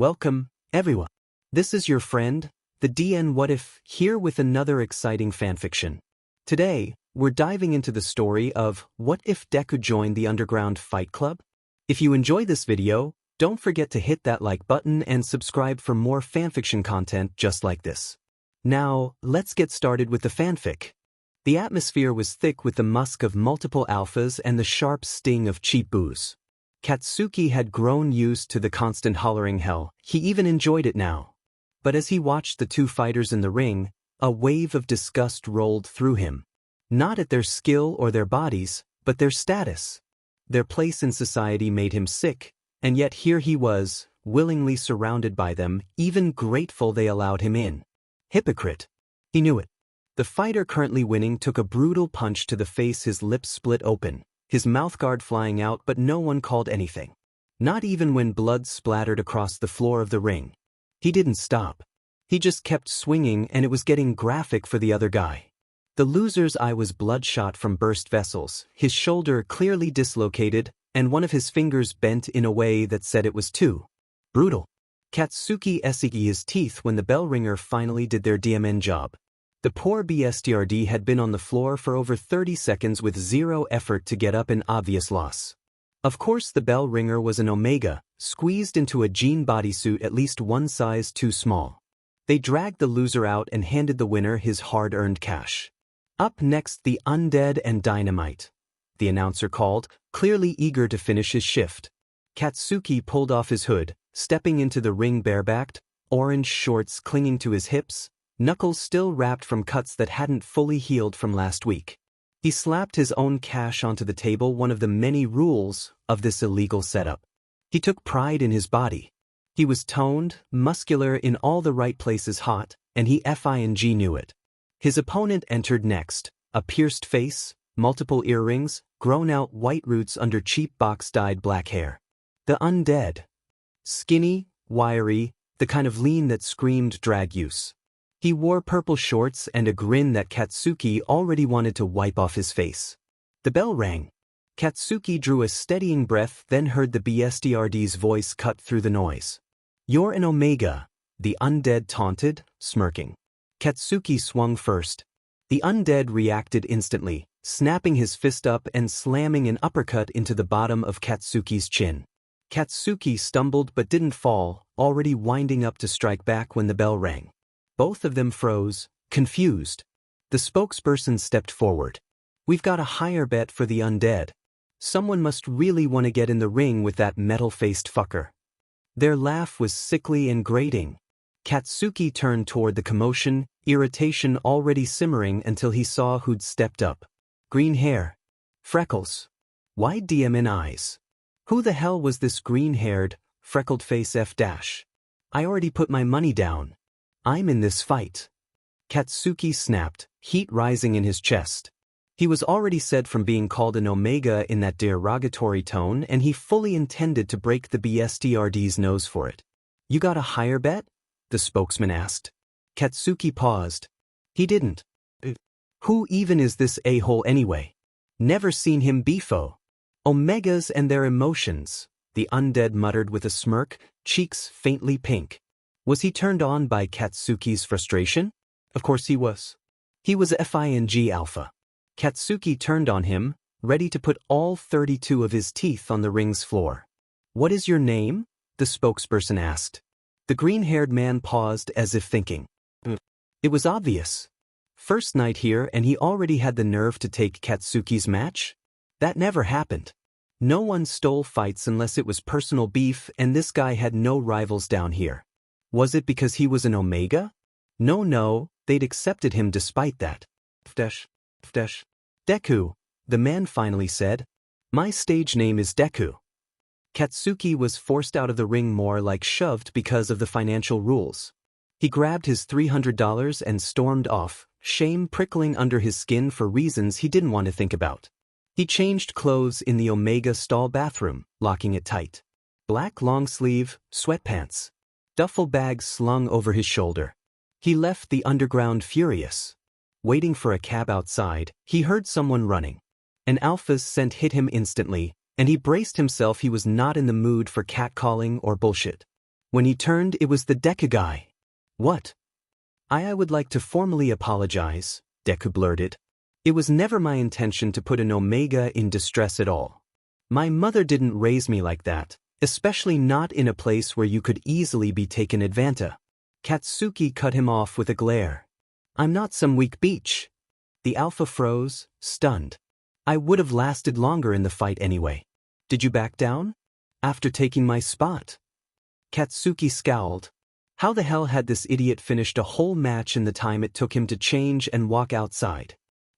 Welcome, everyone. This is your friend, the DN What If, here with another exciting fanfiction. Today, we're diving into the story of What If Deku Joined the Underground Fight Club? If you enjoy this video, don't forget to hit that like button and subscribe for more fanfiction content just like this. Now, let's get started with the fanfic. The atmosphere was thick with the musk of multiple alphas and the sharp sting of cheap booze. Katsuki had grown used to the constant hollering hell, he even enjoyed it now. But as he watched the two fighters in the ring, a wave of disgust rolled through him. Not at their skill or their bodies, but their status. Their place in society made him sick, and yet here he was, willingly surrounded by them, even grateful they allowed him in. Hypocrite. He knew it. The fighter currently winning took a brutal punch to the face, his lips split open, his mouthguard flying out, but no one called anything. Not even when blood splattered across the floor of the ring. He didn't stop. He just kept swinging, and it was getting graphic for the other guy. The loser's eye was bloodshot from burst vessels, his shoulder clearly dislocated, and one of his fingers bent in a way that said it was too brutal. Katsuki essigi his teeth when the bell ringer finally did their DMN job. The poor BSTRD had been on the floor for over 30 seconds with zero effort to get up, an obvious loss. Of course the bell ringer was an Omega, squeezed into a jean bodysuit at least one size too small. They dragged the loser out and handed the winner his hard-earned cash. Up next, the Undead and Dynamite, the announcer called, clearly eager to finish his shift. Katsuki pulled off his hood, stepping into the ring barebacked, orange shorts clinging to his hips, knuckles still wrapped from cuts that hadn't fully healed from last week. He slapped his own cash onto the table, one of the many rules of this illegal setup. He took pride in his body. He was toned, muscular, in all the right places, hot, and he FING knew it. His opponent entered next, a pierced face, multiple earrings, grown-out white roots under cheap box-dyed black hair. The Undead. Skinny, wiry, the kind of lean that screamed drag use. He wore purple shorts and a grin that Katsuki already wanted to wipe off his face. The bell rang. Katsuki drew a steadying breath, then heard the BSTRD's voice cut through the noise. "You're an Omega," the Undead taunted, smirking. Katsuki swung first. The Undead reacted instantly, snapping his fist up and slamming an uppercut into the bottom of Katsuki's chin. Katsuki stumbled but didn't fall, already winding up to strike back when the bell rang. Both of them froze, confused. The spokesperson stepped forward. "We've got a higher bet for the Undead. Someone must really want to get in the ring with that metal-faced fucker." Their laugh was sickly and grating. Katsuki turned toward the commotion, irritation already simmering until he saw who'd stepped up. Green hair. Freckles. Wide DMN eyes. Who the hell was this green-haired, freckled face F-? I already put my money down. I'm in this fight. Katsuki snapped, heat rising in his chest. He was already said from being called an Omega in that derogatory tone, and he fully intended to break the BSTRD's nose for it. "You got a higher bet?" the spokesman asked. Katsuki paused. He didn't. Who even is this a-hole anyway? Never seen him before. Omegas and their emotions, the Undead muttered with a smirk, cheeks faintly pink. Was he turned on by Katsuki's frustration? Of course he was. He was FING alpha. Katsuki turned on him, ready to put all 32 of his teeth on the ring's floor. "What is your name?" the spokesperson asked. The green-haired man paused as if thinking. It was obvious. First night here and he already had the nerve to take Katsuki's match? That never happened. No one stole fights unless it was personal beef, and this guy had no rivals down here. Was it because he was an Omega? No, they'd accepted him despite that. Deku, the man finally said. "My stage name is Deku." Katsuki was forced out of the ring, more like shoved because of the financial rules. He grabbed his $300 and stormed off, shame prickling under his skin for reasons he didn't want to think about. He changed clothes in the Omega stall bathroom, locking it tight. Black long-sleeve, sweatpants. Duffel bag slung over his shoulder. He left the underground furious. Waiting for a cab outside, he heard someone running. An alpha's scent hit him instantly, and he braced himself. He was not in the mood for catcalling or bullshit. When he turned, it was the Deku guy. What? I would like to formally apologize, Deku blurted. It was never my intention to put an Omega in distress at all. My mother didn't raise me like that, especially not in a place where you could easily be taken advantage. Katsuki cut him off with a glare. I'm not some weak beach. The alpha froze, stunned. I would have lasted longer in the fight anyway. Did you back down? After taking my spot? Katsuki scowled. How the hell had this idiot finished a whole match in the time it took him to change and walk outside?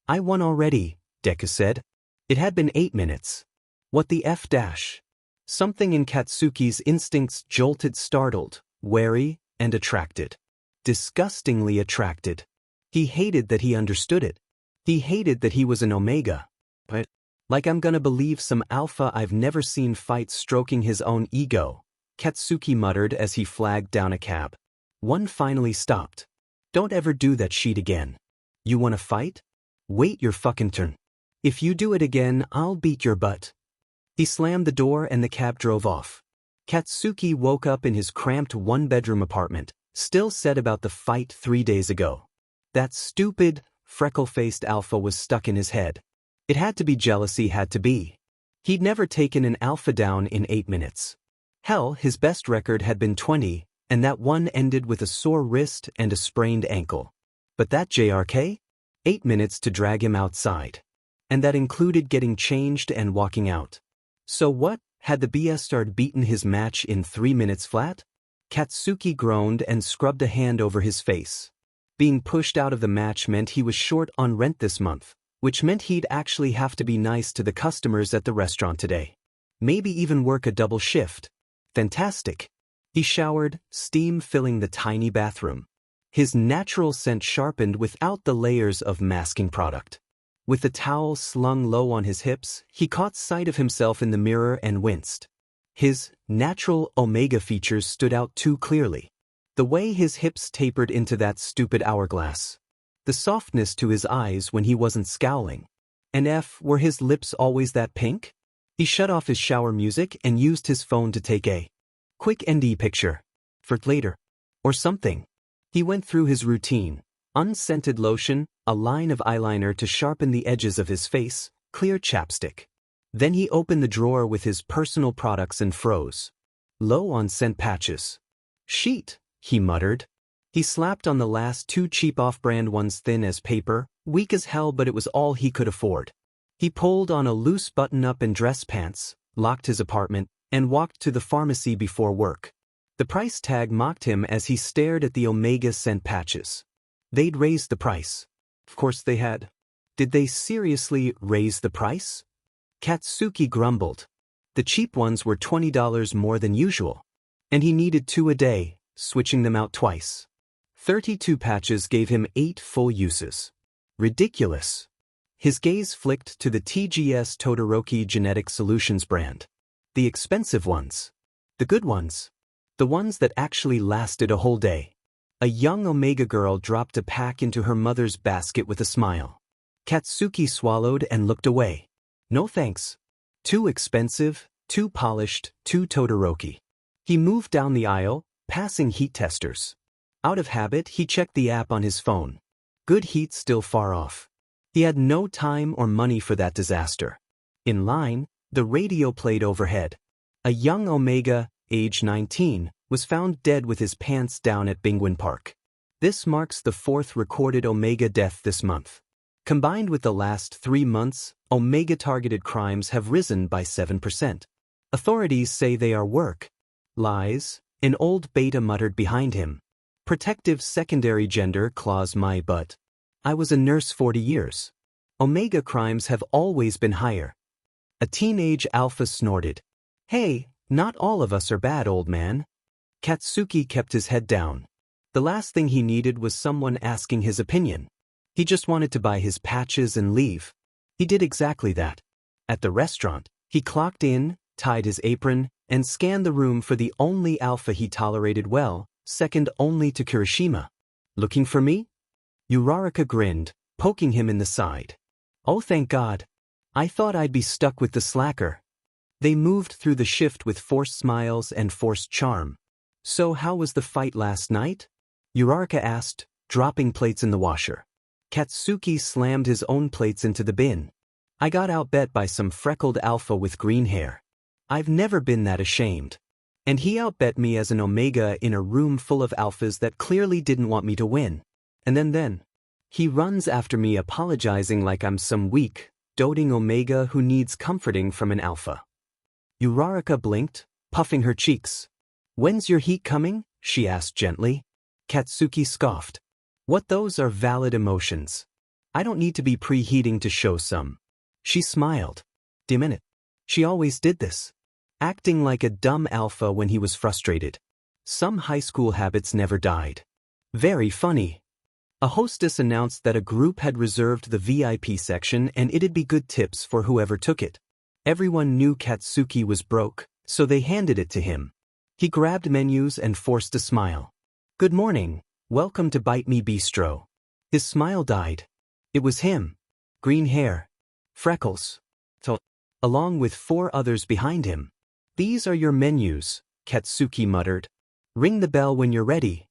I won already, Deku said. It had been 8 minutes. What the F dash? Something in Katsuki's instincts jolted, startled, wary, and attracted. Disgustingly attracted. He hated that he understood it. He hated that he was an Omega. But, like I'm gonna believe some alpha I've never seen fight stroking his own ego, Katsuki muttered as he flagged down a cab. One finally stopped. Don't ever do that shit again. You wanna fight? Wait your fucking turn. If you do it again, I'll beat your butt. He slammed the door and the cab drove off. Katsuki woke up in his cramped one-bedroom apartment, still sad about the fight 3 days ago. That stupid, freckle-faced alpha was stuck in his head. It had to be jealousy, had to be. He'd never taken an alpha down in 8 minutes. Hell, his best record had been 20, and that one ended with a sore wrist and a sprained ankle. But that JRK? 8 minutes to drag him outside. And that included getting changed and walking out. So what, had the bastard beaten his match in 3 minutes flat? Katsuki groaned and scrubbed a hand over his face. Being pushed out of the match meant he was short on rent this month, which meant he'd actually have to be nice to the customers at the restaurant today. Maybe even work a double shift. Fantastic. He showered, steam filling the tiny bathroom. His natural scent sharpened without the layers of masking product. With the towel slung low on his hips, he caught sight of himself in the mirror and winced. His natural Omega features stood out too clearly. The way his hips tapered into that stupid hourglass. The softness to his eyes when he wasn't scowling. And were his lips always that pink? He shut off his shower music and used his phone to take a quick ND picture. For later. Or something. He went through his routine. Unscented lotion, a line of eyeliner to sharpen the edges of his face, clear chapstick. Then he opened the drawer with his personal products and froze. Low on scent patches. Sheet, he muttered. He slapped on the last 2 cheap off-brand ones, thin as paper, weak as hell, but it was all he could afford. He pulled on a loose button-up and dress pants, locked his apartment, and walked to the pharmacy before work. The price tag mocked him as he stared at the Omega scent patches. They'd raised the price. Of course they had. Did they seriously raise the price? Katsuki grumbled. The cheap ones were $20 more than usual. And he needed 2 a day, switching them out twice. 32 patches gave him 8 full uses. Ridiculous. His gaze flicked to the TGS Todoroki Genetic Solutions brand. The expensive ones. The good ones. The ones that actually lasted a whole day. A young Omega girl dropped a pack into her mother's basket with a smile. Katsuki swallowed and looked away. No thanks. Too expensive, too polished, too Todoroki. He moved down the aisle, passing heat testers. Out of habit, he checked the app on his phone. Good heat still far off. He had no time or money for that disaster. In line, the radio played overhead. A young Omega, age 19, was found dead with his pants down at Penguin Park. This marks the 4th recorded Omega death this month. Combined with the last 3 months, Omega-targeted crimes have risen by 7%. Authorities say they are work. Lies, an old beta muttered behind him. Protective secondary gender clause my butt. I was a nurse 40 years. Omega crimes have always been higher. A teenage alpha snorted. Hey, not all of us are bad, old man. Katsuki kept his head down. The last thing he needed was someone asking his opinion. He just wanted to buy his patches and leave. He did exactly that. At the restaurant, he clocked in, tied his apron, and scanned the room for the only alpha he tolerated well, second only to Kirishima. Looking for me? Uraraka grinned, poking him in the side. Oh, thank God. I thought I'd be stuck with the slacker. They moved through the shift with forced smiles and forced charm. So how was the fight last night? Uraraka asked, dropping plates in the washer. Katsuki slammed his own plates into the bin. I got outbet by some freckled alpha with green hair. I've never been that ashamed. And he outbet me as an omega in a room full of alphas that clearly didn't want me to win. And then, he runs after me apologizing like I'm some weak, doting omega who needs comforting from an alpha. Uraraka blinked, puffing her cheeks. When's your heat coming? She asked gently. Katsuki scoffed. What, those are valid emotions. I don't need to be preheating to show some. She smiled. Damn it. She always did this. Acting like a dumb alpha when he was frustrated. Some high school habits never died. Very funny. A hostess announced that a group had reserved the VIP section and it'd be good tips for whoever took it. Everyone knew Katsuki was broke, so they handed it to him. He grabbed menus and forced a smile. Good morning, welcome to Bite Me Bistro. His smile died. It was him. Green hair. Freckles. Along with 4 others behind him. These are your menus, Katsuki muttered. Ring the bell when you're ready.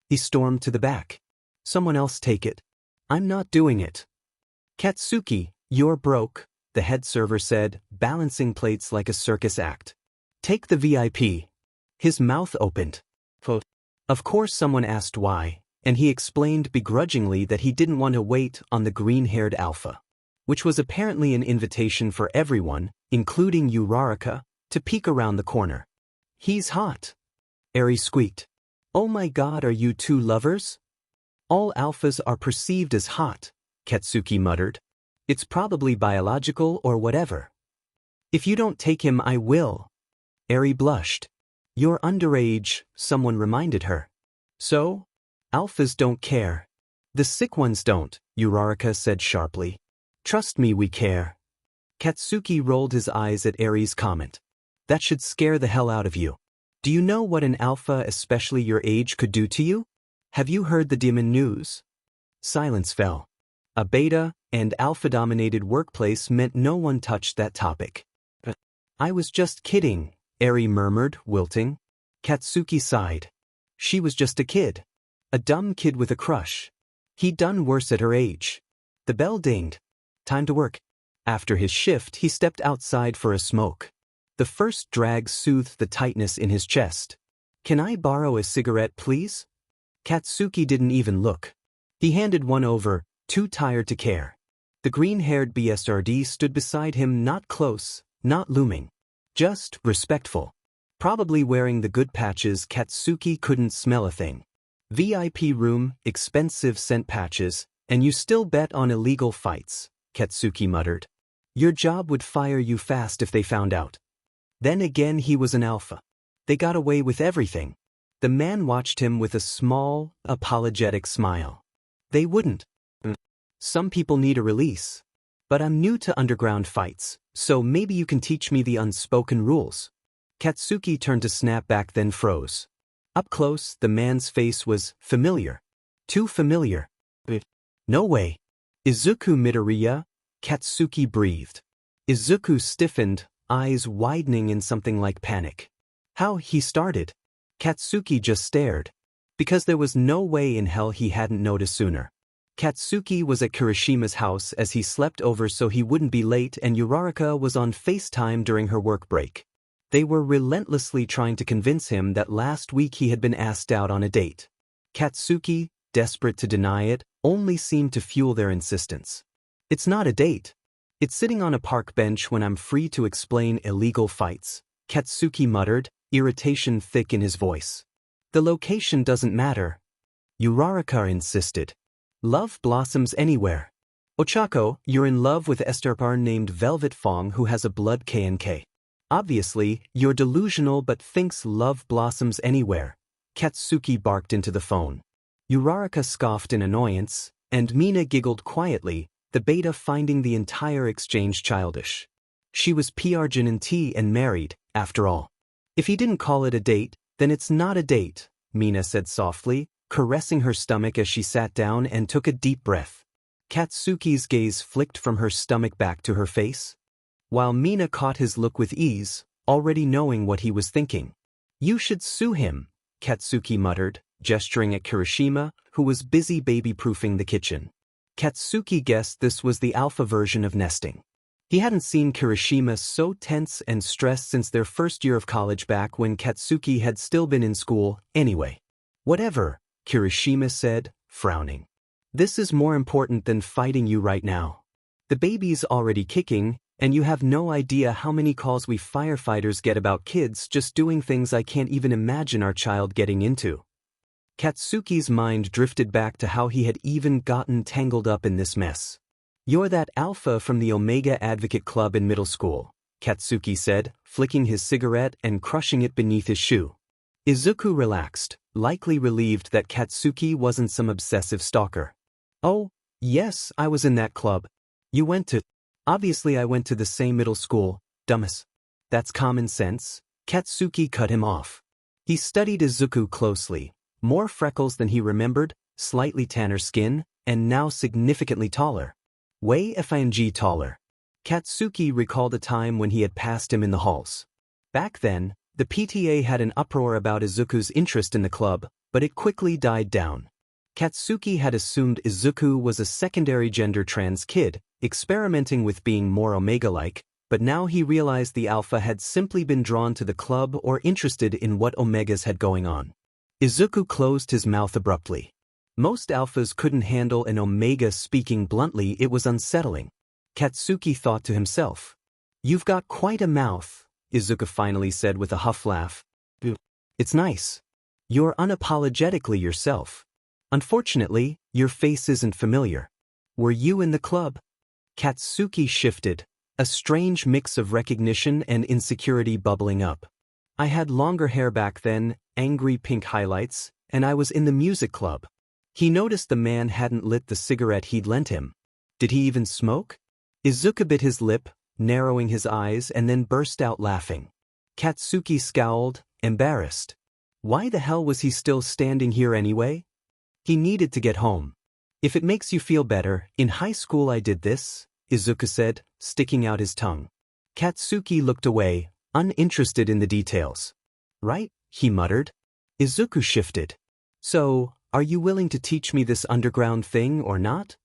He stormed to the back. Someone else take it. I'm not doing it. Katsuki, you're broke, the head server said, balancing plates like a circus act. Take the VIP. His mouth opened. Of course someone asked why, and he explained begrudgingly that he didn't want to wait on the green-haired alpha, which was apparently an invitation for everyone, including Uraraka, to peek around the corner. He's hot. Eri squeaked. Oh my god, are you 2 lovers? All alphas are perceived as hot, Katsuki muttered. It's probably biological or whatever. If you don't take him, I will. Eri blushed. You're underage, someone reminded her. So? Alphas don't care. The sick ones don't, Uraraka said sharply. Trust me, we care. Katsuki rolled his eyes at Eri's comment. That should scare the hell out of you. Do you know what an alpha, especially your age, could do to you? Have you heard the demon news? Silence fell. A beta and alpha-dominated workplace meant no one touched that topic. I was just kidding, Eri murmured, wilting. Katsuki sighed. She was just a kid. A dumb kid with a crush. He'd done worse at her age. The bell dinged. Time to work. After his shift, he stepped outside for a smoke. The first drag soothed the tightness in his chest. Can I borrow a cigarette, please? Katsuki didn't even look. He handed one over, too tired to care. The green-haired BSRD stood beside him, not close, not looming. Just respectful. Probably wearing the good patches. Katsuki couldn't smell a thing. VIP room, expensive scent patches, and you still bet on illegal fights, Katsuki muttered. Your job would fire you fast if they found out. Then again, he was an alpha. They got away with everything. The man watched him with a small, apologetic smile. They wouldn't. Some people need a release. But I'm new to underground fights, so maybe you can teach me the unspoken rules. Katsuki turned to snap back, then froze. Up close, the man's face was familiar. Too familiar. No way. Izuku Midoriya? Katsuki breathed. Izuku stiffened, eyes widening in something like panic. How he started? Katsuki just stared. Because there was no way in hell he hadn't noticed sooner. Katsuki was at Kirishima's house as he slept over so he wouldn't be late, and Uraraka was on FaceTime during her work break. They were relentlessly trying to convince him that last week he had been asked out on a date. Katsuki, desperate to deny it, only seemed to fuel their insistence. It's not a date. It's sitting on a park bench when I'm free to explain illegal fights, Katsuki muttered, irritation thick in his voice. The location doesn't matter. Uraraka insisted. Love blossoms anywhere. Ochako, you're in love with Esterpar named Velvet Fong who has a blood K&K. Obviously, you're delusional but thinks love blossoms anywhere. Katsuki barked into the phone. Uraraka scoffed in annoyance, and Mina giggled quietly, the beta finding the entire exchange childish. She was PRGNT and married, after all. If he didn't call it a date, then it's not a date, Mina said softly, caressing her stomach as she sat down and took a deep breath. Katsuki's gaze flicked from her stomach back to her face, while Mina caught his look with ease, already knowing what he was thinking. You should sue him, Katsuki muttered, gesturing at Kirishima, who was busy baby-proofing the kitchen. Katsuki guessed this was the alpha version of nesting. He hadn't seen Kirishima so tense and stressed since their first year of college back when Katsuki had still been in school, anyway. Whatever, Kirishima said, frowning. This is more important than fighting you right now. The baby's already kicking, and you have no idea how many calls we firefighters get about kids just doing things I can't even imagine our child getting into. Katsuki's mind drifted back to how he had even gotten tangled up in this mess. You're that alpha from the Omega Advocate Club in middle school, Katsuki said, flicking his cigarette and crushing it beneath his shoe. Izuku relaxed, likely relieved that Katsuki wasn't some obsessive stalker. Oh, yes, I was in that club. You went to... Obviously I went to the same middle school, dumbass. That's common sense, Katsuki cut him off. He studied Izuku closely. More freckles than he remembered, slightly tanner skin, and now significantly taller. Way FING taller. Katsuki recalled a time when he had passed him in the halls. Back then, the PTA had an uproar about Izuku's interest in the club, but it quickly died down. Katsuki had assumed Izuku was a secondary gender trans kid, experimenting with being more Omega-like, but now he realized the alpha had simply been drawn to the club or interested in what Omegas had going on. Izuku closed his mouth abruptly. Most alphas couldn't handle an Omega speaking bluntly. It was unsettling. Katsuki thought to himself. You've got quite a mouth, Izuku finally said with a huff laugh. It's nice. You're unapologetically yourself. Unfortunately, your face isn't familiar. Were you in the club? Katsuki shifted, a strange mix of recognition and insecurity bubbling up. I had longer hair back then, angry pink highlights, and I was in the music club. He noticed the man hadn't lit the cigarette he'd lent him. Did he even smoke? Izuku bit his lip, narrowing his eyes, and then burst out laughing. Katsuki scowled, embarrassed. Why the hell was he still standing here anyway? He needed to get home. If it makes you feel better, in high school I did this, Izuku said, sticking out his tongue. Katsuki looked away, uninterested in the details. Right, he muttered. Izuku shifted. So, are you willing to teach me this underground thing or not?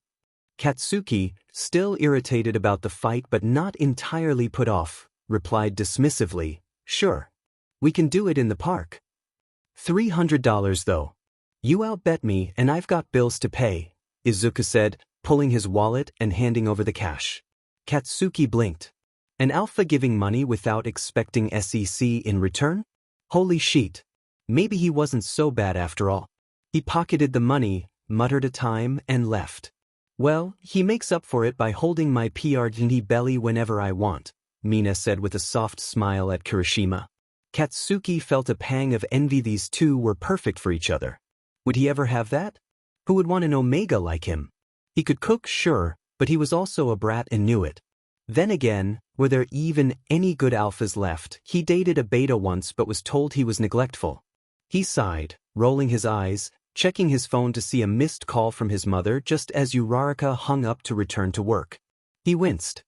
Katsuki, still irritated about the fight but not entirely put off, replied dismissively, sure. We can do it in the park. $300 though. You outbet me and I've got bills to pay, Izuku said, pulling his wallet and handing over the cash. Katsuki blinked. An alpha giving money without expecting SEC in return? Holy shit. Maybe he wasn't so bad after all. He pocketed the money, muttered a time, and left. Well, he makes up for it by holding my PRD belly whenever I want, Mina said with a soft smile at Kirishima. Katsuki felt a pang of envy. These two were perfect for each other. Would he ever have that? Who would want an Omega like him? He could cook, sure, but he was also a brat and knew it. Then again, were there even any good alphas left? He dated a beta once but was told he was neglectful. He sighed, rolling his eyes, checking his phone to see a missed call from his mother just as Uraraka hung up to return to work. He winced.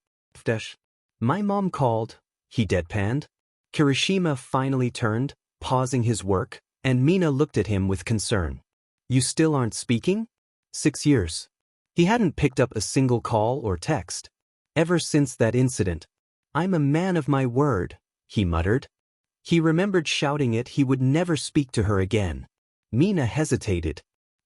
My mom called, he deadpanned. Kirishima finally turned, pausing his work, and Mina looked at him with concern. You still aren't speaking? 6 years. He hadn't picked up a single call or text. Ever since that incident. I'm a man of my word, he muttered. He remembered shouting it he would never speak to her again. Mina hesitated.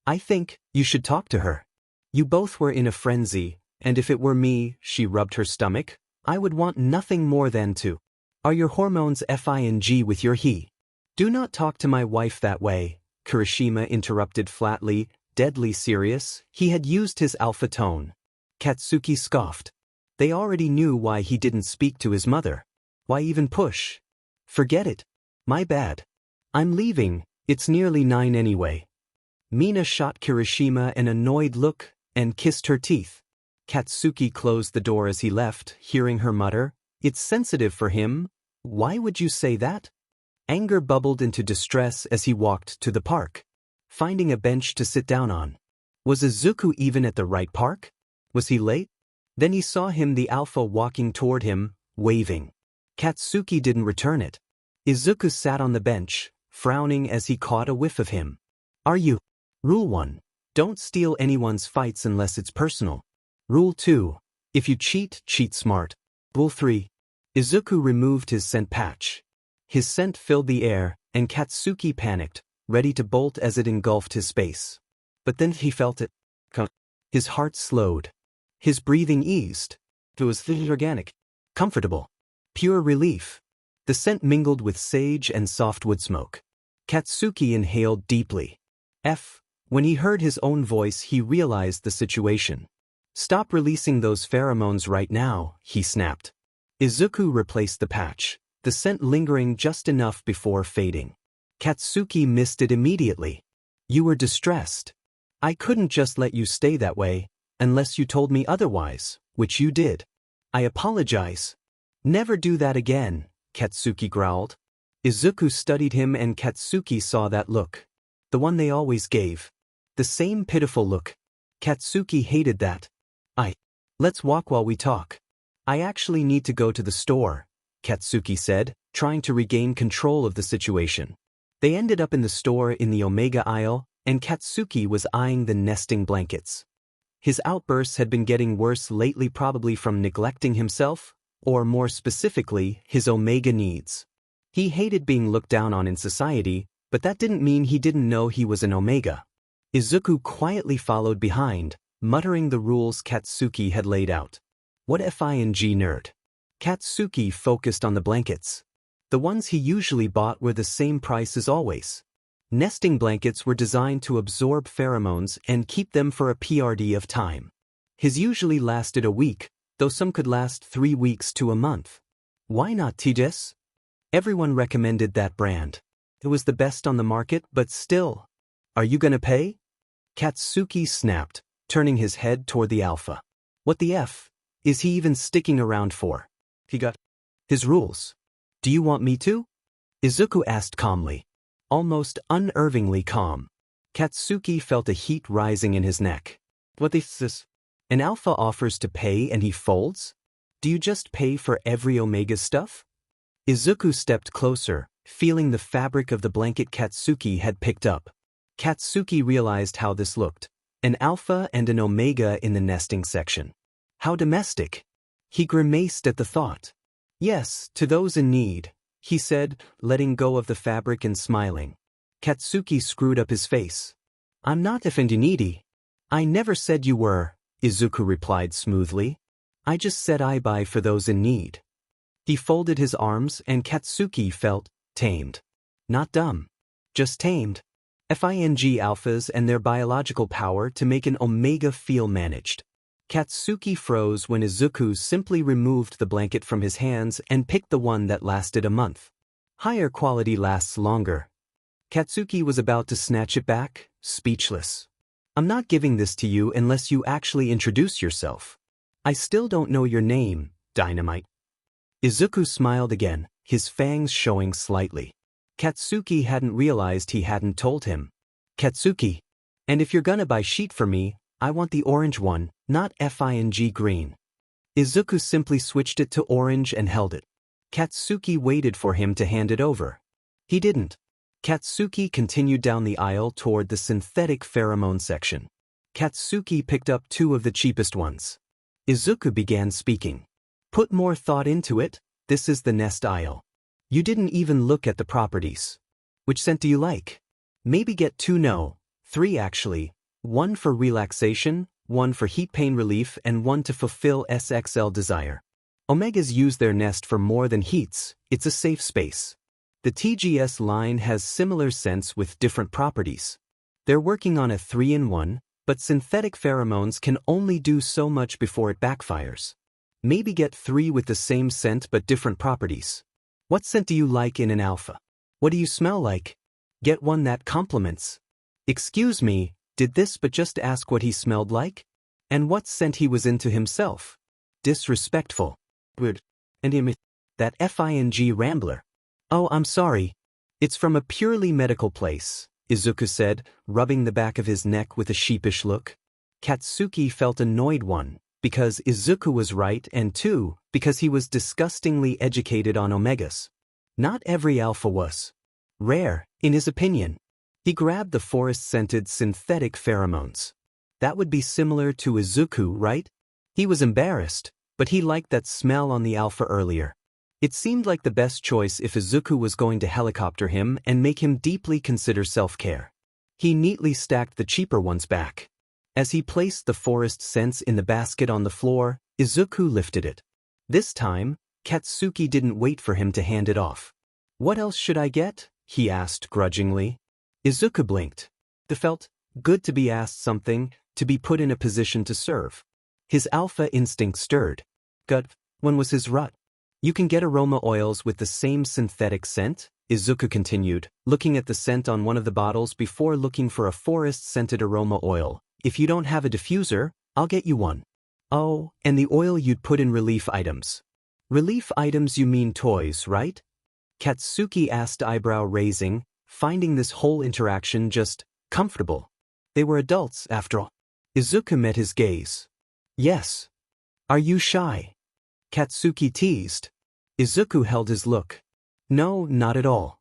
I think you should talk to her. You both were in a frenzy, and if it were me, she rubbed her stomach, I would want nothing more than to. Are your hormones FING with your he? Do not talk to my wife that way, Kirishima interrupted flatly, deadly serious. He had used his alpha tone. Katsuki scoffed. They already knew why he didn't speak to his mother. Why even push? Forget it. My bad. I'm leaving, it's nearly 9 anyway. Mina shot Kirishima an annoyed look and kissed her teeth. Katsuki closed the door as he left, hearing her mutter, It's sensitive for him. Why would you say that? Anger bubbled into distress as he walked to the park, finding a bench to sit down on. Was Izuku even at the right park? Was he late? Then he saw him, the alpha, walking toward him, waving. Katsuki didn't return it. Izuku sat on the bench, frowning as he caught a whiff of him. Are you? Rule 1. Don't steal anyone's fights unless it's personal. Rule 2. If you cheat, cheat smart. Rule 3. Izuku removed his scent patch. His scent filled the air, and Katsuki panicked, ready to bolt as it engulfed his space. But then he felt it. His heart slowed. His breathing eased. It was organic, comfortable, pure relief. The scent mingled with sage and soft wood smoke. Katsuki inhaled deeply. When he heard his own voice, he realized the situation. Stop releasing those pheromones right now, he snapped. Izuku replaced the patch, the scent lingering just enough before fading. Katsuki missed it immediately. You were distressed. I couldn't just let you stay that way, unless you told me otherwise, which you did. I apologize. Never do that again, Katsuki growled. Izuku studied him and Katsuki saw that look. The one they always gave. The same pitiful look. Katsuki hated that. Let's walk while we talk. I actually need to go to the store, Katsuki said, trying to regain control of the situation. They ended up in the store in the Omega aisle, and Katsuki was eyeing the nesting blankets. His outbursts had been getting worse lately, probably from neglecting himself, or more specifically, his Omega needs. He hated being looked down on in society, but that didn't mean he didn't know he was an Omega. Izuku quietly followed behind, muttering the rules Katsuki had laid out. What FING nerd? Katsuki focused on the blankets. The ones he usually bought were the same price as always. Nesting blankets were designed to absorb pheromones and keep them for a PRD of time. His usually lasted a week, though some could last 3 weeks to a month. Why not TJS? Everyone recommended that brand. It was the best on the market, but still. Are you gonna pay? Katsuki snapped, turning his head toward the alpha. What the F is he even sticking around for? He got his rules. Do you want me to? Izuku asked calmly. Almost unnervingly calm. Katsuki felt a heat rising in his neck. What is this? An alpha offers to pay and he folds? Do you just pay for every Omega stuff? Izuku stepped closer, feeling the fabric of the blanket Katsuki had picked up. Katsuki realized how this looked. An alpha and an Omega in the nesting section. How domestic. He grimaced at the thought. Yes, to those in need, he said, letting go of the fabric and smiling. Katsuki screwed up his face. I'm not needy. I never said you were, Izuku replied smoothly. I just said I buy for those in need. He folded his arms and Katsuki felt tamed. Not dumb. Just tamed. FING alphas and their biological power to make an Omega feel managed. Katsuki froze when Izuku simply removed the blanket from his hands and picked the one that lasted a month. Higher quality lasts longer. Katsuki was about to snatch it back, speechless. I'm not giving this to you unless you actually introduce yourself. I still don't know your name, Dynamite. Izuku smiled again, his fangs showing slightly. Katsuki hadn't realized he hadn't told him. Katsuki. And if you're gonna buy sheet for me, I want the orange one, not FING green. Izuku simply switched it to orange and held it. Katsuki waited for him to hand it over. He didn't. Katsuki continued down the aisle toward the synthetic pheromone section. Katsuki picked up 2 of the cheapest ones. Izuku began speaking. Put more thought into it, this is the nest aisle. You didn't even look at the properties. Which scent do you like? Maybe get 2, no, 3 actually. 1 for relaxation, 1 for heat pain relief, and 1 to fulfill SXL desire. Omegas use their nest for more than heats, it's a safe space. The TGS line has similar scents with different properties. They're working on a 3-in-1, but synthetic pheromones can only do so much before it backfires. Maybe get 3 with the same scent but different properties. What scent do you like in an alpha? What do you smell like? Get one that complements. Excuse me, did this but just ask what he smelled like? And what scent he was into himself? Disrespectful. Weird. And that FING rambler. Oh, I'm sorry. It's from a purely medical place, Izuku said, rubbing the back of his neck with a sheepish look. Katsuki felt annoyed, 1, because Izuku was right, and 2, because he was disgustingly educated on Omegas. Not every alpha was. Rare, in his opinion. He grabbed the forest-scented synthetic pheromones. That would be similar to Izuku, right? He was embarrassed, but he liked that smell on the alpha earlier. It seemed like the best choice if Izuku was going to helicopter him and make him deeply consider self-care. He neatly stacked the cheaper ones back. As he placed the forest scents in the basket on the floor, Izuku lifted it. This time, Katsuki didn't wait for him to hand it off. "What else should I get?" he asked grudgingly. Izuku blinked. It felt good to be asked something, to be put in a position to serve. His alpha instinct stirred. Gut, when was his rut? "You can get aroma oils with the same synthetic scent," Izuku continued, looking at the scent on one of the bottles before looking for a forest-scented aroma oil. "If you don't have a diffuser, I'll get you one." "Oh, and the oil you'd put in relief items." "Relief items, you mean toys, right?" Katsuki asked, eyebrow raising, finding this whole interaction just comfortable. They were adults, after all. Izuku met his gaze. "Yes." "Are you shy?" Katsuki teased. Izuku held his look. "No, not at all."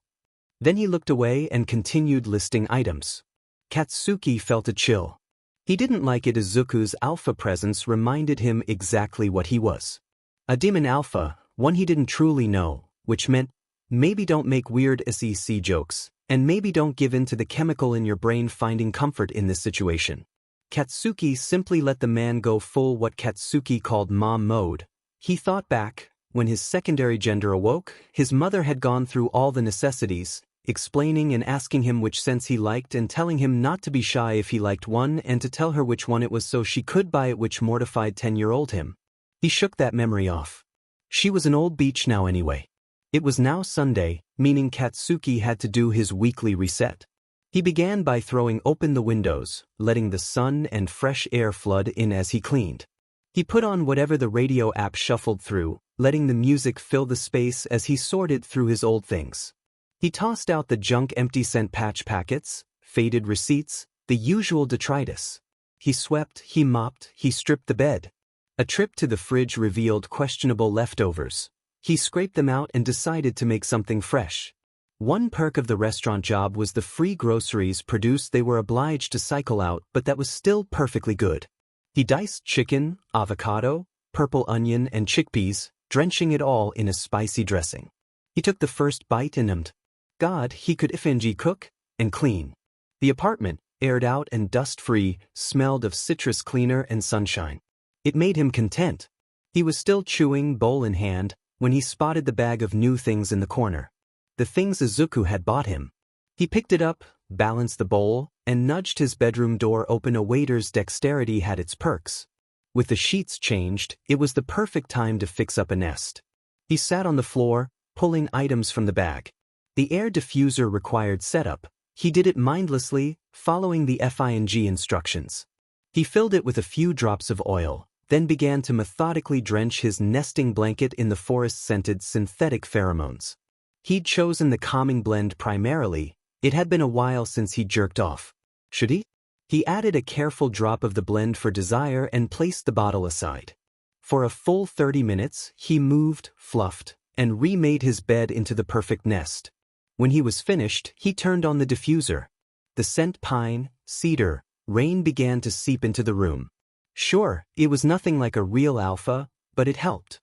Then he looked away and continued listing items. Katsuki felt a chill. He didn't like it. Izuku's alpha presence reminded him exactly what he was. A demon alpha, one he didn't truly know, which meant, maybe don't make weird SEC jokes, and maybe don't give in to the chemical in your brain finding comfort in this situation. Katsuki simply let the man go full what Katsuki called mom mode. He thought back, when his secondary gender awoke, his mother had gone through all the necessities, explaining and asking him which scents he liked and telling him not to be shy if he liked one and to tell her which one it was so she could buy it, which mortified 10-year-old him. He shook that memory off. She was an old beach now anyway. It was now Sunday, meaning Katsuki had to do his weekly reset. He began by throwing open the windows, letting the sun and fresh air flood in as he cleaned. He put on whatever the radio app shuffled through, letting the music fill the space as he sorted through his old things. He tossed out the junk, empty scent patch packets, faded receipts, the usual detritus. He swept, he mopped, he stripped the bed. A trip to the fridge revealed questionable leftovers. He scraped them out and decided to make something fresh. One perk of the restaurant job was the free groceries produced they were obliged to cycle out, but that was still perfectly good. He diced chicken, avocado, purple onion and chickpeas, drenching it all in a spicy dressing. He took the first bite and ummed. God, he could FNG cook and clean. The apartment, aired out and dust-free, smelled of citrus cleaner and sunshine. It made him content. He was still chewing, bowl in hand, when he spotted the bag of new things in the corner. The things Izuku had bought him. He picked it up, balanced the bowl, and nudged his bedroom door open. A waiter's dexterity had its perks. With the sheets changed, it was the perfect time to fix up a nest. He sat on the floor, pulling items from the bag. The air diffuser required setup. He did it mindlessly, following the FING instructions. He filled it with a few drops of oil, then began to methodically drench his nesting blanket in the forest-scented synthetic pheromones. He'd chosen the calming blend primarily. It had been a while since he jerked off. Should he? He added a careful drop of the blend for desire and placed the bottle aside. For a full 30 minutes, he moved, fluffed, and remade his bed into the perfect nest. When he was finished, he turned on the diffuser. The scent pine, cedar, rain began to seep into the room. Sure, it was nothing like a real alpha, but it helped.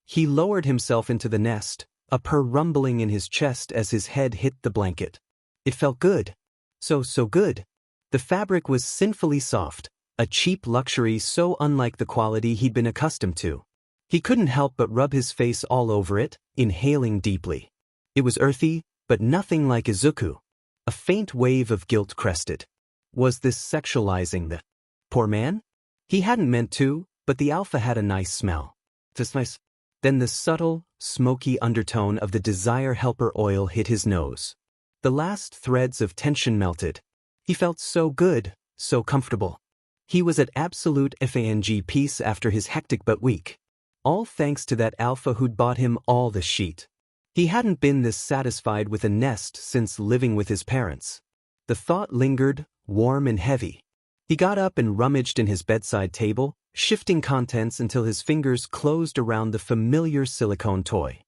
He lowered himself into the nest, a purr rumbling in his chest as his head hit the blanket. It felt good. So good. The fabric was sinfully soft, a cheap luxury so unlike the quality he'd been accustomed to. He couldn't help but rub his face all over it, inhaling deeply. It was earthy, but nothing like Izuku. A faint wave of guilt crested. Was this sexualizing the poor man? He hadn't meant to, but the alpha had a nice smell. Just nice. Then the subtle, smoky undertone of the desire helper oil hit his nose. The last threads of tension melted. He felt so good, so comfortable. He was at absolute FANG peace after his hectic but week. All thanks to that alpha who'd bought him all the shit. He hadn't been this satisfied with a nest since living with his parents. The thought lingered, warm and heavy. He got up and rummaged in his bedside table, shifting contents until his fingers closed around the familiar silicone toy.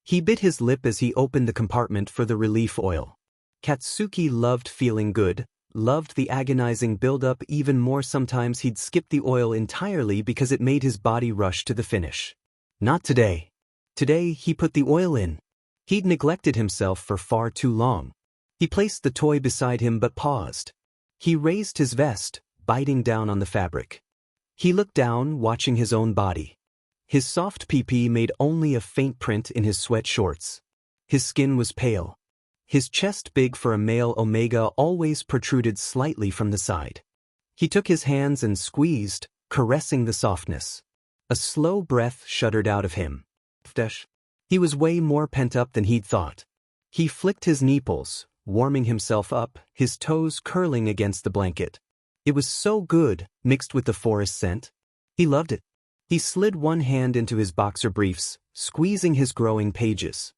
He bit his lip as he opened the compartment for the relief oil. Katsuki loved feeling good, loved the agonizing buildup even more. Sometimes he'd skip the oil entirely because it made his body rush to the finish. Not today. Today, he put the oil in. He'd neglected himself for far too long. He placed the toy beside him but paused. He raised his vest, biting down on the fabric. He looked down, watching his own body. His soft pee-pee made only a faint print in his sweat shorts. His skin was pale. His chest, big for a male omega, always protruded slightly from the side. He took his hands and squeezed, caressing the softness. A slow breath shuddered out of him. He was way more pent up than he'd thought. He flicked his nipples, warming himself up, his toes curling against the blanket. It was so good, mixed with the forest scent. He loved it. He slid one hand into his boxer briefs, squeezing his growing pages.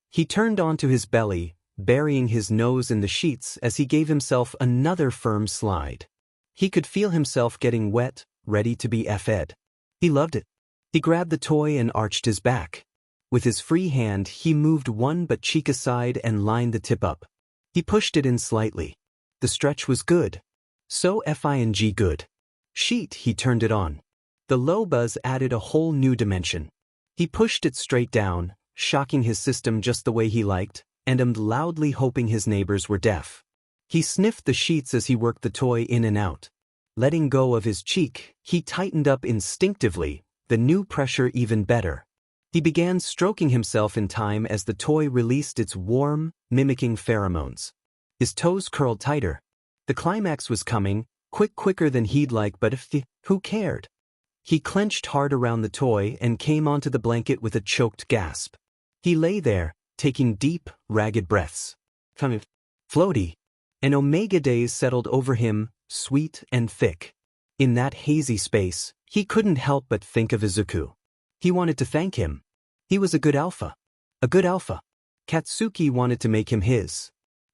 He turned onto his belly, burying his nose in the sheets as he gave himself another firm slide. He could feel himself getting wet, ready to be fed. He loved it. He grabbed the toy and arched his back. With his free hand, he moved one butt cheek aside and lined the tip up. He pushed it in slightly. The stretch was good. So fing good. Sheet, he turned it on. The low buzz added a whole new dimension. He pushed it straight down, shocking his system just the way he liked, and ummed loudly, hoping his neighbors were deaf. He sniffed the sheets as he worked the toy in and out. Letting go of his cheek, he tightened up instinctively, the new pressure even better. He began stroking himself in time as the toy released its warm, mimicking pheromones. His toes curled tighter. The climax was coming, quicker than he'd like, but who cared? He clenched hard around the toy and came onto the blanket with a choked gasp. He lay there, taking deep, ragged breaths. Floaty. An omega daze settled over him, sweet and thick. In that hazy space, he couldn't help but think of Izuku. He wanted to thank him. He was a good alpha. A good alpha. Katsuki wanted to make him his.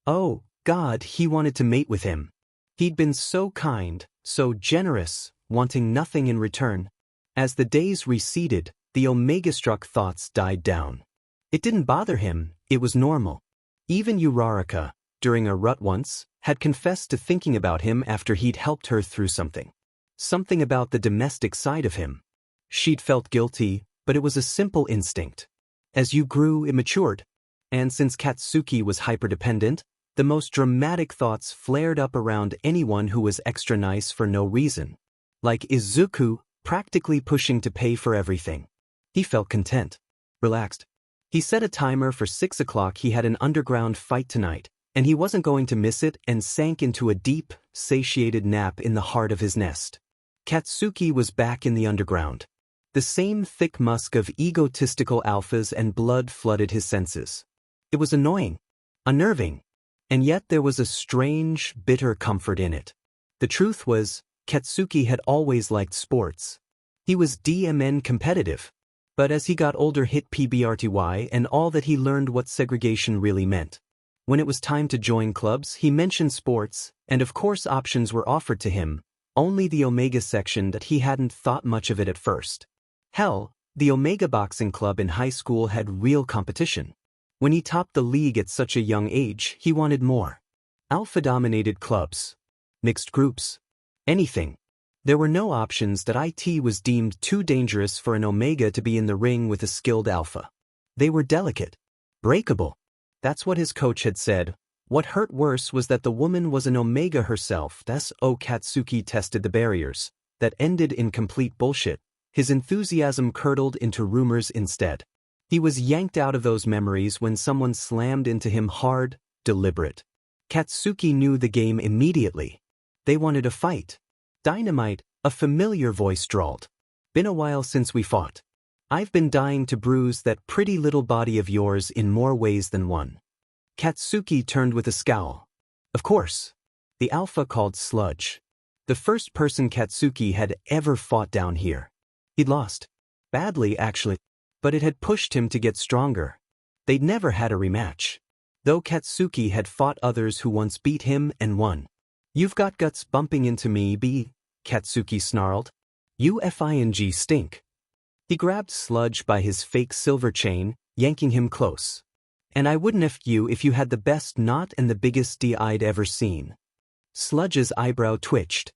Oh, God, he wanted to mate with him. He'd been so kind, so generous, wanting nothing in return. As the days receded, the omega-struck thoughts died down. It didn't bother him, it was normal. Even Uraraka, during a rut once, had confessed to thinking about him after he'd helped her through something. Something about the domestic side of him. She'd felt guilty, but it was a simple instinct. As you grew, it matured. And since Katsuki was hyperdependent, the most dramatic thoughts flared up around anyone who was extra nice for no reason. Like Izuku, practically pushing to pay for everything. He felt content. Relaxed. He set a timer for 6 o'clock. He had an underground fight tonight, and he wasn't going to miss it, and sank into a deep, satiated nap in the heart of his nest. Katsuki was back in the underground. The same thick musk of egotistical alphas and blood flooded his senses. It was annoying, unnerving, and yet there was a strange, bitter comfort in it. The truth was, Katsuki had always liked sports. He was DMN competitive, but as he got older hit PBRTY and all that, he learned what segregation really meant. When it was time to join clubs, he mentioned sports, and of course options were offered to him, only the Omega section that he hadn't thought much of it at first. Hell, the Omega Boxing Club in high school had real competition. When he topped the league at such a young age, he wanted more. Alpha-dominated clubs. Mixed groups. Anything. There were no options that IT was deemed too dangerous for an Omega to be in the ring with a skilled alpha. They were delicate. Breakable. That's what his coach had said. What hurt worse was that the woman was an Omega herself. Katsuki tested the barriers. That ended in complete bullshit. His enthusiasm curdled into rumors instead. He was yanked out of those memories when someone slammed into him hard, deliberate. Katsuki knew the game immediately. They wanted a fight. Dynamite, a familiar voice drawled. Been a while since we fought. I've been dying to bruise that pretty little body of yours in more ways than one. Katsuki turned with a scowl. Of course. The alpha called Sludge. The first person Katsuki had ever fought down here. He'd lost. Badly, actually. But it had pushed him to get stronger. They'd never had a rematch. Though Katsuki had fought others who once beat him and won. You've got guts bumping into me, B, Katsuki snarled. You fing stink. He grabbed Sludge by his fake silver chain, yanking him close. And I wouldn't F you if you had the best knot and the biggest D I'd ever seen. Sludge's eyebrow twitched.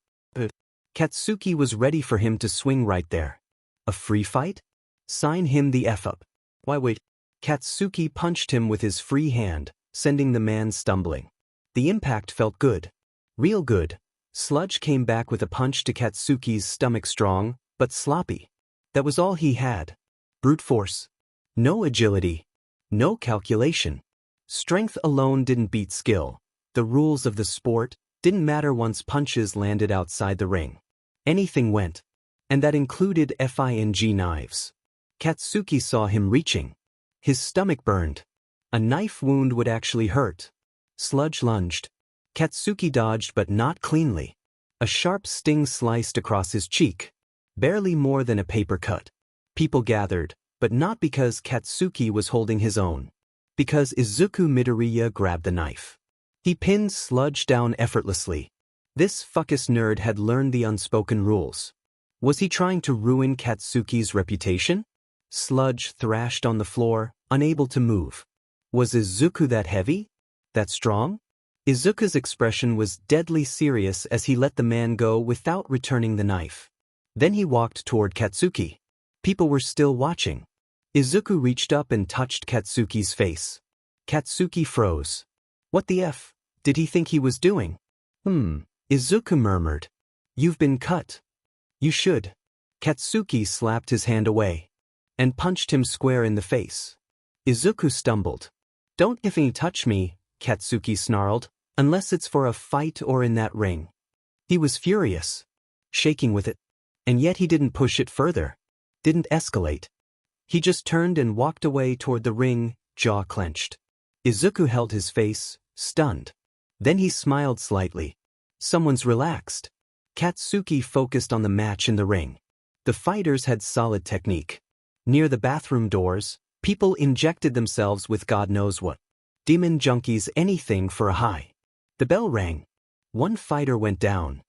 Katsuki was ready for him to swing right there. A free fight? Sign him the F up. Why wait? Katsuki punched him with his free hand, sending the man stumbling. The impact felt good. Real good. Sludge came back with a punch to Katsuki's stomach, strong, but sloppy. That was all he had. Brute force. No agility. No calculation. Strength alone didn't beat skill. The rules of the sport didn't matter once punches landed outside the ring. Anything went. And that included FING knives. Katsuki saw him reaching. His stomach burned. A knife wound would actually hurt. Sludge lunged. Katsuki dodged, but not cleanly. A sharp sting sliced across his cheek. Barely more than a paper cut. People gathered, but not because Katsuki was holding his own. Because Izuku Midoriya grabbed the knife. He pinned Sludge down effortlessly. This fuckus nerd had learned the unspoken rules. Was he trying to ruin Katsuki's reputation? Sludge thrashed on the floor, unable to move. Was Izuku that heavy? That strong? Izuku's expression was deadly serious as he let the man go without returning the knife. Then he walked toward Katsuki. People were still watching. Izuku reached up and touched Katsuki's face. Katsuki froze. What the F did he think he was doing? Izuku murmured. You've been cut. You should. Katsuki slapped his hand away and punched him square in the face. Izuku stumbled. Don't effing touch me, Katsuki snarled, unless it's for a fight or in that ring. He was furious, shaking with it, and yet he didn't push it further, didn't escalate. He just turned and walked away toward the ring, jaw clenched. Izuku held his face, stunned. Then he smiled slightly. Someone's relaxed. Katsuki focused on the match in the ring. The fighters had solid technique. Near the bathroom doors, people injected themselves with God knows what. Demon junkies, anything for a high. The bell rang. One fighter went down.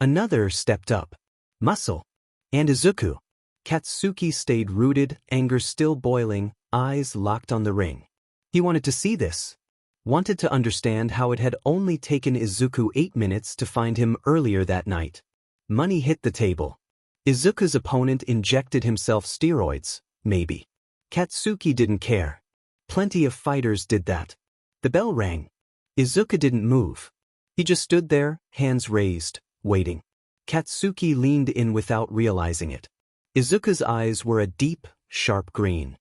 Another stepped up. Muscle. And Izuku. Katsuki stayed rooted, anger still boiling, eyes locked on the ring. He wanted to see this. Wanted to understand how it had only taken Izuku 8 minutes to find him earlier that night. Money hit the table. Izuku's opponent injected himself steroids, maybe. Katsuki didn't care. Plenty of fighters did that. The bell rang. Izuku didn't move. He just stood there, hands raised, waiting. Katsuki leaned in without realizing it. Izuku's eyes were a deep, sharp green.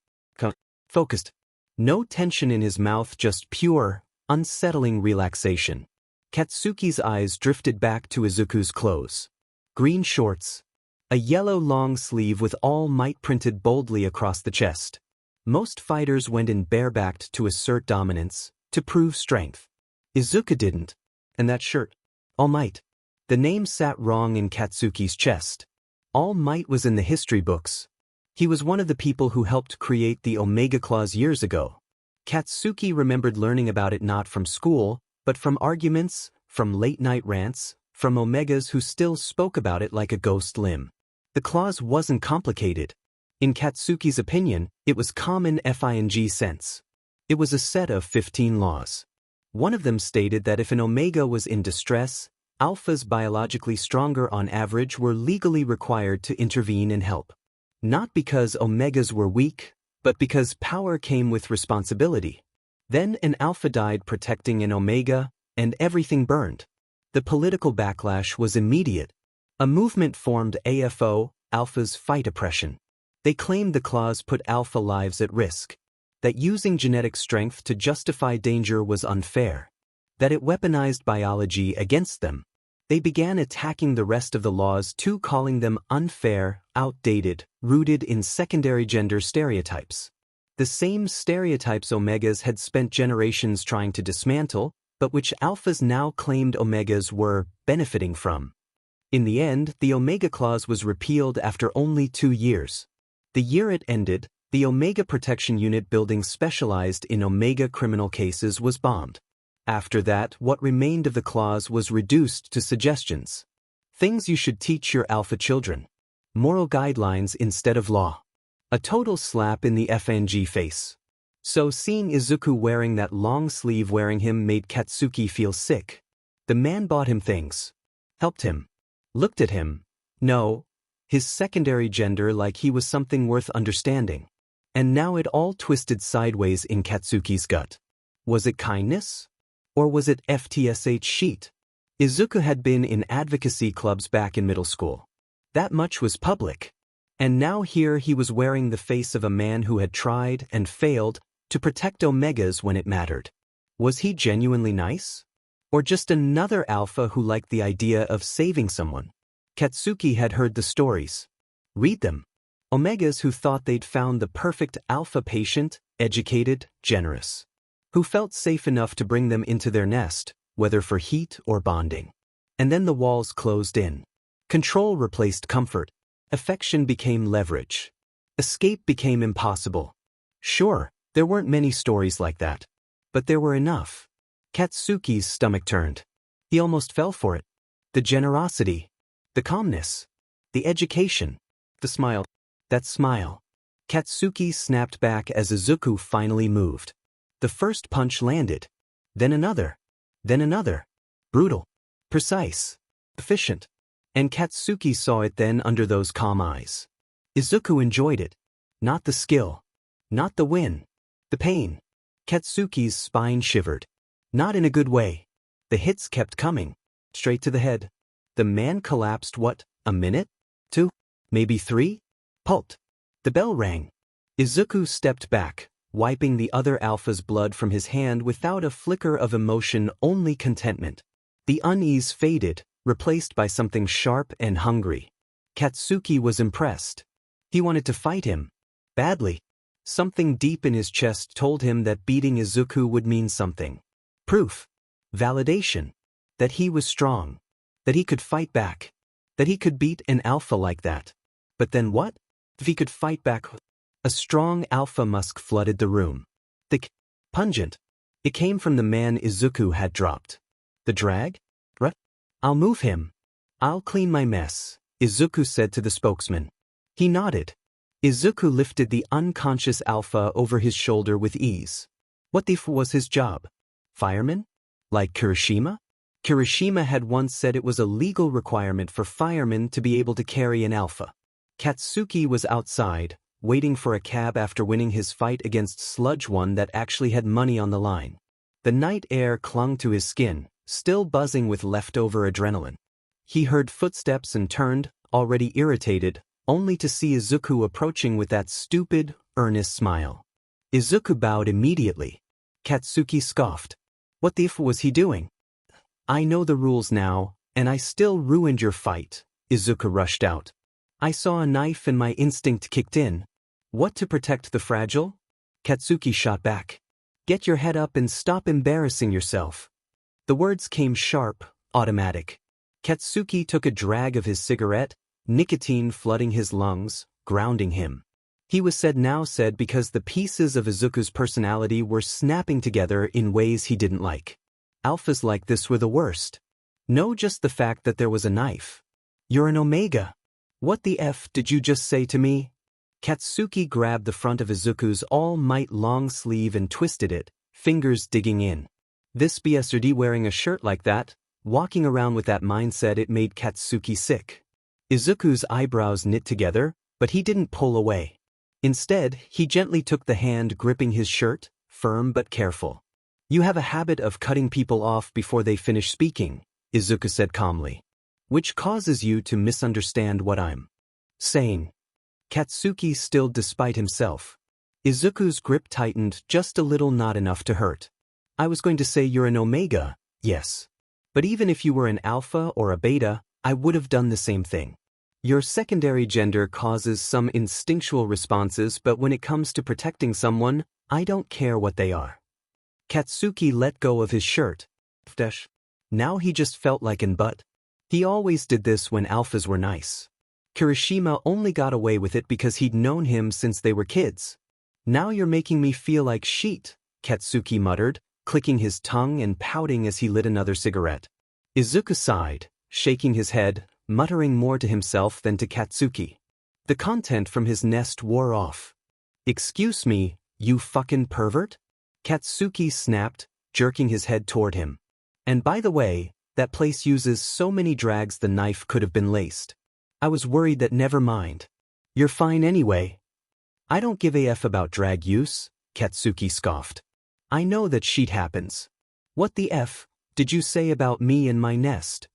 Focused. No tension in his mouth, just pure, unsettling relaxation. Katsuki's eyes drifted back to Izuku's clothes. Green shorts. A yellow long sleeve with All Might printed boldly across the chest. Most fighters went in barebacked to assert dominance, to prove strength. Izuku didn't. And that shirt. All Might. The name sat wrong in Katsuki's chest. All Might was in the history books. He was one of the people who helped create the Omega Clause years ago. Katsuki remembered learning about it not from school, but from arguments, from late-night rants, from Omegas who still spoke about it like a ghost limb. The clause wasn't complicated. In Katsuki's opinion, it was common FING sense. It was a set of 15 laws. One of them stated that if an Omega was in distress, alphas biologically stronger on average were legally required to intervene and help. Not because Omegas were weak, but because power came with responsibility. Then an alpha died protecting an Omega, and everything burned. The political backlash was immediate. A movement formed AFO, Alphas Fight Oppression. They claimed the clause put alpha lives at risk. That using genetic strength to justify danger was unfair. That it weaponized biology against them. They began attacking the rest of the laws too, calling them unfair, outdated, rooted in secondary gender stereotypes. The same stereotypes Omegas had spent generations trying to dismantle, but which alphas now claimed Omegas were benefiting from. In the end, the Omega Clause was repealed after only 2 years. The year it ended, the Omega Protection Unit building specialized in Omega criminal cases was bombed. After that, what remained of the clause was reduced to suggestions. Things you should teach your alpha children. Moral guidelines instead of law. A total slap in the FNG face. So seeing Izuku wearing that long sleeve wearing him made Katsuki feel sick. The man bought him things. Helped him. Looked at him. No. His secondary gender like he was something worth understanding. And now it all twisted sideways in Katsuki's gut. Was it kindness? Or was it FTSH sheet? Izuku had been in advocacy clubs back in middle school. That much was public. And now here he was wearing the face of a man who had tried and failed to protect Omegas when it mattered. Was he genuinely nice? Or just another alpha who liked the idea of saving someone? Katsuki had heard the stories. Read them. Omegas who thought they'd found the perfect alpha patient, educated, generous. Who felt safe enough to bring them into their nest, whether for heat or bonding. And then the walls closed in. Control replaced comfort. Affection became leverage. Escape became impossible. Sure, there weren't many stories like that. But there were enough. Katsuki's stomach turned. He almost fell for it. The generosity. The calmness. The education. The smile. That smile. Katsuki snapped back as Izuku finally moved. The first punch landed. Then another. Then another. Brutal. Precise. Efficient. And Katsuki saw it then under those calm eyes. Izuku enjoyed it. Not the skill. Not the win. The pain. Katsuki's spine shivered. Not in a good way. The hits kept coming. Straight to the head. The man collapsed what, a minute? 2? Maybe 3? Halt. The bell rang. Izuku stepped back, wiping the other alpha's blood from his hand without a flicker of emotion, only contentment. The unease faded, replaced by something sharp and hungry. Katsuki was impressed. He wanted to fight him. Badly. Something deep in his chest told him that beating Izuku would mean something. Proof. Validation. That he was strong. That he could fight back. That he could beat an alpha like that. But then what? If he could fight back? A strong alpha musk flooded the room. Thick. Pungent. It came from the man Izuku had dropped. The drag? What? I'll move him. I'll clean my mess, Izuku said to the spokesman. He nodded. Izuku lifted the unconscious alpha over his shoulder with ease. What the f was his job? Fireman? Like Kirishima? Kirishima had once said it was a legal requirement for firemen to be able to carry an alpha. Katsuki was outside, waiting for a cab after winning his fight against Sludge One that actually had money on the line. The night air clung to his skin, still buzzing with leftover adrenaline. He heard footsteps and turned, already irritated, only to see Izuku approaching with that stupid, earnest smile. Izuku bowed immediately. Katsuki scoffed. What the f was he doing? I know the rules now, and I still ruined your fight, Izuku rushed out. I saw a knife and my instinct kicked in. What, to protect the fragile? Katsuki shot back. Get your head up and stop embarrassing yourself. The words came sharp, automatic. Katsuki took a drag of his cigarette, nicotine flooding his lungs, grounding him. He was said because the pieces of Izuku's personality were snapping together in ways he didn't like. Alphas like this were the worst. No, just the fact that there was a knife. You're an Omega. What the F did you just say to me? Katsuki grabbed the front of Izuku's all-might long sleeve and twisted it, fingers digging in. This BSRD wearing a shirt like that, walking around with that mindset, it made Katsuki sick. Izuku's eyebrows knit together, but he didn't pull away. Instead, he gently took the hand gripping his shirt, firm but careful. You have a habit of cutting people off before they finish speaking, Izuku said calmly. Which causes you to misunderstand what I'm saying. Katsuki stilled despite himself. Izuku's grip tightened just a little, not enough to hurt. I was going to say you're an Omega, yes. But even if you were an Alpha or a Beta, I would have done the same thing. Your secondary gender causes some instinctual responses, but when it comes to protecting someone, I don't care what they are. Katsuki let go of his shirt. Now he just felt like an butt. He always did this when alphas were nice. Kirishima only got away with it because he'd known him since they were kids. Now you're making me feel like shit, Katsuki muttered, clicking his tongue and pouting as he lit another cigarette. Izuku sighed, shaking his head, muttering more to himself than to Katsuki. The content from his nest wore off. Excuse me, You fucking pervert? Katsuki snapped, jerking his head toward him. And by the way, that place uses so many drags the knife could have been laced. I was worried that never mind. You're fine anyway. I don't give a f about drag use, Katsuki scoffed. I know that shit happens. What the f did you say about me and my nest?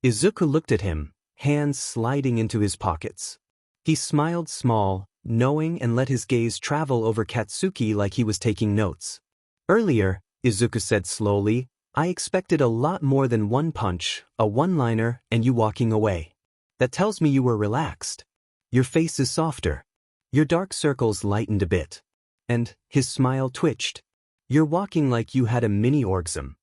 Izuku looked at him, hands sliding into his pockets. He smiled small, knowing, and let his gaze travel over Katsuki like he was taking notes. Earlier, Izuku said slowly, I expected a lot more than one punch, a one-liner, and you walking away. That tells me you were relaxed. Your face is softer. Your dark circles lightened a bit. And his smile twitched. You're walking like you had a mini-orgasm.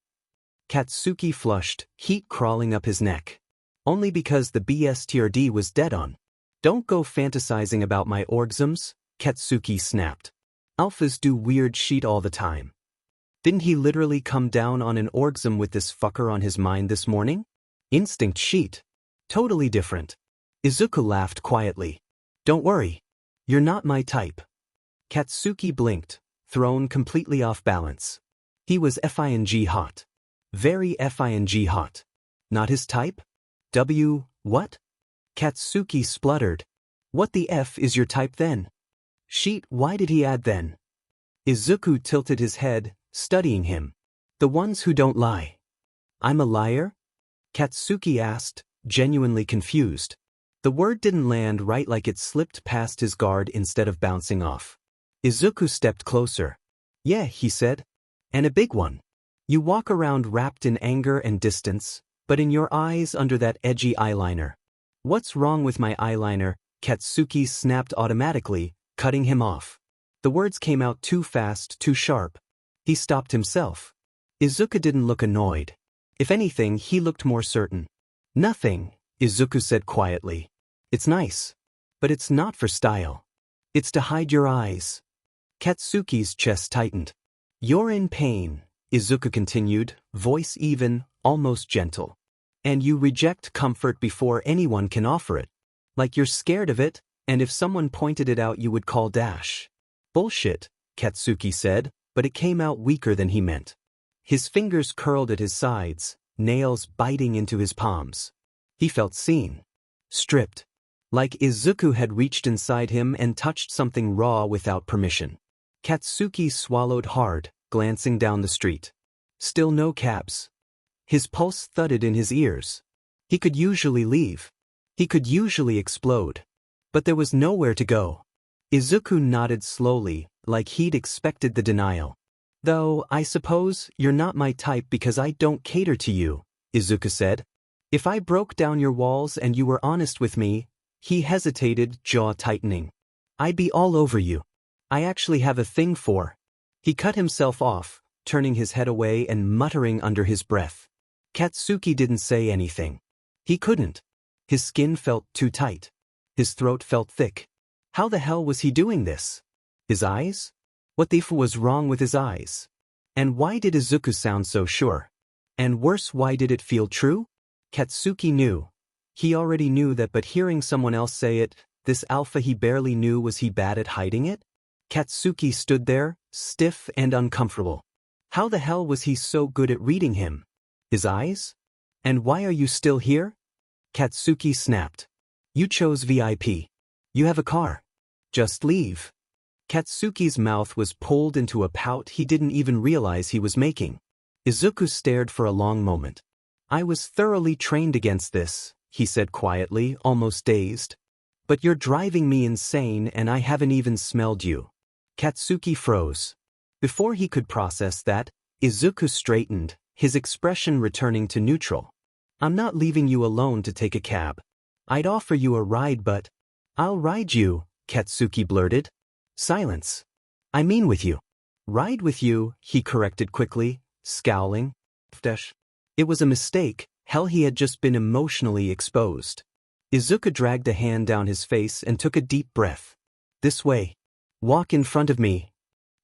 Katsuki flushed, heat crawling up his neck. Only because the BSTRD was dead on. Don't go fantasizing about my orgasms, Katsuki snapped. Alphas do weird shit all the time. Didn't he literally come down on an orgasm with this fucker on his mind this morning? Instinct shit. Totally different. Izuku laughed quietly. Don't worry. You're not my type. Katsuki blinked, thrown completely off balance. He was FING hot. Very FING hot. Not his type? What? Katsuki spluttered. What the F is your type then? Shit, why did he add then? Izuku tilted his head, studying him. The ones who don't lie. I'm a liar? Katsuki asked, genuinely confused. The word didn't land right, like it slipped past his guard instead of bouncing off. Izuku stepped closer. Yeah, he said. And a big one. You walk around wrapped in anger and distance, but in your eyes under that edgy eyeliner. What's wrong with my eyeliner? Katsuki snapped automatically, cutting him off. The words came out too fast, too sharp. He stopped himself. Izuku didn't look annoyed. If anything, he looked more certain. Nothing, Izuku said quietly. It's nice. But it's not for style. It's to hide your eyes. Katsuki's chest tightened. You're in pain, Izuku continued, voice even, almost gentle. And you reject comfort before anyone can offer it. Like you're scared of it, and if someone pointed it out you would call dash. Bullshit, Katsuki said, but it came out weaker than he meant. His fingers curled at his sides, nails biting into his palms. He felt seen. Stripped. Like Izuku had reached inside him and touched something raw without permission. Katsuki swallowed hard, glancing down the street. Still no cabs. His pulse thudded in his ears. He could usually leave. He could usually explode. But there was nowhere to go. Izuku nodded slowly, like he'd expected the denial. Though, I suppose, you're not my type because I don't cater to you, Izuku said. If I broke down your walls and you were honest with me, he hesitated, jaw tightening. I'd be all over you. I actually have a thing for. He cut himself off, turning his head away and muttering under his breath. Katsuki didn't say anything. He couldn't. His skin felt too tight. His throat felt thick. How the hell was he doing this? His eyes? What the f was wrong with his eyes? And why did Izuku sound so sure? And worse, why did it feel true? Katsuki knew. He already knew that, but hearing someone else say it, this alpha he barely knew, was he bad at hiding it? Katsuki stood there, stiff and uncomfortable. How the hell was he so good at reading him? His eyes? And why are you still here? Katsuki snapped. You chose VIP. You have a car. Just leave. Katsuki's mouth was pulled into a pout he didn't even realize he was making. Izuku stared for a long moment. I was thoroughly trained against this, he said quietly, almost dazed. But you're driving me insane and I haven't even smelled you. Katsuki froze. Before he could process that, Izuku straightened, his expression returning to neutral. I'm not leaving you alone to take a cab. I'd offer you a ride, but I'll ride you, Katsuki blurted. Silence. I mean with you. Ride with you, he corrected quickly, scowling. It was a mistake, hell, he had just been emotionally exposed. Izuku dragged a hand down his face and took a deep breath. This way. Walk in front of me.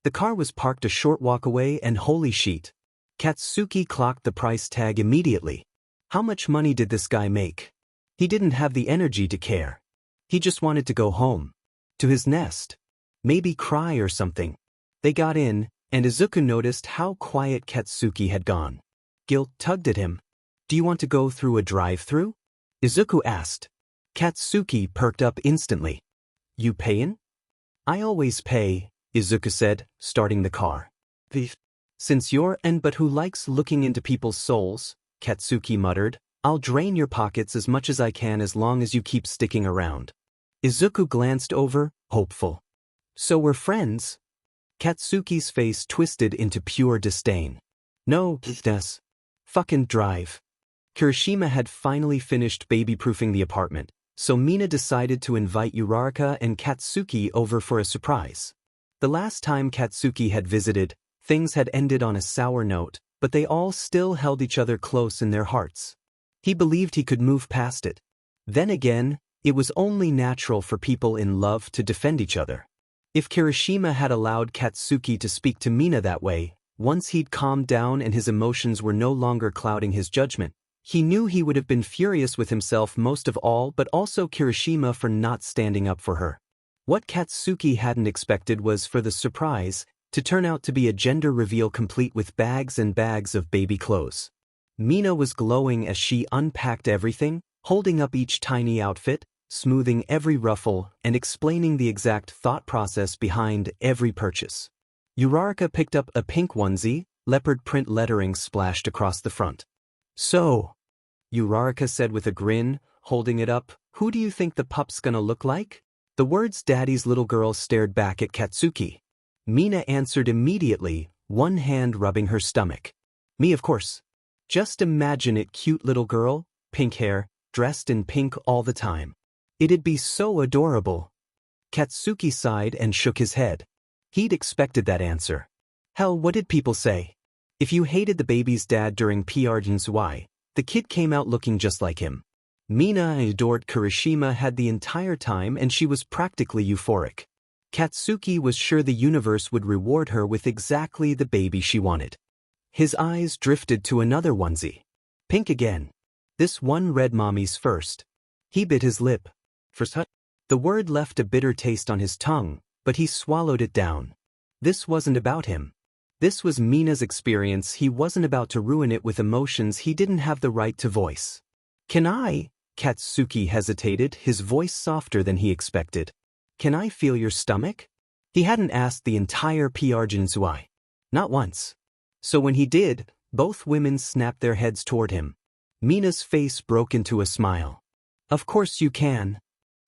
The car was parked a short walk away and holy shit. Katsuki clocked the price tag immediately. How much money did this guy make? He didn't have the energy to care. He just wanted to go home. To his nest. Maybe cry or something. They got in, and Izuku noticed how quiet Katsuki had gone. Guilt tugged at him. "Do you want to go through a drive-thru?" Izuku asked. Katsuki perked up instantly. "You payin'?" "I always pay," Izuku said, starting the car. "Since you're but who likes looking into people's souls," Katsuki muttered, "I'll drain your pockets as much as I can as long as you keep sticking around." Izuku glanced over, hopeful. "So we're friends?" Katsuki's face twisted into pure disdain. "No, Des. Fucking drive." Kirishima had finally finished baby-proofing the apartment, so Mina decided to invite Uraraka and Katsuki over for a surprise. The last time Katsuki had visited, things had ended on a sour note, but they all still held each other close in their hearts. He believed he could move past it. Then again, it was only natural for people in love to defend each other. If Kirishima had allowed Katsuki to speak to Mina that way, once he'd calmed down and his emotions were no longer clouding his judgment, he knew he would have been furious with himself most of all, but also Kirishima for not standing up for her. What Katsuki hadn't expected was for the surprise to turn out to be a gender reveal complete with bags and bags of baby clothes. Mina was glowing as she unpacked everything, holding up each tiny outfit, smoothing every ruffle, and explaining the exact thought process behind every purchase. Uraraka picked up a pink onesie, leopard print lettering splashed across the front. "So," Uraraka said with a grin, holding it up, "who do you think the pup's gonna look like?" The words "Daddy's little girl" stared back at Katsuki. Mina answered immediately, one hand rubbing her stomach. "Me, of course. Just imagine it, cute little girl, pink hair, dressed in pink all the time. It'd be so adorable." Katsuki sighed and shook his head. He'd expected that answer. Hell, what did people say? If you hated the baby's dad during Pyarjin's Y, the kid came out looking just like him. Mina adored Kirishima had the entire time and she was practically euphoric. Katsuki was sure the universe would reward her with exactly the baby she wanted. His eyes drifted to another onesie. Pink again. This one read "Mommy's first." He bit his lip. First. The word left a bitter taste on his tongue, but he swallowed it down. This wasn't about him. This was Mina's experience. He wasn't about to ruin it with emotions he didn't have the right to voice. "Can I?" Katsuki hesitated, his voice softer than he expected. "Can I feel your stomach?" He hadn't asked the entire Pyarjin's why. Not once. So when he did, both women snapped their heads toward him. Mina's face broke into a smile. "Of course you can."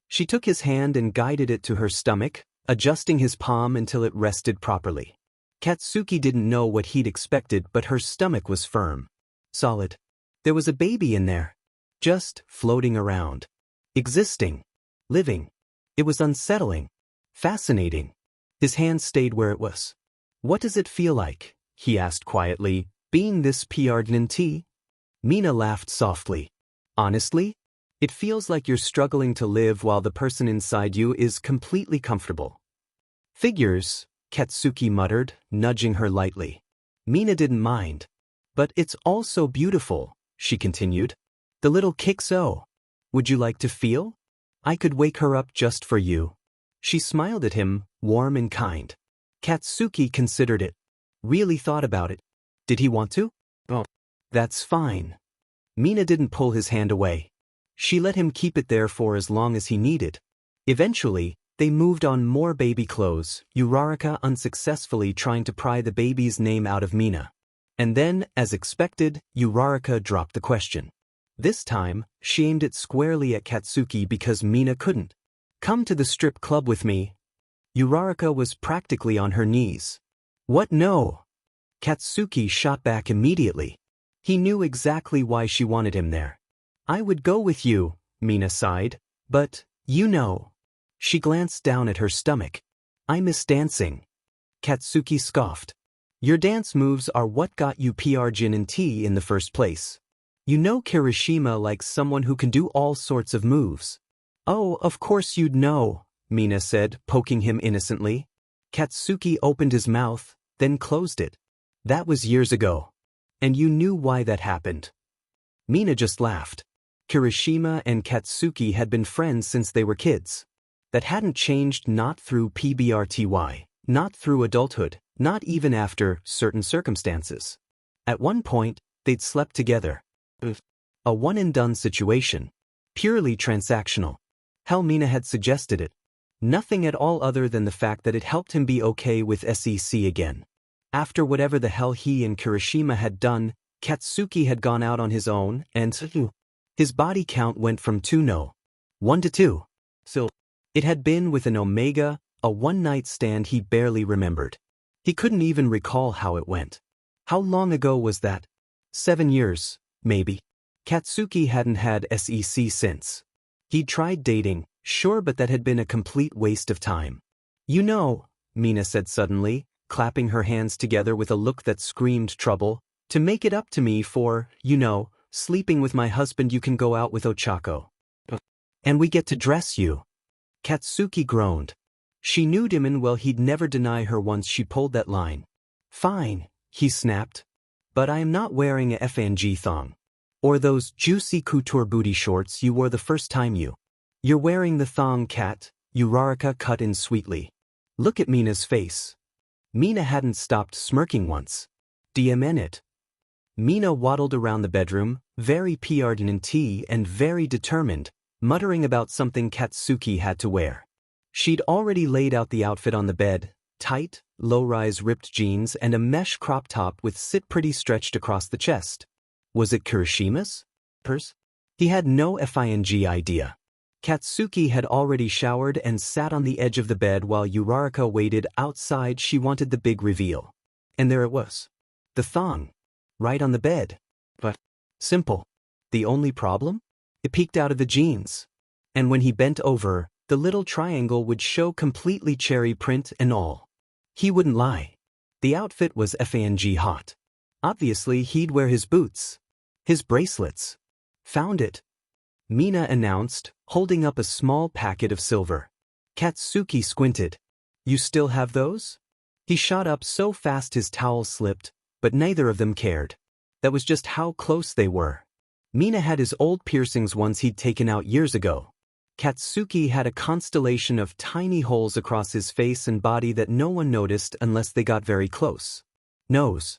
She took his hand and guided it to her stomach, adjusting his palm until it rested properly. Katsuki didn't know what he'd expected, but her stomach was firm. Solid. There was a baby in there. Just floating around. Existing. Living. It was unsettling. Fascinating. His hand stayed where it was. "What does it feel like?" he asked quietly, "being this Pyarjin?" Mina laughed softly. "Honestly? It feels like you're struggling to live while the person inside you is completely comfortable." "Figures," Katsuki muttered, nudging her lightly. Mina didn't mind. "But it's also beautiful," she continued. "The little kicks-o. Would you like to feel? I could wake her up just for you." She smiled at him, warm and kind. Katsuki considered it. Really thought about it. Did he want to? "Oh, that's fine." Mina didn't pull his hand away. She let him keep it there for as long as he needed. Eventually, they moved on more baby clothes, Uraraka unsuccessfully trying to pry the baby's name out of Mina. And then, as expected, Uraraka dropped the question. This time, she aimed it squarely at Katsuki because Mina couldn't. "Come to the strip club with me." Uraraka was practically on her knees. "What, no?" Katsuki shot back immediately. He knew exactly why she wanted him there. "I would go with you," Mina sighed, "but, you know." She glanced down at her stomach. "I miss dancing." Katsuki scoffed. "Your dance moves are what got you Pyarjin in the first place. You know Kirishima likes someone who can do all sorts of moves." "Oh, of course you'd know," Mina said, poking him innocently. Katsuki opened his mouth, then closed it. "That was years ago. And you knew why that happened." Mina just laughed. Kirishima and Katsuki had been friends since they were kids. That hadn't changed, not through PBRTY, Not through adulthood, not even after certain circumstances. At one point, they'd slept together. A one-and-done situation. Purely transactional. Hell, Mina had suggested it. Nothing at all other than the fact that it helped him be okay with SEC again. After whatever the hell he and Kirishima had done, Katsuki had gone out on his own, and his body count went from 1 to 2. So, it had been with an Omega, a one-night stand he barely remembered. He couldn't even recall how it went. How long ago was that? 7 years, maybe. Katsuki hadn't had SEC since. He'd tried dating, sure, but that had been a complete waste of time. You know, Mina said suddenly, clapping her hands together with a look that screamed trouble, to make it up to me for, sleeping with my husband you can go out with Ochako. And we get to dress you. Katsuki groaned. She knew Dimon well, he'd never deny her once she pulled that line. Fine, he snapped. But I am not wearing a FNG thong. Or those juicy couture booty shorts you wore the first time You're wearing the thong, Kat, Uraraka cut in sweetly. Look at Mina's face. Mina hadn't stopped smirking once. DMN it. Mina waddled around the bedroom, very pregnant and very determined, muttering about something Katsuki had to wear. She'd already laid out the outfit on the bed, tight, low-rise ripped jeans and a mesh crop top with sit pretty stretched across the chest. Was it Kirishima's? Hers? He had no FING idea. Katsuki had already showered and sat on the edge of the bed while Uraraka waited outside. She wanted the big reveal. And there it was. The thong. Right on the bed. But simple. The only problem? It peeked out of the jeans. And when he bent over, the little triangle would show completely cherry print and all. He wouldn't lie. The outfit was FANG hot. Obviously he'd wear his boots. His bracelets. Found it. Mina announced, holding up a small packet of silver. Katsuki squinted. You still have those? He shot up so fast his towel slipped, but neither of them cared. That was just how close they were. Mina had his old piercings ones he'd taken out years ago. Katsuki had a constellation of tiny holes across his face and body that no one noticed unless they got very close. Nose.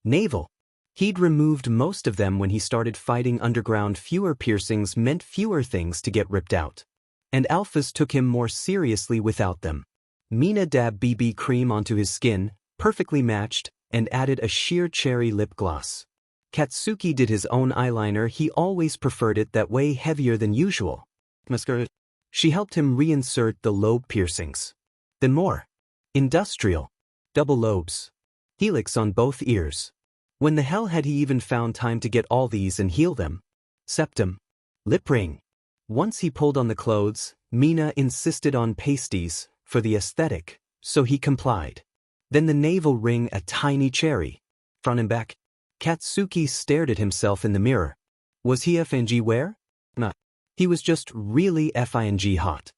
Navel. He'd removed most of them when he started fighting underground. Fewer piercings meant fewer things to get ripped out. And alphas took him more seriously without them. Mina dabbed BB cream onto his skin, perfectly matched, and added a sheer cherry lip gloss. Katsuki did his own eyeliner. He always preferred it that way, heavier than usual. Mascara. She helped him reinsert the lobe piercings. Then more. Industrial. Double lobes. Helix on both ears. When the hell had he even found time to get all these and heal them? Septum. Lip ring. Once he pulled on the clothes, Mina insisted on pasties, for the aesthetic, so he complied. Then the navel ring, a tiny cherry. Front and back. Katsuki stared at himself in the mirror. Was he FNG wear? Nah. He was just really FING hot.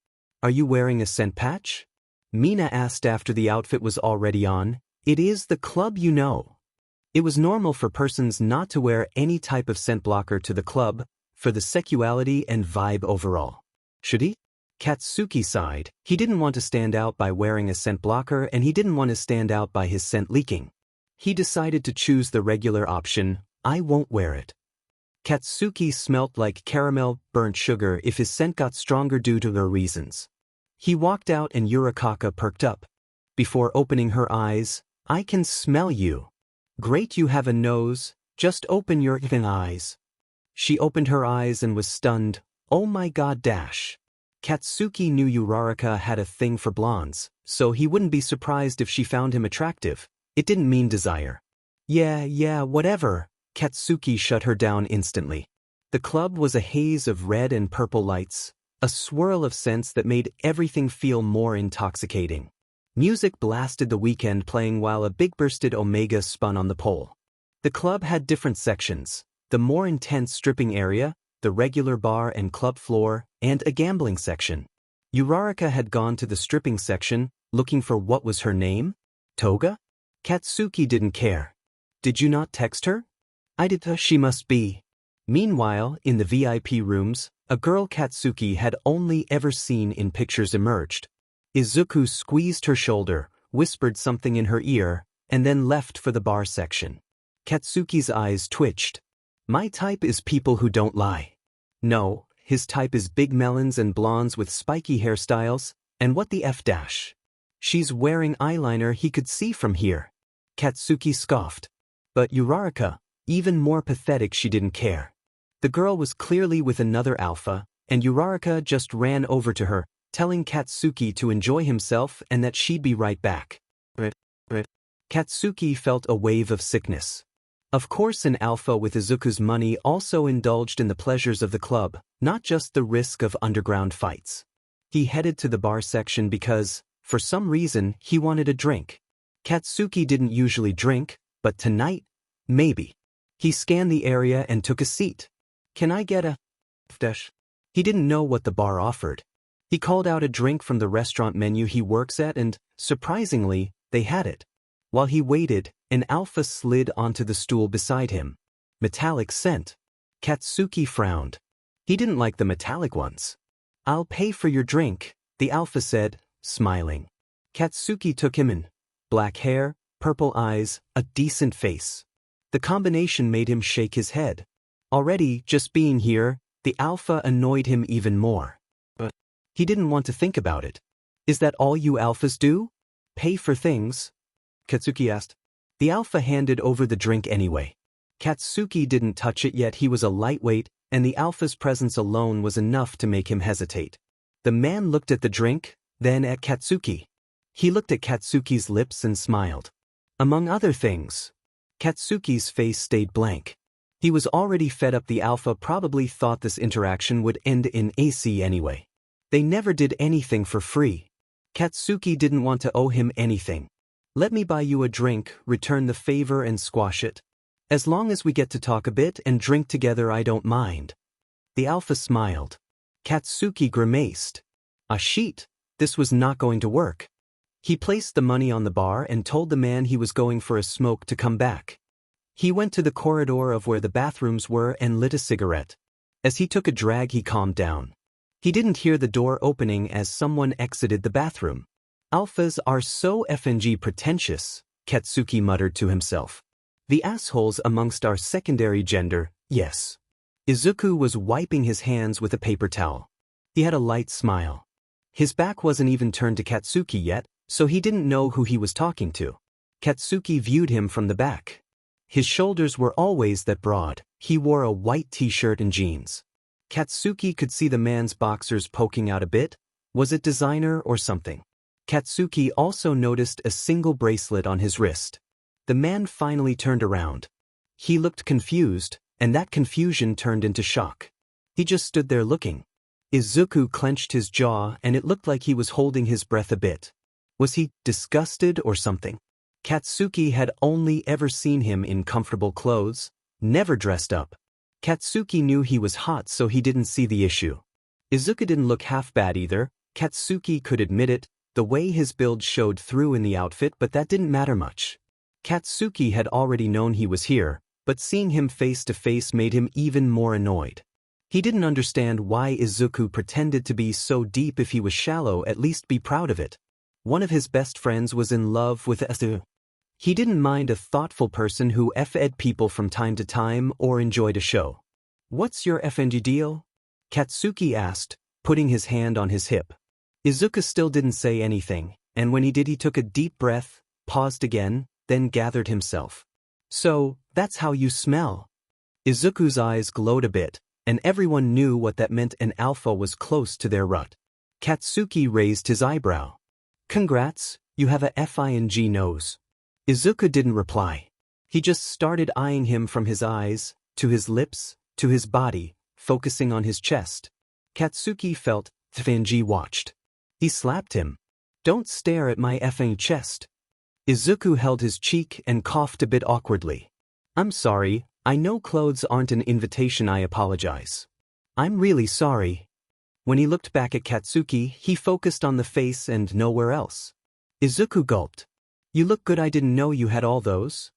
Are you wearing a scent patch? Mina asked after the outfit was already on. It is the club, you know. It was normal for persons not to wear any type of scent blocker to the club, for the sexuality and vibe overall. Should he? Katsuki sighed. He didn't want to stand out by wearing a scent blocker, and he didn't want to stand out by his scent leaking. He decided to choose the regular option. I won't wear it. Katsuki smelt like caramel, burnt sugar if his scent got stronger due to their reasons. He walked out and Uraraka perked up. Before opening her eyes, I can smell you. Great, you have a nose, just open your eyes. She opened her eyes and was stunned. Oh my god dash. Katsuki knew Uraraka had a thing for blondes, so he wouldn't be surprised if she found him attractive. It didn't mean desire. Yeah, whatever. Katsuki shut her down instantly. The club was a haze of red and purple lights, a swirl of scents that made everything feel more intoxicating. Music blasted, the weekend playing while a big-bursted Omega spun on the pole. The club had different sections, the more intense stripping area, the regular bar and club floor, and a gambling section. Uraraka had gone to the stripping section, looking for what was her name? Toga? Katsuki didn't care. Did you not text her? I did. She must be. Meanwhile, in the VIP rooms, a girl Katsuki had only ever seen in pictures emerged. Izuku squeezed her shoulder, whispered something in her ear, and then left for the bar section. Katsuki's eyes twitched. My type is people who don't lie. No, his type is big melons and blondes with spiky hairstyles, and what the F dash? She's wearing eyeliner he could see from here. Katsuki scoffed. But Uraraka, even more pathetic, she didn't care. The girl was clearly with another alpha, and Uraraka just ran over to her, telling Katsuki to enjoy himself and that she'd be right back. Katsuki felt a wave of sickness. Of course, an alpha with Izuku's money also indulged in the pleasures of the club, not just the risk of underground fights. He headed to the bar section because, for some reason, he wanted a drink. Katsuki didn't usually drink, but tonight, maybe. He scanned the area and took a seat. Can I get a dash? He didn't know what the bar offered. He called out a drink from the restaurant menu he works at and, surprisingly, they had it. While he waited, an alpha slid onto the stool beside him. Metallic scent. Katsuki frowned. He didn't like the metallic ones. I'll pay for your drink, the alpha said, smiling. Katsuki took him in. Black hair, purple eyes, a decent face. The combination made him shake his head. Already, just being here, the alpha annoyed him even more. But he didn't want to think about it. Is that all you alphas do? Pay for things? Katsuki asked. The alpha handed over the drink anyway. Katsuki didn't touch it yet. He was a lightweight, and the alpha's presence alone was enough to make him hesitate. The man looked at the drink, then at Katsuki. He looked at Katsuki's lips and smiled. Among other things, Katsuki's face stayed blank. He was already fed up. The alpha probably thought this interaction would end in AC anyway. They never did anything for free. Katsuki didn't want to owe him anything. Let me buy you a drink, return the favor and squash it. As long as we get to talk a bit and drink together, I don't mind. The alpha smiled. Katsuki grimaced. A sheet. This was not going to work. He placed the money on the bar and told the man he was going for a smoke to come back. He went to the corridor of where the bathrooms were and lit a cigarette. As he took a drag, he calmed down. He didn't hear the door opening as someone exited the bathroom. Alphas are so FNG pretentious, Katsuki muttered to himself. The assholes amongst our secondary gender, yes. Izuku was wiping his hands with a paper towel. He had a light smile. His back wasn't even turned to Katsuki yet, so he didn't know who he was talking to. Katsuki viewed him from the back. His shoulders were always that broad. He wore a white t-shirt and jeans. Katsuki could see the man's boxers poking out a bit. Was it designer or something? Katsuki also noticed a single bracelet on his wrist. The man finally turned around. He looked confused, and that confusion turned into shock. He just stood there looking. Izuku clenched his jaw and it looked like he was holding his breath a bit. Was he disgusted or something? Katsuki had only ever seen him in comfortable clothes, never dressed up. Katsuki knew he was hot, so he didn't see the issue. Izuku didn't look half bad either. Katsuki could admit it. The way his build showed through in the outfit, but that didn't matter much. Katsuki had already known he was here, but seeing him face to face made him even more annoyed. He didn't understand why Izuku pretended to be so deep. If he was shallow, at least be proud of it. One of his best friends was in love with Izuku. He didn't mind a thoughtful person who F-ed people from time to time or enjoyed a show. What's your FNG deal? Katsuki asked, putting his hand on his hip. Izuku still didn't say anything, and when he did, he took a deep breath, paused again, then gathered himself. So, that's how you smell. Izuku's eyes glowed a bit, and everyone knew what that meant. An alpha was close to their rut. Katsuki raised his eyebrow. Congrats, you have a FING nose. Izuku didn't reply. He just started eyeing him from his eyes, to his lips, to his body, focusing on his chest. Katsuki felt FNG watched. He slapped him. Don't stare at my effing chest. Izuku held his cheek and coughed a bit awkwardly. I'm sorry, I know clothes aren't an invitation. I apologize. I'm really sorry. When he looked back at Katsuki, he focused on the face and nowhere else. Izuku gulped. You look good. I didn't know you had all those.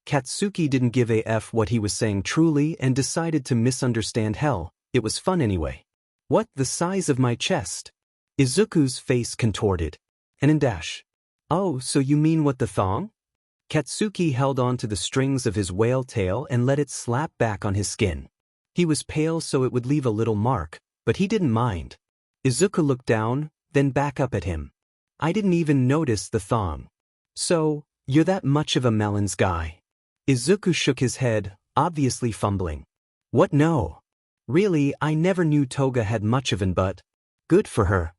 Katsuki didn't give a F what he was saying truly and decided to misunderstand. Hell, it was fun anyway. What, the size of my chest? Izuku's face contorted. and in dash. Oh, so you mean what the thong? Katsuki held on to the strings of his whale tail and let it slap back on his skin. He was pale so it would leave a little mark, but he didn't mind. Izuku looked down, then back up at him. I didn't even notice the thong. So, you're that much of a melons guy? Izuku shook his head, obviously fumbling. What no? Really, I never knew Toga had much of an butt. Good for her.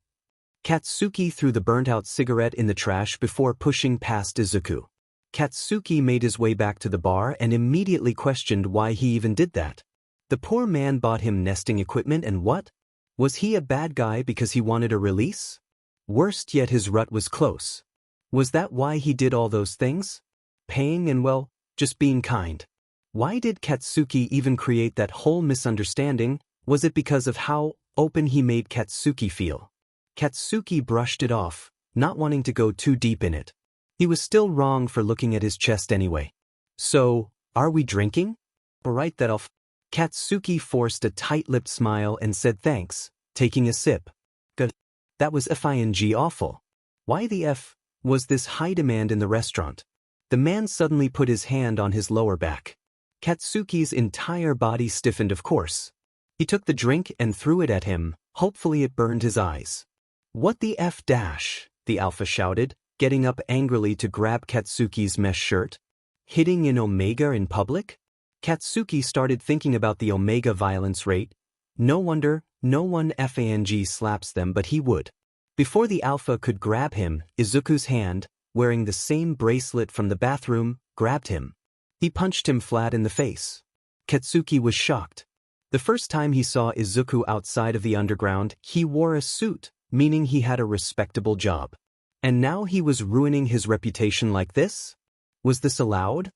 Katsuki threw the burnt-out cigarette in the trash before pushing past Izuku. Katsuki made his way back to the bar and immediately questioned why he even did that. The poor man bought him nesting equipment and what? Was he a bad guy because he wanted a release? Worst yet, his rut was close. Was that why he did all those things? Paying and, well, just being kind. Why did Katsuki even create that whole misunderstanding? Was it because of how open he made Katsuki feel? Katsuki brushed it off, not wanting to go too deep in it. He was still wrong for looking at his chest anyway. So, are we drinking? Right that off. Katsuki forced a tight-lipped smile and said thanks, taking a sip. Good. That was FING awful. Why the F was this high demand in the restaurant? The man suddenly put his hand on his lower back. Katsuki's entire body stiffened, of course. He took the drink and threw it at him, hopefully it burned his eyes. What the F dash? The alpha shouted, getting up angrily to grab Katsuki's mesh shirt. Hitting an omega in public? Katsuki started thinking about the omega violence rate. No wonder no one FANG slaps them, but he would. Before the alpha could grab him, Izuku's hand, wearing the same bracelet from the bathroom, grabbed him. He punched him flat in the face. Katsuki was shocked. The first time he saw Izuku outside of the underground, he wore a suit, meaning he had a respectable job. And now he was ruining his reputation like this? Was this allowed?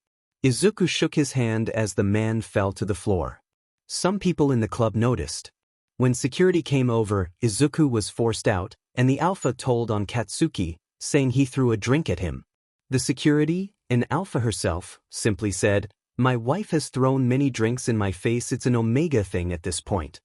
Izuku shook his hand as the man fell to the floor. Some people in the club noticed. When security came over, Izuku was forced out, and the alpha told on Katsuki, saying he threw a drink at him. The security, an alpha herself, simply said, "My wife has thrown many drinks in my face, it's an omega thing at this point."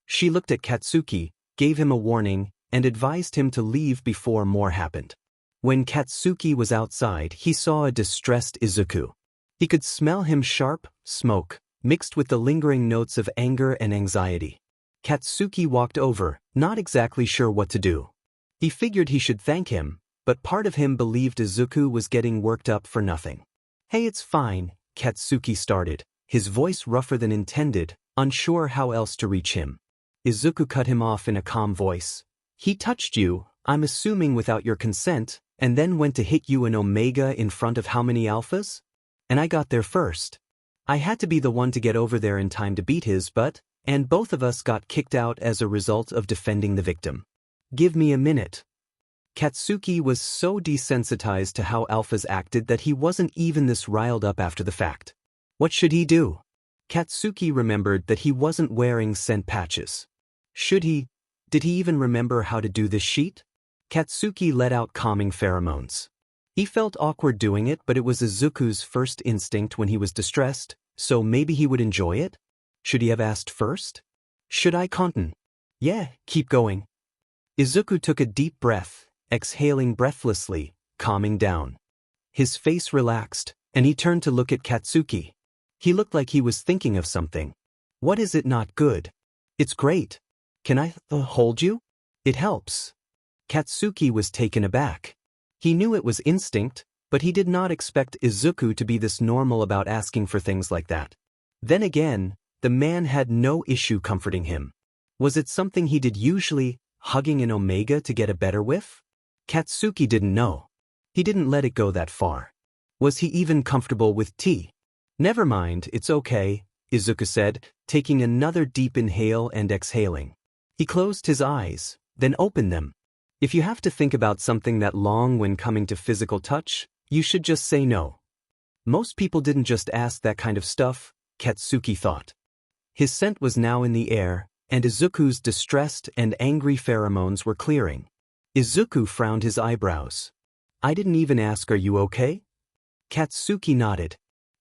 She looked at Katsuki, gave him a warning, and advised him to leave before more happened. When Katsuki was outside, he saw a distressed Izuku. He could smell him sharp smoke, mixed with the lingering notes of anger and anxiety. Katsuki walked over, not exactly sure what to do. He figured he should thank him, but part of him believed Izuku was getting worked up for nothing. "Hey, it's fine," Katsuki started, his voice rougher than intended, unsure how else to reach him. Izuku cut him off in a calm voice. "He touched you, I'm assuming without your consent, and then went to hit you an omega in front of how many alphas? And I got there first. I had to be the one to get over there in time to beat his butt, and both of us got kicked out as a result of defending the victim. Give me a minute." Katsuki was so desensitized to how alphas acted that he wasn't even this riled up after the fact. What should he do? Katsuki remembered that he wasn't wearing scent patches. Should he? Did he even remember how to do this sheet? Katsuki let out calming pheromones. He felt awkward doing it, but it was Izuku's first instinct when he was distressed, so maybe he would enjoy it? Should he have asked first? Should I contin? Yeah, keep going. Izuku took a deep breath, exhaling breathlessly, calming down. His face relaxed, and he turned to look at Katsuki. He looked like he was thinking of something. What is it not good? It's great. Can I hold you? It helps. Katsuki was taken aback. He knew it was instinct, but he did not expect Izuku to be this normal about asking for things like that. Then again, the man had no issue comforting him. Was it something he did usually, hugging an omega to get a better whiff? Katsuki didn't know. He didn't let it go that far. Was he even comfortable with tea? Never mind, it's okay, Izuku said, taking another deep inhale and exhaling. He closed his eyes, then opened them. If you have to think about something that long when coming to physical touch, you should just say no. Most people didn't just ask that kind of stuff, Katsuki thought. His scent was now in the air, and Izuku's distressed and angry pheromones were clearing. Izuku frowned his eyebrows. I didn't even ask, are you okay? Katsuki nodded.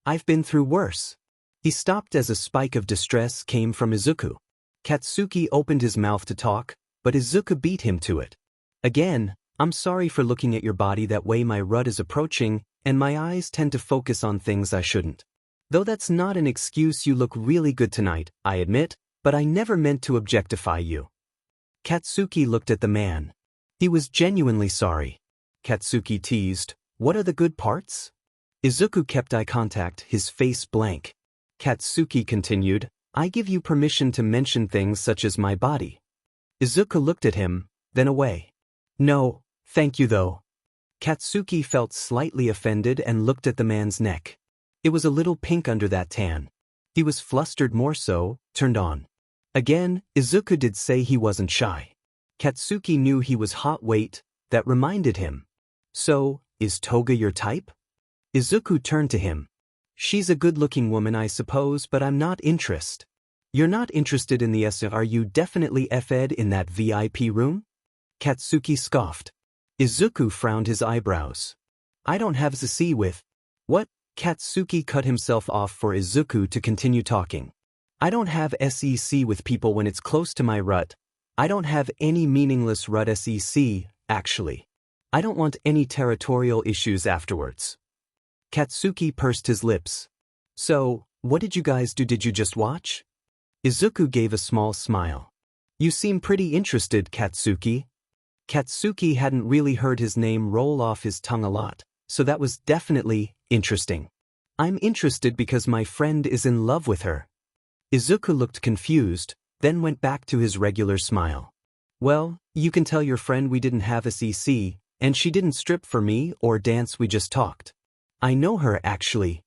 I've been through worse. He stopped as a spike of distress came from Izuku. Katsuki opened his mouth to talk, but Izuku beat him to it. Again, I'm sorry for looking at your body that way. My rut is approaching, and my eyes tend to focus on things I shouldn't. Though that's not an excuse. You look really good tonight, I admit, but I never meant to objectify you. Katsuki looked at the man. He was genuinely sorry. Katsuki teased, "What are the good parts?" Izuku kept eye contact, his face blank. Katsuki continued, "I give you permission to mention things such as my body." Izuku looked at him, then away. "No, thank you though." Katsuki felt slightly offended and looked at the man's neck. It was a little pink under that tan. He was flustered, more so, turned on. Again, Izuku did say he wasn't shy. Katsuki knew he was hot. Wait, that reminded him. "So, is Toga your type?" Izuku turned to him. "She's a good-looking woman, I suppose, but I'm not interested." "You're not interested in the S? Are you definitely fed in that VIP room?" Katsuki scoffed. Izuku frowned his eyebrows. "I don't have the with." "What?" Katsuki cut himself off for Izuku to continue talking. "I don't have SEC with people when it's close to my rut. I don't have any meaningless rut SEC, actually. I don't want any territorial issues afterwards." Katsuki pursed his lips. "So, what did you guys do? Did you just watch?" Izuku gave a small smile. "You seem pretty interested, Katsuki." Katsuki hadn't really heard his name roll off his tongue a lot, so that was definitely interesting. "I'm interested because my friend is in love with her." Izuku looked confused, then went back to his regular smile. "Well, you can tell your friend we didn't have a CC, and she didn't strip for me or dance. We just talked. I know her, actually."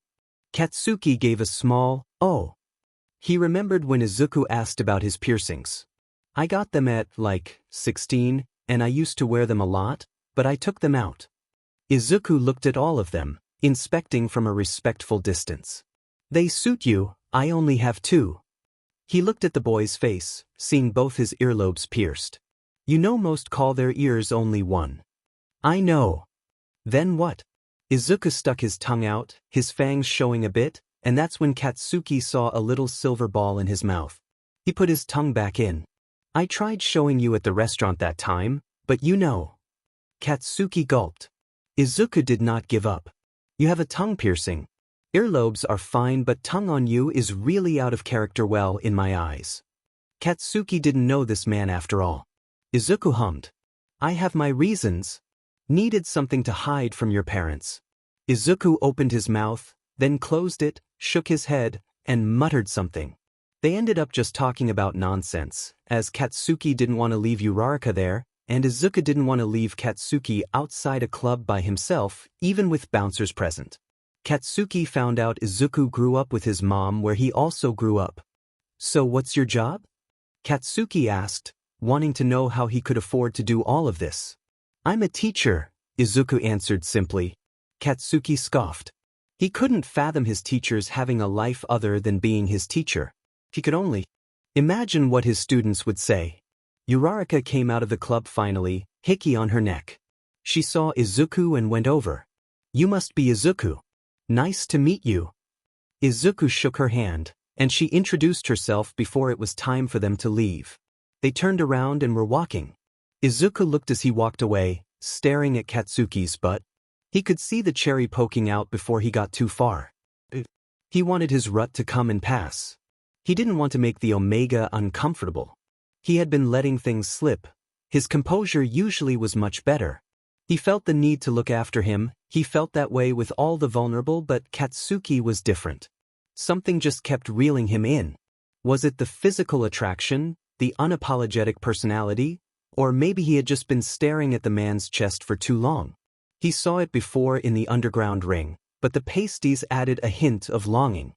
Katsuki gave a small, "Oh." He remembered when Izuku asked about his piercings. "I got them at, 16, and I used to wear them a lot, but I took them out." Izuku looked at all of them, inspecting from a respectful distance. "They suit you. I only have 2. He looked at the boy's face, seeing both his earlobes pierced. "You know most call their ears only 1. "I know." "Then what?" Izuku stuck his tongue out, his fangs showing a bit, and that's when Katsuki saw a little silver ball in his mouth. He put his tongue back in. "I tried showing you at the restaurant that time, but you know." Katsuki gulped. Izuku did not give up. "You have a tongue piercing. Earlobes are fine, but tongue on you is really out of character. Well, in my eyes." Katsuki didn't know this man after all. Izuku hummed. "I have my reasons." "Needed something to hide from your parents." Izuku opened his mouth, then closed it, shook his head, and muttered something. They ended up just talking about nonsense, as Katsuki didn't want to leave Uraraka there, and Izuku didn't want to leave Katsuki outside a club by himself, even with bouncers present. Katsuki found out Izuku grew up with his mom where he also grew up. "So what's your job?" Katsuki asked, wanting to know how he could afford to do all of this. "I'm a teacher," Izuku answered simply. Katsuki scoffed. He couldn't fathom his teachers having a life other than being his teacher. He could only imagine what his students would say. Uraraka came out of the club finally, hickey on her neck. She saw Izuku and went over. "You must be Izuku. Nice to meet you." Izuku shook her hand, and she introduced herself before it was time for them to leave. They turned around and were walking. Izuku looked as he walked away, staring at Katsuki's butt. He could see the cherry poking out before he got too far. He wanted his rut to come and pass. He didn't want to make the Omega uncomfortable. He had been letting things slip. His composure usually was much better. He felt the need to look after him. He felt that way with all the vulnerable, but Katsuki was different. Something just kept reeling him in. Was it the physical attraction, the unapologetic personality, or maybe he had just been staring at the man's chest for too long? He saw it before in the underground ring, but the pasties added a hint of longing.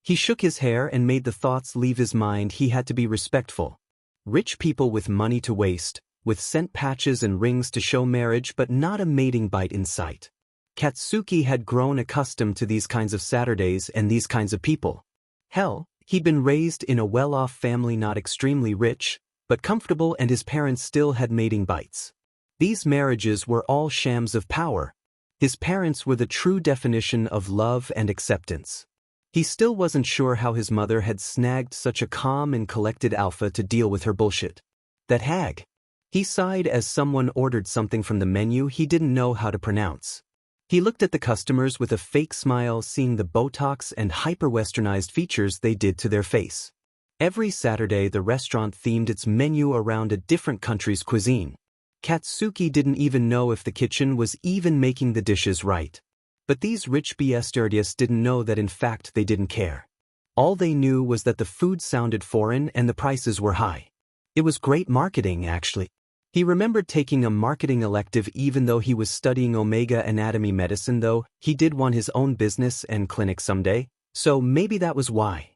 He shook his hair and made the thoughts leave his mind. He had to be respectful. Rich people with money to waste, with scent patches and rings to show marriage, but not a mating bite in sight. Katsuki had grown accustomed to these kinds of Saturdays and these kinds of people. Hell, he'd been raised in a well-off family, not extremely rich, but comfortable, and his parents still had mating bites. These marriages were all shams of power. His parents were the true definition of love and acceptance. He still wasn't sure how his mother had snagged such a calm and collected alpha to deal with her bullshit. That hag. He sighed as someone ordered something from the menu he didn't know how to pronounce. He looked at the customers with a fake smile, seeing the Botox and hyper-westernized features they did to their face. Every Saturday the restaurant themed its menu around a different country's cuisine. Katsuki didn't even know if the kitchen was even making the dishes right. But these rich stewardess didn't know that in fact they didn't care. All they knew was that the food sounded foreign and the prices were high. It was great marketing, actually. He remembered taking a marketing elective even though he was studying Omega Anatomy Medicine, though he did want his own business and clinic someday, so maybe that was why.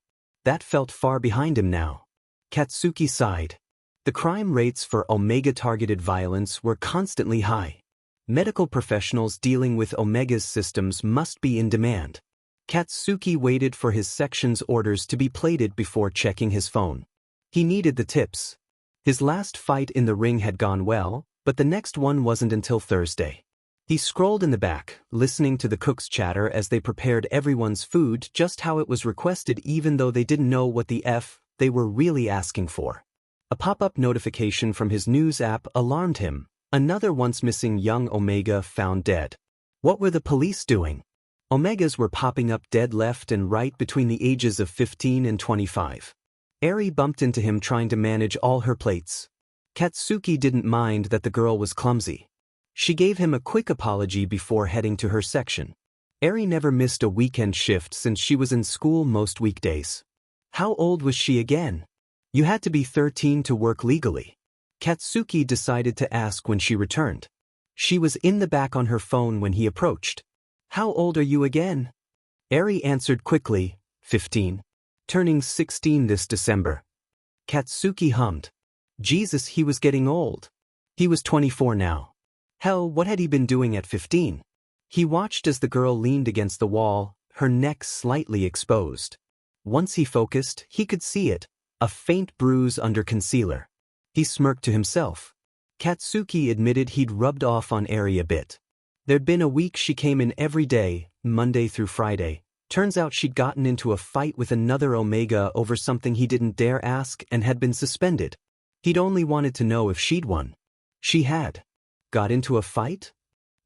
That felt far behind him now. Katsuki sighed. The crime rates for Omega-targeted violence were constantly high. Medical professionals dealing with Omega's systems must be in demand. Katsuki waited for his section's orders to be plated before checking his phone. He needed the tips. His last fight in the ring had gone well, but the next one wasn't until Thursday. He scrolled in the back, listening to the cooks chatter as they prepared everyone's food just how it was requested, even though they didn't know what the F they were really asking for. A pop-up notification from his news app alarmed him. Another once-missing young Omega found dead. What were the police doing? Omegas were popping up dead left and right between the ages of 15 and 25. Eri bumped into him trying to manage all her plates. Katsuki didn't mind that the girl was clumsy. She gave him a quick apology before heading to her section. Eri never missed a weekend shift since she was in school most weekdays. How old was she again? You had to be 13 to work legally. Katsuki decided to ask when she returned. She was in the back on her phone when he approached. How old are you again? Eri answered quickly, 15. Turning 16 this December. Katsuki hummed. Jesus, he was getting old. He was 24 now. Hell, what had he been doing at 15? He watched as the girl leaned against the wall, her neck slightly exposed. Once he focused, he could see it, a faint bruise under concealer. He smirked to himself. Katsuki admitted he'd rubbed off on Eri a bit. There'd been a week she came in every day, Monday through Friday. Turns out she'd gotten into a fight with another Omega over something he didn't dare ask and had been suspended. He'd only wanted to know if she'd won. She had. Got into a fight?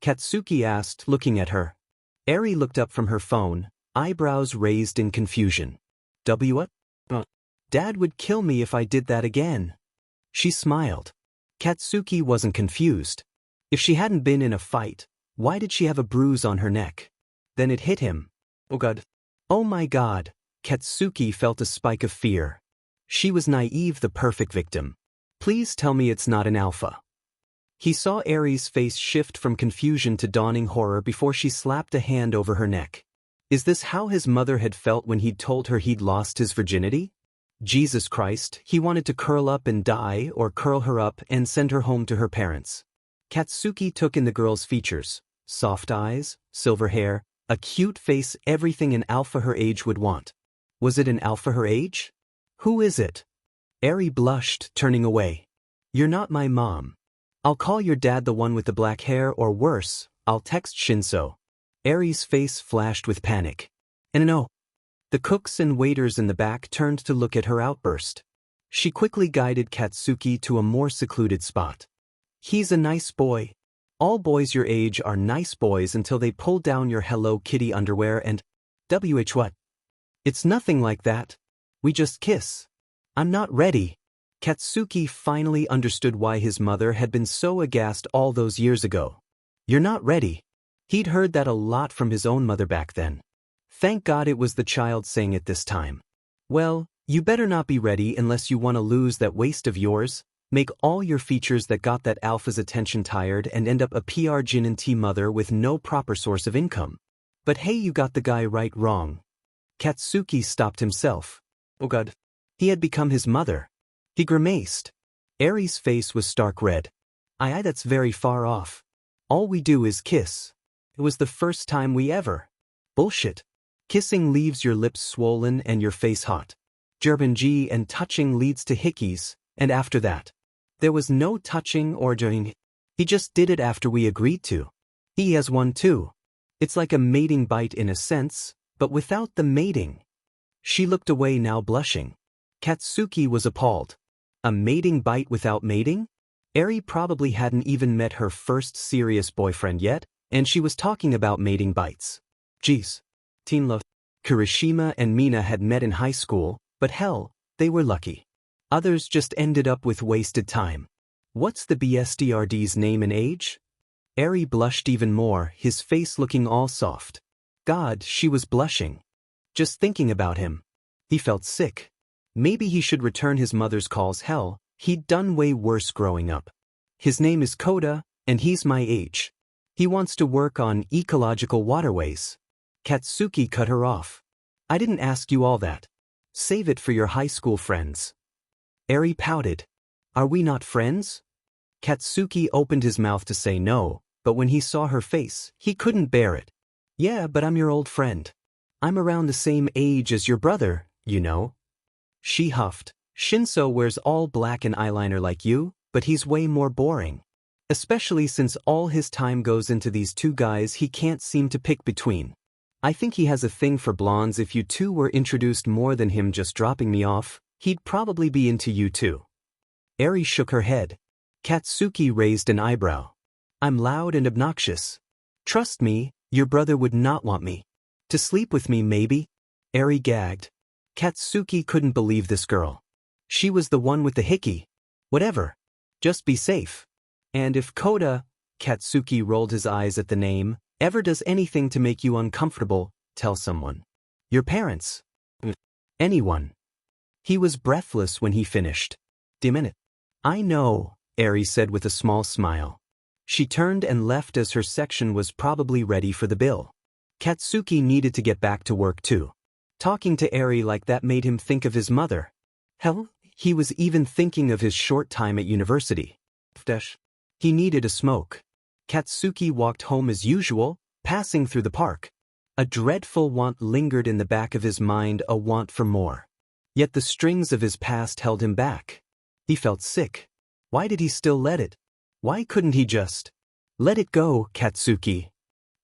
Katsuki asked, looking at her. Eri looked up from her phone, eyebrows raised in confusion. What? Dad would kill me if I did that again. She smiled. Katsuki wasn't confused. If she hadn't been in a fight, why did she have a bruise on her neck? Then it hit him. Oh God. Oh my God. Katsuki felt a spike of fear. She was naive, the perfect victim. Please tell me it's not an alpha. He saw Eri's face shift from confusion to dawning horror before she slapped a hand over her neck. Is this how his mother had felt when he'd told her he'd lost his virginity? Jesus Christ, he wanted to curl up and die or curl her up and send her home to her parents. Katsuki took in the girl's features. Soft eyes, silver hair, a cute face, everything an alpha her age would want. Was it an alpha her age? Who is it? Eri blushed, turning away. You're not my mom. I'll call your dad the one with the black hair, or worse, I'll text Shinso. Eri's face flashed with panic. And no. The cooks and waiters in the back turned to look at her outburst. She quickly guided Katsuki to a more secluded spot. He's a nice boy. All boys your age are nice boys until they pull down your Hello Kitty underwear and... what? It's nothing like that. We just kiss. I'm not ready. Katsuki finally understood why his mother had been so aghast all those years ago. You're not ready. He'd heard that a lot from his own mother back then. Thank God it was the child saying it this time. Well, you better not be ready unless you want to lose that waist of yours, make all your features that got that alpha's attention tired, and end up a PR gin and tea mother with no proper source of income. But hey, you got the guy right wrong. Katsuki stopped himself. Oh God. He had become his mother. He grimaced. Eri's face was stark red. Aye, that's very far off. All we do is kiss. It was the first time we ever. Bullshit. Kissing leaves your lips swollen and your face hot. Gerbanji, and touching leads to hickeys, and after that. There was no touching or doing. He just did it after we agreed to. He has one too. It's like a mating bite in a sense, but without the mating. She looked away, now blushing. Katsuki was appalled. A mating bite without mating? Eri probably hadn't even met her first serious boyfriend yet, and she was talking about mating bites. Geez. Teen love. Kirishima and Mina had met in high school, but hell, they were lucky. Others just ended up with wasted time. What's the BSDRD's name and age? Eri blushed even more, his face looking all soft. God, she was blushing. Just thinking about him. He felt sick. Maybe he should return his mother's calls. Hell, he'd done way worse growing up. His name is Koda, and he's my age. He wants to work on ecological waterways. Katsuki cut her off. I didn't ask you all that. Save it for your high school friends. Eri pouted. Are we not friends? Katsuki opened his mouth to say no, but when he saw her face, he couldn't bear it. Yeah, but I'm your old friend. I'm around the same age as your brother, you know. She huffed. Shinso wears all black and eyeliner like you, but he's way more boring. Especially since all his time goes into these two guys he can't seem to pick between. I think he has a thing for blondes. If you two were introduced more than him just dropping me off, he'd probably be into you too. Eri shook her head. Katsuki raised an eyebrow. I'm loud and obnoxious. Trust me, your brother would not want me. To sleep with me maybe? Eri gagged. Katsuki couldn't believe this girl. She was the one with the hickey. Whatever. Just be safe. And if Koda, Katsuki rolled his eyes at the name, ever does anything to make you uncomfortable, tell someone. Your parents. Anyone. He was breathless when he finished. Minute. I know, Eri said with a small smile. She turned and left as her section was probably ready for the bill. Katsuki needed to get back to work too. Talking to Eri like that made him think of his mother. Hell, he was even thinking of his short time at university. He needed a smoke. Katsuki walked home as usual, passing through the park. A dreadful want lingered in the back of his mind, a want for more. Yet the strings of his past held him back. He felt sick. Why did he still let it? Why couldn't he just let it go, Katsuki?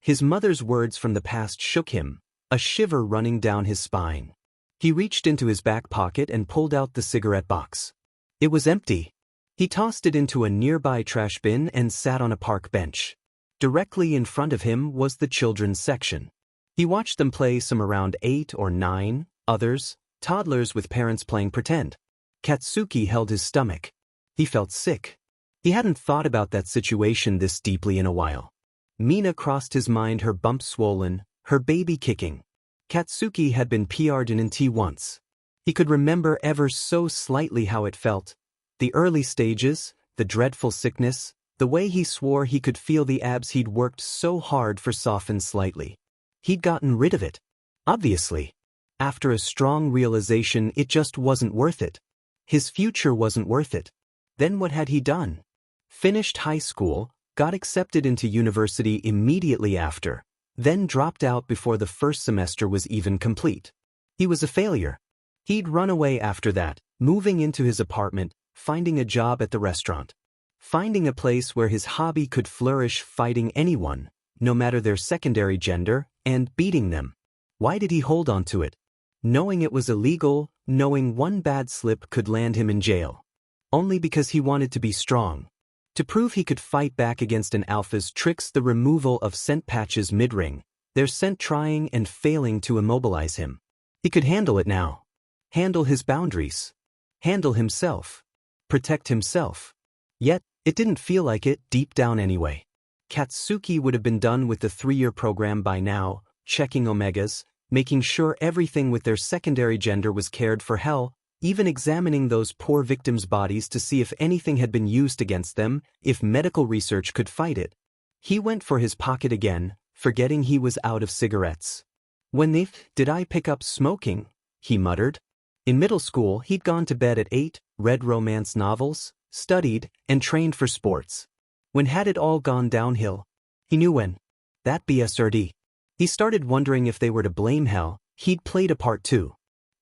His mother's words from the past shook him, a shiver running down his spine. He reached into his back pocket and pulled out the cigarette box. It was empty. He tossed it into a nearby trash bin and sat on a park bench. Directly in front of him was the children's section. He watched them play, some around 8 or 9, others, toddlers with parents playing pretend. Katsuki held his stomach. He felt sick. He hadn't thought about that situation this deeply in a while. Mina crossed his mind, her bump swollen, her baby kicking. Katsuki had been PR'd in T once. He could remember ever so slightly how it felt. The early stages, the dreadful sickness, the way he swore he could feel the abs he'd worked so hard for soften slightly. He'd gotten rid of it. Obviously. After a strong realization it just wasn't worth it. His future wasn't worth it. Then what had he done? Finished high school, got accepted into university immediately after, then dropped out before the first semester was even complete. He was a failure. He'd run away after that, moving into his apartment, finding a job at the restaurant. Finding a place where his hobby could flourish, fighting anyone, no matter their secondary gender, and beating them. Why did he hold on to it? Knowing it was illegal, knowing one bad slip could land him in jail. Only because he wanted to be strong. To prove he could fight back against an alpha's tricks, the removal of scent patches mid-ring, their scent trying and failing to immobilize him. He could handle it now. Handle his boundaries. Handle himself. Protect himself. Yet, it didn't feel like it deep down anyway. Katsuki would have been done with the 3-year program by now, checking omegas, making sure everything with their secondary gender was cared for, hell, even examining those poor victims' bodies to see if anything had been used against them, if medical research could fight it. He went for his pocket again, forgetting he was out of cigarettes. When did I pick up smoking? He muttered. In middle school he'd gone to bed at 8, read romance novels, studied, and trained for sports. When had it all gone downhill? He knew when. That BSRD. He started wondering if they were to blame. Hell, he'd played a part too.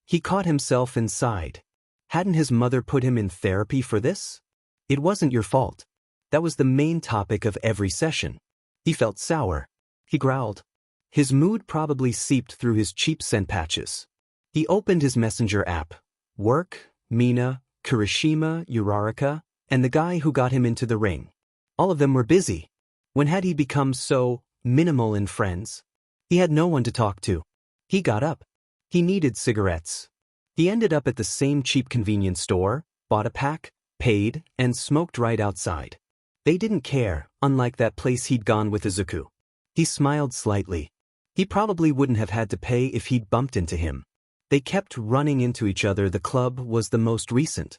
He caught himself and sighed. Hadn't his mother put him in therapy for this? It wasn't your fault. That was the main topic of every session. He felt sour. He growled. His mood probably seeped through his cheap scent patches. He opened his messenger app. Work, Mina, Kirishima, Uraraka, and the guy who got him into the ring. All of them were busy. When had he become so minimal in friends? He had no one to talk to. He got up. He needed cigarettes. He ended up at the same cheap convenience store, bought a pack, paid, and smoked right outside. They didn't care, unlike that place he'd gone with Izuku. He smiled slightly. He probably wouldn't have had to pay if he'd bumped into him. They kept running into each other. The club was the most recent.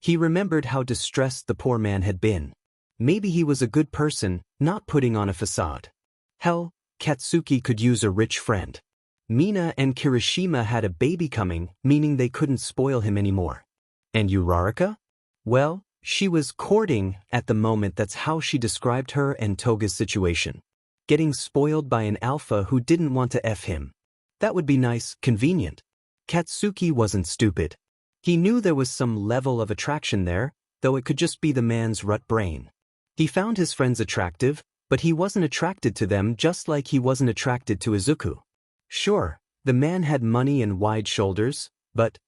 He remembered how distressed the poor man had been. Maybe he was a good person, not putting on a facade. Hell, Katsuki could use a rich friend. Mina and Kirishima had a baby coming, meaning they couldn't spoil him anymore. And Uraraka? Well, she was courting at the moment. That's how she described her and Toga's situation. Getting spoiled by an alpha who didn't want to F him. That would be nice, convenient. Katsuki wasn't stupid. He knew there was some level of attraction there, though it could just be the man's rut brain. He found his friends attractive, but he wasn't attracted to them just like he wasn't attracted to Izuku. Sure, the man had money and wide shoulders, but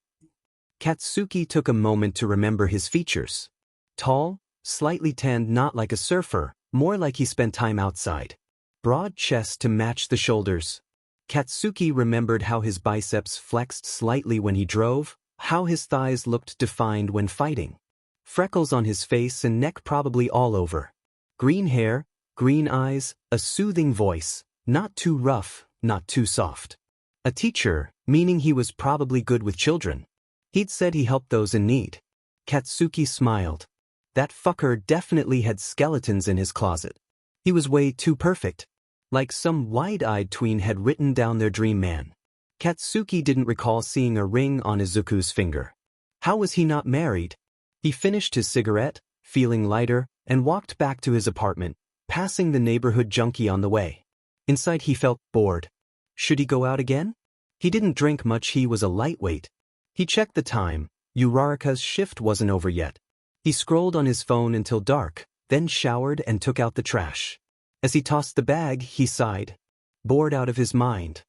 Katsuki took a moment to remember his features. Tall, slightly tanned, not like a surfer, more like he spent time outside. Broad chest to match the shoulders. Katsuki remembered how his biceps flexed slightly when he drove, how his thighs looked defined when fighting. Freckles on his face and neck probably all over. Green hair, green eyes, a soothing voice, not too rough, not too soft. A teacher, meaning he was probably good with children. He'd said he helped those in need. Katsuki smiled. That fucker definitely had skeletons in his closet. He was way too perfect. Like some wide-eyed tween had written down their dream man. Katsuki didn't recall seeing a ring on Izuku's finger. How was he not married? He finished his cigarette, feeling lighter, and walked back to his apartment, passing the neighborhood junkie on the way. Inside he felt bored. Should he go out again? He didn't drink much. He was a lightweight. He checked the time. Uraraka's shift wasn't over yet. He scrolled on his phone until dark, then showered and took out the trash. As he tossed the bag, he sighed. Bored out of his mind.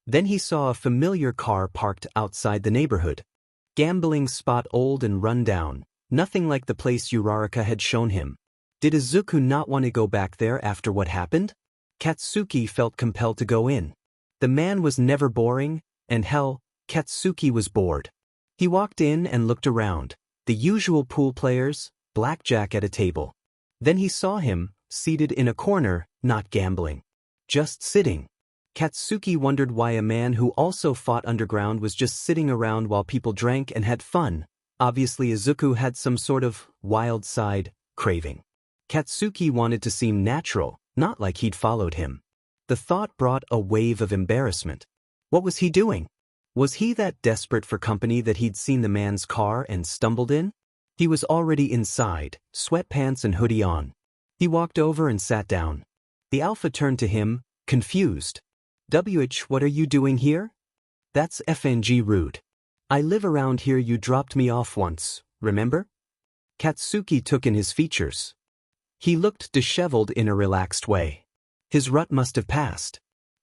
Then he saw a familiar car parked outside the neighborhood. Gambling spot, old and run down. Nothing like the place Uraraka had shown him. Did Izuku not want to go back there after what happened? Katsuki felt compelled to go in. The man was never boring, and hell, Katsuki was bored. He walked in and looked around. The usual pool players, blackjack at a table. Then he saw him, seated in a corner, not gambling. Just sitting. Katsuki wondered why a man who also fought underground was just sitting around while people drank and had fun. Obviously Izuku had some sort of wild side craving. Katsuki wanted to seem natural, not like he'd followed him. The thought brought a wave of embarrassment. What was he doing? Was he that desperate for company that he'd seen the man's car and stumbled in? He was already inside, sweatpants and hoodie on. He walked over and sat down. The alpha turned to him, confused. What are you doing here? That's FNG rude. I live around here. You dropped me off once, remember? Katsuki took in his features. He looked disheveled in a relaxed way. His rut must have passed.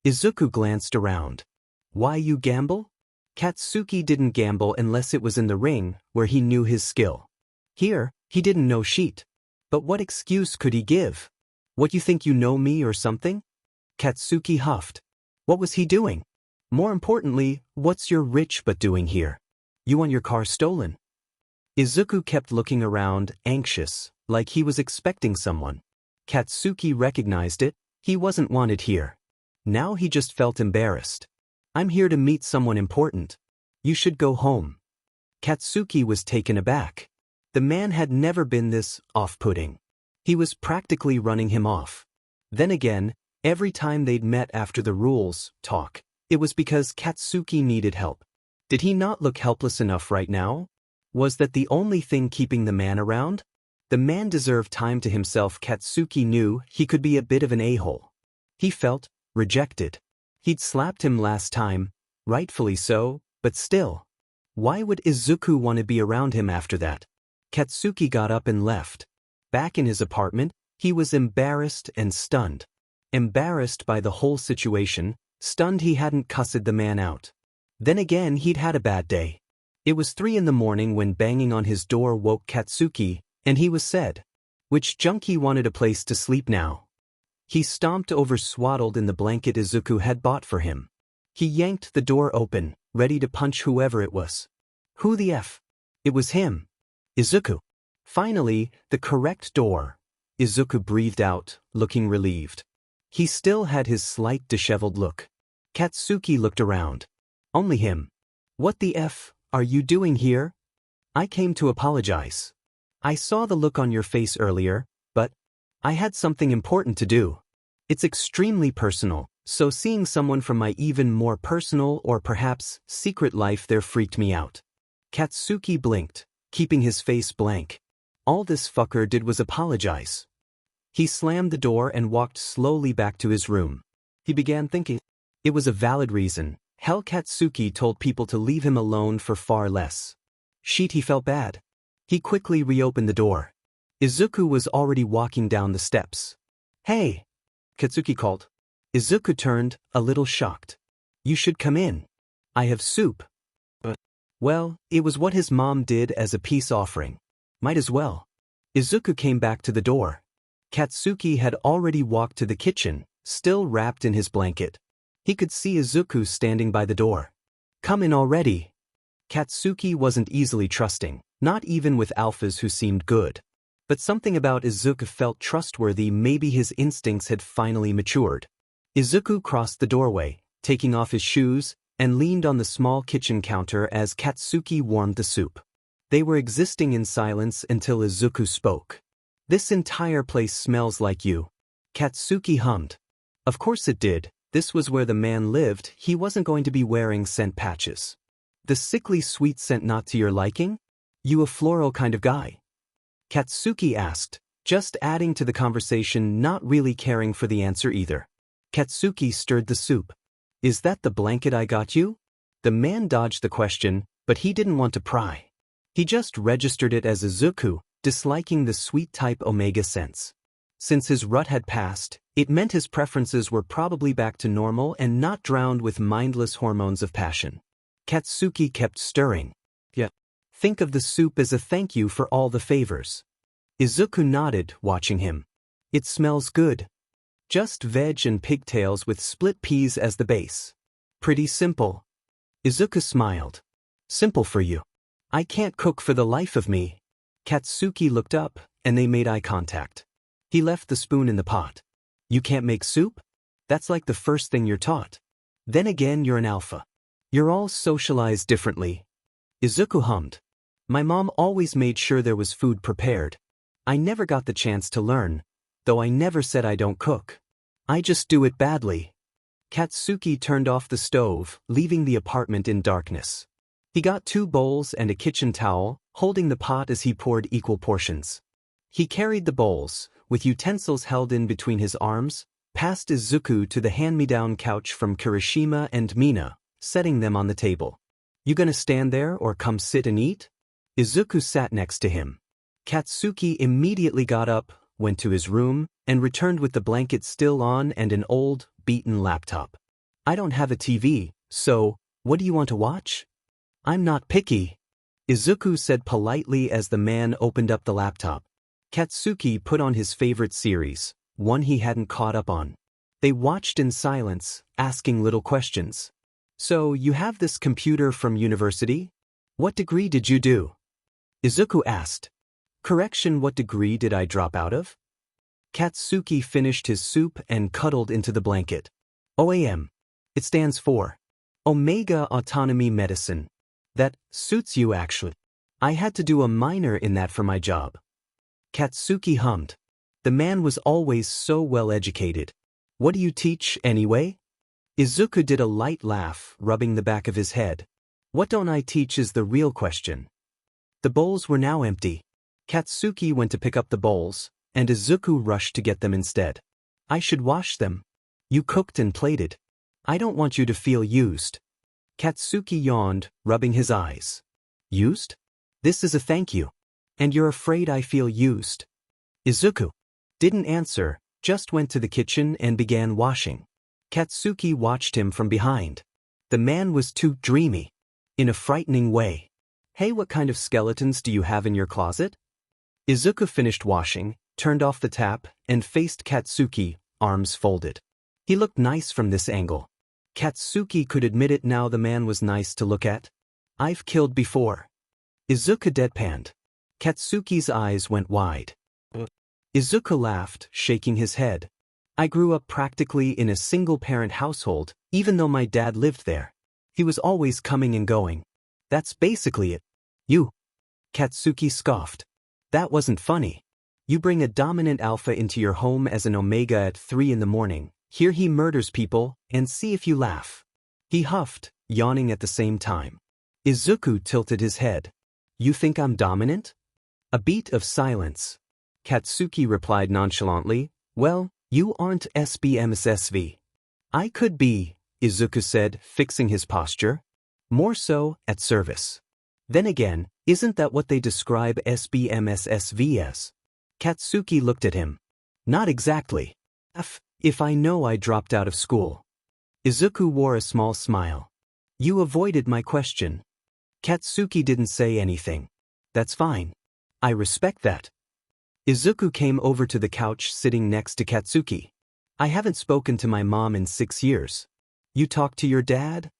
Izuku glanced around. Why you gamble? Katsuki didn't gamble unless it was in the ring, where he knew his skill. Here, he didn't know shit. But what excuse could he give? What, you think you know me or something? Katsuki huffed. What was he doing? More importantly, what's your rich butt doing here? You want your car stolen? Izuku kept looking around, anxious, like he was expecting someone. Katsuki recognized it. He wasn't wanted here. Now he just felt embarrassed. I'm here to meet someone important. You should go home. Katsuki was taken aback. The man had never been this off-putting. He was practically running him off. Then again, every time they'd met after the rules talk, it was because Katsuki needed help. Did he not look helpless enough right now? Was that the only thing keeping the man around? The man deserved time to himself. Katsuki knew he could be a bit of an a-hole. He felt rejected. He'd slapped him last time, rightfully so, but still. Why would Izuku want to be around him after that? Katsuki got up and left. Back in his apartment, he was embarrassed and stunned. Embarrassed by the whole situation, stunned he hadn't cussed the man out. Then again, he'd had a bad day. It was 3 in the morning when banging on his door woke Katsuki. And he was said. Which junkie wanted a place to sleep now? He stomped over swaddled in the blanket Izuku had bought for him. He yanked the door open, ready to punch whoever it was. Who the F? It was him. Izuku. Finally, the correct door. Izuku breathed out, looking relieved. He still had his slight disheveled look. Katsuki looked around. Only him. What the F are you doing here? I came to apologize. I saw the look on your face earlier, but I had something important to do. It's extremely personal, so seeing someone from my even more personal or perhaps secret life there freaked me out. Katsuki blinked, keeping his face blank. All this fucker did was apologize. He slammed the door and walked slowly back to his room. He began thinking. It was a valid reason. Hell, Katsuki told people to leave him alone for far less. Shit, he felt bad. He quickly reopened the door. Izuku was already walking down the steps. Hey! Katsuki called. Izuku turned, a little shocked. You should come in. I have soup. Well, it was what his mom did as a peace offering. Might as well. Izuku came back to the door. Katsuki had already walked to the kitchen, still wrapped in his blanket. He could see Izuku standing by the door. Come in already. Katsuki wasn't easily trusting, not even with alphas who seemed good. But something about Izuku felt trustworthy. Maybe his instincts had finally matured. Izuku crossed the doorway, taking off his shoes, and leaned on the small kitchen counter as Katsuki warmed the soup. They were existing in silence until Izuku spoke. This entire place smells like you. Katsuki hummed. Of course it did. This was where the man lived. He wasn't going to be wearing scent patches. The sickly sweet scent not to your liking? You a floral kind of guy? Katsuki asked, just adding to the conversation, not really caring for the answer either. Katsuki stirred the soup. Is that the blanket I got you? The man dodged the question, but he didn't want to pry. He just registered it as Izuku, disliking the sweet type omega scents. Since his rut had passed, it meant his preferences were probably back to normal and not drowned with mindless hormones of passion. Katsuki kept stirring. Yeah. Think of the soup as a thank you for all the favors. Izuku nodded, watching him. It smells good. Just veg and pigtails with split peas as the base. Pretty simple. Izuku smiled. Simple for you. I can't cook for the life of me. Katsuki looked up, and they made eye contact. He left the spoon in the pot. You can't make soup? That's like the first thing you're taught. Then again, you're an alpha. You're all socialized differently. Izuku hummed. My mom always made sure there was food prepared. I never got the chance to learn, though I never said I don't cook. I just do it badly. Katsuki turned off the stove, leaving the apartment in darkness. He got 2 bowls and a kitchen towel, holding the pot as he poured equal portions. He carried the bowls, with utensils held in between his arms, past Izuku to the hand-me-down couch from Kirishima and Mina, setting them on the table. You gonna stand there or come sit and eat? Izuku sat next to him. Katsuki immediately got up, went to his room, and returned with the blanket still on and an old, beaten laptop. I don't have a TV, so, what do you want to watch? I'm not picky. Izuku said politely as the man opened up the laptop. Katsuki put on his favorite series, one he hadn't caught up on. They watched in silence, asking little questions. So, you have this computer from university? What degree did you do? Izuku asked. Correction, what degree did I drop out of? Katsuki finished his soup and cuddled into the blanket. OAM. It stands for Omega Autonomy Medicine. That suits you actually. I had to do a minor in that for my job. Katsuki hummed. The man was always so well educated. What do you teach, anyway? Izuku did a light laugh, rubbing the back of his head. What don't I teach is the real question. The bowls were now empty. Katsuki went to pick up the bowls, and Izuku rushed to get them instead. I should wash them. You cooked and plated. I don't want you to feel used. Katsuki yawned, rubbing his eyes. Used? This is a thank you. And you're afraid I feel used. Izuku didn't answer, just went to the kitchen and began washing. Katsuki watched him from behind. The man was too dreamy. In a frightening way. Hey, what kind of skeletons do you have in your closet? Izuku finished washing, turned off the tap, and faced Katsuki, arms folded. He looked nice from this angle. Katsuki could admit it now, the man was nice to look at. I've killed before. Izuku deadpanned. Katsuki's eyes went wide. Izuku laughed, shaking his head. I grew up practically in a single-parent household, even though my dad lived there. He was always coming and going. That's basically it. You. Katsuki scoffed. That wasn't funny. You bring a dominant alpha into your home as an omega at 3 in the morning, here he murders people, and see if you laugh. He huffed, yawning at the same time. Izuku tilted his head. You think I'm dominant? A beat of silence. Katsuki replied nonchalantly, well, you aren't SBMSSV. I could be, Izuku said, fixing his posture. More so, at service. Then again, isn't that what they describe SBMSSV as? Katsuki looked at him. Not exactly. If I know I dropped out of school. Izuku wore a small smile. You avoided my question. Katsuki didn't say anything. That's fine. I respect that. Izuku came over to the couch sitting next to Katsuki. I haven't spoken to my mom in 6 years. You talked to your dad?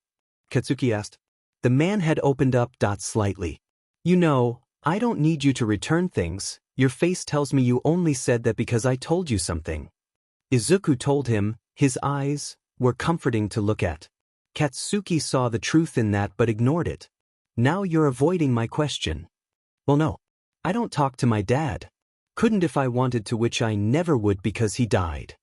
Katsuki asked. The man had opened up slightly. You know, I don't need you to return things. Your face tells me you only said that because I told you something. Izuku told him, his eyes were comforting to look at. Katsuki saw the truth in that but ignored it. Now you're avoiding my question. Well, no. I don't talk to my dad. Couldn't if I wanted to, which I never would because he died.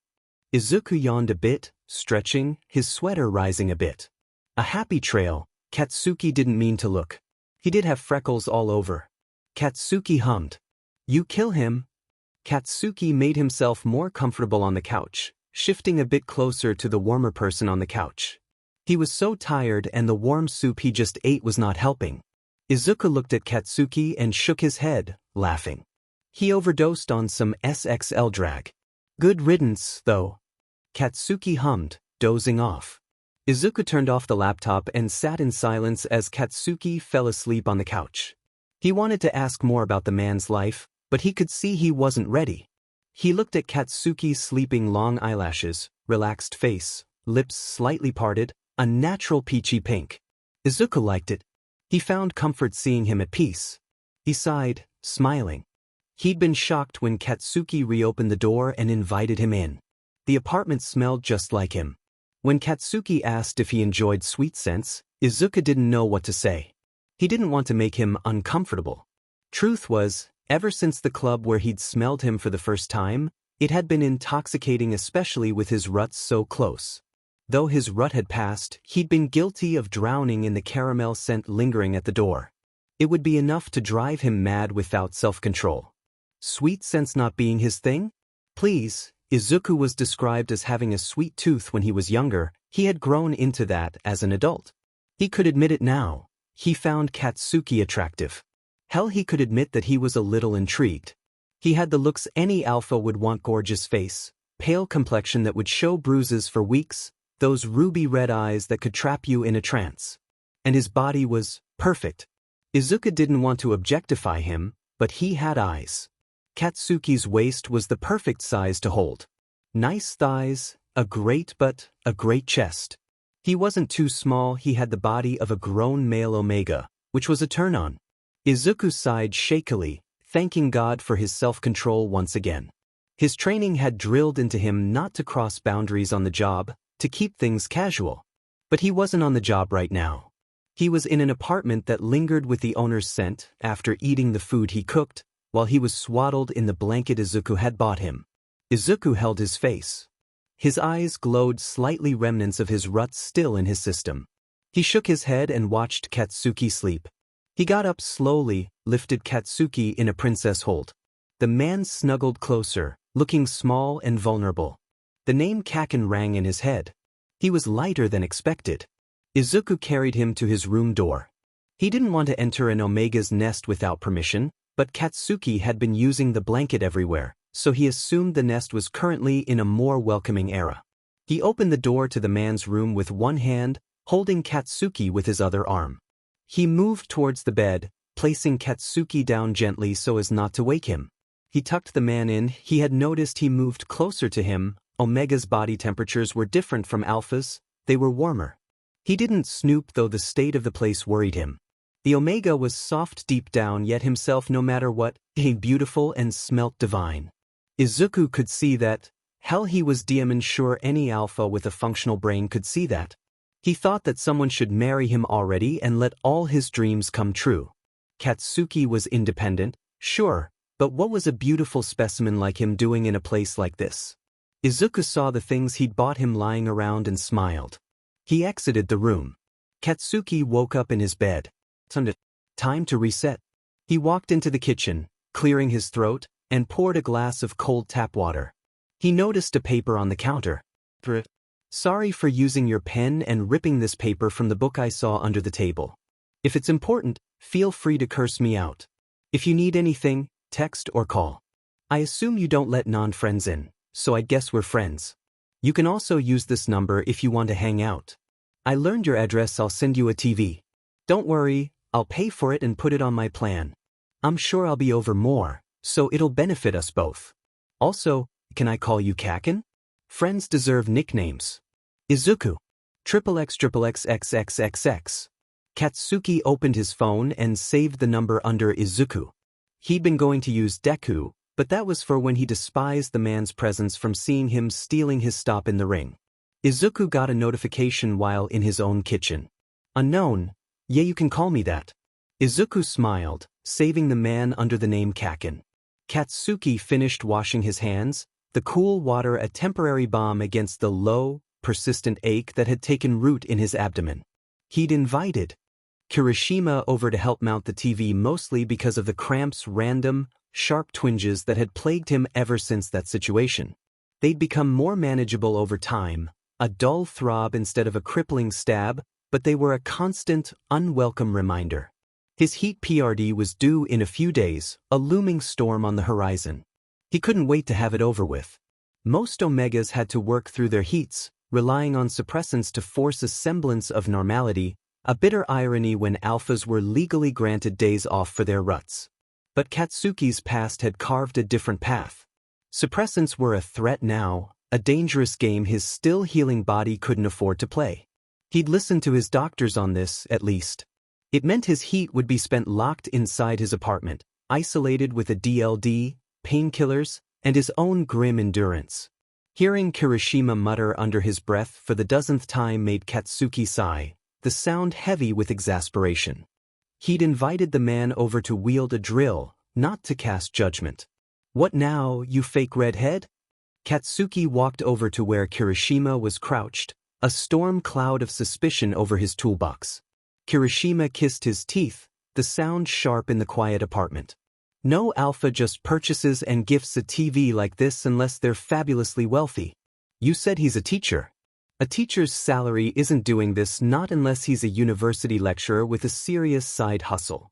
Izuku yawned a bit, stretching, his sweater rising a bit. A happy trail. Katsuki didn't mean to look. He did have freckles all over. Katsuki hummed. You kill him. Katsuki made himself more comfortable on the couch, shifting a bit closer to the warmer person on the couch. He was so tired and the warm soup he just ate was not helping. Izuku looked at Katsuki and shook his head, laughing. He overdosed on some SXL drag. Good riddance, though. Katsuki hummed, dozing off. Izuku turned off the laptop and sat in silence as Katsuki fell asleep on the couch. He wanted to ask more about the man's life, but he could see he wasn't ready. He looked at Katsuki's sleeping long eyelashes, relaxed face, lips slightly parted, a natural peachy pink. Izuku liked it. He found comfort seeing him at peace. He sighed, smiling. He'd been shocked when Katsuki reopened the door and invited him in. The apartment smelled just like him. When Katsuki asked if he enjoyed sweet scents, Izuku didn't know what to say. He didn't want to make him uncomfortable. Truth was, ever since the club where he'd smelled him for the first time, it had been intoxicating, especially with his ruts so close. Though his rut had passed, he'd been guilty of drowning in the caramel scent lingering at the door. It would be enough to drive him mad without self-control. Sweet scents not being his thing? Please, Izuku was described as having a sweet tooth when he was younger. He had grown into that as an adult. He could admit it now. He found Katsuki attractive. Hell, he could admit that he was a little intrigued. He had the looks any alpha would want: gorgeous face, pale complexion that would show bruises for weeks, those ruby red eyes that could trap you in a trance. And his body was perfect. Izuku didn't want to objectify him, but he had eyes. Katsuki's waist was the perfect size to hold. Nice thighs, a great chest. He wasn't too small, he had the body of a grown male omega, which was a turn-on. Izuku sighed shakily, thanking God for his self-control once again. His training had drilled into him not to cross boundaries on the job, to keep things casual. But he wasn't on the job right now. He was in an apartment that lingered with the owner's scent after eating the food he cooked, while he was swaddled in the blanket Izuku had bought him. Izuku held his face. His eyes glowed, slightly remnants of his ruts still in his system. He shook his head and watched Katsuki sleep. He got up slowly, lifted Katsuki in a princess hold. The man snuggled closer, looking small and vulnerable. The name Kaken rang in his head. He was lighter than expected. Izuku carried him to his room door. He didn't want to enter an Omega's nest without permission, but Katsuki had been using the blanket everywhere, so he assumed the nest was currently in a more welcoming era. He opened the door to the man's room with one hand, holding Katsuki with his other arm. He moved towards the bed, placing Katsuki down gently so as not to wake him. He tucked the man in. He had noticed he moved closer to him. Omega's body temperatures were different from Alpha's, they were warmer. He didn't snoop though the state of the place worried him. The Omega was soft deep down yet himself no matter what, beautiful and smelt divine. Izuku could see that. Hell, he was damn sure any Alpha with a functional brain could see that. He thought that someone should marry him already and let all his dreams come true. Katsuki was independent, sure, but what was a beautiful specimen like him doing in a place like this? Izuku saw the things he'd bought him lying around and smiled. He exited the room. Katsuki woke up in his bed. Time to reset. He walked into the kitchen, clearing his throat, and poured a glass of cold tap water. He noticed a paper on the counter. Sorry for using your pen and ripping this paper from the book I saw under the table. If it's important, feel free to curse me out. If you need anything, text or call. I assume you don't let non-friends in, so I guess we're friends. You can also use this number if you want to hang out. I learned your address, I'll send you a TV. Don't worry, I'll pay for it and put it on my plan. I'm sure I'll be over more, so it'll benefit us both. Also, can I call you Kakin? Friends deserve nicknames. Izuku. XXXXXXXX. Katsuki opened his phone and saved the number under Izuku. He'd been going to use Deku, but that was for when he despised the man's presence from seeing him stealing his stop in the ring. Izuku got a notification while in his own kitchen. Unknown, yeah, you can call me that. Izuku smiled, saving the man under the name Kakin. Katsuki finished washing his hands, the cool water a temporary balm against the low, persistent ache that had taken root in his abdomen. He'd invited Kirishima over to help mount the TV mostly because of the cramps, random, sharp twinges that had plagued him ever since that situation. They'd become more manageable over time, a dull throb instead of a crippling stab, but they were a constant, unwelcome reminder. His heat PRD was due in a few days, a looming storm on the horizon. He couldn't wait to have it over with. Most Omegas had to work through their heats, relying on suppressants to force a semblance of normality, a bitter irony when Alphas were legally granted days off for their ruts. But Katsuki's past had carved a different path. Suppressants were a threat now, a dangerous game his still-healing body couldn't afford to play. He'd listened to his doctors on this, at least. It meant his heat would be spent locked inside his apartment, isolated with a DLD, painkillers, and his own grim endurance. Hearing Kirishima mutter under his breath for the dozenth time made Katsuki sigh, the sound heavy with exasperation. He'd invited the man over to wield a drill, not to cast judgment. What now, you fake redhead? Katsuki walked over to where Kirishima was crouched, a storm cloud of suspicion over his toolbox. Kirishima kissed his teeth, the sound sharp in the quiet apartment. No Alpha just purchases and gifts a TV like this unless they're fabulously wealthy. You said he's a teacher. A teacher's salary isn't doing this, not unless he's a university lecturer with a serious side hustle.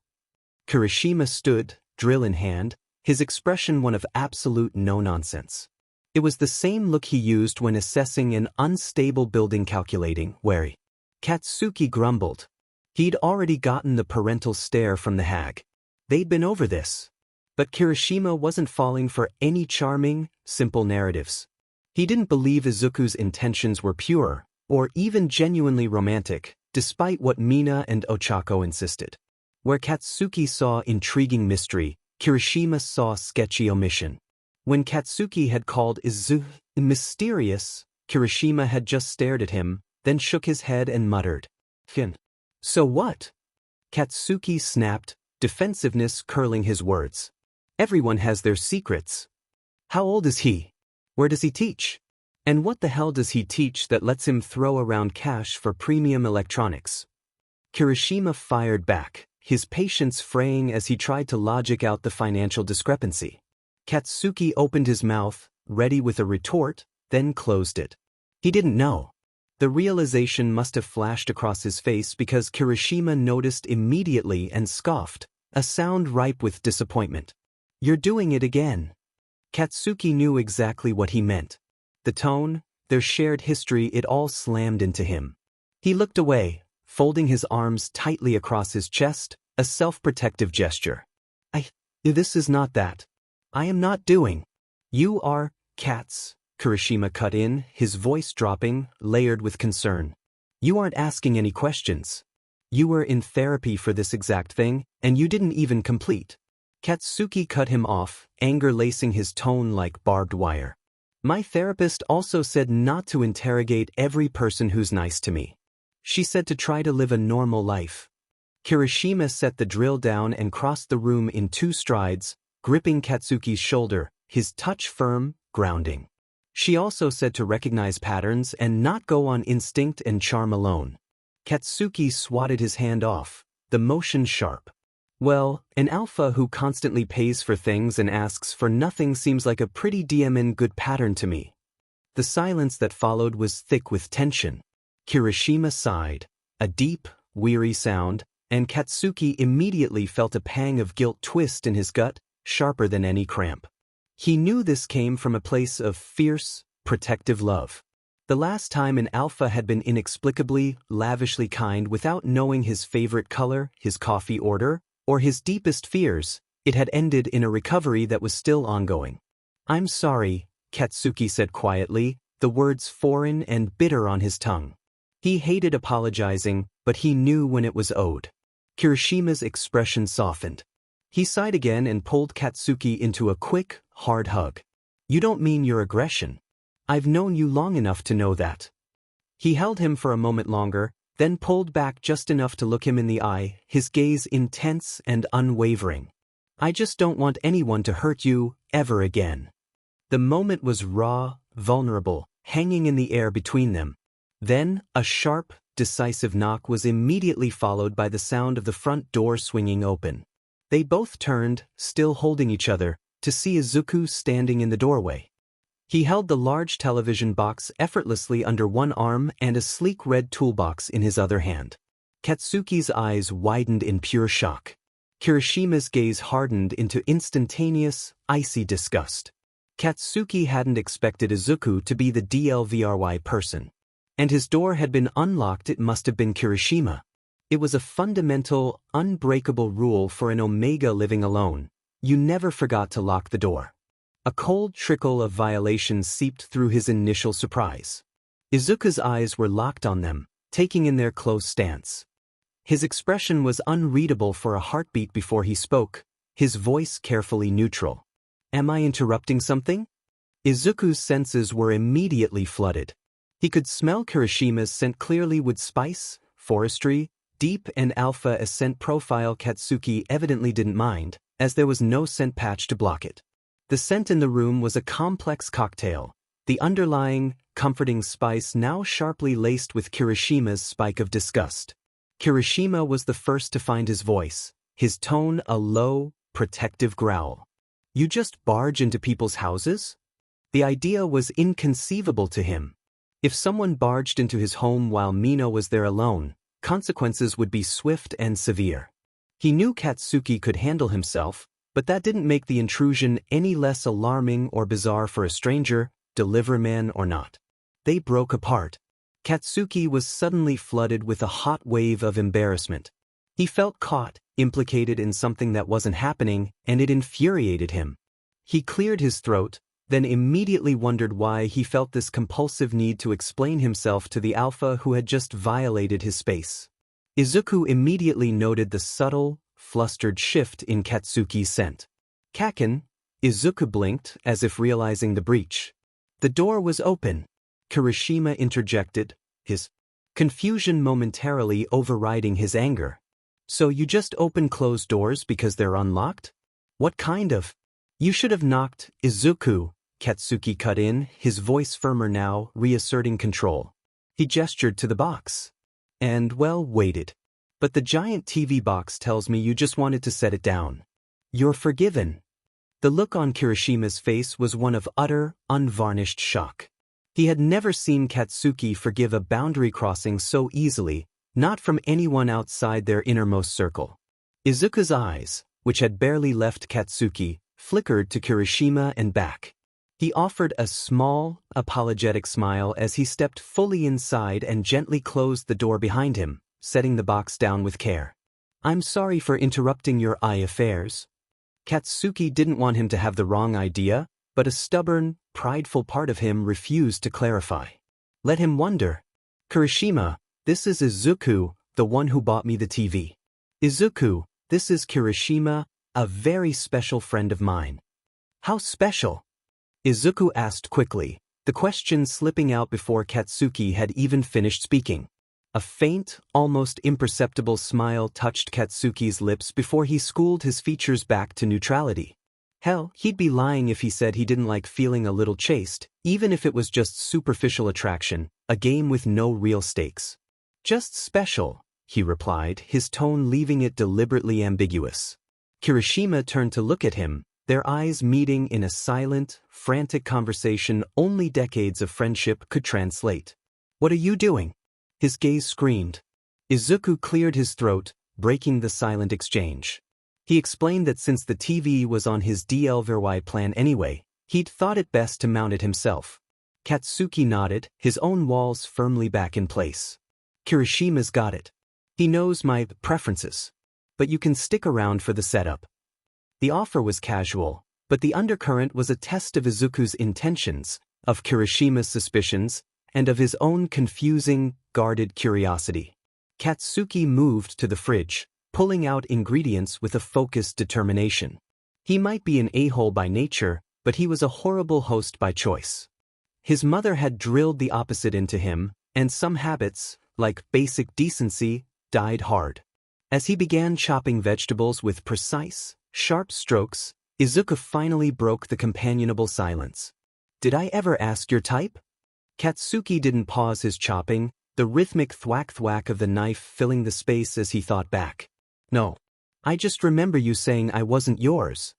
Kirishima stood, drill in hand, his expression one of absolute no-nonsense. It was the same look he used when assessing an unstable building calculating, wary. Katsuki grumbled. He'd already gotten the parental stare from the hag. They'd been over this. But Kirishima wasn't falling for any charming, simple narratives. He didn't believe Izuku's intentions were pure, or even genuinely romantic, despite what Mina and Ochako insisted. Where Katsuki saw intriguing mystery, Kirishima saw sketchy omission. When Katsuki had called Izuku mysterious, Kirishima had just stared at him, then shook his head and muttered, "Fin. So what?" Katsuki snapped, defensiveness curling his words. Everyone has their secrets. How old is he? Where does he teach? And what the hell does he teach that lets him throw around cash for premium electronics? Kirishima fired back, his patience fraying as he tried to logic out the financial discrepancy. Katsuki opened his mouth, ready with a retort, then closed it. He didn't know. The realization must have flashed across his face because Kirishima noticed immediately and scoffed, a sound ripe with disappointment. You're doing it again. Katsuki knew exactly what he meant. The tone, their shared history, it all slammed into him. He looked away, folding his arms tightly across his chest, a self-protective gesture. This is not that. I am not doing. You are, cats, Kirishima cut in, his voice dropping, layered with concern. You aren't asking any questions. You were in therapy for this exact thing, and you didn't even complete. Katsuki cut him off, anger lacing his tone like barbed wire. My therapist also said not to interrogate every person who's nice to me. She said to try to live a normal life. Kirishima set the drill down and crossed the room in 2 strides, gripping Katsuki's shoulder, his touch firm, grounding. She also said to recognize patterns and not go on instinct and charm alone. Katsuki swatted his hand off, the motion sharp. Well, an alpha who constantly pays for things and asks for nothing seems like a pretty DMN good pattern to me. The silence that followed was thick with tension. Kirishima sighed, a deep, weary sound, and Katsuki immediately felt a pang of guilt twist in his gut, sharper than any cramp. He knew this came from a place of fierce, protective love. The last time an alpha had been inexplicably, lavishly kind without knowing his favorite color, his coffee order, or his deepest fears, it had ended in a recovery that was still ongoing. I'm sorry, Katsuki said quietly, the words foreign and bitter on his tongue. He hated apologizing, but he knew when it was owed. Kirishima's expression softened. He sighed again and pulled Katsuki into a quick, hard hug. You don't mean your aggression. I've known you long enough to know that. He held him for a moment longer, then pulled back just enough to look him in the eye, his gaze intense and unwavering. I just don't want anyone to hurt you, ever again. The moment was raw, vulnerable, hanging in the air between them. Then, a sharp, decisive knock was immediately followed by the sound of the front door swinging open. They both turned, still holding each other, to see Izuku standing in the doorway. He held the large television box effortlessly under one arm and a sleek red toolbox in his other hand. Katsuki's eyes widened in pure shock. Kirishima's gaze hardened into instantaneous, icy disgust. Katsuki hadn't expected Izuku to be the DLVRY person. And his door had been unlocked. It must have been Kirishima. It was a fundamental, unbreakable rule for an Omega living alone. You never forgot to lock the door. A cold trickle of violation seeped through his initial surprise. Izuku's eyes were locked on them, taking in their close stance. His expression was unreadable for a heartbeat before he spoke, his voice carefully neutral. Am I interrupting something? Izuku's senses were immediately flooded. He could smell Kirishima's scent clearly with spice, forestry, deep and alpha a scent profile Katsuki evidently didn't mind, as there was no scent patch to block it. The scent in the room was a complex cocktail, the underlying, comforting spice now sharply laced with Kirishima's spike of disgust. Kirishima was the first to find his voice, his tone a low, protective growl. You just barge into people's houses? The idea was inconceivable to him. If someone barged into his home while Mino was there alone, consequences would be swift and severe. He knew Katsuki could handle himself, but that didn't make the intrusion any less alarming or bizarre for a stranger, deliverman or not. They broke apart. Katsuki was suddenly flooded with a hot wave of embarrassment. He felt caught, implicated in something that wasn't happening, and it infuriated him. He cleared his throat, then immediately wondered why he felt this compulsive need to explain himself to the alpha who had just violated his space. Izuku immediately noted the subtle, flustered shift in Katsuki's scent. Kaken, Izuku blinked as if realizing the breach. The door was open. Kirishima interjected, his confusion momentarily overriding his anger. So you just open closed doors because they're unlocked? What kind of? You should have knocked, Izuku, Katsuki cut in, his voice firmer now, reasserting control. He gestured to the box. And, well, waited. But the giant TV box tells me you just wanted to set it down. You're forgiven. The look on Kirishima's face was one of utter, unvarnished shock. He had never seen Katsuki forgive a boundary crossing so easily, not from anyone outside their innermost circle. Izuku's eyes, which had barely left Katsuki, flickered to Kirishima and back. He offered a small, apologetic smile as he stepped fully inside and gently closed the door behind him, setting the box down with care. I'm sorry for interrupting your eye affairs. Katsuki didn't want him to have the wrong idea, but a stubborn, prideful part of him refused to clarify. Let him wonder. Kirishima, this is Izuku, the one who bought me the TV. Izuku, this is Kirishima, a very special friend of mine. How special? Izuku asked quickly, the question slipping out before Katsuki had even finished speaking. A faint, almost imperceptible smile touched Katsuki's lips before he schooled his features back to neutrality. Hell, he'd be lying if he said he didn't like feeling a little chased, even if it was just superficial attraction, a game with no real stakes. Just special, he replied, his tone leaving it deliberately ambiguous. Kirishima turned to look at him, their eyes meeting in a silent, frantic conversation only decades of friendship could translate. What are you doing? His gaze screamed. Izuku cleared his throat, breaking the silent exchange. He explained that since the TV was on his DLVY plan anyway, he'd thought it best to mount it himself. Katsuki nodded, his own walls firmly back in place. Kirishima's got it. He knows my preferences. But you can stick around for the setup. The offer was casual, but the undercurrent was a test of Izuku's intentions, of Kirishima's suspicions, and of his own confusing, guarded curiosity. Katsuki moved to the fridge, pulling out ingredients with a focused determination. He might be an a-hole by nature, but he was a horrible host by choice. His mother had drilled the opposite into him, and some habits, like basic decency, died hard. As he began chopping vegetables with precise, sharp strokes, Izuku finally broke the companionable silence. Did I ever ask your type? Katsuki didn't pause his chopping, the rhythmic thwack-thwack of the knife filling the space as he thought back. No. I just remember you saying I wasn't yours.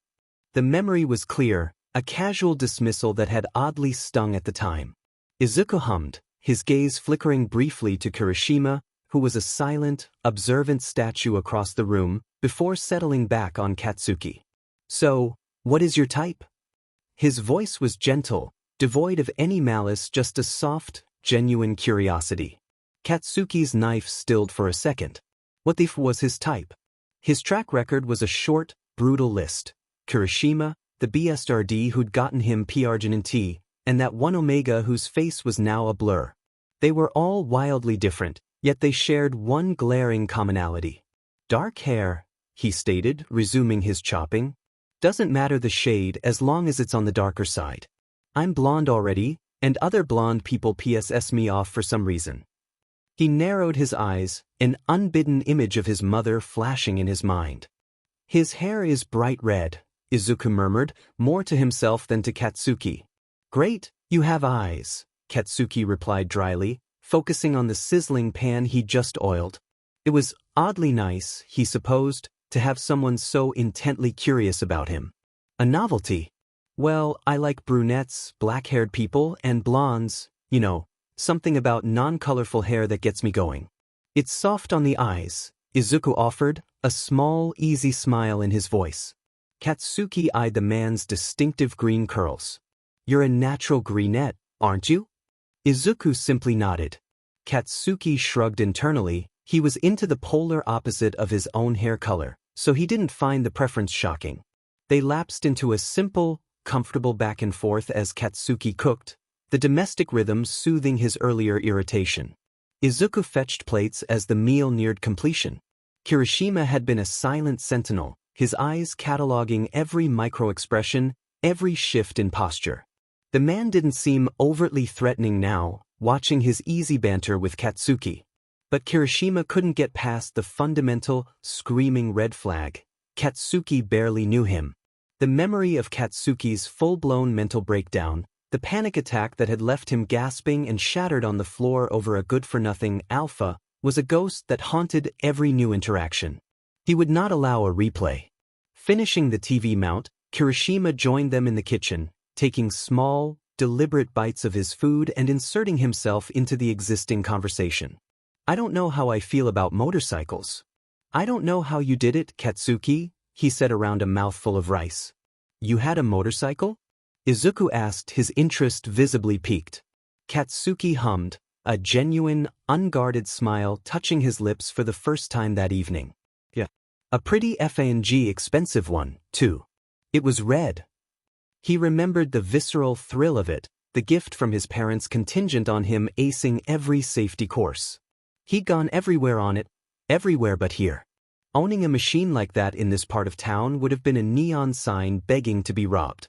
The memory was clear, a casual dismissal that had oddly stung at the time. Izuku hummed, his gaze flickering briefly to Kirishima, who was a silent, observant statue across the room, before settling back on Katsuki. So, what is your type? His voice was gentle, devoid of any malice, just a soft, genuine curiosity. Katsuki's knife stilled for a second. What the f was his type? His track record was a short, brutal list. Kirishima, the BSRD who'd gotten him P-Arginine, and that one Omega whose face was now a blur. They were all wildly different, yet they shared one glaring commonality. Dark hair, he stated, resuming his chopping. Doesn't matter the shade as long as it's on the darker side. I'm blonde already, and other blonde people PSS me off for some reason. He narrowed his eyes, an unbidden image of his mother flashing in his mind. His hair is bright red, Izuku murmured, more to himself than to Katsuki. Great, you have eyes, Katsuki replied dryly, focusing on the sizzling pan he'd just oiled. It was oddly nice, he supposed, to have someone so intently curious about him. A novelty. Well, I like brunettes, black-haired people, and blondes, you know, something about non-colorful hair that gets me going. It's soft on the eyes, Izuku offered, a small, easy smile in his voice. Katsuki eyed the man's distinctive green curls. You're a natural brunette, aren't you? Izuku simply nodded. Katsuki shrugged internally. He was into the polar opposite of his own hair color, so he didn't find the preference shocking. They lapsed into a simple, comfortable back and forth as Katsuki cooked, the domestic rhythm soothing his earlier irritation. Izuku fetched plates as the meal neared completion. Kirishima had been a silent sentinel, his eyes cataloging every micro-expression, every shift in posture. The man didn't seem overtly threatening now, watching his easy banter with Katsuki. But Kirishima couldn't get past the fundamental, screaming red flag. Katsuki barely knew him. The memory of Katsuki's full-blown mental breakdown, the panic attack that had left him gasping and shattered on the floor over a good-for-nothing alpha, was a ghost that haunted every new interaction. He would not allow a replay. Finishing the TV mount, Kirishima joined them in the kitchen, taking small, deliberate bites of his food and inserting himself into the existing conversation. I don't know how I feel about motorcycles. I don't know how you did it, Katsuki, he said around a mouthful of rice. You had a motorcycle? Izuku asked, his interest visibly piqued. Katsuki hummed, a genuine, unguarded smile touching his lips for the first time that evening. Yeah. A pretty FANG expensive one, too. It was red. He remembered the visceral thrill of it, the gift from his parents contingent on him acing every safety course. He'd gone everywhere on it, everywhere but here. Owning a machine like that in this part of town would have been a neon sign begging to be robbed.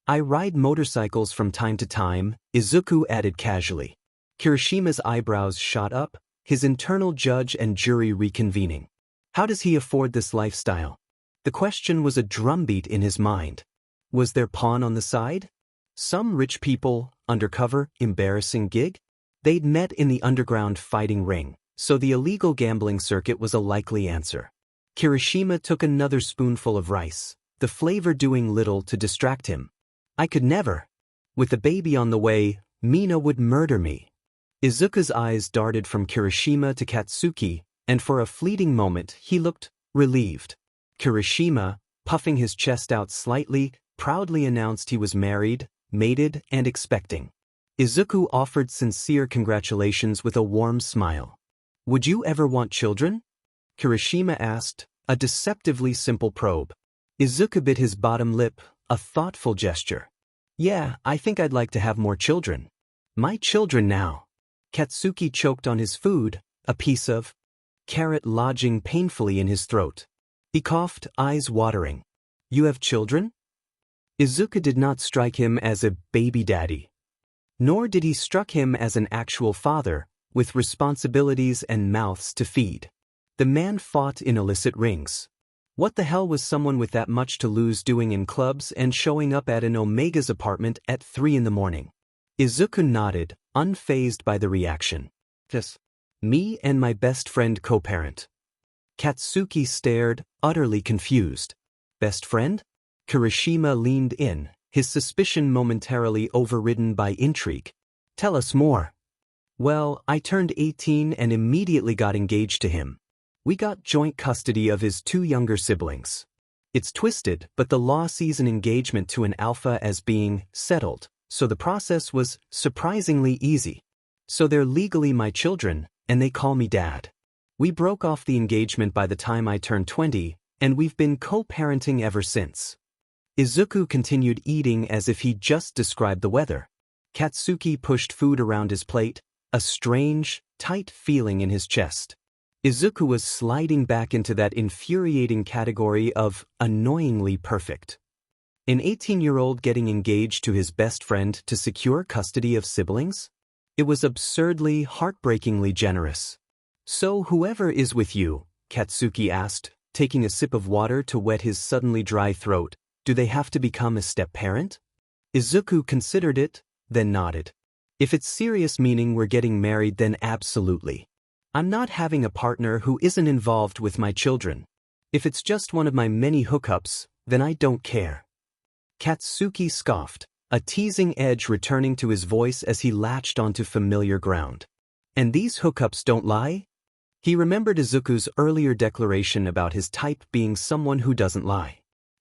I ride motorcycles from time to time, Izuku added casually. Kirishima's eyebrows shot up, his internal judge and jury reconvening. How does he afford this lifestyle? The question was a drumbeat in his mind. Was there pawn on the side? Some rich people, undercover, embarrassing gig? They'd met in the underground fighting ring, so the illegal gambling circuit was a likely answer. Kirishima took another spoonful of rice, the flavor doing little to distract him. I could never. With the baby on the way, Mina would murder me. Izuku's eyes darted from Kirishima to Katsuki, and for a fleeting moment he looked relieved. Kirishima, puffing his chest out slightly, proudly announced he was married, mated, and expecting. Izuku offered sincere congratulations with a warm smile. Would you ever want children? Kirishima asked, a deceptively simple probe. Izuku bit his bottom lip, a thoughtful gesture. Yeah, I think I'd like to have more children. My children now. Katsuki choked on his food, a piece of carrot lodging painfully in his throat. He coughed, eyes watering. You have children? Izuku did not strike him as a baby daddy. Nor did he struck him as an actual father, with responsibilities and mouths to feed. The man fought in illicit rings. What the hell was someone with that much to lose doing in clubs and showing up at an Omega's apartment at 3 in the morning? Izuku nodded, unfazed by the reaction. Yes. Me and my best friend co-parent. Katsuki stared, utterly confused. Best friend? Kirishima leaned in, his suspicion momentarily overridden by intrigue. Tell us more. Well, I turned 18 and immediately got engaged to him. We got joint custody of his 2 younger siblings. It's twisted, but the law sees an engagement to an alpha as being settled, so the process was surprisingly easy. So they're legally my children, and they call me dad. We broke off the engagement by the time I turned 20, and we've been co-parenting ever since. Izuku continued eating as if he'd just described the weather. Katsuki pushed food around his plate, a strange, tight feeling in his chest. Izuku was sliding back into that infuriating category of annoyingly perfect. An 18-year-old getting engaged to his best friend to secure custody of siblings? It was absurdly, heartbreakingly generous. So whoever is with you, Katsuki asked, taking a sip of water to wet his suddenly dry throat, do they have to become a step-parent? Izuku considered it, then nodded. If it's serious meaning we're getting married, then absolutely. I'm not having a partner who isn't involved with my children. If it's just one of my many hookups, then I don't care. Katsuki scoffed, a teasing edge returning to his voice as he latched onto familiar ground. And these hookups don't lie? He remembered Izuku's earlier declaration about his type being someone who doesn't lie.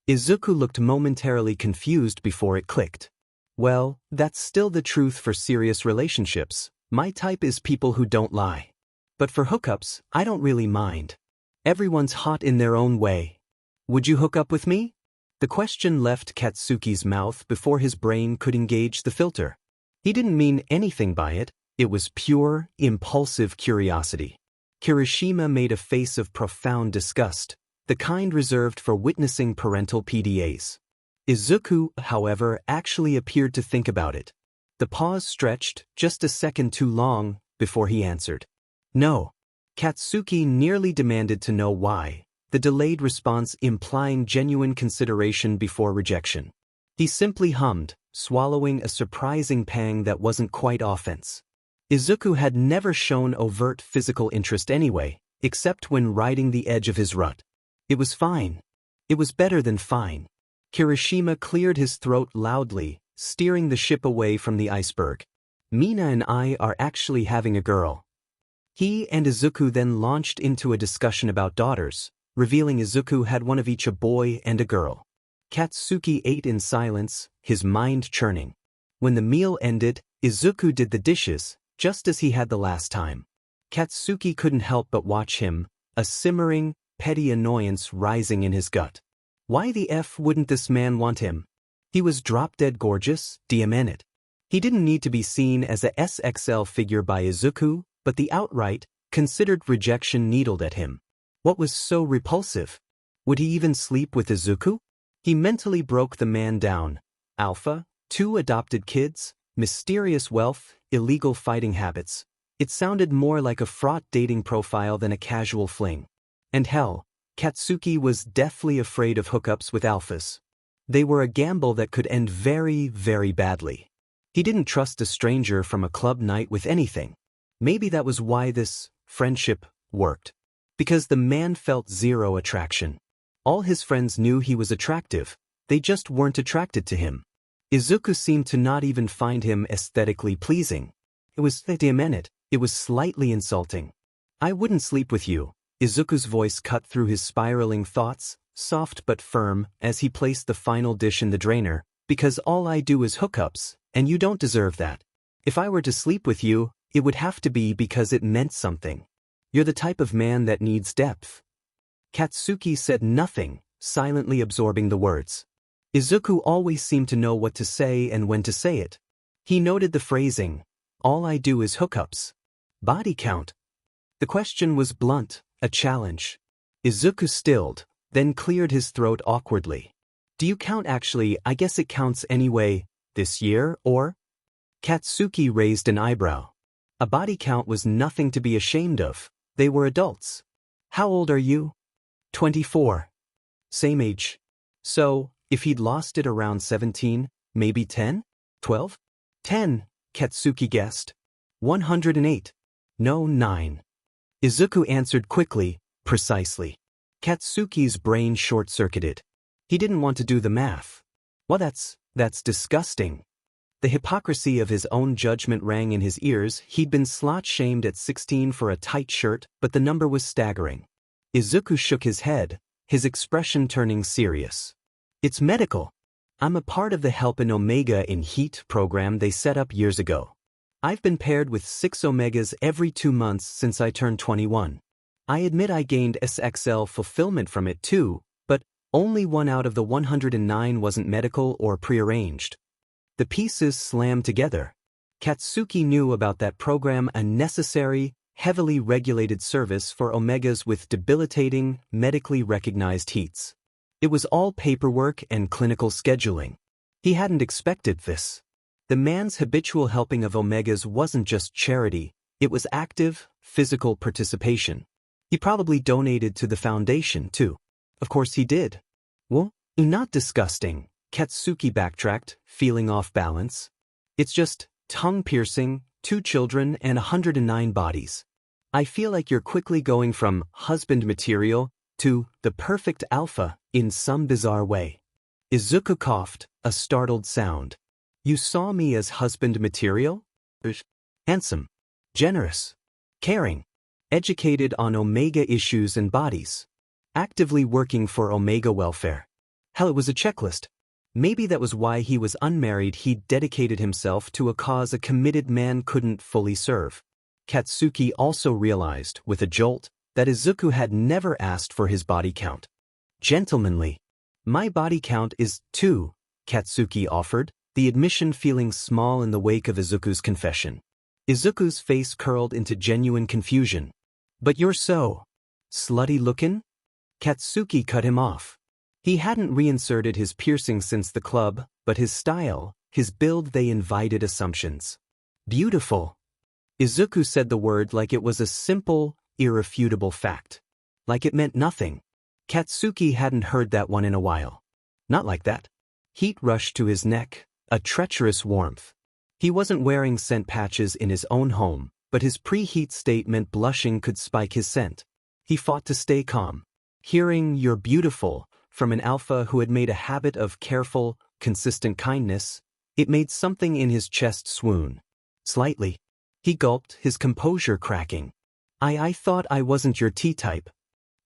Izuku looked momentarily confused before it clicked. Well, that's still the truth for serious relationships. My type is people who don't lie. But for hookups, I don't really mind. Everyone's hot in their own way. Would you hook up with me? The question left Katsuki's mouth before his brain could engage the filter. He didn't mean anything by it. It was pure, impulsive curiosity. Kirishima made a face of profound disgust, the kind reserved for witnessing parental PDAs. Izuku, however, actually appeared to think about it. The pause stretched, just a second too long, before he answered. No. Katsuki nearly demanded to know why, the delayed response implying genuine consideration before rejection. He simply hummed, swallowing a surprising pang that wasn't quite offense. Izuku had never shown overt physical interest anyway, except when riding the edge of his rut. It was fine. It was better than fine. Kirishima cleared his throat loudly, steering the ship away from the iceberg. Mina and I are actually having a girl. He and Izuku then launched into a discussion about daughters, revealing Izuku had one of each, a boy and a girl. Katsuki ate in silence, his mind churning. When the meal ended, Izuku did the dishes, just as he had the last time. Katsuki couldn't help but watch him, a simmering, petty annoyance rising in his gut. Why the F wouldn't this man want him? He was drop-dead gorgeous, it. He didn't need to be seen as a SXL figure by Izuku, but the outright, considered rejection needled at him. What was so repulsive? Would he even sleep with Izuku? He mentally broke the man down. Alpha, 2 adopted kids, mysterious wealth, illegal fighting habits. It sounded more like a fraught dating profile than a casual fling. And hell, Katsuki was deathly afraid of hookups with alphas. They were a gamble that could end very, very badly. He didn't trust a stranger from a club night with anything. Maybe that was why this friendship worked. Because the man felt zero attraction. All his friends knew he was attractive, they just weren't attracted to him. Izuku seemed to not even find him aesthetically pleasing. It was slightly insulting. I wouldn't sleep with you. Izuku's voice cut through his spiraling thoughts, soft but firm, as he placed the final dish in the drainer, because all I do is hookups, and you don't deserve that. If I were to sleep with you, it would have to be because it meant something. You're the type of man that needs depth. Katsuki said nothing, silently absorbing the words. Izuku always seemed to know what to say and when to say it. He noted the phrasing, all I do is hookups. Body count. The question was blunt, a challenge. Izuku stilled, then cleared his throat awkwardly. Do you count actually? I guess it counts anyway, this year, or? Katsuki raised an eyebrow. A body count was nothing to be ashamed of. They were adults. How old are you? 24. Same age. So, if he'd lost it around 17, maybe 10? 12? 10, Katsuki guessed. 108. No, 9. Izuku answered quickly, precisely. Katsuki's brain short-circuited. He didn't want to do the math. Well, that's disgusting. The hypocrisy of his own judgment rang in his ears. He'd been slut-shamed at 16 for a tight shirt, but the number was staggering. Izuku shook his head, his expression turning serious. It's medical. I'm a part of the Help in Omega in Heat program they set up years ago. I've been paired with 6 Omegas every 2 months since I turned 21. I admit I gained SXL fulfillment from it too, but only 1 out of the 109 wasn't medical or prearranged. The pieces slammed together. Katsuki knew about that program, a necessary, heavily regulated service for Omegas with debilitating, medically recognized heats. It was all paperwork and clinical scheduling. He hadn't expected this. The man's habitual helping of Omegas wasn't just charity, it was active, physical participation. He probably donated to the foundation, too. Of course he did. Well, not disgusting, Katsuki backtracked, feeling off balance. It's just tongue-piercing, 2 children and 109 bodies. I feel like you're quickly going from husband material to the perfect alpha in some bizarre way. Izuku coughed, a startled sound. You saw me as husband material? Handsome, generous, caring, educated on Omega issues and bodies, actively working for Omega welfare. Hell, it was a checklist. Maybe that was why he was unmarried. He'd dedicated himself to a cause a committed man couldn't fully serve. Katsuki also realized, with a jolt, that Izuku had never asked for his body count. Gentlemanly. My body count is 2, Katsuki offered, the admission feeling small in the wake of Izuku's confession. Izuku's face curled into genuine confusion. But you're so slutty looking? Katsuki cut him off. He hadn't reinserted his piercing since the club, but his style, his build, they invited assumptions. Beautiful. Izuku said the word like it was a simple, irrefutable fact. Like it meant nothing. Katsuki hadn't heard that one in a while. Not like that. Heat rushed to his neck, a treacherous warmth. He wasn't wearing scent patches in his own home, but his preheat state meant blushing could spike his scent. He fought to stay calm. Hearing "you're beautiful" from an alpha who had made a habit of careful, consistent kindness, it made something in his chest swoon. Slightly. He gulped, his composure cracking. I thought I wasn't your T-type.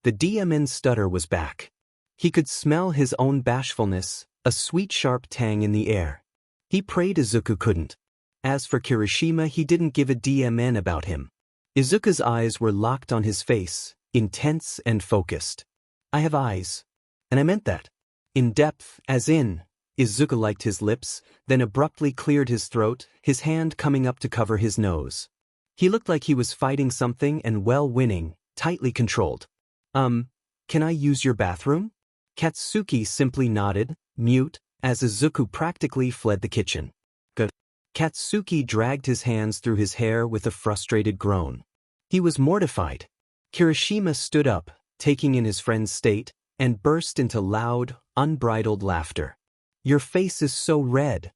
The DMN stutter was back. He could smell his own bashfulness, a sweet sharp tang in the air. He prayed Izuku couldn't. As for Kirishima, he didn't give a DMN about him. Izuku's eyes were locked on his face, intense and focused. I have eyes. And I meant that. In depth, as in. Izuku liked his lips, then abruptly cleared his throat, his hand coming up to cover his nose. He looked like he was fighting something and winning, tightly controlled. Can I use your bathroom? Katsuki simply nodded, mute, as Izuku practically fled the kitchen. Good. Katsuki dragged his hands through his hair with a frustrated groan. He was mortified. Kirishima stood up, taking in his friend's state, and burst into loud, unbridled laughter. Your face is so red.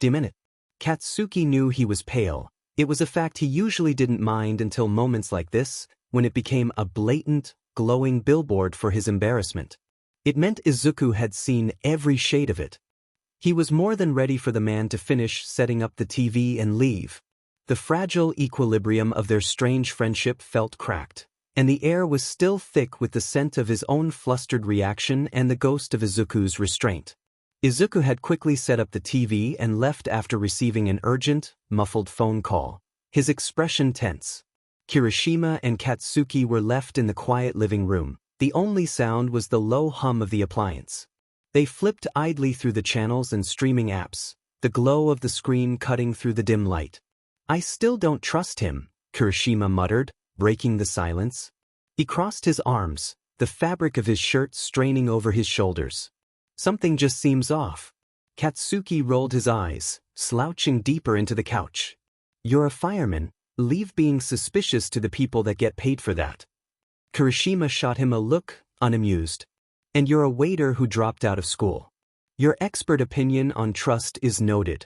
Minute. Katsuki knew he was pale. It was a fact he usually didn't mind until moments like this, when it became a blatant, glowing billboard for his embarrassment. It meant Izuku had seen every shade of it. He was more than ready for the man to finish setting up the TV and leave. The fragile equilibrium of their strange friendship felt cracked, and the air was still thick with the scent of his own flustered reaction and the ghost of Izuku's restraint. Izuku had quickly set up the TV and left after receiving an urgent, muffled phone call, his expression tense. Kirishima and Katsuki were left in the quiet living room. The only sound was the low hum of the appliance. They flipped idly through the channels and streaming apps, the glow of the screen cutting through the dim light. I still don't trust him, Kirishima muttered, breaking the silence. He crossed his arms, the fabric of his shirt straining over his shoulders. Something just seems off. Katsuki rolled his eyes, slouching deeper into the couch. You're a fireman. Leave being suspicious to the people that get paid for that. Kirishima shot him a look, unamused. And you're a waiter who dropped out of school. Your expert opinion on trust is noted.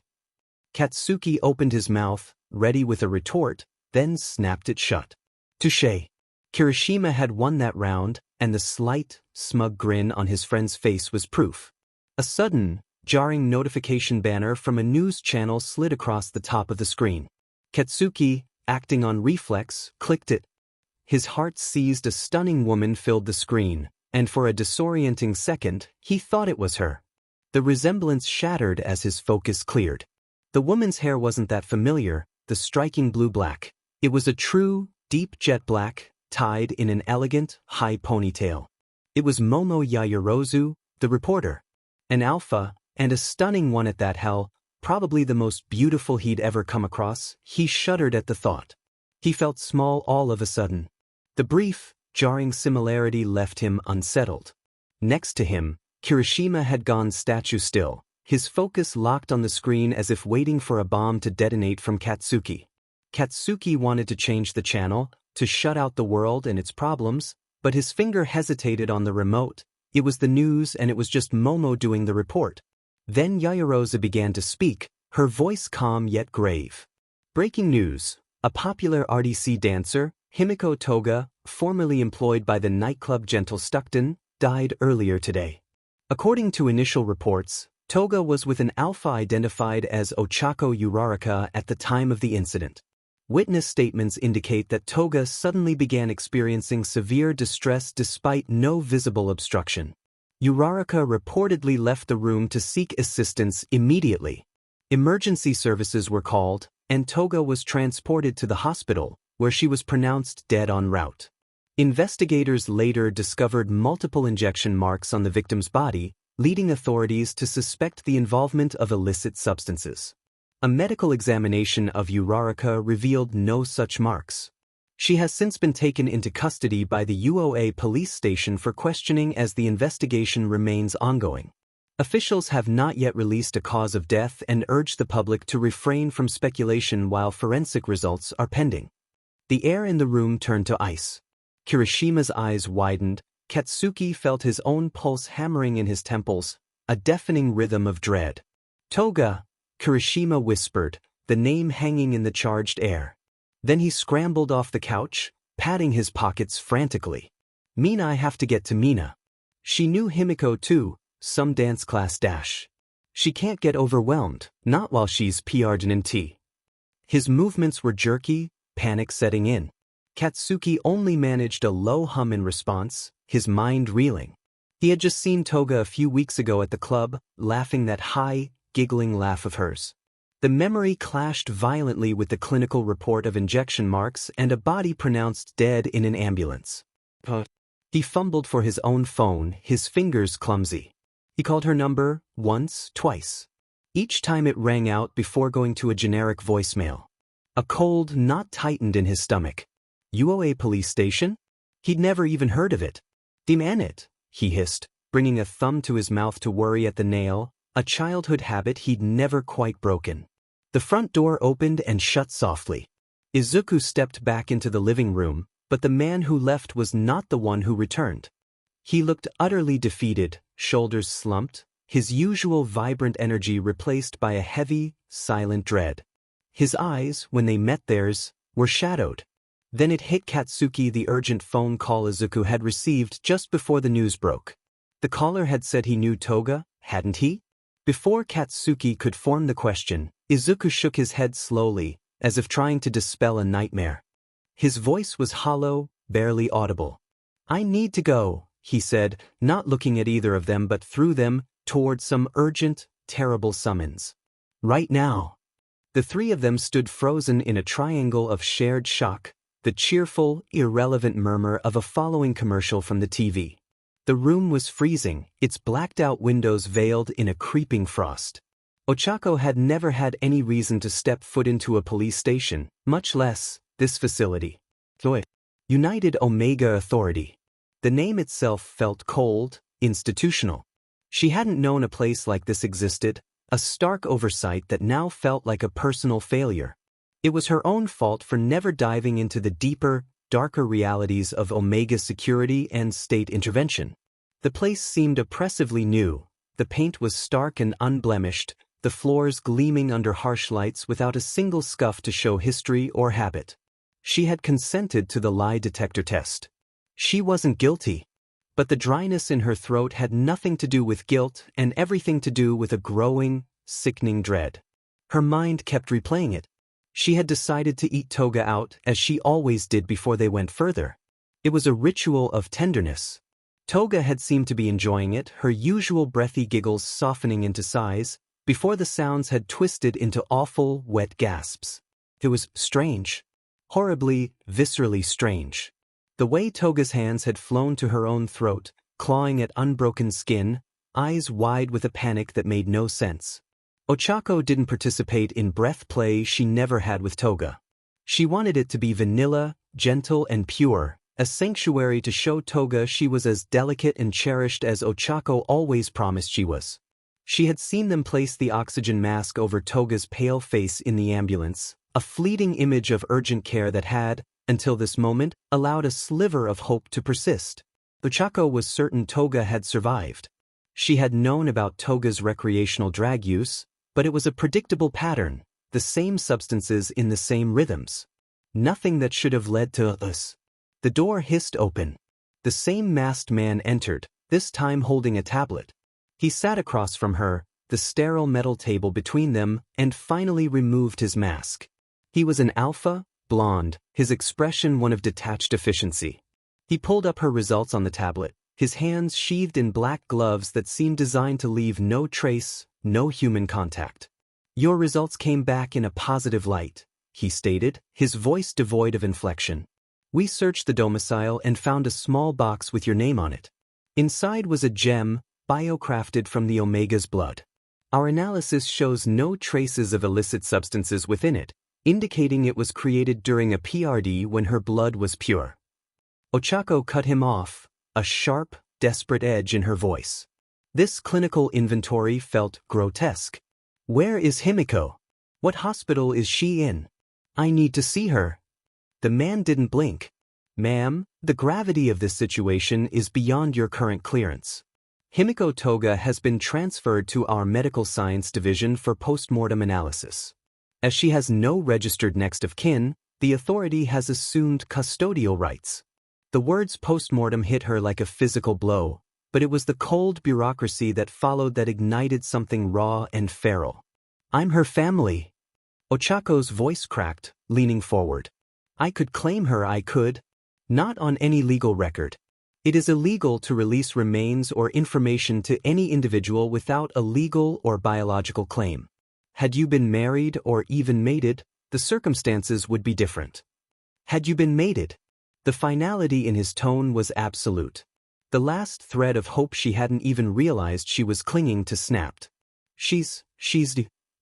Katsuki opened his mouth, ready with a retort, then snapped it shut. Touché. Kirishima had won that round, and the slight, smug grin on his friend's face was proof. A sudden, jarring notification banner from a news channel slid across the top of the screen. Katsuki, acting on reflex, clicked it. His heart seized a stunning woman filled the screen, and for a disorienting second, he thought it was her. The resemblance shattered as his focus cleared. The woman's hair wasn't that familiar, the striking blue-black. It was a true, deep jet black, tied in an elegant, high ponytail. It was Momo Yaoyorozu, the reporter. An alpha, and a stunning one at that. Hell, probably the most beautiful he'd ever come across. He shuddered at the thought. He felt small all of a sudden. The brief, jarring similarity left him unsettled. Next to him, Kirishima had gone statue still, his focus locked on the screen as if waiting for a bomb to detonate from Katsuki. Katsuki wanted to change the channel, to shut out the world and its problems, but his finger hesitated on the remote. It was the news and it was just Momo doing the report. Then Yaoyorozu began to speak, her voice calm yet grave. Breaking news. A popular RDC dancer, Himiko Toga, formerly employed by the nightclub Gentle Stockton, died earlier today. According to initial reports, Toga was with an alpha identified as Ochako Uraraka at the time of the incident. Witness statements indicate that Toga suddenly began experiencing severe distress despite no visible obstruction. Uraraka reportedly left the room to seek assistance immediately. Emergency services were called, and Toga was transported to the hospital, where she was pronounced dead en route. Investigators later discovered multiple injection marks on the victim's body, leading authorities to suspect the involvement of illicit substances. A medical examination of Uraraka revealed no such marks. She has since been taken into custody by the UOA police station for questioning as the investigation remains ongoing. Officials have not yet released a cause of death and urge the public to refrain from speculation while forensic results are pending. The air in the room turned to ice. Kirishima's eyes widened. Katsuki felt his own pulse hammering in his temples, a deafening rhythm of dread. Toga, Kirishima whispered, the name hanging in the charged air. Then he scrambled off the couch, patting his pockets frantically. Mina, I have to get to Mina. She knew Himiko too, some dance class dash. She can't get overwhelmed, not while she's PR'd. His movements were jerky, panic setting in. Katsuki only managed a low hum in response, his mind reeling. He had just seen Toga a few weeks ago at the club, laughing that high, giggling laugh of hers. The memory clashed violently with the clinical report of injection marks and a body pronounced dead in an ambulance. He fumbled for his own phone, his fingers clumsy. He called her number once, twice. Each time it rang out before going to a generic voicemail. A cold knot tightened in his stomach. UOA police station? He'd never even heard of it. Demon it, he hissed, bringing a thumb to his mouth to worry at the nail, a childhood habit he'd never quite broken. The front door opened and shut softly. Izuku stepped back into the living room, but the man who left was not the one who returned. He looked utterly defeated, shoulders slumped, his usual vibrant energy replaced by a heavy, silent dread. His eyes, when they met theirs, were shadowed. Then it hit Katsuki the urgent phone call Izuku had received just before the news broke. The caller had said he knew Toga, hadn't he? Before Katsuki could form the question, Izuku shook his head slowly, as if trying to dispel a nightmare. His voice was hollow, barely audible. I need to go, he said, not looking at either of them but through them, toward some urgent, terrible summons. Right now. The three of them stood frozen in a triangle of shared shock, the cheerful, irrelevant murmur of a following commercial from the TV. The room was freezing, its blacked-out windows veiled in a creeping frost. Ochako had never had any reason to step foot into a police station, much less this facility. United Omega Authority. The name itself felt cold, institutional. She hadn't known a place like this existed, a stark oversight that now felt like a personal failure. It was her own fault for never diving into the deeper, darker realities of Omega's security and state intervention. The place seemed oppressively new. The paint was stark and unblemished, the floors gleaming under harsh lights without a single scuff to show history or habit. She had consented to the lie detector test. She wasn't guilty. But the dryness in her throat had nothing to do with guilt and everything to do with a growing, sickening dread. Her mind kept replaying it. She had decided to eat Toga out as she always did before they went further. It was a ritual of tenderness. Toga had seemed to be enjoying it, her usual breathy giggles softening into sighs, before the sounds had twisted into awful, wet gasps. It was strange. Horribly, viscerally strange. The way Toga's hands had flown to her own throat, clawing at unbroken skin, eyes wide with a panic that made no sense. Ochako didn't participate in breath play she never had with Toga. She wanted it to be vanilla, gentle and pure, a sanctuary to show Toga she was as delicate and cherished as Ochako always promised she was. She had seen them place the oxygen mask over Toga's pale face in the ambulance, a fleeting image of urgent care that had, until this moment, allowed a sliver of hope to persist. Ochako was certain Toga had survived. She had known about Toga's recreational drag use, but it was a predictable pattern, the same substances in the same rhythms. Nothing that should have led to this. The door hissed open. The same masked man entered, this time holding a tablet. He sat across from her, the sterile metal table between them, and finally removed his mask. He was an alpha, blonde, his expression one of detached efficiency. He pulled up her results on the tablet, his hands sheathed in black gloves that seemed designed to leave no trace, no human contact. Your results came back in a positive light, he stated, his voice devoid of inflection. We searched the domicile and found a small box with your name on it. Inside was a gem, biocrafted from the Omega's blood. Our analysis shows no traces of illicit substances within it, indicating it was created during a PRD when her blood was pure. Ochako cut him off, a sharp, desperate edge in her voice. This clinical inventory felt grotesque. Where is Himiko? What hospital is she in? I need to see her. The man didn't blink. Ma'am, the gravity of this situation is beyond your current clearance. Himiko Toga has been transferred to our medical science division for post-mortem analysis. As she has no registered next of kin, the authority has assumed custodial rights. The words post-mortem hit her like a physical blow, but it was the cold bureaucracy that followed that ignited something raw and feral. I'm her family. Ochako's voice cracked, leaning forward. I could claim her, I could. Not on any legal record. It is illegal to release remains or information to any individual without a legal or biological claim. Had you been married or even mated, the circumstances would be different. Had you been mated? The finality in his tone was absolute. The last thread of hope she hadn't even realized she was clinging to snapped. She's.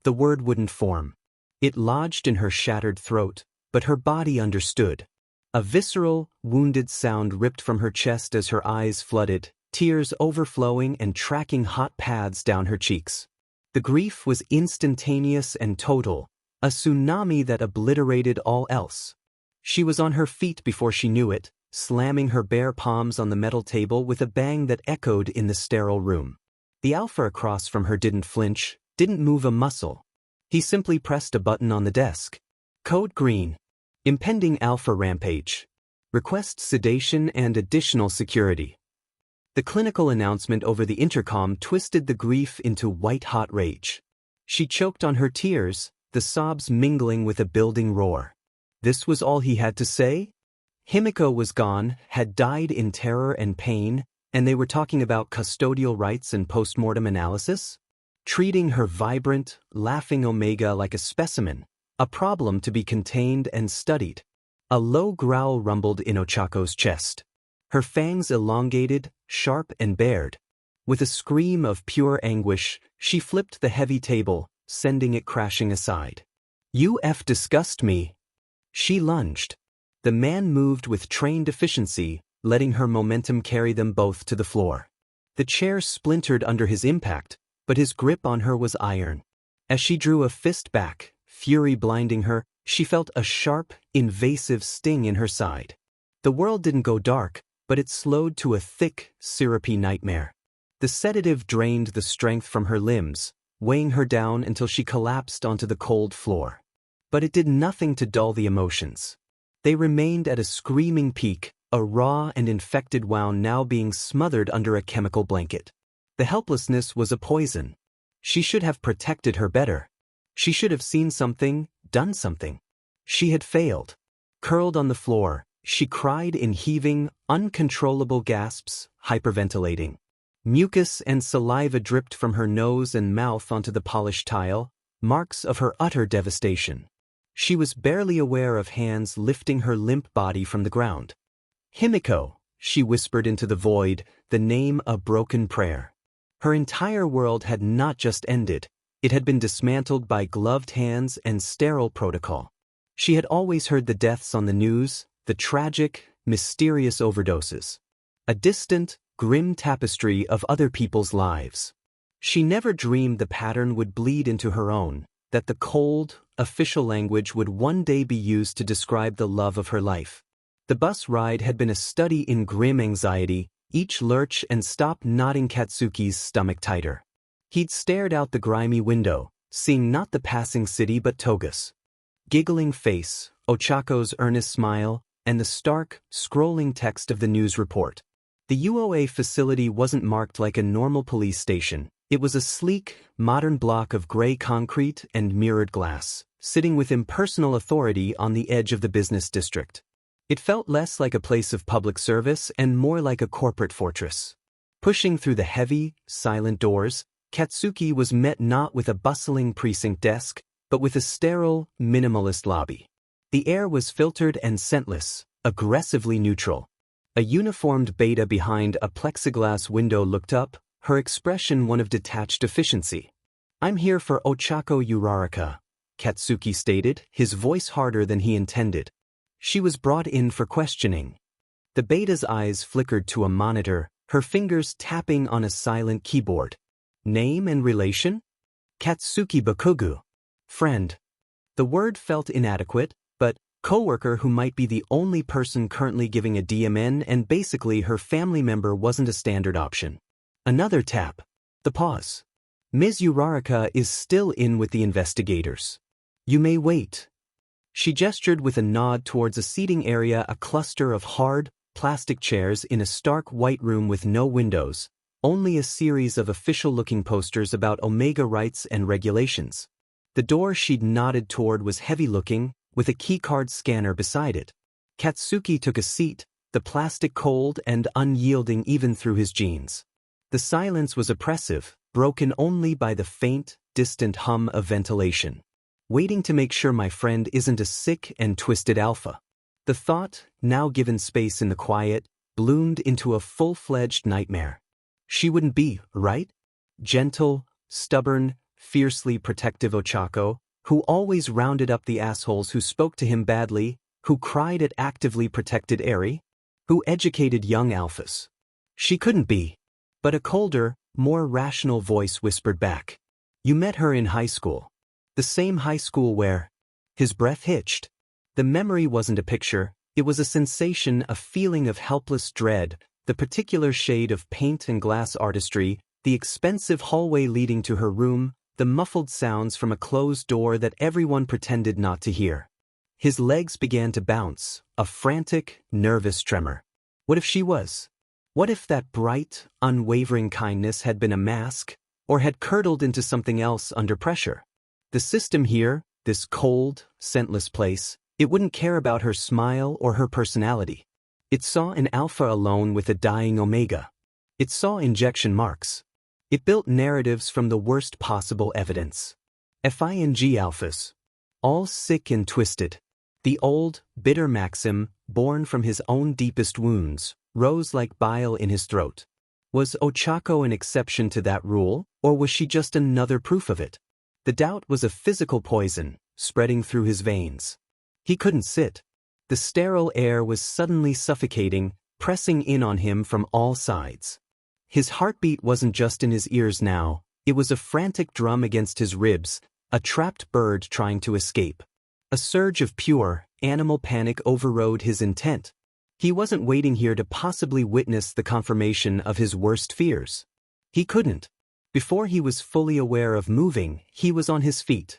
The word wouldn't form. It lodged in her shattered throat, but her body understood. A visceral, wounded sound ripped from her chest as her eyes flooded, tears overflowing and tracking hot paths down her cheeks. The grief was instantaneous and total, a tsunami that obliterated all else. She was on her feet before she knew it, slamming her bare palms on the metal table with a bang that echoed in the sterile room. The alpha across from her didn't flinch, didn't move a muscle. He simply pressed a button on the desk. Code green. Impending alpha rampage. Request sedation and additional security. The clinical announcement over the intercom twisted the grief into white-hot rage. She choked on her tears, the sobs mingling with a building roar. This was all he had to say? Himiko was gone, had died in terror and pain, and they were talking about custodial rights and postmortem analysis? Treating her vibrant, laughing Omega like a specimen, a problem to be contained and studied. A low growl rumbled in Ochako's chest. Her fangs elongated, sharp and bared. With a scream of pure anguish, she flipped the heavy table, sending it crashing aside. "You disgust me." She lunged. The man moved with trained efficiency, letting her momentum carry them both to the floor. The chair splintered under his impact, but his grip on her was iron. As she drew a fist back, fury blinding her, she felt a sharp, invasive sting in her side. The world didn't go dark, but it slowed to a thick, syrupy nightmare. The sedative drained the strength from her limbs, weighing her down until she collapsed onto the cold floor. But it did nothing to dull the emotions. They remained at a screaming peak, a raw and infected wound now being smothered under a chemical blanket. The helplessness was a poison. She should have protected her better. She should have seen something, done something. She had failed. Curled on the floor, she cried in heaving, uncontrollable gasps, hyperventilating. Mucus and saliva dripped from her nose and mouth onto the polished tile, marks of her utter devastation. She was barely aware of hands lifting her limp body from the ground. "Himiko," she whispered into the void, the name a broken prayer. Her entire world had not just ended, it had been dismantled by gloved hands and sterile protocol. She had always heard the deaths on the news, the tragic, mysterious overdoses. A distant, grim tapestry of other people's lives. She never dreamed the pattern would bleed into her own, that the cold, official language would one day be used to describe the love of her life. The bus ride had been a study in grim anxiety, each lurch and stop knotting Katsuki's stomach tighter. He'd stared out the grimy window, seeing not the passing city but Toga's giggling face, Ochako's earnest smile, and the stark, scrolling text of the news report. The UOA facility wasn't marked like a normal police station. It was a sleek, modern block of gray concrete and mirrored glass, sitting with impersonal authority on the edge of the business district. It felt less like a place of public service and more like a corporate fortress. Pushing through the heavy, silent doors, Katsuki was met not with a bustling precinct desk, but with a sterile, minimalist lobby. The air was filtered and scentless, aggressively neutral. A uniformed beta behind a plexiglass window looked up, her expression one of detached efficiency. "I'm here for Ochako Uraraka," Katsuki stated, his voice harder than he intended. She was brought in for questioning. The beta's eyes flickered to a monitor, her fingers tapping on a silent keyboard. Name and relation? Katsuki Bakugu. Friend. The word felt inadequate, but coworker who might be the only person currently giving a DMN, and basically her family member wasn't a standard option. Another tap. The pause. "Ms. Uraraka is still in with the investigators. You may wait." She gestured with a nod towards a seating area, a cluster of hard, plastic chairs in a stark white room with no windows, only a series of official-looking posters about Omega rights and regulations. The door she'd nodded toward was heavy-looking, with a keycard scanner beside it. Katsuki took a seat, the plastic cold and unyielding even through his jeans. The silence was oppressive, broken only by the faint, distant hum of ventilation. "Waiting to make sure my friend isn't a sick and twisted alpha." The thought, now given space in the quiet, bloomed into a full-fledged nightmare. She wouldn't be, right? Gentle, stubborn, fiercely protective Ochako, who always rounded up the assholes who spoke to him badly, who cried at actively protected Eri, who educated young alphas. She couldn't be. But a colder, more rational voice whispered back. You met her in high school. The same high school where... His breath hitched. The memory wasn't a picture, it was a sensation, a feeling of helpless dread, the particular shade of paint and glass artistry, the expensive hallway leading to her room, the muffled sounds from a closed door that everyone pretended not to hear. His legs began to bounce, a frantic, nervous tremor. What if she was? What if that bright, unwavering kindness had been a mask, or had curdled into something else under pressure? The system here, this cold, scentless place, it wouldn't care about her smile or her personality. It saw an alpha alone with a dying omega. It saw injection marks. It built narratives from the worst possible evidence. FING alphas. All sick and twisted. The old, bitter maxim, born from his own deepest wounds, rose like bile in his throat. Was Ochako an exception to that rule, or was she just another proof of it? The doubt was a physical poison, spreading through his veins. He couldn't sit. The sterile air was suddenly suffocating, pressing in on him from all sides. His heartbeat wasn't just in his ears now, it was a frantic drum against his ribs, a trapped bird trying to escape. A surge of pure, animal panic overrode his intent. He wasn't waiting here to possibly witness the confirmation of his worst fears. He couldn't. Before he was fully aware of moving, he was on his feet.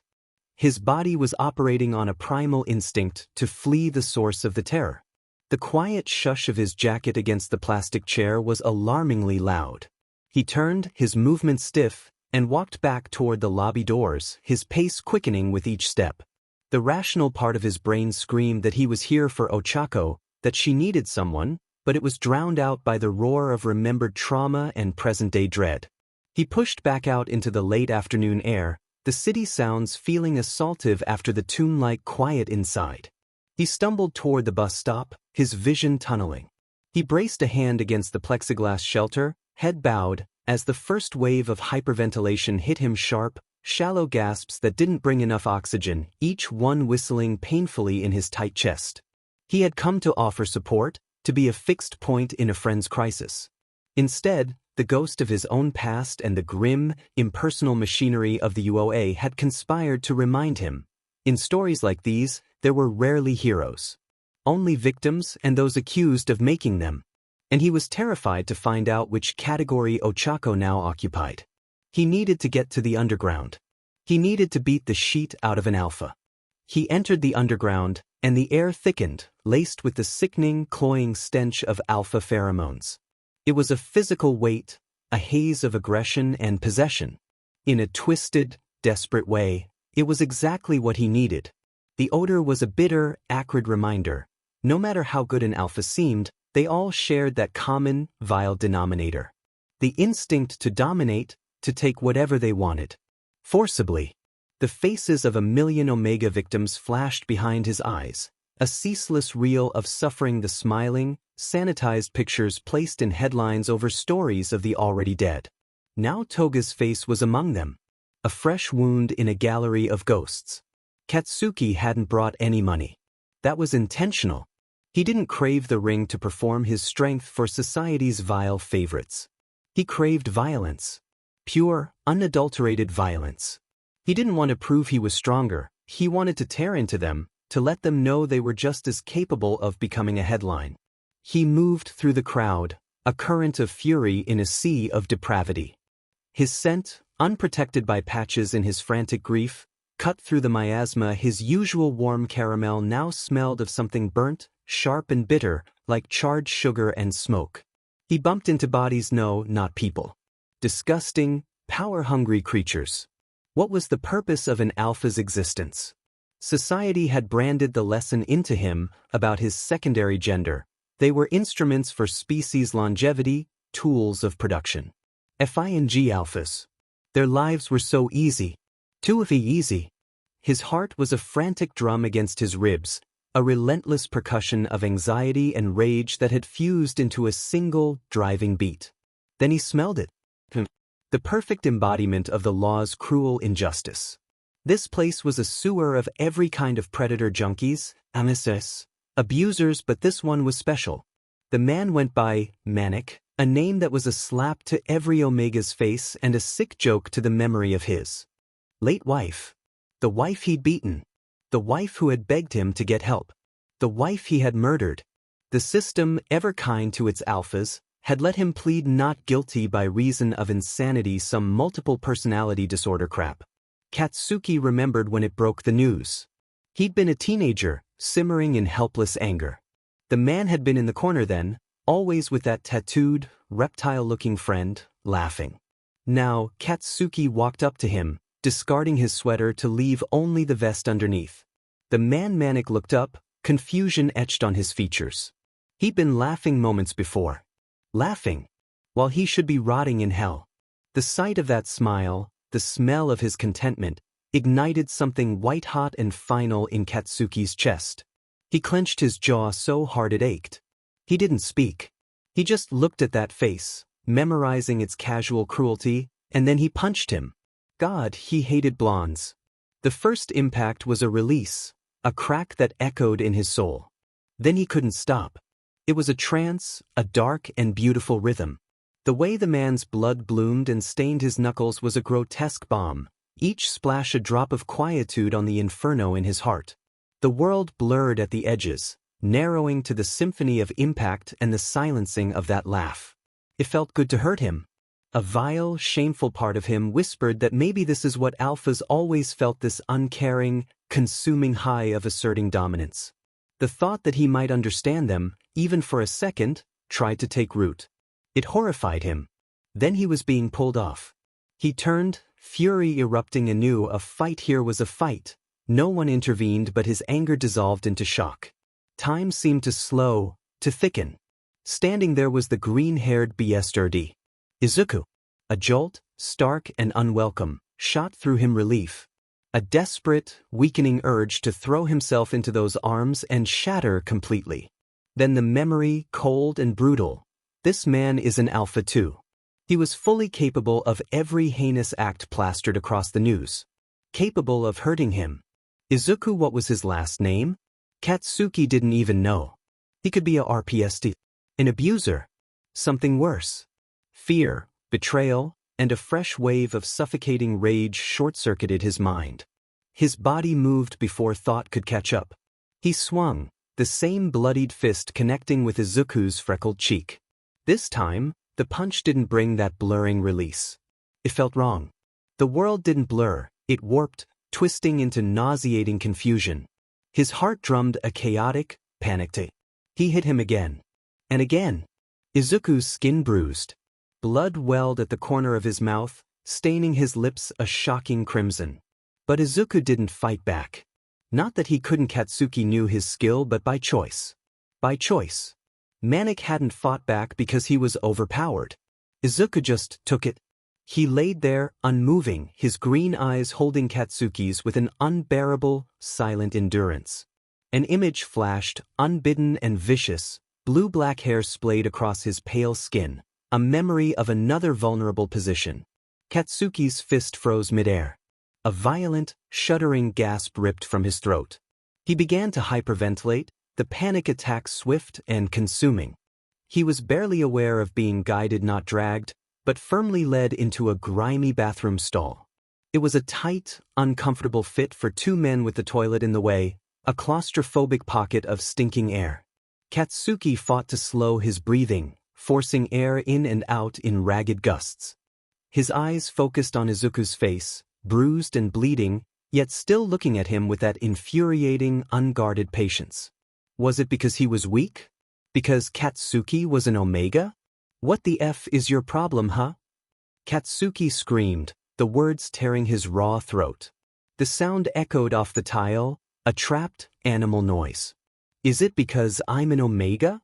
His body was operating on a primal instinct to flee the source of the terror. The quiet shush of his jacket against the plastic chair was alarmingly loud. He turned, his movement stiff, and walked back toward the lobby doors, his pace quickening with each step. The rational part of his brain screamed that he was here for Ochako, that she needed someone, but it was drowned out by the roar of remembered trauma and present-day dread. He pushed back out into the late afternoon air, the city sounds feeling assaultive after the tomb-like quiet inside. He stumbled toward the bus stop, his vision tunneling. He braced a hand against the plexiglass shelter, head bowed, as the first wave of hyperventilation hit him sharp, shallow gasps that didn't bring enough oxygen, each one whistling painfully in his tight chest. He had come to offer support, to be a fixed point in a friend's crisis. Instead, the ghost of his own past and the grim, impersonal machinery of the UOA had conspired to remind him. In stories like these, there were rarely heroes. Only victims and those accused of making them. And he was terrified to find out which category Ochako now occupied. He needed to get to the underground. He needed to beat the sheet out of an alpha. He entered the underground, and the air thickened, laced with the sickening, cloying stench of alpha pheromones. It was a physical weight, a haze of aggression and possession. In a twisted, desperate way, it was exactly what he needed. The odor was a bitter, acrid reminder. No matter how good an alpha seemed, they all shared that common, vile denominator. The instinct to dominate, to take whatever they wanted. Forcibly. The faces of 1,000,000 Omega victims flashed behind his eyes, a ceaseless reel of suffering, the smiling, sanitized pictures placed in headlines over stories of the already dead. Now Toga's face was among them, a fresh wound in a gallery of ghosts. Katsuki hadn't brought any money. That was intentional. He didn't crave the ring to perform his strength for society's vile favorites. He craved violence. Pure, unadulterated violence. He didn't want to prove he was stronger, he wanted to tear into them, to let them know they were just as capable of becoming a headline. He moved through the crowd, a current of fury in a sea of depravity. His scent, unprotected by patches in his frantic grief, cut through the miasma. His usual warm caramel now smelled of something burnt, sharp and bitter, like charred sugar and smoke. He bumped into bodies, no, not people. Disgusting, power-hungry creatures. What was the purpose of an alpha's existence? Society had branded the lesson into him about his secondary gender. They were instruments for species longevity, tools of production. FING alphas. Their lives were so easy. Too easy. His heart was a frantic drum against his ribs, a relentless percussion of anxiety and rage that had fused into a single, driving beat. Then he smelled it. The perfect embodiment of the law's cruel injustice. This place was a sewer of every kind of predator junkies, amisses, abusers, but this one was special. The man went by Manic, a name that was a slap to every Omega's face and a sick joke to the memory of his late wife. The wife he'd beaten. The wife who had begged him to get help. The wife he had murdered. The system, ever kind to its alphas, had let him plead not guilty by reason of insanity, some multiple personality disorder crap. Katsuki remembered when it broke the news. He'd been a teenager, simmering in helpless anger. The man had been in the corner then, always with that tattooed, reptile-looking friend, laughing. Now, Katsuki walked up to him, discarding his sweater to leave only the vest underneath. The man Manic looked up, confusion etched on his features. He'd been laughing moments before. Laughing, while he should be rotting in hell. The sight of that smile, the smell of his contentment, ignited something white-hot and final in Katsuki's chest. He clenched his jaw so hard it ached. He didn't speak. He just looked at that face, memorizing its casual cruelty, and then he punched him. God, he hated blondes. The first impact was a release, a crack that echoed in his soul. Then he couldn't stop. It was a trance, a dark and beautiful rhythm. The way the man's blood bloomed and stained his knuckles was a grotesque bomb, each splash a drop of quietude on the inferno in his heart. The world blurred at the edges, narrowing to the symphony of impact and the silencing of that laugh. It felt good to hurt him. A vile, shameful part of him whispered that maybe this is what alphas always felt, this uncaring, consuming high of asserting dominance. The thought that he might understand them, even for a second, tried to take root. It horrified him. Then he was being pulled off. He turned, fury erupting anew. A fight here was a fight. No one intervened, but his anger dissolved into shock. Time seemed to slow, to thicken. Standing there was the green-haired BSRD. Izuku. A jolt, stark and unwelcome, shot through him relief. A desperate, weakening urge to throw himself into those arms and shatter completely. Then the memory, cold and brutal. This man is an alpha too. He was fully capable of every heinous act plastered across the news. Capable of hurting him. Izuku, what was his last name? Katsuki didn't even know. He could be a RPST. An abuser. Something worse. Fear, betrayal, and a fresh wave of suffocating rage short-circuited his mind. His body moved before thought could catch up. He swung, the same bloodied fist connecting with Izuku's freckled cheek. This time, the punch didn't bring that blurring release. It felt wrong. The world didn't blur, it warped, twisting into nauseating confusion. His heart drummed a chaotic, panicked. He hit him again. And again. Izuku's skin bruised. Blood welled at the corner of his mouth, staining his lips a shocking crimson. But Izuku didn't fight back. Not that he couldn't. Katsuki knew his skill, but by choice. By choice. Manic hadn't fought back because he was overpowered. Izuku just took it. He laid there, unmoving, his green eyes holding Katsuki's with an unbearable, silent endurance. An image flashed, unbidden and vicious, blue-black hair splayed across his pale skin. A memory of another vulnerable position. Katsuki's fist froze midair. A violent, shuddering gasp ripped from his throat. He began to hyperventilate, the panic attack swift and consuming. He was barely aware of being guided, not dragged, but firmly led into a grimy bathroom stall. It was a tight, uncomfortable fit for two men with the toilet in the way, a claustrophobic pocket of stinking air. Katsuki fought to slow his breathing, forcing air in and out in ragged gusts. His eyes focused on Izuku's face, bruised and bleeding, yet still looking at him with that infuriating, unguarded patience. Was it because he was weak? Because Katsuki was an Omega? What the F is your problem, huh? Katsuki screamed, the words tearing his raw throat. The sound echoed off the tile, a trapped, animal noise. Is it because I'm an Omega?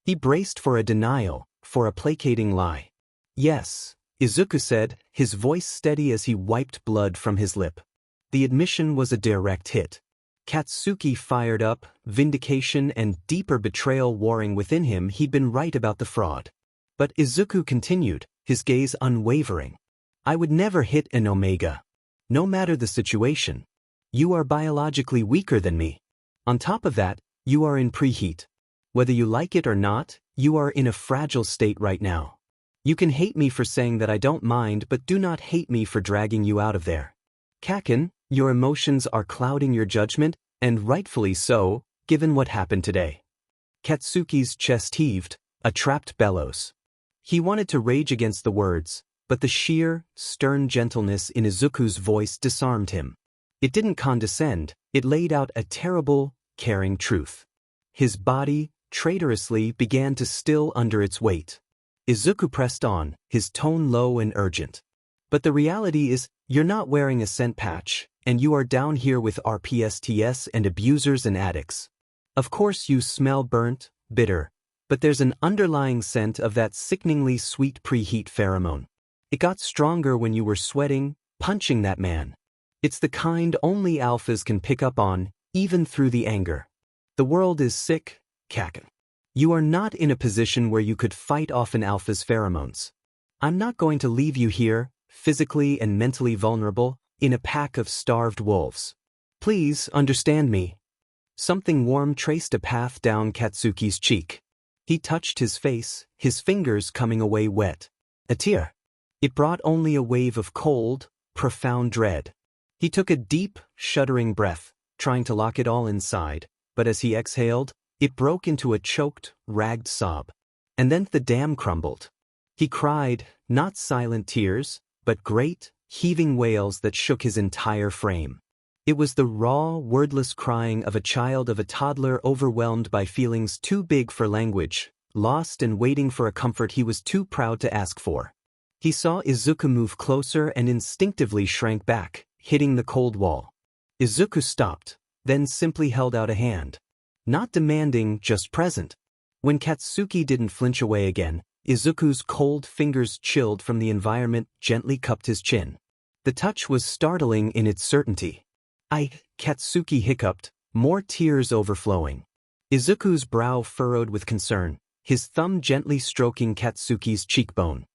He braced for a denial, for a placating lie. Yes, Izuku said, his voice steady as he wiped blood from his lip. The admission was a direct hit. Katsuki fired up, vindication and deeper betrayal warring within him. He'd been right about the fraud. But Izuku continued, his gaze unwavering. I would never hit an Omega. No matter the situation. You are biologically weaker than me. On top of that, you are in preheat. Whether you like it or not, you are in a fragile state right now. You can hate me for saying that I don't mind, but do not hate me for dragging you out of there. Kaken, your emotions are clouding your judgment, and rightfully so, given what happened today. Katsuki's chest heaved, a trapped bellows. He wanted to rage against the words, but the sheer, stern gentleness in Izuku's voice disarmed him. It didn't condescend, it laid out a terrible, caring truth. His body, traitorously, began to still under its weight. Izuku pressed on, his tone low and urgent. But the reality is, you're not wearing a scent patch, and you are down here with RPSTS and abusers and addicts. Of course you smell burnt, bitter, but there's an underlying scent of that sickeningly sweet preheat pheromone. It got stronger when you were sweating, punching that man. It's the kind only alphas can pick up on, even through the anger. The world is sick, Kaken. You are not in a position where you could fight off an alpha's pheromones. I'm not going to leave you here, physically and mentally vulnerable, in a pack of starved wolves. Please understand me. Something warm traced a path down Katsuki's cheek. He touched his face, his fingers coming away wet. A tear. It brought only a wave of cold, profound dread. He took a deep, shuddering breath, trying to lock it all inside, but as he exhaled, it broke into a choked, ragged sob. And then the dam crumbled. He cried, not silent tears, but great, heaving wails that shook his entire frame. It was the raw, wordless crying of a toddler overwhelmed by feelings too big for language, lost and waiting for a comfort he was too proud to ask for. He saw Izuku move closer and instinctively shrank back, hitting the cold wall. Izuku stopped, then simply held out a hand. Not demanding, just present. When Katsuki didn't flinch away again, Izuku's cold fingers chilled from the environment gently cupped his chin. The touch was startling in its certainty. Katsuki hiccuped, more tears overflowing. Izuku's brow furrowed with concern, his thumb gently stroking Katsuki's cheekbone.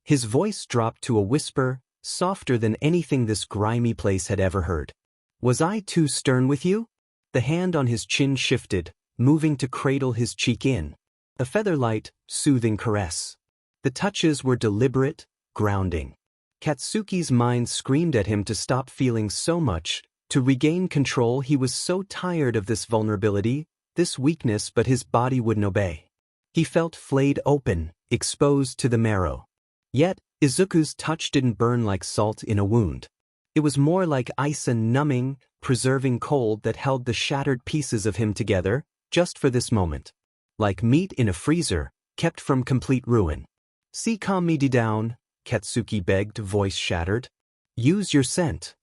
His voice dropped to a whisper, softer than anything this grimy place had ever heard. Was I too stern with you? The hand on his chin shifted, moving to cradle his cheek in. A feather-light, soothing caress. The touches were deliberate, grounding. Katsuki's mind screamed at him to stop feeling so much, to regain control. He was so tired of this vulnerability, this weakness, but his body wouldn't obey. He felt flayed open, exposed to the marrow. Yet, Izuku's touch didn't burn like salt in a wound. It was more like ice, a numbing, preserving cold that held the shattered pieces of him together, just for this moment. Like meat in a freezer, kept from complete ruin. See, calm me down, Katsuki begged, voice shattered. Use your scent.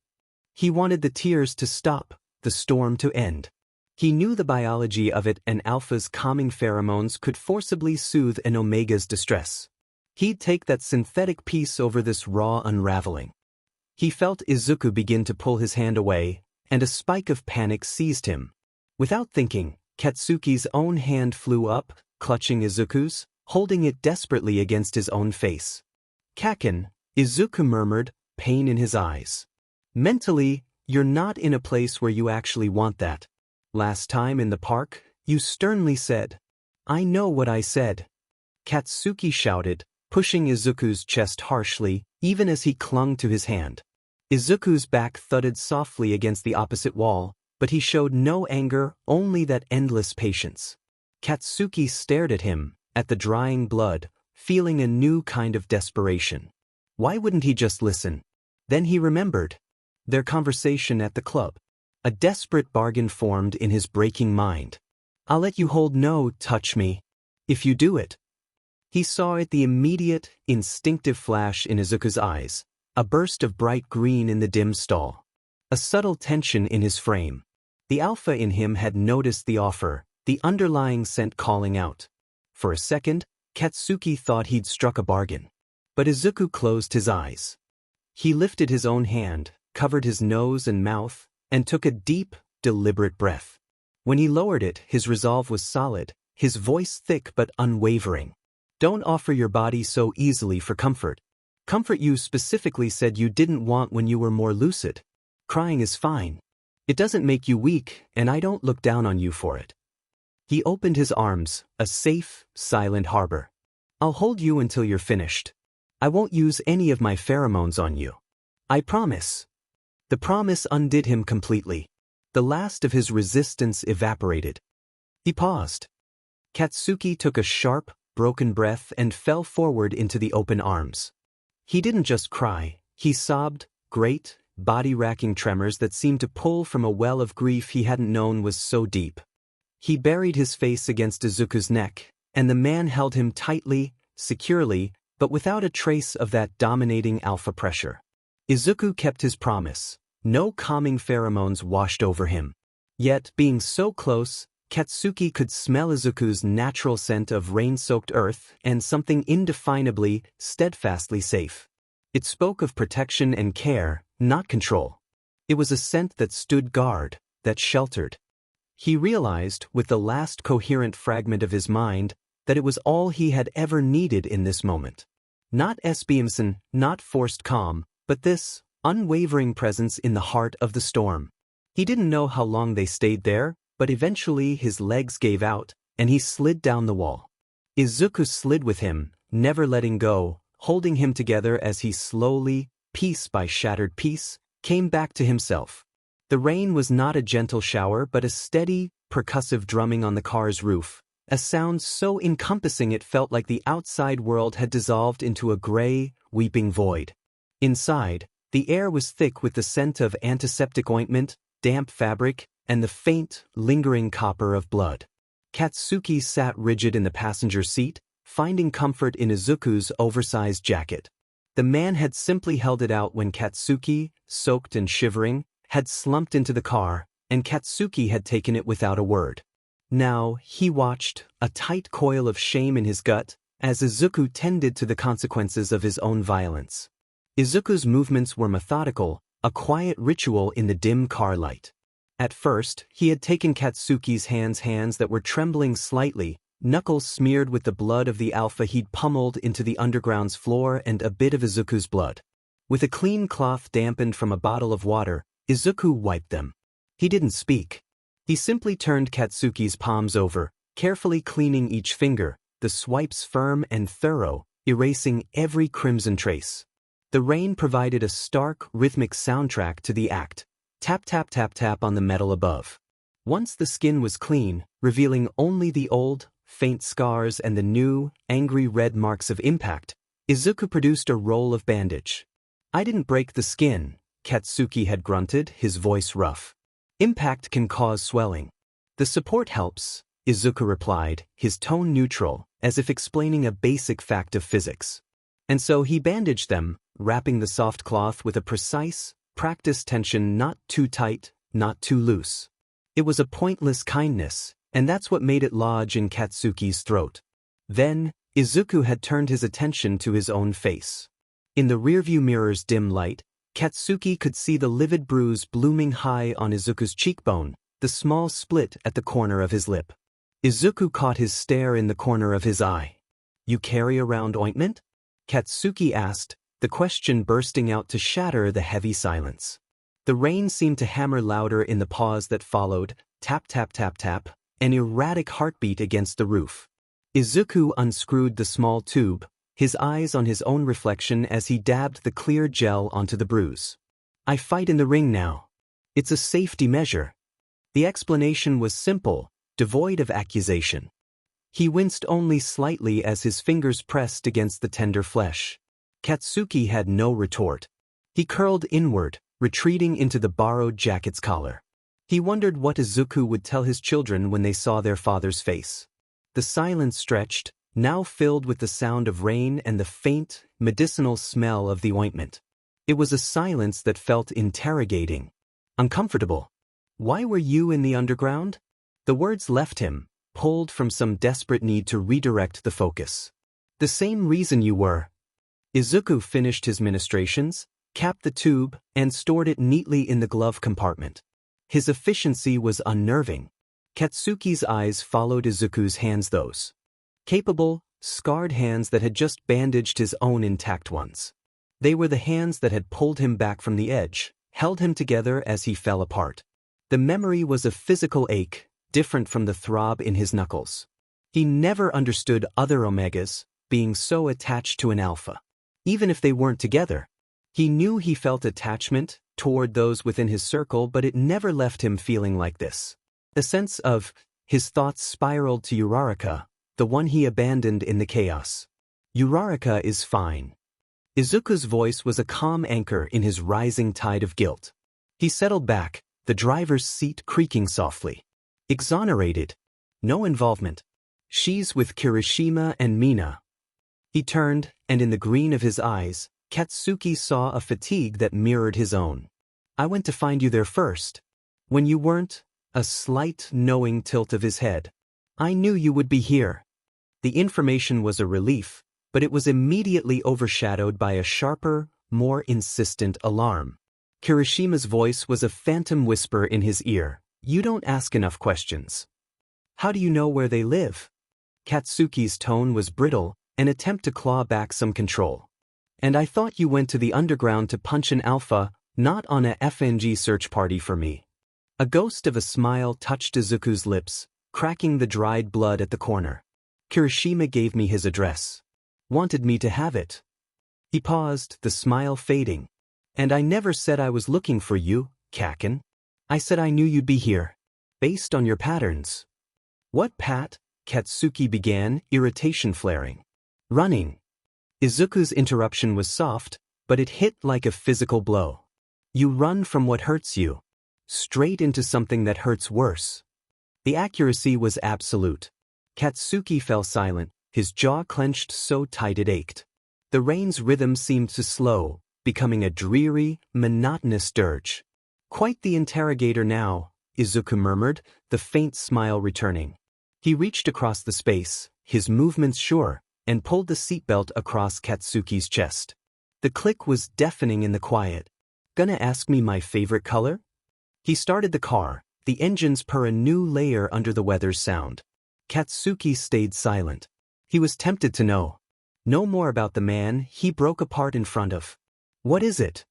He wanted the tears to stop, the storm to end. He knew the biology of it, and alpha's calming pheromones could forcibly soothe an omega's distress. He'd take that synthetic piece over this raw unraveling. He felt Izuku begin to pull his hand away, and a spike of panic seized him. Without thinking, Katsuki's own hand flew up, clutching Izuku's, holding it desperately against his own face. Kaken, Izuku murmured, pain in his eyes. Mentally, you're not in a place where you actually want that. Last time in the park, you sternly said, I know what I said. Katsuki shouted, pushing Izuku's chest harshly, even as he clung to his hand. Izuku's back thudded softly against the opposite wall, but he showed no anger, only that endless patience. Katsuki stared at him, at the drying blood, feeling a new kind of desperation. Why wouldn't he just listen? Then he remembered. Their conversation at the club. A desperate bargain formed in his breaking mind. I'll let you hold no touch me. If you do it. He saw it, the immediate, instinctive flash in Izuku's eyes, a burst of bright green in the dim stall. A subtle tension in his frame. The alpha in him had noticed the offer, the underlying scent calling out. For a second, Katsuki thought he'd struck a bargain. But Izuku closed his eyes. He lifted his own hand, covered his nose and mouth, and took a deep, deliberate breath. When he lowered it, his resolve was solid, his voice thick but unwavering. Don't offer your body so easily for comfort. Comfort you specifically said you didn't want when you were more lucid. Crying is fine. It doesn't make you weak, and I don't look down on you for it. He opened his arms, a safe, silent harbor. I'll hold you until you're finished. I won't use any of my pheromones on you. I promise. The promise undid him completely. The last of his resistance evaporated. He paused. Katsuki took a sharp, broken breath and fell forward into the open arms. He didn't just cry, he sobbed, great, body-racking tremors that seemed to pull from a well of grief he hadn't known was so deep. He buried his face against Izuku's neck, and the man held him tightly, securely, but without a trace of that dominating alpha pressure. Izuku kept his promise. No calming pheromones washed over him. Yet, being so close, Katsuki could smell Izuku's natural scent of rain-soaked earth and something indefinably, steadfastly safe. It spoke of protection and care, not control. It was a scent that stood guard, that sheltered. He realized, with the last coherent fragment of his mind, that it was all he had ever needed in this moment. Not Esbeimson, not forced calm, but this unwavering presence in the heart of the storm. He didn't know how long they stayed there, but eventually his legs gave out, and he slid down the wall. Izuku slid with him, never letting go, holding him together as he slowly, piece by shattered piece, came back to himself. The rain was not a gentle shower but a steady, percussive drumming on the car's roof, a sound so encompassing it felt like the outside world had dissolved into a gray, weeping void. Inside, the air was thick with the scent of antiseptic ointment, damp fabric, and the faint, lingering copper of blood. Katsuki sat rigid in the passenger seat, finding comfort in Izuku's oversized jacket. The man had simply held it out when Katsuki, soaked and shivering, had slumped into the car, and Katsuki had taken it without a word. Now, he watched, a tight coil of shame in his gut, as Izuku tended to the consequences of his own violence. Izuku's movements were methodical, a quiet ritual in the dim car light. At first, he had taken Katsuki's hands that were trembling slightly, knuckles smeared with the blood of the alpha he'd pummeled into the underground's floor and a bit of Izuku's blood. With a clean cloth dampened from a bottle of water, Izuku wiped them. He didn't speak. He simply turned Katsuki's palms over, carefully cleaning each finger, the swipes firm and thorough, erasing every crimson trace. The rain provided a stark, rhythmic soundtrack to the act. Tap tap tap tap on the metal above. Once the skin was clean, revealing only the old, faint scars and the new, angry red marks of impact, Izuku produced a roll of bandage. I didn't break the skin, Katsuki had grunted, his voice rough. Impact can cause swelling. The support helps, Izuku replied, his tone neutral, as if explaining a basic fact of physics. And so he bandaged them, wrapping the soft cloth with a precise, practiced tension, not too tight, not too loose. It was a pointless kindness, and that's what made it lodge in Katsuki's throat. Then, Izuku had turned his attention to his own face. In the rearview mirror's dim light, Katsuki could see the livid bruise blooming high on Izuku's cheekbone, the small split at the corner of his lip. Izuku caught his stare in the corner of his eye. You carry around ointment? Katsuki asked, the question bursting out to shatter the heavy silence. The rain seemed to hammer louder in the pause that followed, tap tap tap tap, an erratic heartbeat against the roof. Izuku unscrewed the small tube, his eyes on his own reflection as he dabbed the clear gel onto the bruise. I fight in the ring now. It's a safety measure. The explanation was simple, devoid of accusation. He winced only slightly as his fingers pressed against the tender flesh. Katsuki had no retort. He curled inward, retreating into the borrowed jacket's collar. He wondered what Izuku would tell his children when they saw their father's face. The silence stretched, now filled with the sound of rain and the faint, medicinal smell of the ointment. It was a silence that felt interrogating. Uncomfortable. Why were you in the underground? The words left him, pulled from some desperate need to redirect the focus. The same reason you were. Izuku finished his ministrations, capped the tube, and stored it neatly in the glove compartment. His efficiency was unnerving. Katsuki's eyes followed Izuku's hands, those capable, scarred hands that had just bandaged his own intact ones. They were the hands that had pulled him back from the edge, held him together as he fell apart. The memory was a physical ache, different from the throb in his knuckles. He never understood other Omegas being so attached to an Alpha. Even if they weren't together, he knew he felt attachment toward those within his circle, but it never left him feeling like this. The sense of his thoughts spiraled to Uraraka, the one he abandoned in the chaos. Uraraka is fine. Izuku's voice was a calm anchor in his rising tide of guilt. He settled back, the driver's seat creaking softly. Exonerated. No involvement. She's with Kirishima and Mina. He turned, and in the green of his eyes, Katsuki saw a fatigue that mirrored his own. I went to find you there first. When you weren't, a slight, knowing tilt of his head. I knew you would be here. The information was a relief, but it was immediately overshadowed by a sharper, more insistent alarm. Kirishima's voice was a phantom whisper in his ear. You don't ask enough questions. How do you know where they live? Katsuki's tone was brittle, an attempt to claw back some control. And I thought you went to the underground to punch an Alpha, not on a FNG search party for me. A ghost of a smile touched Izuku's lips, cracking the dried blood at the corner. Kirishima gave me his address. Wanted me to have it. He paused, the smile fading. And I never said I was looking for you, Kaken. I said I knew you'd be here. Based on your patterns. What pat? Katsuki began, irritation flaring. Running. Izuku's interruption was soft, but it hit like a physical blow. You run from what hurts you. Straight into something that hurts worse. The accuracy was absolute. Katsuki fell silent, his jaw clenched so tight it ached. The rain's rhythm seemed to slow, becoming a dreary, monotonous dirge. Quite the interrogator now, Izuku murmured, the faint smile returning. He reached across the space, his movements sure, and pulled the seatbelt across Katsuki's chest. The click was deafening in the quiet. Gonna ask me my favorite color? He started the car, the engines purr a new layer under the weather's sound. Katsuki stayed silent. He was tempted to know. No more about the man he broke apart in front of. What is it?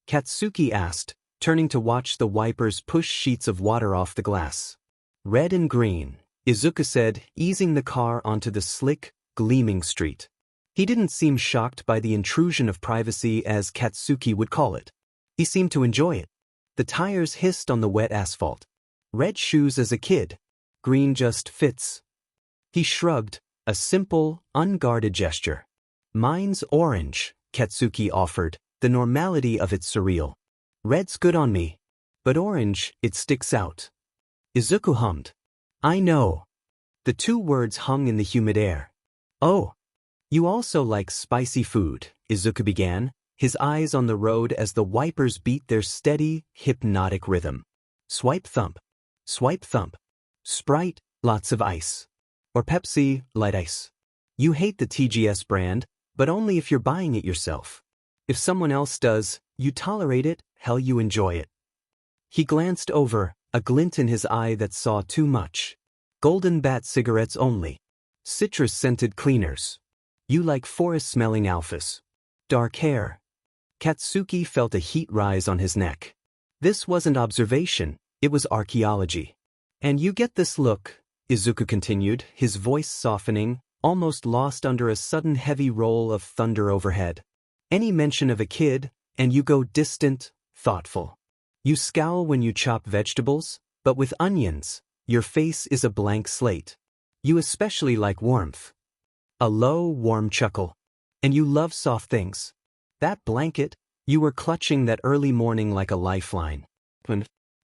Katsuki asked, turning to watch the wipers push sheets of water off the glass. Red and green, Izuku said, easing the car onto the slick, gleaming street. He didn't seem shocked by the intrusion of privacy, as Katsuki would call it. He seemed to enjoy it. The tires hissed on the wet asphalt. Red shoes as a kid. Green just fits. He shrugged, a simple, unguarded gesture. Mine's orange, Katsuki offered, the normality of it surreal. Red's good on me. But orange, it sticks out. Izuku hummed. I know. The two words hung in the humid air. Oh. You also like spicy food, Izuku began, his eyes on the road as the wipers beat their steady, hypnotic rhythm. Swipe thump. Swipe thump. Sprite, lots of ice. Or Pepsi, light ice. You hate the TGS brand, but only if you're buying it yourself. If someone else does, you tolerate it, hell you enjoy it. He glanced over, a glint in his eye that saw too much. Golden Bat cigarettes only. Citrus-scented cleaners. You like forest-smelling alphas. Dark hair. Katsuki felt a heat rise on his neck. This wasn't observation, it was archaeology. And you get this look, Izuku continued, his voice softening, almost lost under a sudden heavy roll of thunder overhead. Any mention of a kid, and you go distant, thoughtful. You scowl when you chop vegetables, but with onions, your face is a blank slate. You especially like warmth. A low, warm chuckle. And you love soft things. That blanket, you were clutching that early morning like a lifeline.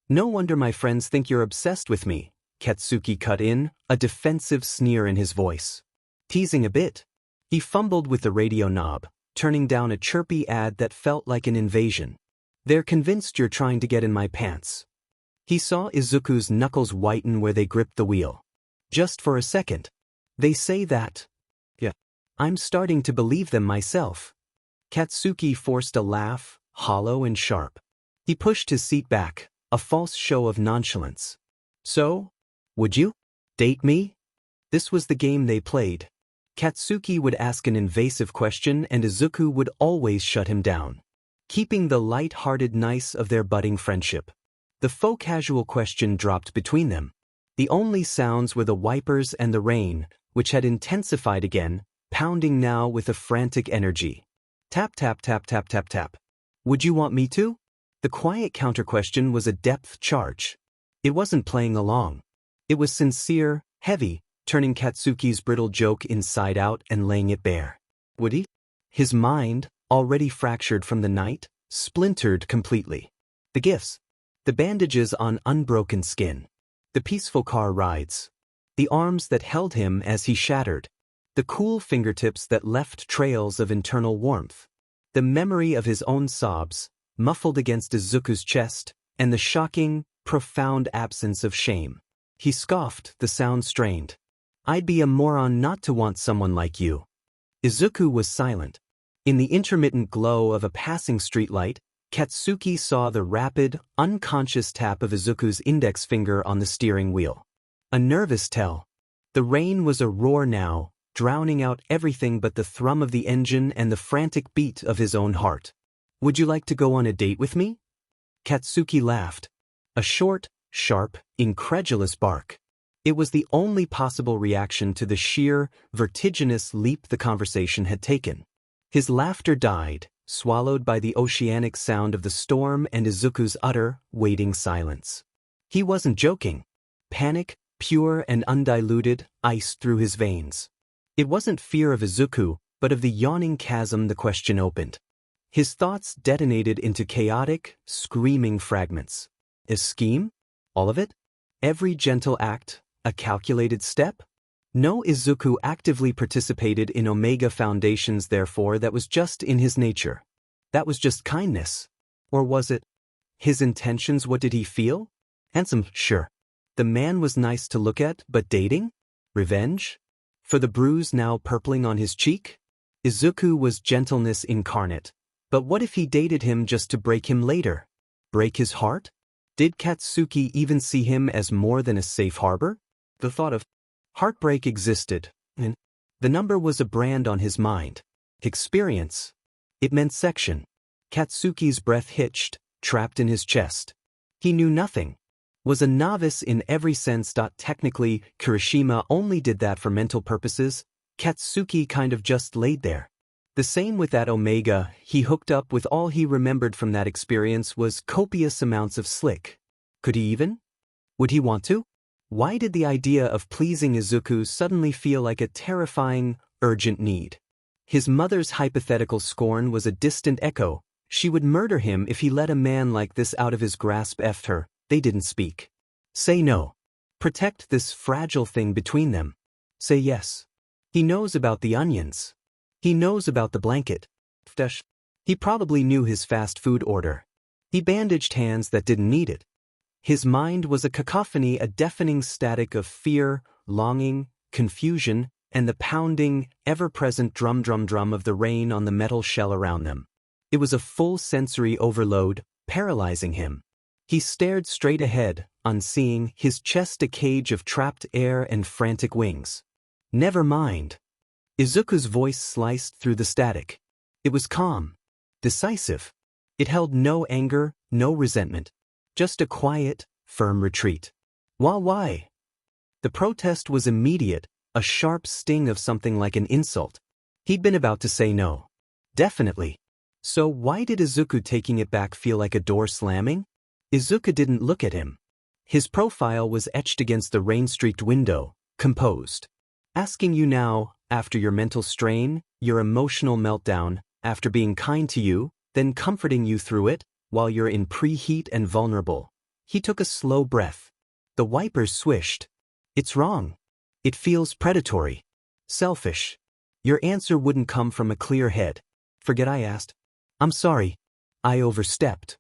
No wonder my friends think you're obsessed with me, Katsuki cut in, a defensive sneer in his voice. Teasing a bit. He fumbled with the radio knob, turning down a chirpy ad that felt like an invasion. They're convinced you're trying to get in my pants. He saw Izuku's knuckles whiten where they gripped the wheel. Just for a second. They say that. Yeah. I'm starting to believe them myself. Katsuki forced a laugh, hollow and sharp. He pushed his seat back, a false show of nonchalance. So, would you date me? This was the game they played. Katsuki would ask an invasive question and Izuku would always shut him down, keeping the light-hearted nice of their budding friendship. The faux casual question dropped between them. The only sounds were the wipers and the rain, which had intensified again, pounding now with a frantic energy. Tap tap tap tap tap tap. Would you want me to? The quiet counter-question was a depth charge. It wasn't playing along. It was sincere, heavy, turning Katsuki's brittle joke inside out and laying it bare. Would he? His mind, already fractured from the night, splintered completely. The gifts. The bandages on unbroken skin. The peaceful car rides. The arms that held him as he shattered. The cool fingertips that left trails of internal warmth. The memory of his own sobs, muffled against Izuku's chest, and the shocking, profound absence of shame. He scoffed, the sound strained. I'd be a moron not to want someone like you. Izuku was silent. In the intermittent glow of a passing streetlight, Katsuki saw the rapid, unconscious tap of Izuku's index finger on the steering wheel. A nervous tell. The rain was a roar now, drowning out everything but the thrum of the engine and the frantic beat of his own heart. Would you like to go on a date with me? Katsuki laughed. A short, sharp, incredulous bark. It was the only possible reaction to the sheer, vertiginous leap the conversation had taken. His laughter died, swallowed by the oceanic sound of the storm and Izuku's utter, waiting silence. He wasn't joking. Panic, pure and undiluted, iced through his veins. It wasn't fear of Izuku, but of the yawning chasm the question opened. His thoughts detonated into chaotic, screaming fragments. A scheme? All of it? Every gentle act, a calculated step? No, Izuku actively participated in Omega Foundations, therefore that was just in his nature. That was just kindness. Or was it? His intentions, what did he feel? Handsome, sure. The man was nice to look at, but dating? Revenge? For the bruise now purpling on his cheek? Izuku was gentleness incarnate. But what if he dated him just to break him later? Break his heart? Did Katsuki even see him as more than a safe harbor? The thought of heartbreak existed, and the number was a brand on his mind. Experience. It meant section. Katsuki's breath hitched, trapped in his chest. He knew nothing. Was a novice in every sense. Technically, Kirishima only did that for mental purposes. Katsuki kind of just laid there. The same with that Omega. He hooked up with all he remembered from that experience was copious amounts of slick. Could he even? Would he want to? Why did the idea of pleasing Izuku suddenly feel like a terrifying, urgent need? His mother's hypothetical scorn was a distant echo. She would murder him if he let a man like this out of his grasp. Effed her. They didn't speak. Say no. Protect this fragile thing between them. Say yes. He knows about the onions. He knows about the blanket. He probably knew his fast food order. He bandaged hands that didn't need it. His mind was a cacophony, a deafening static of fear, longing, confusion, and the pounding, ever-present drum of the rain on the metal shell around them. It was a full sensory overload, paralyzing him. He stared straight ahead, unseeing, his chest a cage of trapped air and frantic wings. Never mind. Izuku's voice sliced through the static. It was calm, decisive. It held no anger, no resentment. Just a quiet, firm retreat. Why? The protest was immediate, a sharp sting of something like an insult. He'd been about to say no. Definitely. So why did Izuku taking it back feel like a door slamming? Izuku didn't look at him. His profile was etched against the rain-streaked window, composed. Asking you now, after your mental strain, your emotional meltdown, after being kind to you, then comforting you through it, while you're in preheat and vulnerable. He took a slow breath. The wipers swished. It's wrong. It feels predatory. Selfish. Your answer wouldn't come from a clear head. Forget I asked. I'm sorry. I overstepped.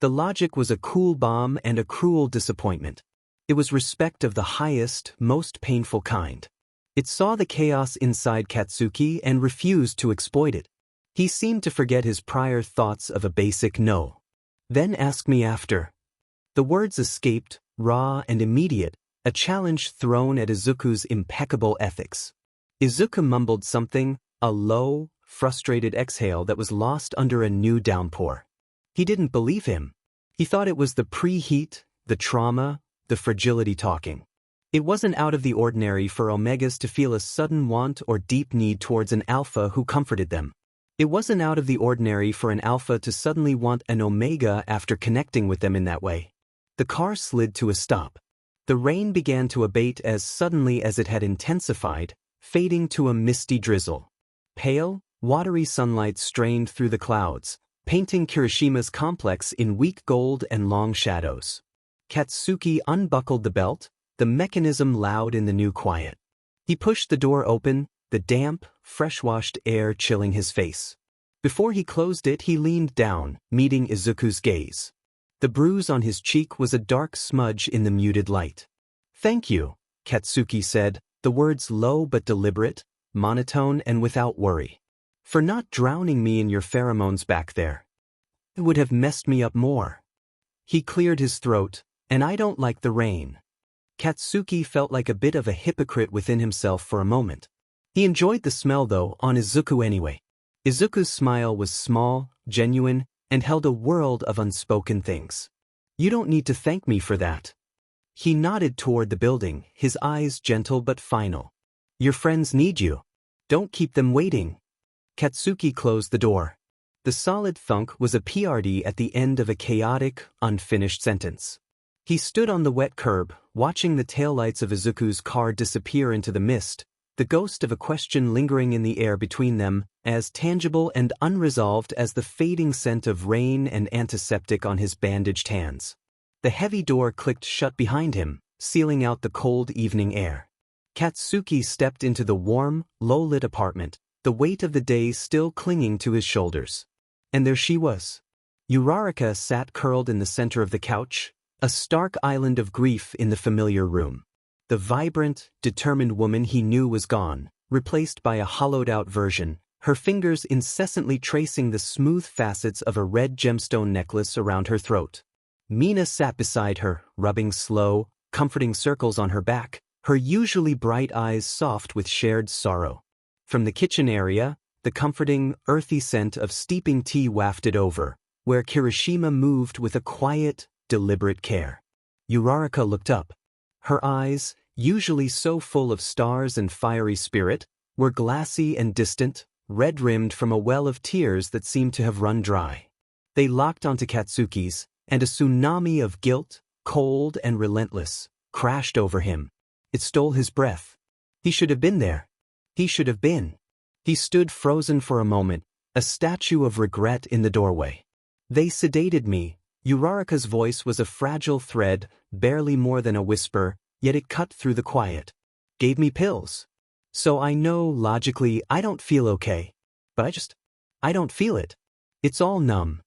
The logic was a cool bomb and a cruel disappointment. It was respect of the highest, most painful kind. It saw the chaos inside Katsuki and refused to exploit it. He seemed to forget his prior thoughts of a basic no. Then ask me after. The words escaped, raw and immediate, a challenge thrown at Izuku's impeccable ethics. Izuku mumbled something, a low, frustrated exhale that was lost under a new downpour. He didn't believe him. He thought it was the preheat, the trauma, the fragility talking. It wasn't out of the ordinary for Omegas to feel a sudden want or deep need towards an alpha who comforted them. It wasn't out of the ordinary for an alpha to suddenly want an Omega after connecting with them in that way. The car slid to a stop. The rain began to abate as suddenly as it had intensified, fading to a misty drizzle. Pale, watery sunlight strained through the clouds, painting Kirishima's complex in weak gold and long shadows. Katsuki unbuckled the belt, the mechanism loud in the new quiet. He pushed the door open, the damp, fresh-washed air chilling his face. Before he closed it, he leaned down, meeting Izuku's gaze. The bruise on his cheek was a dark smudge in the muted light. "Thank you," Katsuki said, the words low but deliberate, monotone and without worry. "For not drowning me in your pheromones back there. It would have messed me up more." He cleared his throat, "And I don't like the rain." Katsuki felt like a bit of a hypocrite within himself for a moment. He enjoyed the smell though, on Izuku anyway. Izuku's smile was small, genuine, and held a world of unspoken things. "You don't need to thank me for that." He nodded toward the building, his eyes gentle but final. "Your friends need you. Don't keep them waiting." Katsuki closed the door. The solid thunk was a PRD at the end of a chaotic, unfinished sentence. He stood on the wet curb, watching the taillights of Izuku's car disappear into the mist, the ghost of a question lingering in the air between them, as tangible and unresolved as the fading scent of rain and antiseptic on his bandaged hands. The heavy door clicked shut behind him, sealing out the cold evening air. Katsuki stepped into the warm, low-lit apartment, the weight of the day still clinging to his shoulders. And there she was. Uraraka sat curled in the center of the couch, a stark island of grief in the familiar room. The vibrant, determined woman he knew was gone, replaced by a hollowed-out version, her fingers incessantly tracing the smooth facets of a red gemstone necklace around her throat. Mina sat beside her, rubbing slow, comforting circles on her back, her usually bright eyes soft with shared sorrow. From the kitchen area, the comforting, earthy scent of steeping tea wafted over, where Kirishima moved with a quiet, deliberate care. Uraraka looked up. Her eyes, usually so full of stars and fiery spirit, were glassy and distant, red-rimmed from a well of tears that seemed to have run dry. They locked onto Katsuki's, and a tsunami of guilt, cold and relentless, crashed over him. It stole his breath. He should have been there. He should have been. He stood frozen for a moment, a statue of regret in the doorway. "They sedated me." Uraraka's voice was a fragile thread, barely more than a whisper, yet it cut through the quiet. "Gave me pills. So I know, logically, I don't feel okay. But I don't feel it. It's all numb."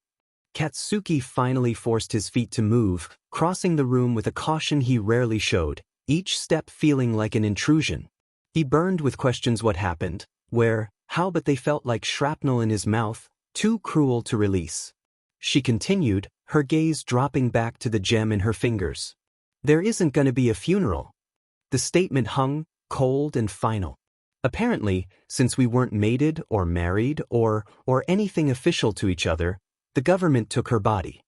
Katsuki finally forced his feet to move, crossing the room with a caution he rarely showed, each step feeling like an intrusion. He burned with questions: what happened, where, how, but they felt like shrapnel in his mouth, too cruel to release. She continued, her gaze dropping back to the gem in her fingers. "There isn't gonna be a funeral." The statement hung, cold and final. Apparently, since we weren't mated or married or anything official to each other, the government took her body.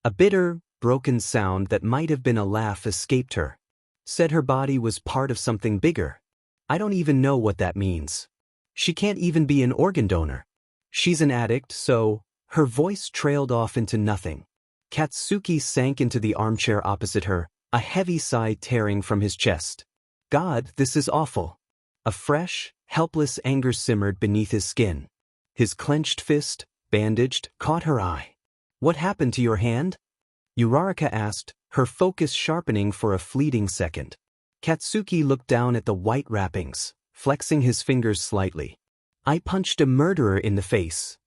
A bitter, broken sound that might have been a laugh escaped her. Said her body was part of something bigger. I don't even know what that means. She can't even be an organ donor. She's an addict, so... Her voice trailed off into nothing. Katsuki sank into the armchair opposite her, a heavy sigh tearing from his chest. "God, this is awful." A fresh, helpless anger simmered beneath his skin. His clenched fist, bandaged, caught her eye. "What happened to your hand?" Uraraka asked, her focus sharpening for a fleeting second. Katsuki looked down at the white wrappings, flexing his fingers slightly. "I punched a murderer in the face."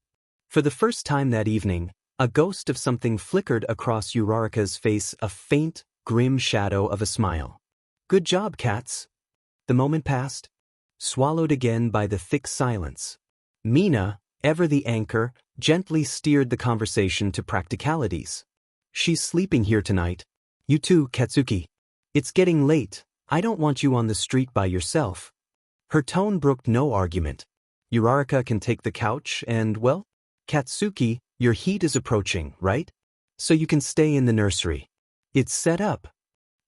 For the first time that evening, a ghost of something flickered across Uraraka's face, a faint, grim shadow of a smile. "Good job, Kats." The moment passed, swallowed again by the thick silence. Mina, ever the anchor, gently steered the conversation to practicalities. "She's sleeping here tonight. You too, Katsuki. It's getting late. I don't want you on the street by yourself. Her tone brooked no argument. Uraraka can take the couch and, well, Katsuki, your heat is approaching, right? So you can stay in the nursery. It's set up.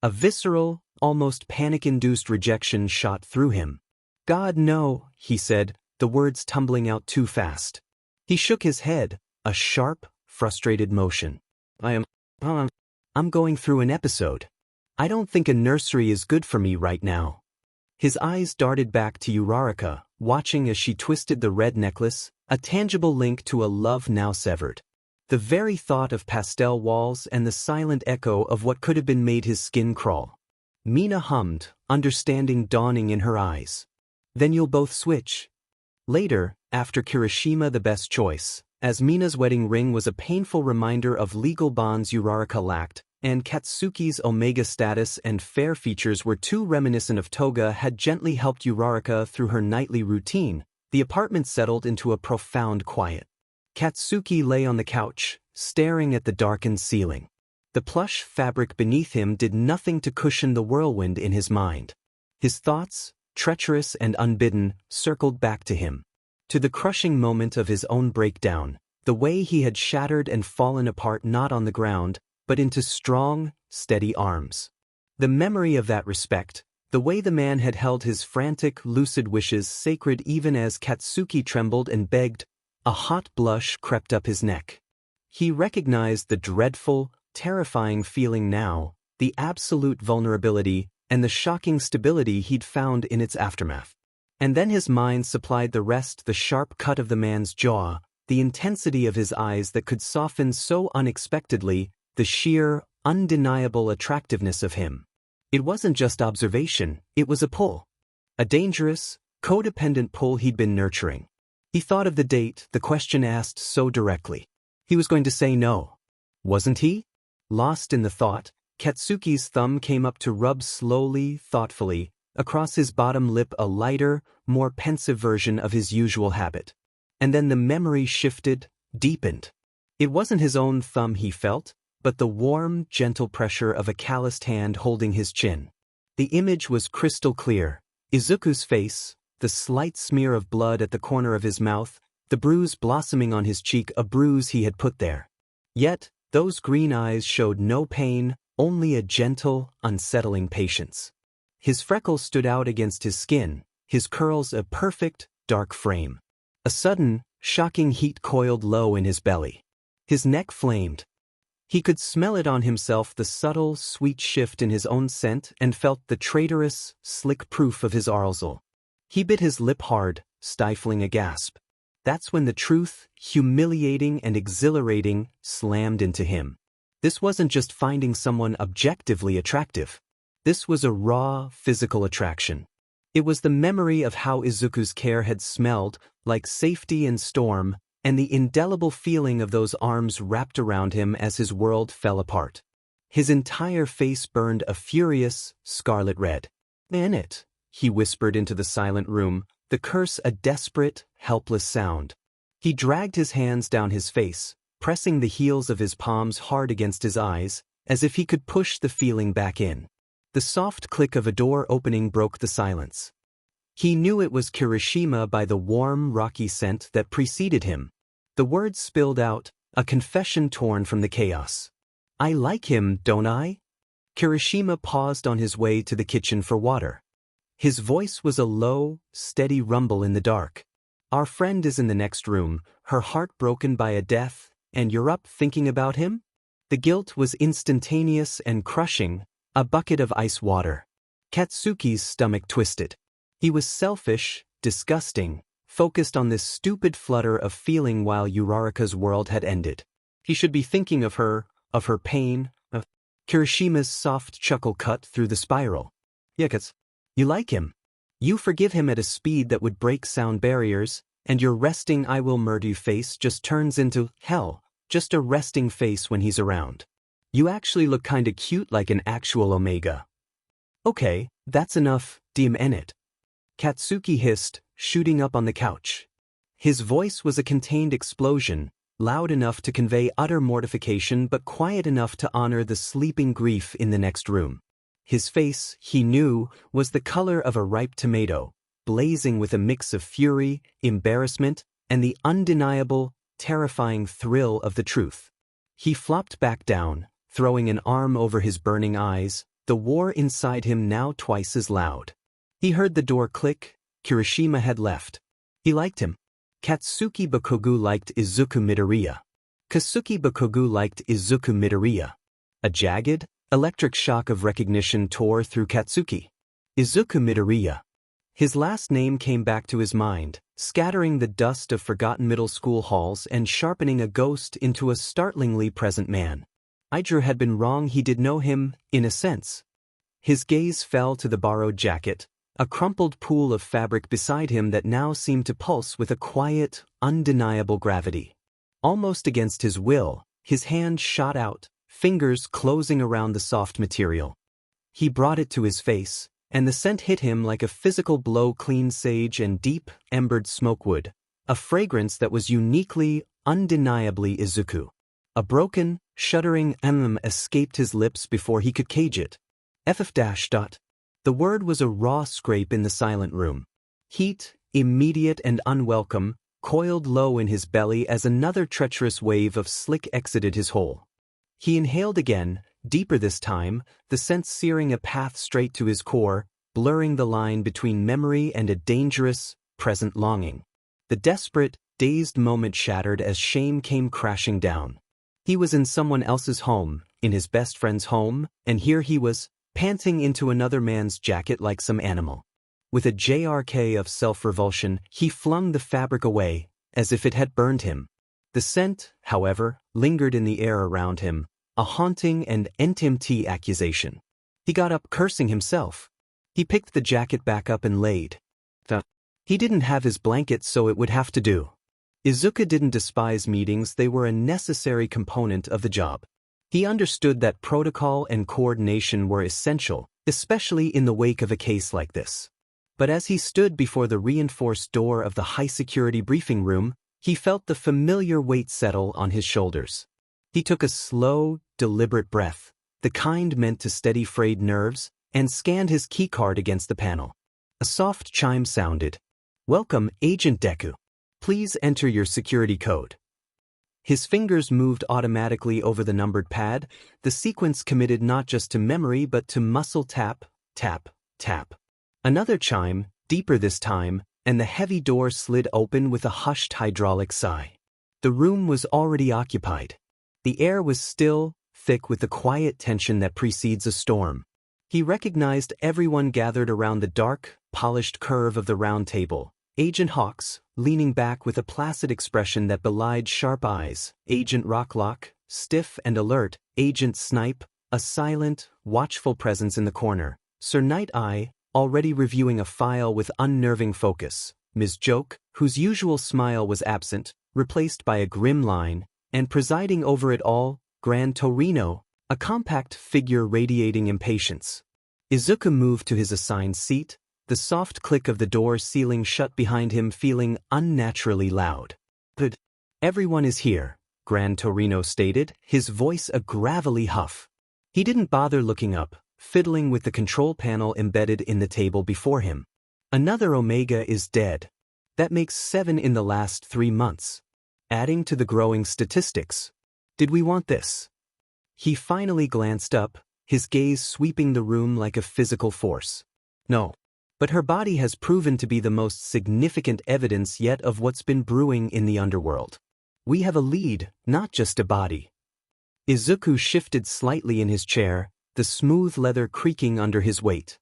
A visceral, almost panic-induced rejection shot through him. God no, he said, the words tumbling out too fast. He shook his head, a sharp, frustrated motion. I'm going through an episode. I don't think a nursery is good for me right now. His eyes darted back to Uraraka, watching as she twisted the red necklace, a tangible link to a love now severed. The very thought of pastel walls and the silent echo of what could have been made his skin crawl. Mina hummed, understanding dawning in her eyes. Then you'll both switch. Later, after Kirishima the best choice, as Mina's wedding ring was a painful reminder of legal bonds Uraraka lacked, and Katsuki's omega status and fair features were too reminiscent of Toga had gently helped Uraraka through her nightly routine, the apartment settled into a profound quiet. Katsuki lay on the couch, staring at the darkened ceiling. The plush fabric beneath him did nothing to cushion the whirlwind in his mind. His thoughts, treacherous and unbidden, circled back to him. To the crushing moment of his own breakdown, the way he had shattered and fallen apart not on the ground, but into strong, steady arms. The memory of that respect, the way the man had held his frantic, lucid wishes sacred even as Katsuki trembled and begged, a hot blush crept up his neck. He recognized the dreadful, terrifying feeling now, the absolute vulnerability, and the shocking stability he'd found in its aftermath. And then his mind supplied the rest, the sharp cut of the man's jaw, the intensity of his eyes that could soften so unexpectedly, the sheer, undeniable attractiveness of him. It wasn't just observation, it was a pull. A dangerous, codependent pull he'd been nurturing. He thought of the date, the question asked so directly. He was going to say no. Wasn't he? Lost in the thought, Katsuki's thumb came up to rub slowly, thoughtfully, across his bottom lip, a lighter, more pensive version of his usual habit. And then the memory shifted, deepened. It wasn't his own thumb he felt, but the warm, gentle pressure of a calloused hand holding his chin. The image was crystal clear. Izuku's face, the slight smear of blood at the corner of his mouth, the bruise blossoming on his cheek, a bruise he had put there. Yet, those green eyes showed no pain, only a gentle, unsettling patience. His freckles stood out against his skin, his curls a perfect, dark frame. A sudden, shocking heat coiled low in his belly. His neck flamed. He could smell it on himself, the subtle, sweet shift in his own scent, and felt the traitorous, slick proof of his arousal. He bit his lip hard, stifling a gasp. That's when the truth, humiliating and exhilarating, slammed into him. This wasn't just finding someone objectively attractive. This was a raw, physical attraction. It was the memory of how Izuku's care had smelled, like safety and storm, and the indelible feeling of those arms wrapped around him as his world fell apart. His entire face burned a furious, scarlet red. "In it," he whispered into the silent room, the curse a desperate, helpless sound. He dragged his hands down his face, pressing the heels of his palms hard against his eyes, as if he could push the feeling back in. The soft click of a door opening broke the silence. He knew it was Kirishima by the warm, rocky scent that preceded him. The words spilled out, a confession torn from the chaos. "I like him, don't I?" Kirishima paused on his way to the kitchen for water. His voice was a low, steady rumble in the dark. "Our friend is in the next room, her heart broken by a death, and you're up thinking about him?" The guilt was instantaneous and crushing, a bucket of ice water. Katsuki's stomach twisted. He was selfish, disgusting, focused on this stupid flutter of feeling while Uraraka's world had ended. He should be thinking of her pain. Kirishima's soft chuckle cut through the spiral. "Yakats, you like him. You forgive him at a speed that would break sound barriers, and your resting I will murder you face just turns into, hell, just a resting face when he's around. You actually look kinda cute like an actual omega." "Okay, that's enough, dim enit." Katsuki hissed, shooting up on the couch. His voice was a contained explosion, loud enough to convey utter mortification but quiet enough to honor the sleeping grief in the next room. His face, he knew, was the color of a ripe tomato, blazing with a mix of fury, embarrassment, and the undeniable, terrifying thrill of the truth. He flopped back down, throwing an arm over his burning eyes, the war inside him now twice as loud. He heard the door click. Kirishima had left. He liked him. Katsuki Bakugo liked Izuku Midoriya. Kasuki Bakugo liked Izuku Midoriya. A jagged, electric shock of recognition tore through Katsuki. Izuku Midoriya. His last name came back to his mind, scattering the dust of forgotten middle school halls and sharpening a ghost into a startlingly present man. Idru had been wrong, he did know him, in a sense. His gaze fell to the borrowed jacket, a crumpled pool of fabric beside him that now seemed to pulse with a quiet, undeniable gravity. Almost against his will, his hand shot out, fingers closing around the soft material. He brought it to his face, and the scent hit him like a physical blow, clean sage and deep, embered smokewood, a fragrance that was uniquely, undeniably Izuku. A broken, shuddering escaped his lips before he could cage it. FF-. The word was a raw scrape in the silent room. Heat, immediate and unwelcome, coiled low in his belly as another treacherous wave of slick exited his hole. He inhaled again, deeper this time, the scent searing a path straight to his core, blurring the line between memory and a dangerous, present longing. The desperate, dazed moment shattered as shame came crashing down. He was in someone else's home, in his best friend's home, and here he was, panting into another man's jacket like some animal. With a JRK of self-revulsion, he flung the fabric away, as if it had burned him. The scent, however, lingered in the air around him, a haunting and NTMT accusation. He got up, cursing himself. He picked the jacket back up and laid. He didn't have his blanket, so it would have to do. Izuku didn't despise meetings, they were a necessary component of the job. He understood that protocol and coordination were essential, especially in the wake of a case like this. But as he stood before the reinforced door of the high-security briefing room, he felt the familiar weight settle on his shoulders. He took a slow, deliberate breath, the kind meant to steady frayed nerves, and scanned his keycard against the panel. A soft chime sounded. "Welcome, Agent Deku. Please enter your security code." His fingers moved automatically over the numbered pad, the sequence committed not just to memory but to muscle tap, tap, tap. Another chime, deeper this time, and the heavy door slid open with a hushed hydraulic sigh. The room was already occupied. The air was still, thick with the quiet tension that precedes a storm. He recognized everyone gathered around the dark, polished curve of the round table. Agent Hawks, leaning back with a placid expression that belied sharp eyes. Agent Rocklock, stiff and alert. Agent Snipe, a silent, watchful presence in the corner. Sir Night-Eye, already reviewing a file with unnerving focus. Ms. Joke, whose usual smile was absent, replaced by a grim line, and presiding over it all, Gran Torino, a compact figure radiating impatience. Izuku moved to his assigned seat, the soft click of the door sealing shut behind him feeling unnaturally loud. "Good. Everyone is here," Gran Torino stated, his voice a gravelly huff. He didn't bother looking up, fiddling with the control panel embedded in the table before him. "Another Omega is dead. That makes 7 in the last 3 months. Adding to the growing statistics. Did we want this?" He finally glanced up, his gaze sweeping the room like a physical force. "No. But her body has proven to be the most significant evidence yet of what's been brewing in the underworld. We have a lead, not just a body." Izuku shifted slightly in his chair, the smooth leather creaking under his weight.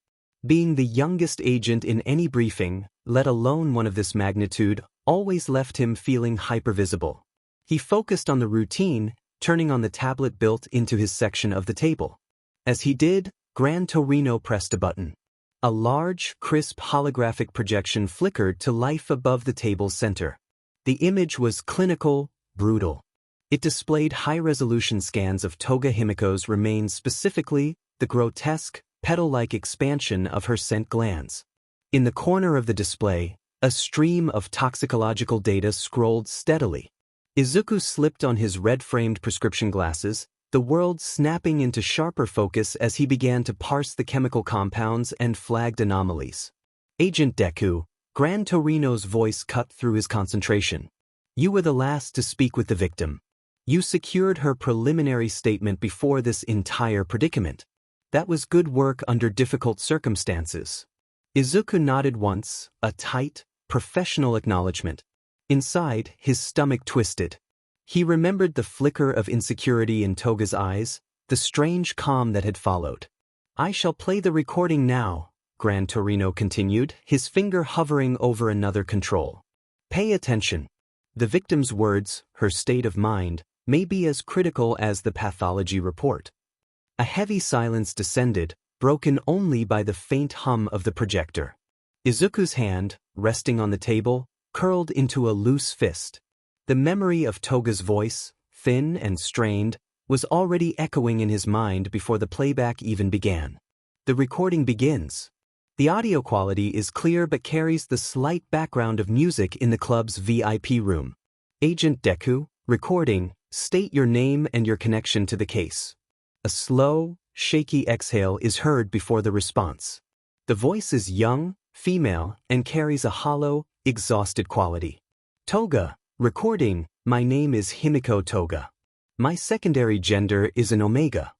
Being the youngest agent in any briefing, let alone one of this magnitude, always left him feeling hypervisible. He focused on the routine, turning on the tablet built into his section of the table. As he did, Gran Torino pressed a button. A large, crisp holographic projection flickered to life above the table's center. The image was clinical, brutal. It displayed high-resolution scans of Toga Himiko's remains, specifically the grotesque, petal-like expansion of her scent glands. In the corner of the display, a stream of toxicological data scrolled steadily. Izuku slipped on his red-framed prescription glasses, the world snapping into sharper focus as he began to parse the chemical compounds and flagged anomalies. Agent Deku, Gran Torino's voice cut through his concentration. You were the last to speak with the victim. You secured her preliminary statement before this entire predicament. That was good work under difficult circumstances. Izuku nodded once, a tight, professional acknowledgement. Inside, his stomach twisted. He remembered the flicker of insecurity in Toga's eyes, the strange calm that had followed. I shall play the recording now, Gran Torino continued, his finger hovering over another control. Pay attention. The victim's words, her state of mind, may be as critical as the pathology report. A heavy silence descended, broken only by the faint hum of the projector. Izuku's hand, resting on the table, curled into a loose fist. The memory of Toga's voice, thin and strained, was already echoing in his mind before the playback even began. The recording begins. The audio quality is clear but carries the slight background of music in the club's VIP room. Agent Deku, recording, state your name and your connection to the case. A slow, shaky exhale is heard before the response. The voice is young, female, and carries a hollow, exhausted quality. Toga, recording, my name is Himiko Toga. My secondary gender is an omega.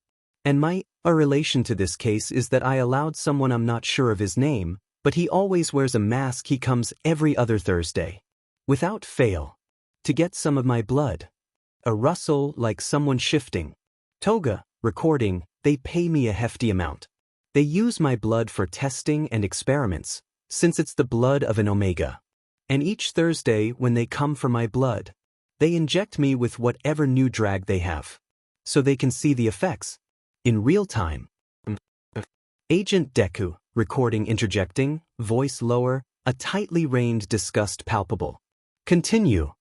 And a relation to this case is that I allowed someone I'm not sure of his name, but he always wears a mask. He comes every other Thursday. Without fail. To get some of my blood. A rustle like someone shifting. Toga, recording, they pay me a hefty amount. They use my blood for testing and experiments, since it's the blood of an omega. And each Thursday when they come for my blood, they inject me with whatever new drag they have. So they can see the effects. In real time. Agent Deku, recording interjecting, voice lower, a tightly reined disgust palpable. Continue.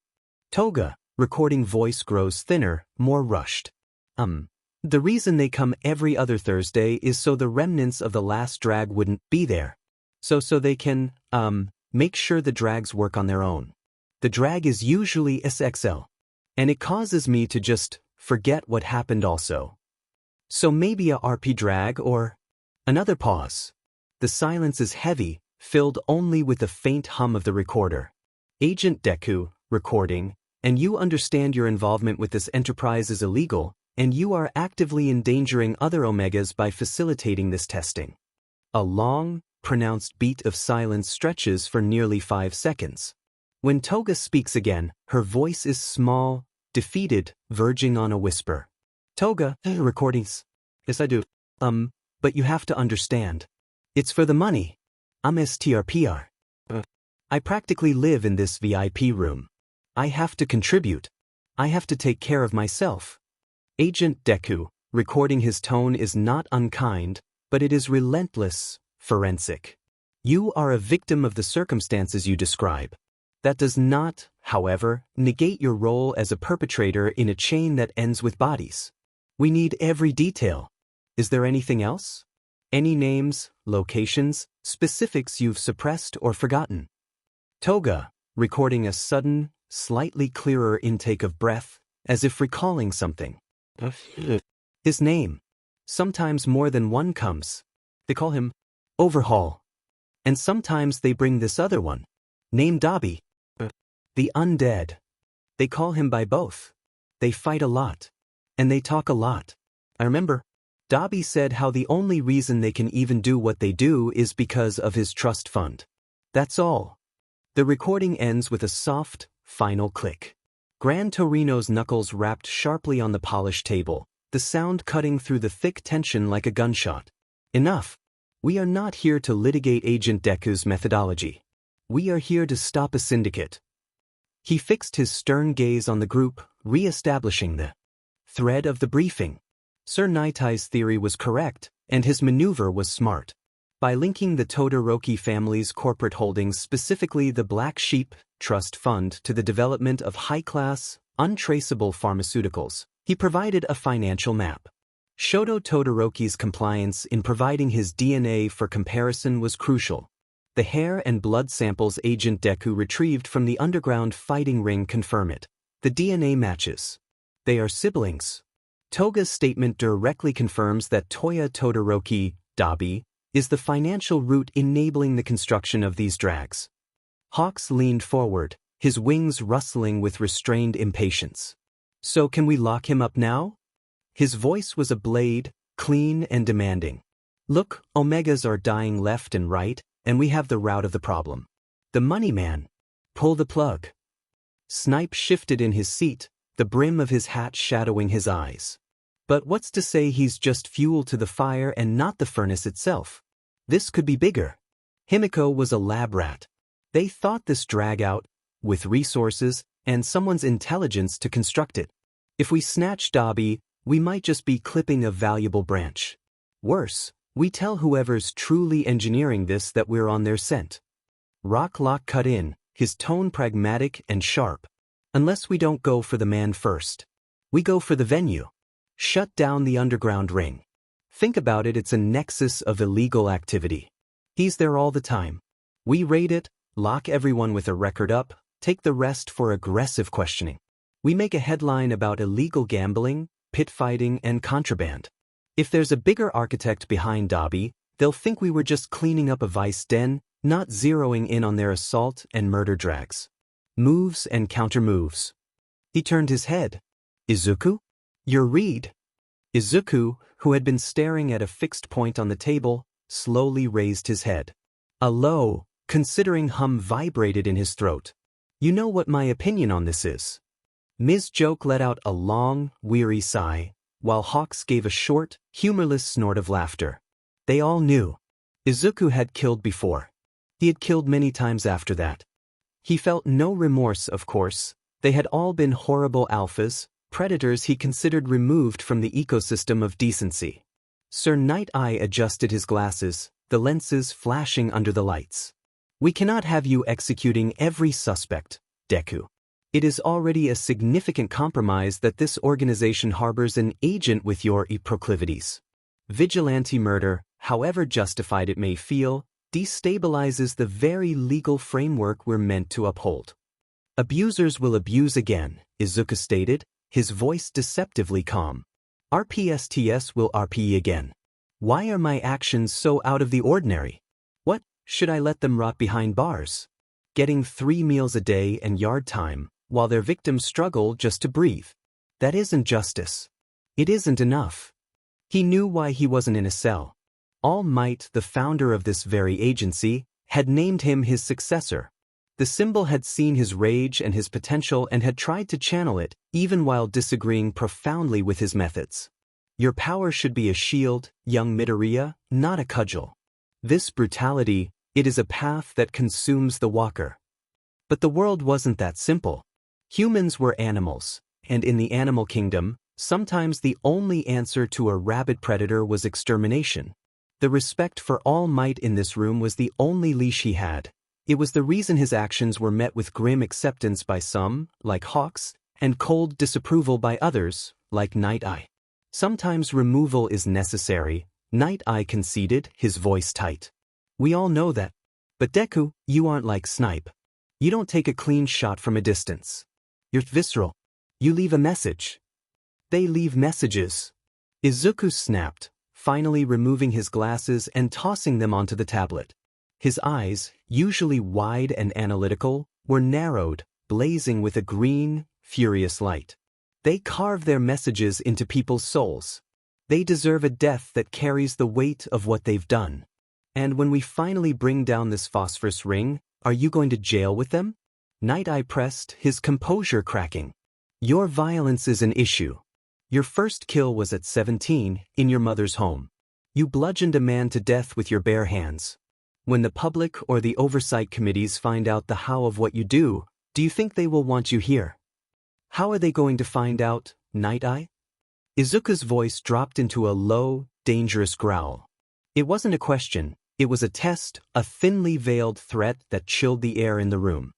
Toga, recording voice grows thinner, more rushed. The reason they come every other Thursday is so the remnants of the last drag wouldn't be there. So they can, make sure the drags work on their own. The drag is usually SXL. And it causes me to just forget what happened also. So maybe a RP drag or... Another pause. The silence is heavy, filled only with the faint hum of the recorder. Agent Deku, recording, and you understand your involvement with this enterprise is illegal, and you are actively endangering other omegas by facilitating this testing. A long, pronounced beat of silence stretches for nearly 5 seconds. When Toga speaks again, her voice is small, defeated, verging on a whisper. Toga, recordings. Yes, I do. But you have to understand. It's for the money. I'm STRPR. I practically live in this VIP room. I have to contribute. I have to take care of myself. Agent Deku, recording his tone is not unkind, but it is relentless, forensic. You are a victim of the circumstances you describe. That does not, however, negate your role as a perpetrator in a chain that ends with bodies. We need every detail. Is there anything else? Any names, locations, specifics you've suppressed or forgotten? Toga, recording a sudden, slightly clearer intake of breath, as if recalling something. His name. Sometimes more than one comes. They call him Overhaul. And sometimes they bring this other one, named Dobby. The undead. They call him by both. They fight a lot. And they talk a lot. I remember, Dobby said how the only reason they can even do what they do is because of his trust fund. That's all. The recording ends with a soft, final click. Gran Torino's knuckles rapped sharply on the polished table, the sound cutting through the thick tension like a gunshot. Enough. We are not here to litigate Agent Deku's methodology. We are here to stop a syndicate. He fixed his stern gaze on the group, re-establishing the thread of the briefing. Sir Nitai's theory was correct, and his maneuver was smart. By linking the Todoroki family's corporate holdings, specifically the Black Sheep Trust Fund, to the development of high-class, untraceable pharmaceuticals, he provided a financial map. Shoto Todoroki's compliance in providing his DNA for comparison was crucial. The hair and blood samples Agent Deku retrieved from the underground fighting ring confirm it. The DNA matches. They are siblings. Toga's statement directly confirms that Toya Todoroki, Dabi, is the financial root enabling the construction of these drags. Hawks leaned forward, his wings rustling with restrained impatience. So can we lock him up now? His voice was a blade, clean and demanding. Look, Omegas are dying left and right, and we have the root of the problem. The money man. Pull the plug. Snipe shifted in his seat, the brim of his hat shadowing his eyes. But what's to say he's just fuel to the fire and not the furnace itself? This could be bigger. Himiko was a lab rat. They thought this drag out, with resources and someone's intelligence to construct it. If we snatch Dabi, we might just be clipping a valuable branch. Worse, we tell whoever's truly engineering this that we're on their scent. Rocklock cut in, his tone pragmatic and sharp. Unless we don't go for the man first. We go for the venue. Shut down the underground ring. Think about it, it's a nexus of illegal activity. He's there all the time. We raid it, lock everyone with a record up, take the rest for aggressive questioning. We make a headline about illegal gambling, pit fighting, and contraband. If there's a bigger architect behind Dabi, they'll think we were just cleaning up a vice den, not zeroing in on their assault and murder drags. Moves and counter-moves. He turned his head. Izuku? Your read. Izuku, who had been staring at a fixed point on the table, slowly raised his head. A low, considering hum vibrated in his throat. You know what my opinion on this is. Ms. Joke let out a long, weary sigh, while Hawks gave a short, humorless snort of laughter. They all knew. Izuku had killed before. He had killed many times after that. He felt no remorse, of course. They had all been horrible alphas, predators he considered removed from the ecosystem of decency. Sir Night-Eye adjusted his glasses, the lenses flashing under the lights. We cannot have you executing every suspect, Deku. It is already a significant compromise that this organization harbors an agent with your proclivities. Vigilante murder, however justified it may feel, destabilizes the very legal framework we're meant to uphold. Abusers will abuse again, Izuku stated, his voice deceptively calm. RPSTS will RP again. Why are my actions so out of the ordinary? What, should I let them rot behind bars? Getting 3 meals a day and yard time, while their victims struggle just to breathe. That isn't justice. It isn't enough. He knew why he wasn't in a cell. All Might, the founder of this very agency, had named him his successor. The symbol had seen his rage and his potential and had tried to channel it, even while disagreeing profoundly with his methods. Your power should be a shield, young Midoriya, not a cudgel. This brutality, it is a path that consumes the walker. But the world wasn't that simple. Humans were animals, and in the animal kingdom, sometimes the only answer to a rabid predator was extermination. The respect for All Might in this room was the only leash he had. It was the reason his actions were met with grim acceptance by some, like Hawks, and cold disapproval by others, like Night-Eye. Sometimes removal is necessary, Night-Eye conceded, his voice tight. We all know that. But Deku, you aren't like Snipe. You don't take a clean shot from a distance. You're visceral. You leave a message. They leave messages. Izuku snapped, finally removing his glasses and tossing them onto the tablet. His eyes, usually wide and analytical, were narrowed, blazing with a green, furious light. They carve their messages into people's souls. They deserve a death that carries the weight of what they've done. And when we finally bring down this phosphorus ring, are you going to jail with them? Night-Eye pressed, his composure cracking. Your violence is an issue. Your first kill was at 17, in your mother's home. You bludgeoned a man to death with your bare hands. When the public or the oversight committees find out the how of what you do you think they will want you here? How are they going to find out, Night-Eye? Izuku's voice dropped into a low, dangerous growl. It wasn't a question, it was a test, a thinly veiled threat that chilled the air in the room.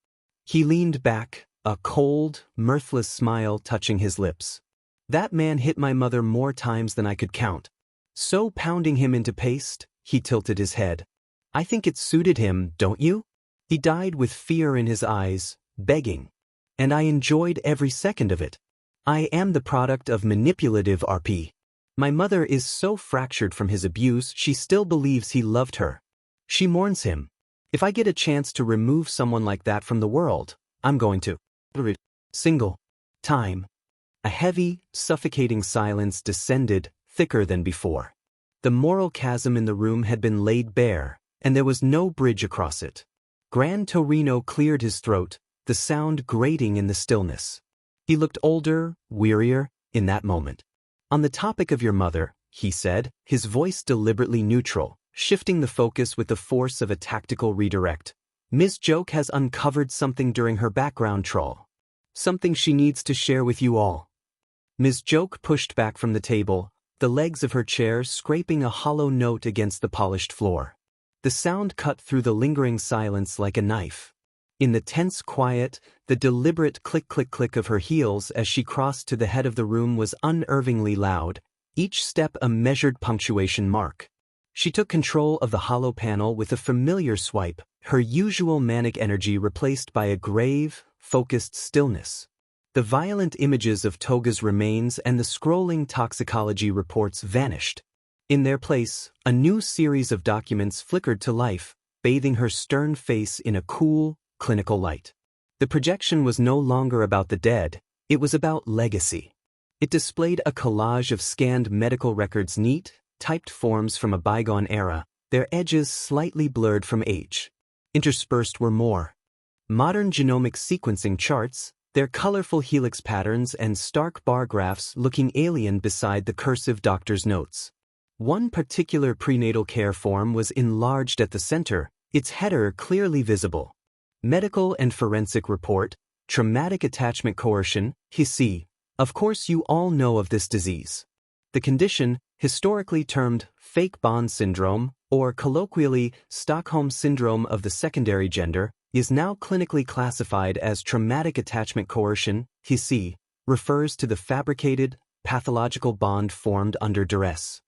He leaned back, a cold, mirthless smile touching his lips. That man hit my mother more times than I could count. So pounding him into paste, he tilted his head. I think it suited him, don't you? He died with fear in his eyes, begging. And I enjoyed every second of it. I am the product of manipulative RP. My mother is so fractured from his abuse she still believes he loved her. She mourns him. If I get a chance to remove someone like that from the world, I'm going to. Single. Time. A heavy, suffocating silence descended, thicker than before. The moral chasm in the room had been laid bare, and there was no bridge across it. Gran Torino cleared his throat, the sound grating in the stillness. He looked older, wearier, in that moment. On the topic of your mother, he said, his voice deliberately neutral, shifting the focus with the force of a tactical redirect. Ms. Joke has uncovered something during her background troll. Something she needs to share with you all. Ms. Joke pushed back from the table, the legs of her chair scraping a hollow note against the polished floor. The sound cut through the lingering silence like a knife. In the tense quiet, the deliberate click-click-click of her heels as she crossed to the head of the room was unnervingly loud, each step a measured punctuation mark. She took control of the hollow panel with a familiar swipe, her usual manic energy replaced by a grave, focused stillness. The violent images of Toga's remains and the scrolling toxicology reports vanished. In their place, a new series of documents flickered to life, bathing her stern face in a cool, clinical light. The projection was no longer about the dead, it was about legacy. It displayed a collage of scanned medical records, neat, typed forms from a bygone era, their edges slightly blurred from age. Interspersed were more modern genomic sequencing charts, their colorful helix patterns and stark bar graphs looking alien beside the cursive doctor's notes. One particular prenatal care form was enlarged at the center, its header clearly visible. Medical and forensic report, traumatic attachment coercion, HISI. Of course you all know of this disease. The condition, historically termed fake bond syndrome, or colloquially Stockholm syndrome of the secondary gender, is now clinically classified as traumatic attachment coercion, HISI, refers to the fabricated, pathological bond formed under duress.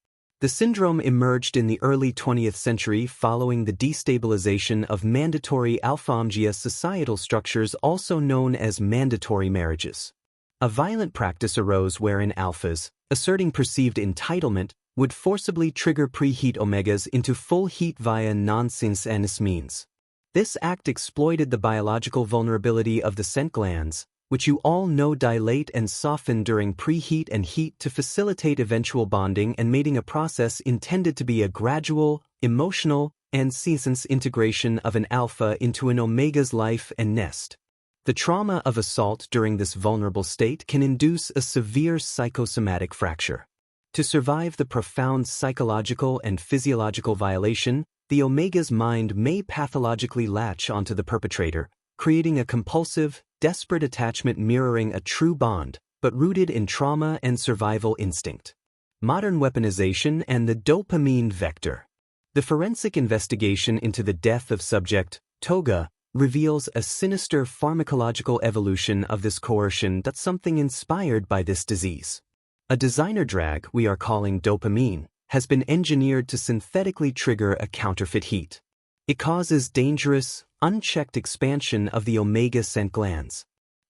The syndrome emerged in the early 20th century following the destabilization of mandatory alpha-omgia societal structures also known as mandatory marriages. A violent practice arose wherein alphas, asserting perceived entitlement, would forcibly trigger preheat omegas into full heat via non-cis means. This act exploited the biological vulnerability of the scent glands, which you all know dilate and soften during preheat and heat to facilitate eventual bonding and mating, a process intended to be a gradual, emotional, and cis integration of an alpha into an omega's life and nest. The trauma of assault during this vulnerable state can induce a severe psychosomatic fracture. To survive the profound psychological and physiological violation, the omega's mind may pathologically latch onto the perpetrator, creating a compulsive, desperate attachment mirroring a true bond, but rooted in trauma and survival instinct. Modern weaponization and the dopamine vector. The forensic investigation into the death of subject Toga reveals a sinister pharmacological evolution of this coercion that's something inspired by this disease. A designer drug we are calling dopamine has been engineered to synthetically trigger a counterfeit heat. It causes dangerous, unchecked expansion of the omega scent glands.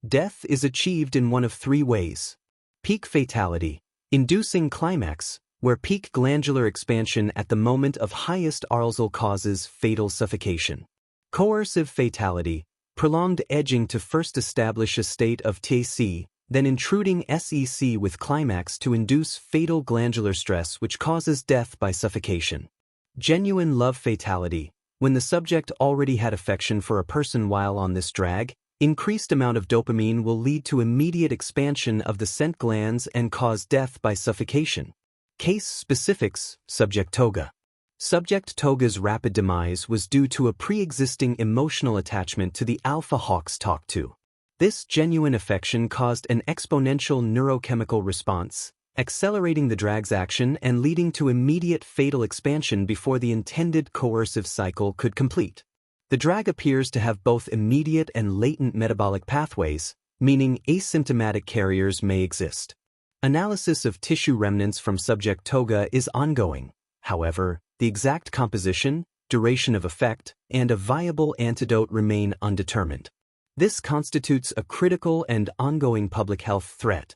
Death is achieved in one of three ways. Peak fatality, inducing climax, where peak glandular expansion at the moment of highest arousal causes fatal suffocation. Coercive fatality, prolonged edging to first establish a state of TC, then intruding SEC with climax to induce fatal glandular stress which causes death by suffocation. Genuine love fatality, when the subject already had affection for a person while on this drag, increased amount of dopamine will lead to immediate expansion of the scent glands and cause death by suffocation. Case specifics, subject Toga. Subject Toga's rapid demise was due to a pre-existing emotional attachment to the alpha hawks talked to. This genuine affection caused an exponential neurochemical response, accelerating the drag's action and leading to immediate fatal expansion before the intended coercive cycle could complete. The drag appears to have both immediate and latent metabolic pathways, meaning asymptomatic carriers may exist. Analysis of tissue remnants from subject Toga is ongoing. However, the exact composition, duration of effect, and a viable antidote remain undetermined. This constitutes a critical and ongoing public health threat.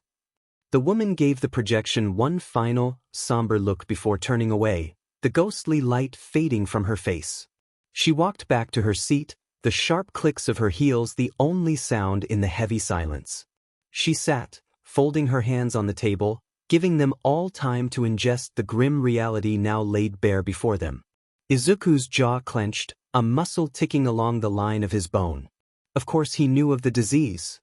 The woman gave the projection one final, somber look before turning away, the ghostly light fading from her face. She walked back to her seat, the sharp clicks of her heels the only sound in the heavy silence. She sat, folding her hands on the table, giving them all time to ingest the grim reality now laid bare before them. Izuku's jaw clenched, a muscle ticking along the line of his bone. Of course he knew of the disease.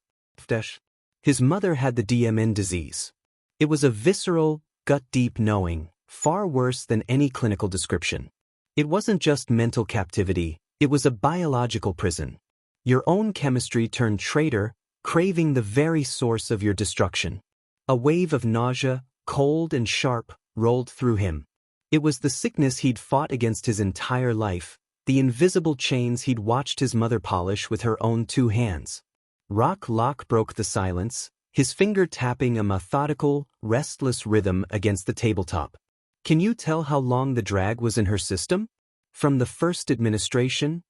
His mother had the DMN disease. It was a visceral, gut-deep knowing, far worse than any clinical description. It wasn't just mental captivity, it was a biological prison. Your own chemistry turned traitor, craving the very source of your destruction. A wave of nausea, cold and sharp, rolled through him. It was the sickness he'd fought against his entire life, the invisible chains he'd watched his mother polish with her own 2 hands. Locke broke the silence, his finger tapping a methodical, restless rhythm against the tabletop. Can you tell how long the drag was in her system? From the first administration?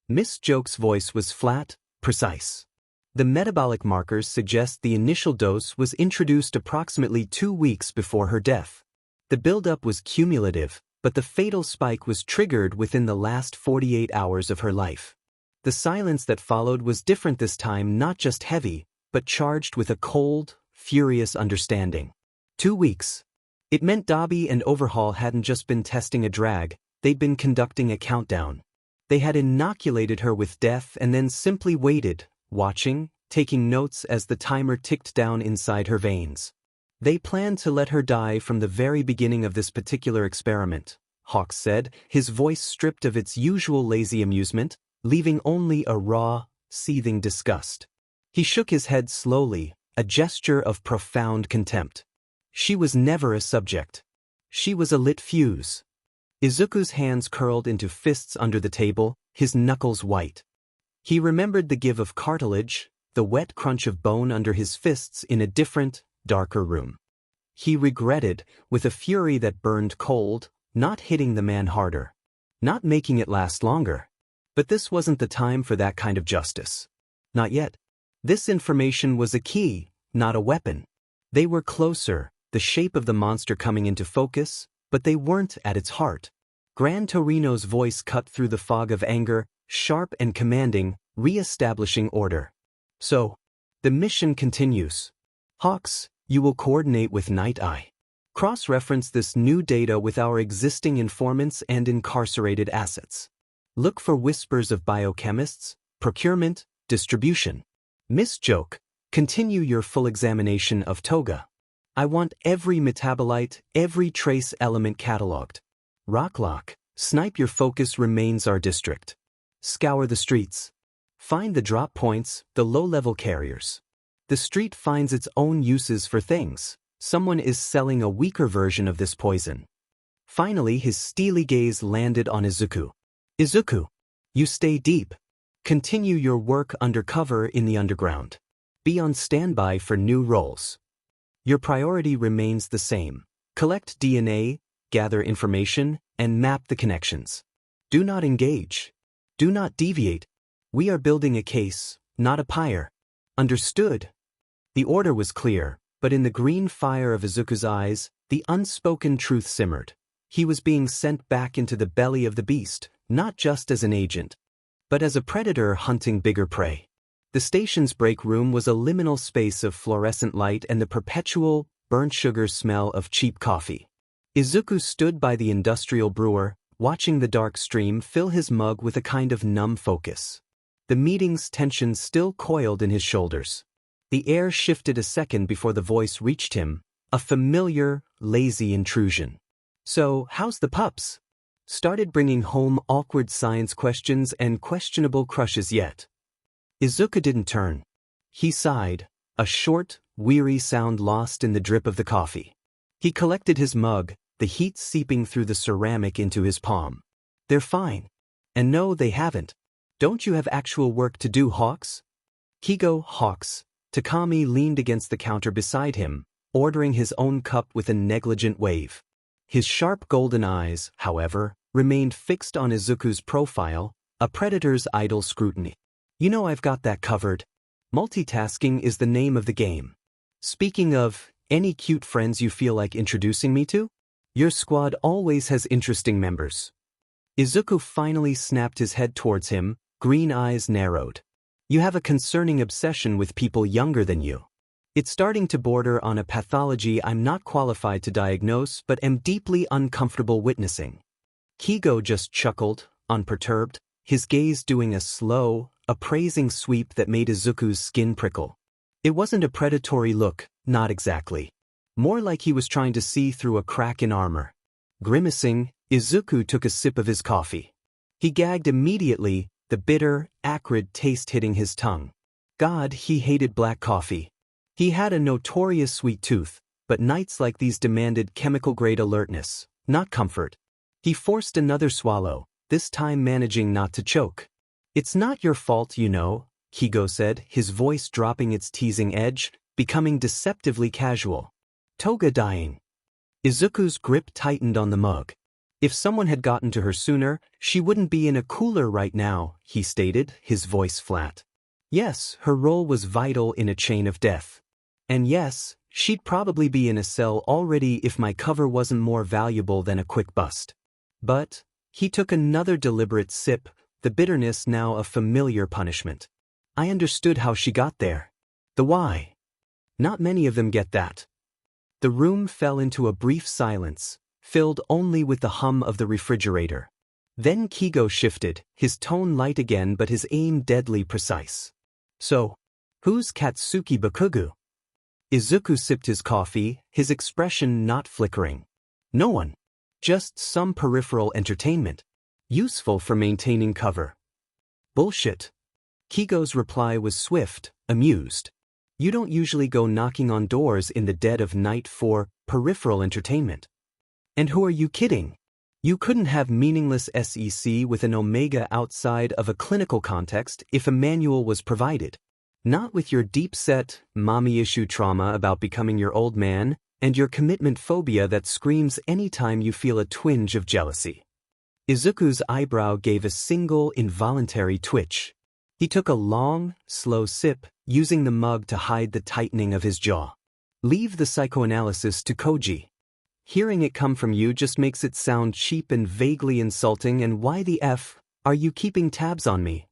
Miss Joke's voice was flat, precise. The metabolic markers suggest the initial dose was introduced approximately 2 weeks before her death. The buildup was cumulative, but the fatal spike was triggered within the last 48 hours of her life. The silence that followed was different this time, not just heavy, but charged with a cold, furious understanding. 2 weeks. It meant Dobby and Overhaul hadn't just been testing a drag, they'd been conducting a countdown. They had inoculated her with death and then simply waited, watching, taking notes as the timer ticked down inside her veins. They planned to let her die from the very beginning of this particular experiment, Hawks said, his voice stripped of its usual lazy amusement, leaving only a raw, seething disgust. He shook his head slowly, a gesture of profound contempt. She was never a subject. She was a lit fuse. Izuku's hands curled into fists under the table, his knuckles white. He remembered the give of cartilage, the wet crunch of bone under his fists in a different, darker room. He regretted, with a fury that burned cold, not hitting the man harder. Not making it last longer. But this wasn't the time for that kind of justice. Not yet. This information was a key, not a weapon. They were closer, the shape of the monster coming into focus, but they weren't at its heart. Gran Torino's voice cut through the fog of anger, sharp and commanding, re-establishing order. So, the mission continues. Hawks, you will coordinate with Night Eye. Cross-reference this new data with our existing informants and incarcerated assets. Look for whispers of biochemists, procurement, distribution. Miss Joke, continue your full examination of Toga. I want every metabolite, every trace element cataloged. Rocklock, snipe your focus remains our district. Scour the streets. Find the drop points, the low-level carriers. The street finds its own uses for things. Someone is selling a weaker version of this poison. Finally, his steely gaze landed on Izuku. Izuku, you stay deep. Continue your work undercover in the underground. Be on standby for new roles. Your priority remains the same. Collect DNA, gather information, and map the connections. Do not engage. Do not deviate. We are building a case, not a pyre. Understood? The order was clear, but in the green fire of Izuku's eyes, the unspoken truth simmered. He was being sent back into the belly of the beast, not just as an agent, but as a predator hunting bigger prey. The station's break room was a liminal space of fluorescent light and the perpetual, burnt sugar smell of cheap coffee. Izuku stood by the industrial brewer, watching the dark stream fill his mug with a kind of numb focus. The meeting's tension still coiled in his shoulders. The air shifted a second before the voice reached him, a familiar, lazy intrusion. So, how's the pups? Started bringing home awkward science questions and questionable crushes yet? Izuku didn't turn. He sighed, a short, weary sound lost in the drip of the coffee. He collected his mug, the heat seeping through the ceramic into his palm. They're fine. And no, they haven't. Don't you have actual work to do, Hawks? Kigo, Hawks. Takami leaned against the counter beside him, ordering his own cup with a negligent wave. His sharp golden eyes, however, remained fixed on Izuku's profile, a predator's idle scrutiny. You know I've got that covered. Multitasking is the name of the game. Speaking of, any cute friends you feel like introducing me to? Your squad always has interesting members. Izuku finally snapped his head towards him, green eyes narrowed. You have a concerning obsession with people younger than you. It's starting to border on a pathology I'm not qualified to diagnose but am deeply uncomfortable witnessing. Kigo just chuckled, unperturbed, his gaze doing a slow, appraising sweep that made Izuku's skin prickle. It wasn't a predatory look, not exactly. More like he was trying to see through a crack in armor. Grimacing, Izuku took a sip of his coffee. He gagged immediately, the bitter, acrid taste hitting his tongue. God, he hated black coffee. He had a notorious sweet tooth, but nights like these demanded chemical-grade alertness, not comfort. He forced another swallow, this time managing not to choke. It's not your fault, you know, Kigo said, his voice dropping its teasing edge, becoming deceptively casual. Toga dying. Izuku's grip tightened on the mug. If someone had gotten to her sooner, she wouldn't be in a cooler right now, he stated, his voice flat. Yes, her role was vital in a chain of death. And yes, she'd probably be in a cell already if my cover wasn't more valuable than a quick bust. But, he took another deliberate sip, the bitterness now a familiar punishment. I understood how she got there. The why. Not many of them get that. The room fell into a brief silence, filled only with the hum of the refrigerator. Then Kigo shifted, his tone light again but his aim deadly precise. So, who's Katsuki Bakugu? Izuku sipped his coffee, his expression not flickering. No one. Just some peripheral entertainment. Useful for maintaining cover. Bullshit. Kigo's reply was swift, amused. You don't usually go knocking on doors in the dead of night for peripheral entertainment. And who are you kidding? You couldn't have meaningless SEC with an omega outside of a clinical context if a manual was provided. Not with your deep-set, mommy-issue trauma about becoming your old man and your commitment phobia that screams any time you feel a twinge of jealousy. Izuku's eyebrow gave a single involuntary twitch. He took a long, slow sip, using the mug to hide the tightening of his jaw. Leave the psychoanalysis to Koji. Hearing it come from you just makes it sound cheap and vaguely insulting, and why the F are you keeping tabs on me?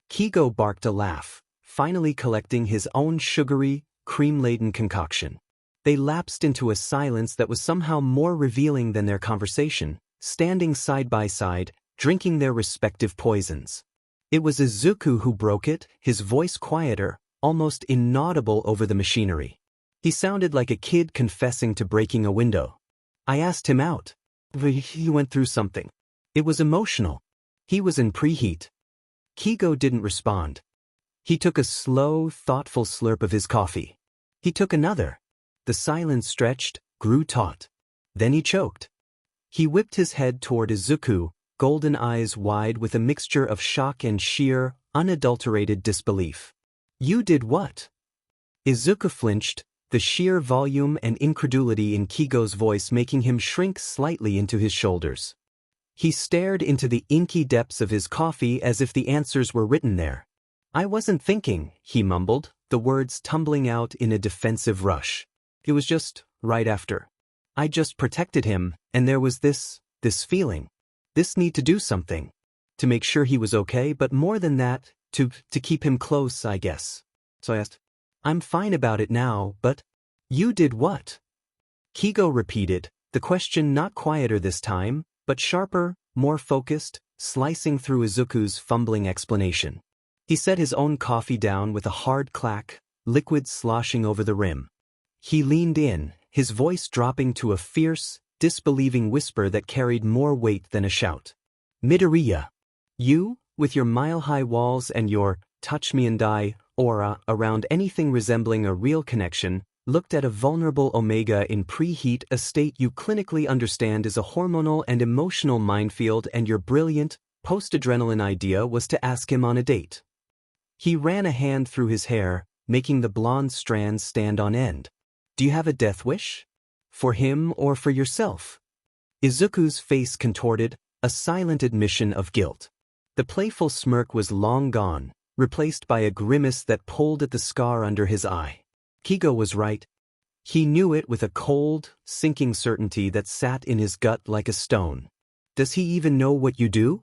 Kigo barked a laugh, finally collecting his own sugary, cream-laden concoction. They lapsed into a silence that was somehow more revealing than their conversation, standing side by side, drinking their respective poisons. It was Izuku who broke it, his voice quieter, almost inaudible over the machinery. He sounded like a kid confessing to breaking a window. I asked him out. He went through something. It was emotional. He was in preheat. Kigo didn't respond. He took a slow, thoughtful slurp of his coffee. He took another. The silence stretched, grew taut. Then he choked. He whipped his head toward Izuku, golden eyes wide with a mixture of shock and sheer, unadulterated disbelief. You did what? Izuku flinched, the sheer volume and incredulity in Kigo's voice making him shrink slightly into his shoulders. He stared into the inky depths of his coffee as if the answers were written there. I wasn't thinking, he mumbled, the words tumbling out in a defensive rush. It was just, right after. I just protected him, and there was this feeling. This need to do something. To make sure he was okay, but more than that, to keep him close, I guess. So I asked, I'm fine about it now, but you did what? Kigo repeated, the question not quieter this time, but sharper, more focused, slicing through Izuku's fumbling explanation. He set his own coffee down with a hard clack, liquid sloshing over the rim. He leaned in, his voice dropping to a fierce, disbelieving whisper that carried more weight than a shout. Midoriya. You, with your mile-high walls and your touch-me-and-die aura around anything resembling a real connection, looked at a vulnerable omega in preheat, a state you clinically understand is a hormonal and emotional minefield, and your brilliant, post-adrenaline idea was to ask him on a date. He ran a hand through his hair, making the blonde strands stand on end. Do you have a death wish? For him or for yourself? Izuku's face contorted, a silent admission of guilt. The playful smirk was long gone, replaced by a grimace that pulled at the scar under his eye. Kigo was right. He knew it with a cold, sinking certainty that sat in his gut like a stone. Does he even know what you do?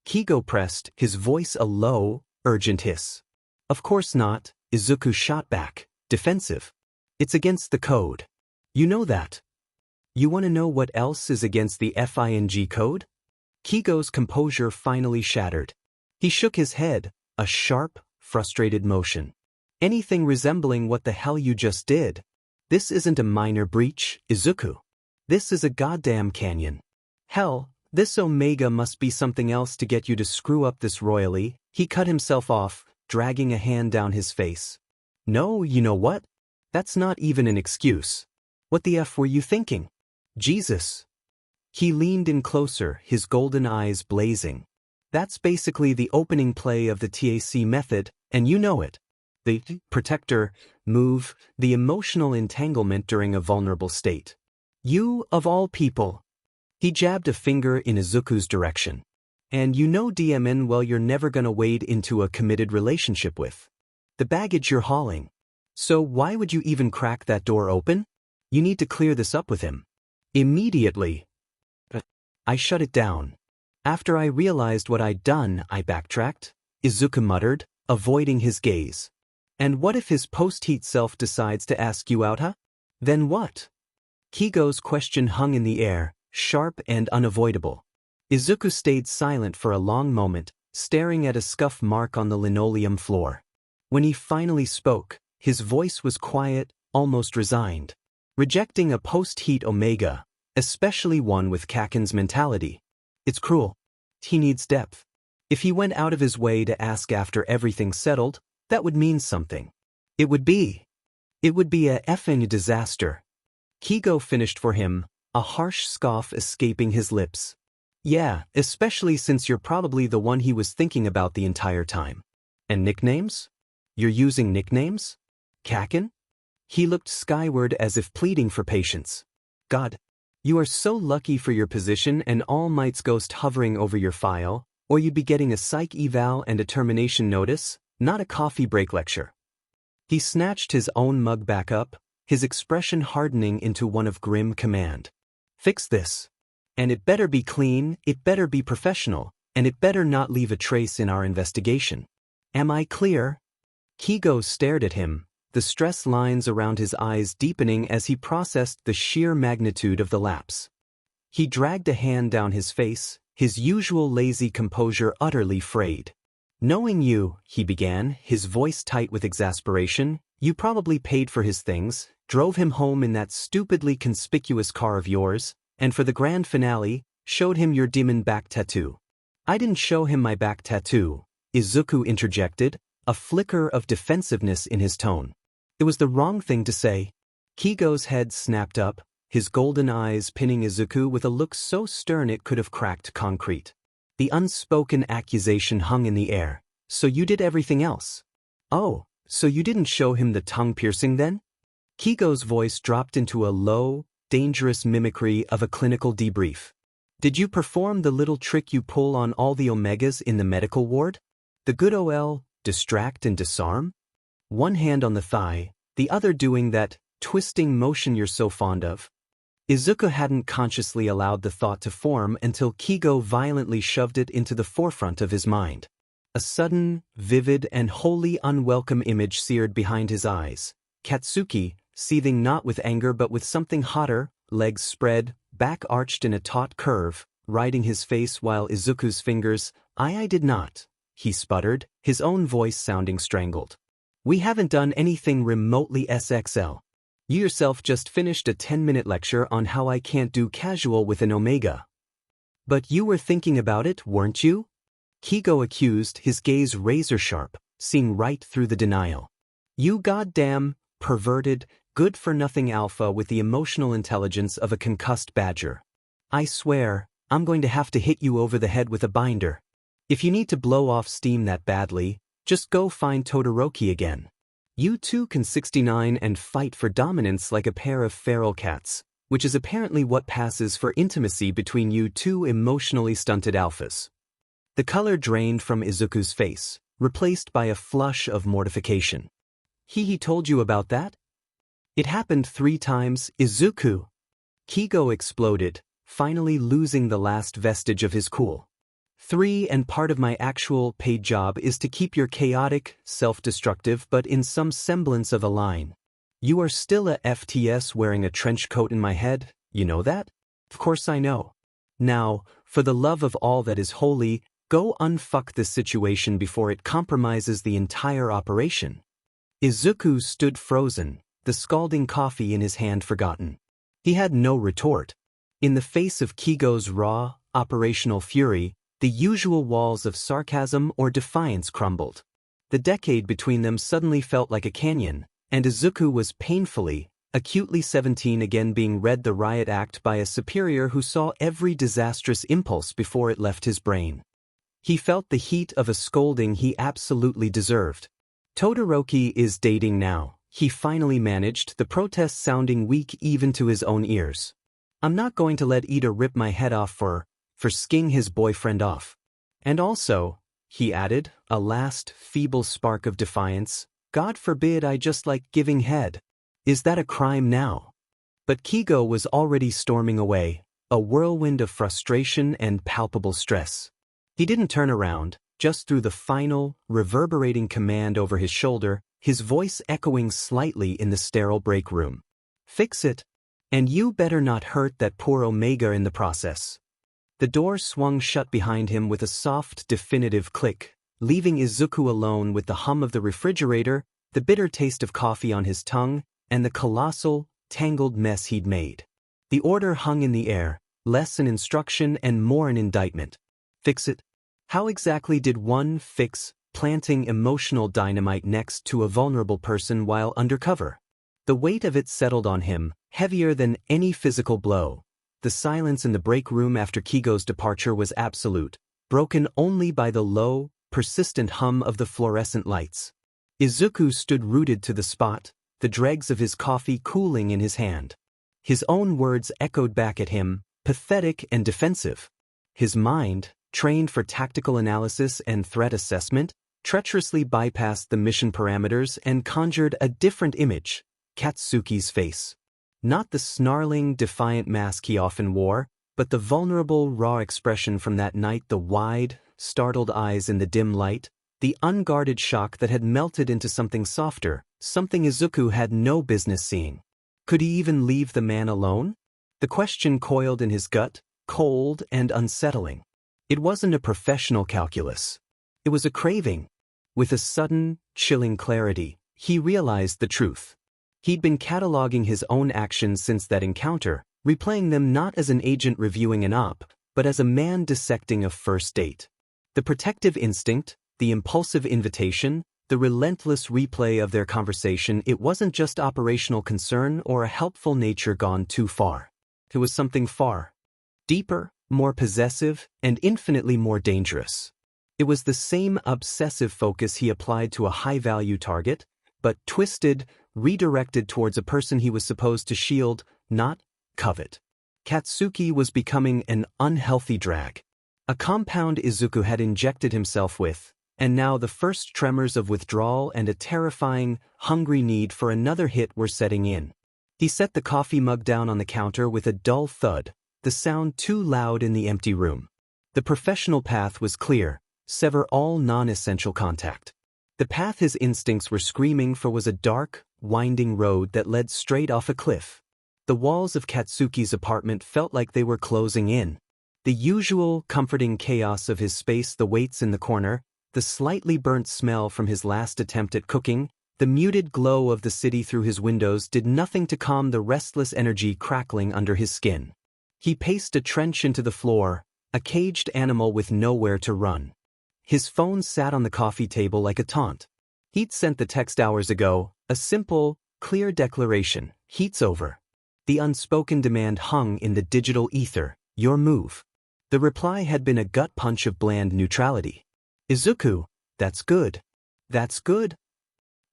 Kigo pressed, his voice a low, urgent hiss. Of course not, Izuku shot back, defensive. It's against the code. You know that. You want to know what else is against the FING code? Kigo's composure finally shattered. He shook his head, a sharp, frustrated motion. Anything resembling what the hell you just did. This isn't a minor breach, Izuku. This is a goddamn canyon. Hell, this Omega must be something else to get you to screw up this royally. He cut himself off, dragging a hand down his face. No, you know what? That's not even an excuse. What the F were you thinking? Jesus. He leaned in closer, his golden eyes blazing. That's basically the opening play of the TAC method, and you know it. The protector move, the emotional entanglement during a vulnerable state. You, of all people. He jabbed a finger in Izuku's direction. And you know DMN well you're never gonna wade into a committed relationship with. The baggage you're hauling. So why would you even crack that door open? You need to clear this up with him. Immediately. I shut it down. After I realized what I'd done, I backtracked, Izuku muttered, avoiding his gaze. And what if his post-heat self decides to ask you out, huh? Then what? Kigo's question hung in the air, sharp and unavoidable. Izuku stayed silent for a long moment, staring at a scuff mark on the linoleum floor. When he finally spoke, his voice was quiet, almost resigned. Rejecting a post-heat Omega, especially one with Kaken's mentality. It's cruel. He needs depth. If he went out of his way to ask after everything's settled, that would mean something. It would be a effing disaster. Kigo finished for him, a harsh scoff escaping his lips. Yeah, especially since you're probably the one he was thinking about the entire time. And nicknames? You're using nicknames? Kaken? He looked skyward as if pleading for patience. God, you are so lucky for your position and All Might's ghost hovering over your file, or you'd be getting a psych eval and a termination notice, not a coffee break lecture. He snatched his own mug back up, his expression hardening into one of grim command. Fix this. And it better be clean, it better be professional, and it better not leave a trace in our investigation. Am I clear? Kigo stared at him, the stress lines around his eyes deepening as he processed the sheer magnitude of the lapse. He dragged a hand down his face, his usual lazy composure utterly frayed. Knowing you, he began, his voice tight with exasperation, you probably paid for his things, drove him home in that stupidly conspicuous car of yours, and for the grand finale, showed him your demon back tattoo. I didn't show him my back tattoo, Izuku interjected, a flicker of defensiveness in his tone. It was the wrong thing to say. Kigo's head snapped up, his golden eyes pinning Izuku with a look so stern it could have cracked concrete. The unspoken accusation hung in the air. So you did everything else? Oh, so you didn't show him the tongue piercing then? Kigo's voice dropped into a low, dangerous mimicry of a clinical debrief. Did you perform the little trick you pull on all the Omegas in the medical ward? The good OL, distract and disarm? One hand on the thigh, the other doing that twisting motion you're so fond of. Izuku hadn't consciously allowed the thought to form until Kigo violently shoved it into the forefront of his mind. A sudden, vivid, and wholly unwelcome image seared behind his eyes. Katsuki, seething not with anger but with something hotter, legs spread, back arched in a taut curve, riding his face while Izuku's fingers, I did not, he sputtered, his own voice sounding strangled. We haven't done anything remotely SXL. You yourself just finished a 10-minute lecture on how I can't do casual with an Omega. But you were thinking about it, weren't you? Kigo accused, his gaze razor-sharp, seeing right through the denial. You goddamn, perverted, good-for-nothing alpha with the emotional intelligence of a concussed badger. I swear, I'm going to have to hit you over the head with a binder. If you need to blow off steam that badly, just go find Todoroki again. You two can 69 and fight for dominance like a pair of feral cats, which is apparently what passes for intimacy between you two emotionally stunted alphas. The color drained from Izuku's face, replaced by a flush of mortification. He told you about that? It happened 3 times, Izuku. Kigo exploded, finally losing the last vestige of his cool. 3 and part of my actual paid job is to keep your chaotic, self-destructive but in some semblance of a line. You are still a FTS wearing a trench coat in my head, you know that? Of course I know. Now, for the love of all that is holy, go unfuck this situation before it compromises the entire operation. Izuku stood frozen, the scalding coffee in his hand forgotten. He had no retort. In the face of Kigo's raw, operational fury, the usual walls of sarcasm or defiance crumbled. The decade between them suddenly felt like a canyon, and Izuku was painfully, acutely 17 again, being read the riot act by a superior who saw every disastrous impulse before it left his brain. He felt the heat of a scolding he absolutely deserved. Todoroki is dating now, he finally managed, the protest sounding weak even to his own ears. I'm not going to let Ida rip my head off for sking his boyfriend off. And also, he added, a last feeble spark of defiance, God forbid I just like giving head. Is that a crime now? But Kigo was already storming away, a whirlwind of frustration and palpable stress. He didn't turn around, just threw the final, reverberating command over his shoulder, his voice echoing slightly in the sterile break room. Fix it. And you better not hurt that poor Omega in the process. The door swung shut behind him with a soft, definitive click, leaving Izuku alone with the hum of the refrigerator, the bitter taste of coffee on his tongue, and the colossal, tangled mess he'd made. The order hung in the air, less an instruction and more an indictment. Fix it? How exactly did one fix planting emotional dynamite next to a vulnerable person while undercover? The weight of it settled on him, heavier than any physical blow. The silence in the break room after Kigo's departure was absolute, broken only by the low, persistent hum of the fluorescent lights. Izuku stood rooted to the spot, the dregs of his coffee cooling in his hand. His own words echoed back at him, pathetic and defensive. His mind, trained for tactical analysis and threat assessment, treacherously bypassed the mission parameters and conjured a different image, Katsuki's face. Not the snarling, defiant mask he often wore, but the vulnerable, raw expression from that night, the wide, startled eyes in the dim light, the unguarded shock that had melted into something softer, something Izuku had no business seeing. Could he even leave the man alone? The question coiled in his gut, cold and unsettling. It wasn't a professional calculus. It was a craving. With a sudden, chilling clarity, he realized the truth. He'd been cataloging his own actions since that encounter, replaying them not as an agent reviewing an op, but as a man dissecting a first date. The protective instinct, the impulsive invitation, the relentless replay of their conversation, it wasn't just operational concern or a helpful nature gone too far. It was something far deeper, more possessive, and infinitely more dangerous. It was the same obsessive focus he applied to a high-value target, but twisted, redirected towards a person he was supposed to shield, not covet. Katsuki was becoming an unhealthy drag. A compound Izuku had injected himself with, and now the first tremors of withdrawal and a terrifying, hungry need for another hit were setting in. He set the coffee mug down on the counter with a dull thud, the sound too loud in the empty room. The professional path was clear: sever all non-essential contact. The path his instincts were screaming for was a dark, winding road that led straight off a cliff. The walls of Katsuki's apartment felt like they were closing in. The usual, comforting chaos of his space, the weights in the corner, the slightly burnt smell from his last attempt at cooking, the muted glow of the city through his windows did nothing to calm the restless energy crackling under his skin. He paced a trench into the floor, a caged animal with nowhere to run. His phone sat on the coffee table like a taunt. He'd sent the text hours ago, a simple, clear declaration: heat's over. The unspoken demand hung in the digital ether: your move. The reply had been a gut punch of bland neutrality. Izuku, that's good. That's good.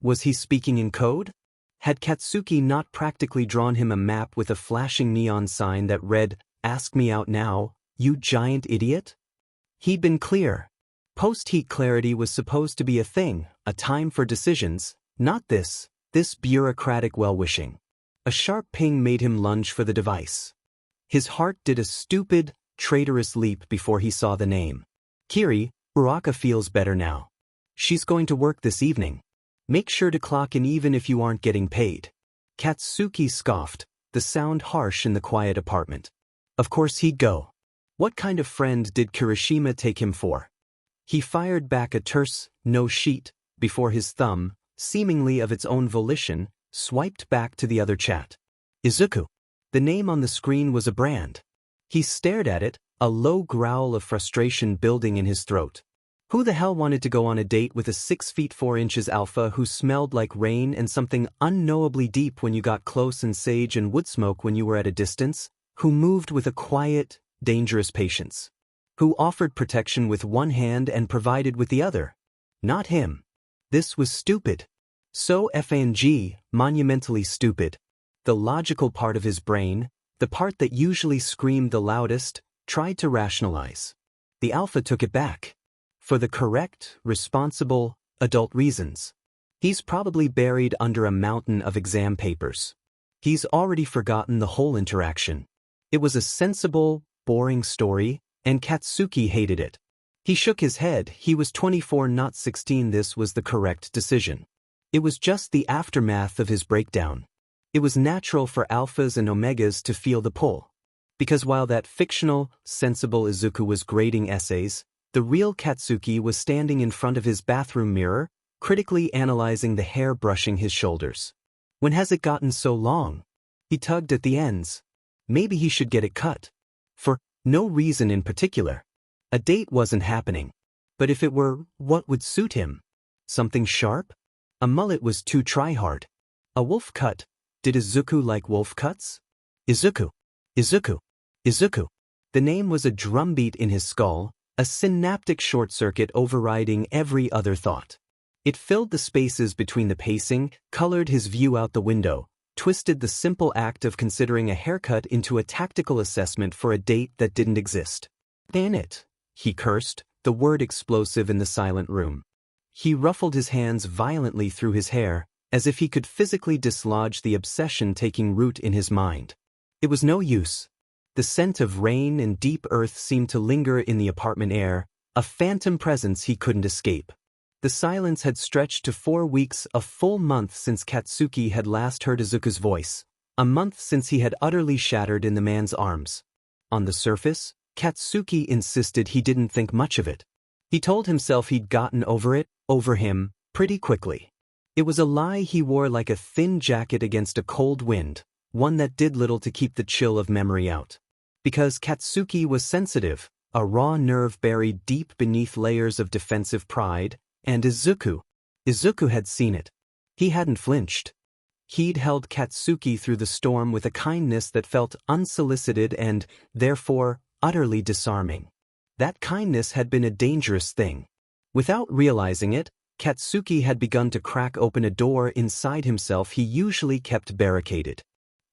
Was he speaking in code? Had Katsuki not practically drawn him a map with a flashing neon sign that read, "Ask me out now, you giant idiot"? He'd been clear. Post-heat clarity was supposed to be a thing, a time for decisions, not this bureaucratic well-wishing. A sharp ping made him lunge for the device. His heart did a stupid, traitorous leap before he saw the name. Kiri, Uraka feels better now. She's going to work this evening. Make sure to clock in even if you aren't getting paid. Katsuki scoffed, the sound harsh in the quiet apartment. Of course he'd go. What kind of friend did Kirishima take him for? He fired back a terse, no sheet, before his thumb, seemingly of its own volition, swiped back to the other chat. Izuku. The name on the screen was a brand. He stared at it, a low growl of frustration building in his throat. Who the hell wanted to go on a date with a 6 feet 4 inches alpha who smelled like rain and something unknowably deep when you got close and sage and wood smoke when you were at a distance? Who moved with a quiet, dangerous patience? Who offered protection with one hand and provided with the other? Not him. This was stupid. So FNG, monumentally stupid. The logical part of his brain, the part that usually screamed the loudest, tried to rationalize. The alpha took it back. For the correct, responsible, adult reasons. He's probably buried under a mountain of exam papers. He's already forgotten the whole interaction. It was a sensible, boring story, and Katsuki hated it. He shook his head. He was 24, not 16. This was the correct decision. It was just the aftermath of his breakdown. It was natural for alphas and omegas to feel the pull. Because while that fictional, sensible Izuku was grading essays, the real Katsuki was standing in front of his bathroom mirror, critically analyzing the hair brushing his shoulders. When has it gotten so long? He tugged at the ends. Maybe he should get it cut. For no reason in particular. A date wasn't happening. But if it were, what would suit him? Something sharp? A mullet was too try-hard. A wolf cut? Did Izuku like wolf cuts? Izuku. Izuku. Izuku. The name was a drumbeat in his skull, a synaptic short-circuit overriding every other thought. It filled the spaces between the pacing, colored his view out the window, twisted the simple act of considering a haircut into a tactical assessment for a date that didn't exist. Damn it, he cursed, the word explosive in the silent room. He ruffled his hands violently through his hair, as if he could physically dislodge the obsession taking root in his mind. It was no use. The scent of rain and deep earth seemed to linger in the apartment air, a phantom presence he couldn't escape. The silence had stretched to 4 weeks, a full month since Katsuki had last heard Izuku's voice, a month since he had utterly shattered in the man's arms. On the surface, Katsuki insisted he didn't think much of it. He told himself he'd gotten over it, over him, pretty quickly. It was a lie he wore like a thin jacket against a cold wind, one that did little to keep the chill of memory out. Because Katsuki was sensitive, a raw nerve buried deep beneath layers of defensive pride, and Izuku had seen it. He hadn't flinched. He'd held Katsuki through the storm with a kindness that felt unsolicited and, therefore, utterly disarming. That kindness had been a dangerous thing. Without realizing it, Katsuki had begun to crack open a door inside himself he usually kept barricaded.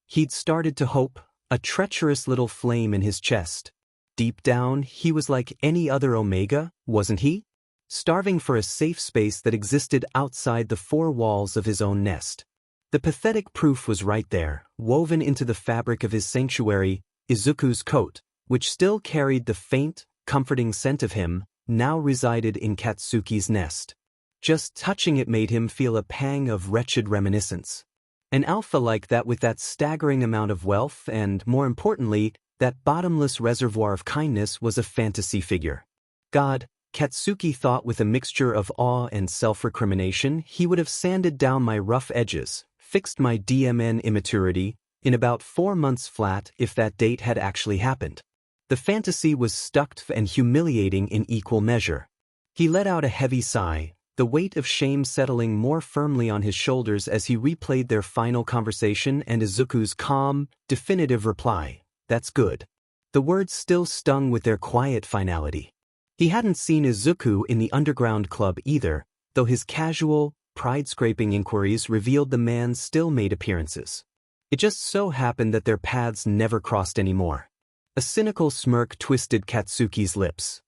He'd started to hope, a treacherous little flame in his chest. Deep down, he was like any other Omega, wasn't he? Starving for a safe space that existed outside the 4 walls of his own nest. The pathetic proof was right there, woven into the fabric of his sanctuary, Izuku's coat, which still carried the faint, comforting scent of him, now resided in Katsuki's nest. Just touching it made him feel a pang of wretched reminiscence. An alpha like that with that staggering amount of wealth and, more importantly, that bottomless reservoir of kindness was a fantasy figure. God, Katsuki thought with a mixture of awe and self-recrimination, he would have sanded down my rough edges, fixed my DMN immaturity, in about 4 months flat if that date had actually happened. The fantasy was stuck and humiliating in equal measure. He let out a heavy sigh, the weight of shame settling more firmly on his shoulders as he replayed their final conversation and Izuku's calm, definitive reply, "That's good." The words still stung with their quiet finality. He hadn't seen Izuku in the underground club either, though his casual, pride-scraping inquiries revealed the man still made appearances. It just so happened that their paths never crossed anymore. A cynical smirk twisted Katsuki's lips.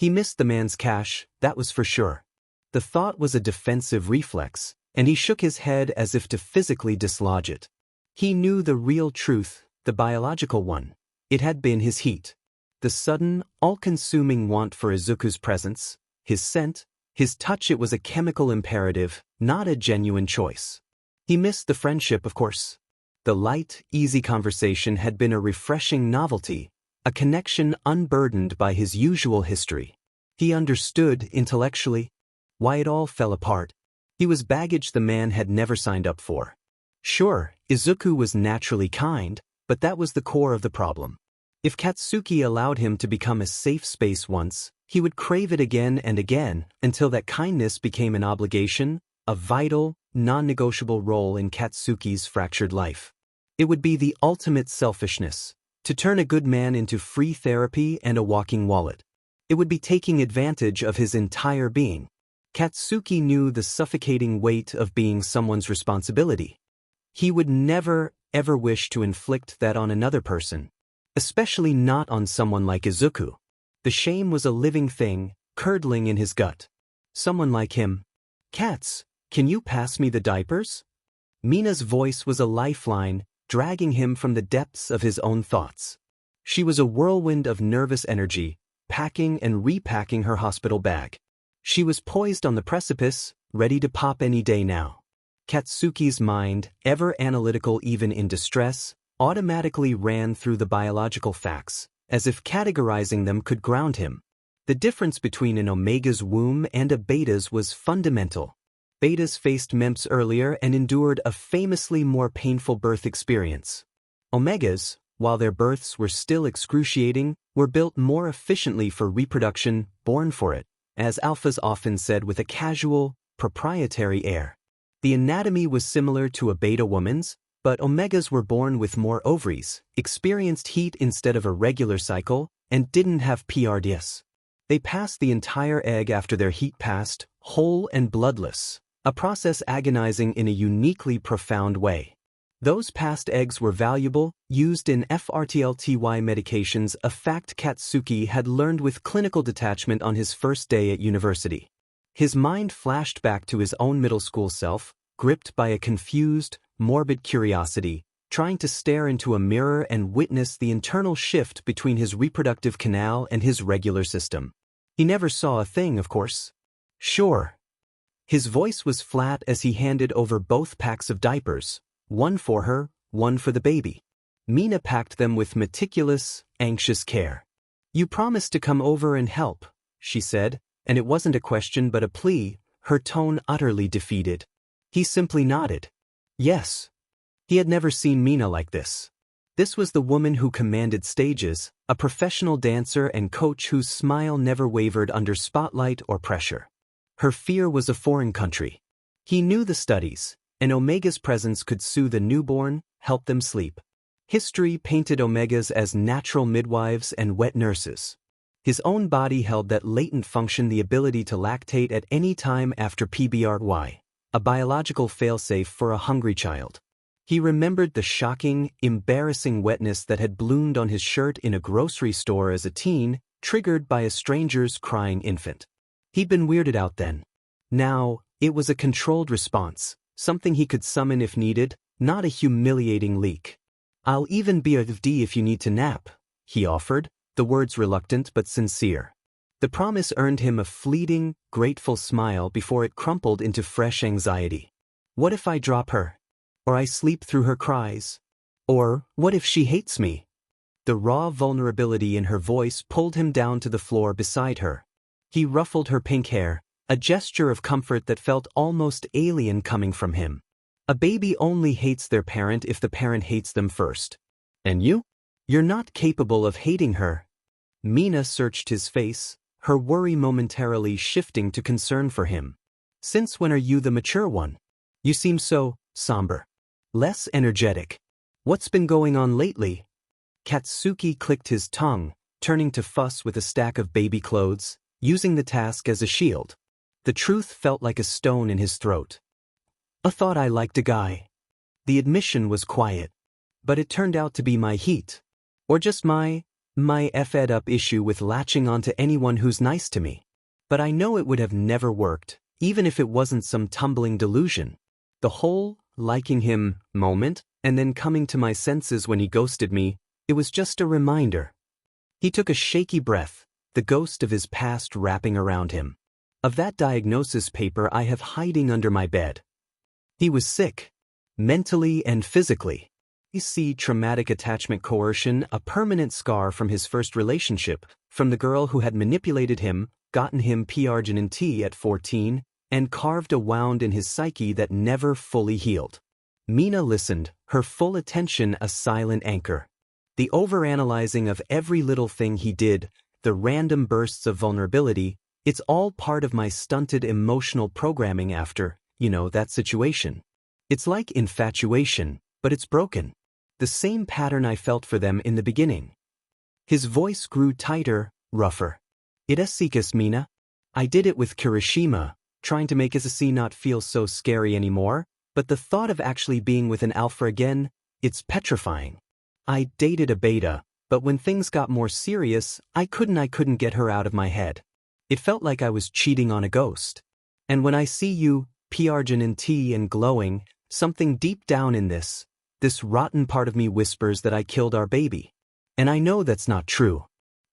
He missed the man's cash, that was for sure. The thought was a defensive reflex, and he shook his head as if to physically dislodge it. He knew the real truth, the biological one. It had been his heat. The sudden, all-consuming want for Izuku's presence, his scent, his touch. It was a chemical imperative, not a genuine choice. He missed the friendship, of course. The light, easy conversation had been a refreshing novelty, a connection unburdened by his usual history. He understood, intellectually, why it all fell apart. He was baggage the man had never signed up for. Sure, Izuku was naturally kind, but that was the core of the problem. If Katsuki allowed him to become a safe space once, he would crave it again and again until that kindness became an obligation, a vital, non-negotiable role in Katsuki's fractured life. It would be the ultimate selfishness, to turn a good man into free therapy and a walking wallet. It would be taking advantage of his entire being. Katsuki knew the suffocating weight of being someone's responsibility. He would never, ever wish to inflict that on another person, especially not on someone like Izuku. The shame was a living thing, curdling in his gut. Someone like him. "Cats, can you pass me the diapers?" Mina's voice was a lifeline, dragging him from the depths of his own thoughts. She was a whirlwind of nervous energy, packing and repacking her hospital bag. She was poised on the precipice, ready to pop any day now. Katsuki's mind, ever analytical even in distress, automatically ran through the biological facts, as if categorizing them could ground him. The difference between an Omega's womb and a Beta's was fundamental. Betas faced MEMS earlier and endured a famously more painful birth experience. Omegas, while their births were still excruciating, were built more efficiently for reproduction, born for it, as alphas often said with a casual, proprietary air. The anatomy was similar to a beta woman's, but Omegas were born with more ovaries, experienced heat instead of a regular cycle, and didn't have PRDS. They passed the entire egg after their heat passed, whole and bloodless, a process agonizing in a uniquely profound way. Those past eggs were valuable, used in FRTLTY medications, a fact Katsuki had learned with clinical detachment on his first day at university. His mind flashed back to his own middle school self, gripped by a confused, morbid curiosity, trying to stare into a mirror and witness the internal shift between his reproductive canal and his regular system. He never saw a thing, of course. "Sure." His voice was flat as he handed over both packs of diapers, one for her, one for the baby. Mina packed them with meticulous, anxious care. "You promised to come over and help," she said, and it wasn't a question but a plea, her tone utterly defeated. He simply nodded. Yes. He had never seen Mina like this. This was the woman who commanded stages, a professional dancer and coach whose smile never wavered under spotlight or pressure. Her fear was a foreign country. He knew the studies, and Omega's presence could soothe a newborn, help them sleep. History painted Omegas as natural midwives and wet nurses. His own body held that latent function, the ability to lactate at any time after PBRY, a biological failsafe for a hungry child. He remembered the shocking, embarrassing wetness that had bloomed on his shirt in a grocery store as a teen, triggered by a stranger's crying infant. He'd been weirded out then. Now, it was a controlled response, something he could summon if needed, not a humiliating leak. "I'll even be of D if you need to nap," he offered, the words reluctant but sincere. The promise earned him a fleeting, grateful smile before it crumpled into fresh anxiety. What if I drop her? Or I sleep through her cries? Or, what if she hates me? The raw vulnerability in her voice pulled him down to the floor beside her. He ruffled her pink hair, a gesture of comfort that felt almost alien coming from him. A baby only hates their parent if the parent hates them first. And you? You're not capable of hating her. Mina searched his face, her worry momentarily shifting to concern for him. Since when are you the mature one? You seem so somber. Less energetic. What's been going on lately? Katsuki clicked his tongue, turning to fuss with a stack of baby clothes, using the task as a shield. The truth felt like a stone in his throat. I thought I liked a guy. The admission was quiet. But it turned out to be my heat. Or just my my fed up issue with latching onto anyone who's nice to me. But I know it would have never worked, even if it wasn't some tumbling delusion. The whole liking him moment, and then coming to my senses when he ghosted me, it was just a reminder. He took a shaky breath, the ghost of his past wrapping around him. Of that diagnosis paper I have hiding under my bed. He was sick, mentally and physically. See traumatic attachment coercion, a permanent scar from his first relationship, from the girl who had manipulated him, gotten him PRGNT at 14, and carved a wound in his psyche that never fully healed. Mina listened, her full attention a silent anchor. The overanalyzing of every little thing he did, the random bursts of vulnerability, it's all part of my stunted emotional programming after, that situation. It's like infatuation, but it's broken. The same pattern I felt for them in the beginning. His voice grew tighter, rougher. Irasikis, Mina. I did it with Kirishima, trying to make Izasi not feel so scary anymore, but the thought of actually being with an alpha again, it's petrifying. I dated a beta, but when things got more serious, I couldn't get her out of my head. It felt like I was cheating on a ghost. And when I see you, PRGNT and glowing, something deep down in this rotten part of me whispers that I killed our baby. And I know that's not true.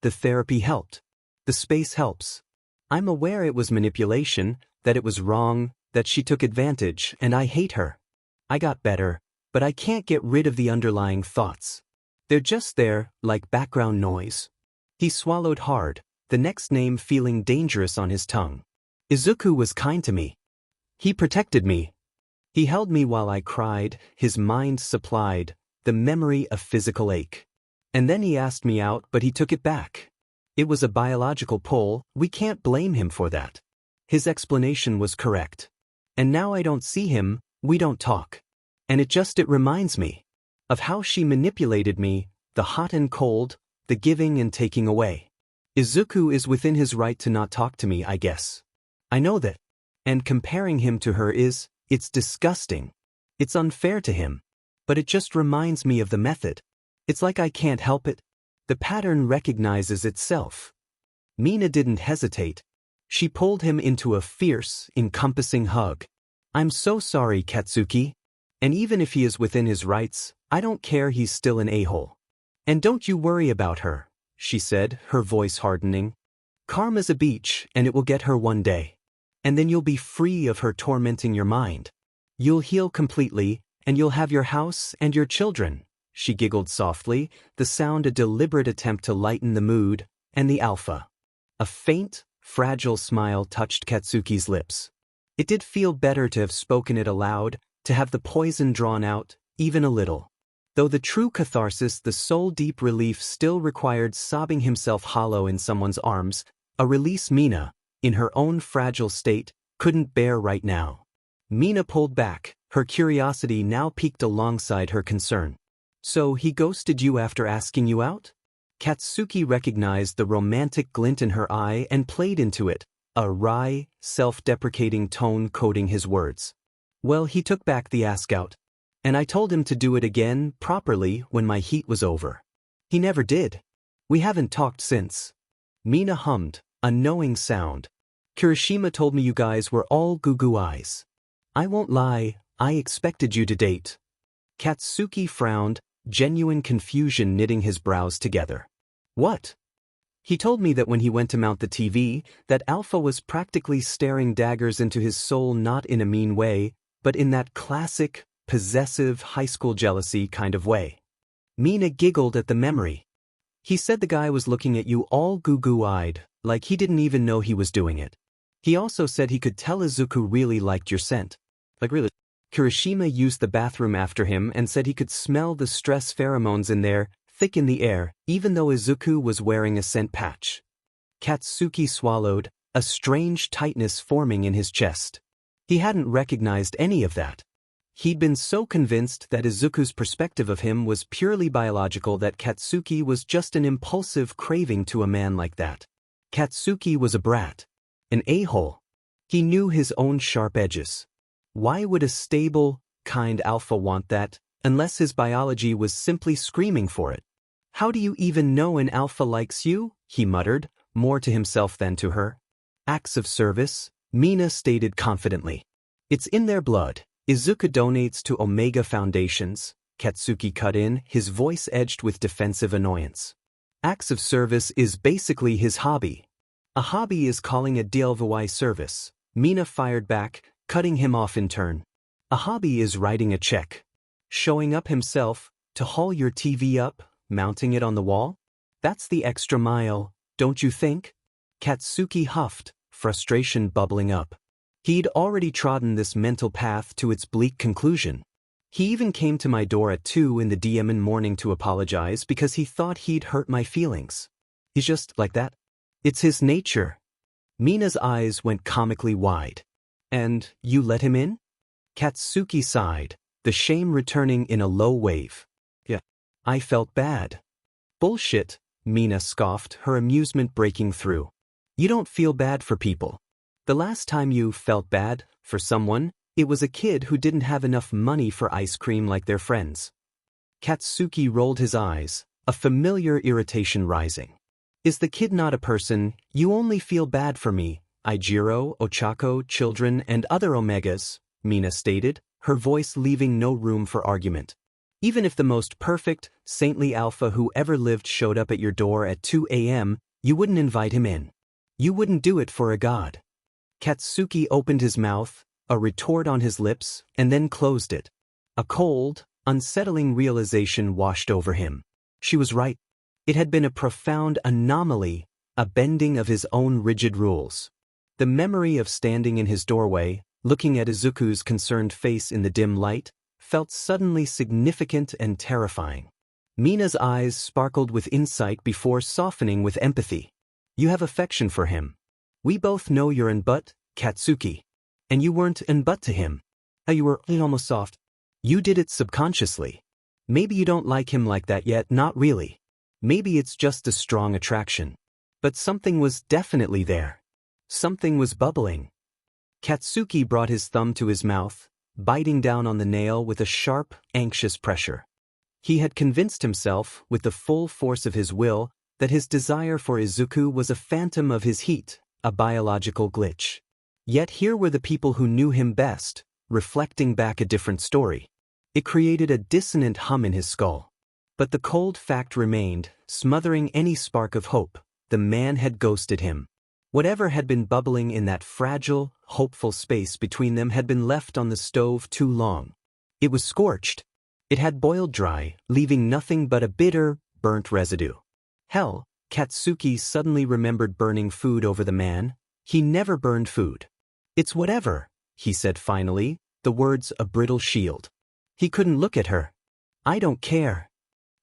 The therapy helped. The space helps. I'm aware it was manipulation, that it was wrong, that she took advantage, and I hate her. I got better, but I can't get rid of the underlying thoughts. They're just there, like background noise. He swallowed hard, the next name feeling dangerous on his tongue. Izuku was kind to me. He protected me. He held me while I cried, his mind supplied, the memory of physical ache. And then he asked me out, but he took it back. It was a biological pull, we can't blame him for that. His explanation was correct. And now I don't see him, we don't talk. And it reminds me of how she manipulated me, the hot and cold, the giving and taking away. Izuku is within his right to not talk to me, I guess. I know that. And comparing him to her it's disgusting. It's unfair to him. But it just reminds me of the method. It's like I can't help it. The pattern recognizes itself. Mina didn't hesitate. She pulled him into a fierce, encompassing hug. I'm so sorry, Katsuki. And even if he is within his rights, I don't care, he's still an a-hole. And don't you worry about her, she said, her voice hardening. Karma's a beach, and it will get her one day. And then you'll be free of her tormenting your mind. You'll heal completely, and you'll have your house and your children. She giggled softly, the sound a deliberate attempt to lighten the mood, and the alpha. A faint, fragile smile touched Katsuki's lips. It did feel better to have spoken it aloud, to have the poison drawn out, even a little. Though the true catharsis, the soul-deep relief still required sobbing himself hollow in someone's arms, a release Mina, in her own fragile state, couldn't bear right now. Mina pulled back, her curiosity now piqued alongside her concern. So he ghosted you after asking you out? Katsuki recognized the romantic glint in her eye and played into it, a wry, self-deprecating tone coating his words. Well, he took back the ask out. And I told him to do it again, properly, when my heat was over. He never did. We haven't talked since. Mina hummed, a knowing sound. Kirishima told me you guys were all goo-goo eyes. I won't lie, I expected you to date. Katsuki frowned, genuine confusion knitting his brows together. What? He told me that when he went to mount the TV, that Alpha was practically staring daggers into his soul, not in a mean way, but in that classic, possessive high school jealousy kind of way. Mina giggled at the memory. He said the guy was looking at you all goo-goo-eyed, like he didn't even know he was doing it. He also said he could tell Izuku really liked your scent. Like really. Kirishima used the bathroom after him and said he could smell the stress pheromones in there, thick in the air, even though Izuku was wearing a scent patch. Katsuki swallowed, a strange tightness forming in his chest. He hadn't recognized any of that. He'd been so convinced that Izuku's perspective of him was purely biological that Katsuki was just an impulsive craving to a man like that. Katsuki was a brat. An a-hole. He knew his own sharp edges. Why would a stable, kind alpha want that, unless his biology was simply screaming for it? How do you even know an alpha likes you? He muttered, more to himself than to her. Acts of service, Mina stated confidently. It's in their blood. Izuku donates to Omega Foundations, Katsuki cut in, his voice edged with defensive annoyance. Acts of service is basically his hobby. A hobby is calling a DLVY service, Mina fired back, cutting him off in turn. A hobby is writing a check. Showing up himself, to haul your TV up, mounting it on the wall? That's the extra mile, don't you think? Katsuki huffed, frustration bubbling up. He'd already trodden this mental path to its bleak conclusion. He even came to my door at 2 in the DM morning to apologize because he thought he'd hurt my feelings. He's just like that. It's his nature. Mina's eyes went comically wide. And you let him in? Katsuki sighed, the shame returning in a low wave. Yeah. I felt bad. Bullshit, Mina scoffed, her amusement breaking through. You don't feel bad for people. The last time you felt bad for someone, it was a kid who didn't have enough money for ice cream like their friends. Katsuki rolled his eyes, a familiar irritation rising. Is the kid not a person? You only feel bad for me, Ijiro, Ochako, children, and other Omegas, Mina stated, her voice leaving no room for argument. Even if the most perfect, saintly alpha who ever lived showed up at your door at 2 a.m., you wouldn't invite him in. You wouldn't do it for a god. Katsuki opened his mouth, a retort on his lips, and then closed it. A cold, unsettling realization washed over him. She was right. It had been a profound anomaly, a bending of his own rigid rules. The memory of standing in his doorway, looking at Izuku's concerned face in the dim light, felt suddenly significant and terrifying. Mina's eyes sparkled with insight before softening with empathy. You have affection for him. We both know you're in but, Katsuki. And you weren't in but to him. You were almost soft. You did it subconsciously. Maybe you don't like him like that yet, not really. Maybe it's just a strong attraction. But something was definitely there. Something was bubbling. Katsuki brought his thumb to his mouth, biting down on the nail with a sharp, anxious pressure. He had convinced himself, with the full force of his will, that his desire for Izuku was a phantom of his heat, a biological glitch. Yet here were the people who knew him best, reflecting back a different story. It created a dissonant hum in his skull. But the cold fact remained, smothering any spark of hope. The man had ghosted him. Whatever had been bubbling in that fragile, hopeful space between them had been left on the stove too long. It was scorched. It had boiled dry, leaving nothing but a bitter, burnt residue. Hell, Katsuki suddenly remembered burning food over the man. He never burned food. It's whatever, he said finally, the words a brittle shield. He couldn't look at her. I don't care.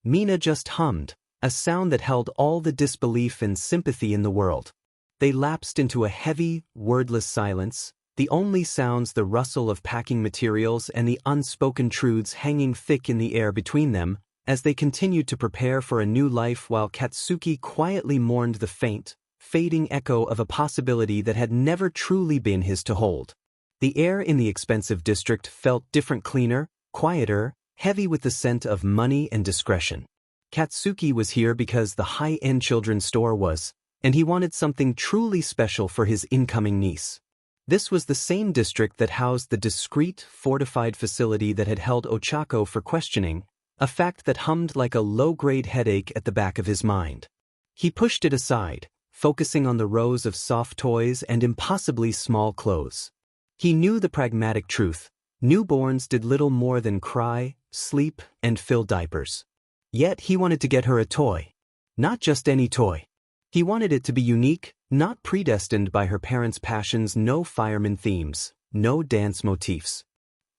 Mina just hummed, a sound that held all the disbelief and sympathy in the world. They lapsed into a heavy, wordless silence, the only sounds the rustle of packing materials and the unspoken truths hanging thick in the air between them, as they continued to prepare for a new life while Katsuki quietly mourned the faint, fading echo of a possibility that had never truly been his to hold. The air in the expensive district felt different, cleaner, quieter, heavy with the scent of money and discretion. Katsuki was here because the high-end children's store was, and he wanted something truly special for his incoming niece. This was the same district that housed the discreet, fortified facility that had held Ochako for questioning, a fact that hummed like a low-grade headache at the back of his mind. He pushed it aside, focusing on the rows of soft toys and impossibly small clothes. He knew the pragmatic truth. Newborns did little more than cry, sleep, and fill diapers. Yet he wanted to get her a toy. Not just any toy. He wanted it to be unique, not predestined by her parents' passions, no fireman themes, no dance motifs.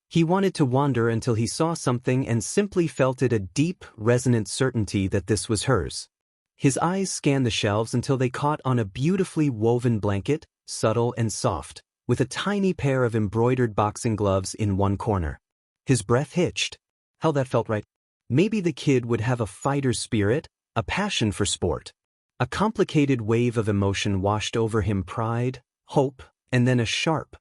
He wanted to wander until he saw something and simply felt it, a deep, resonant certainty that this was hers. His eyes scanned the shelves until they caught on a beautifully woven blanket, subtle and soft, with a tiny pair of embroidered boxing gloves in one corner. His breath hitched. How that felt right. Maybe the kid would have a fighter's spirit, a passion for sport. A complicated wave of emotion washed over him, pride, hope, and then a sharp,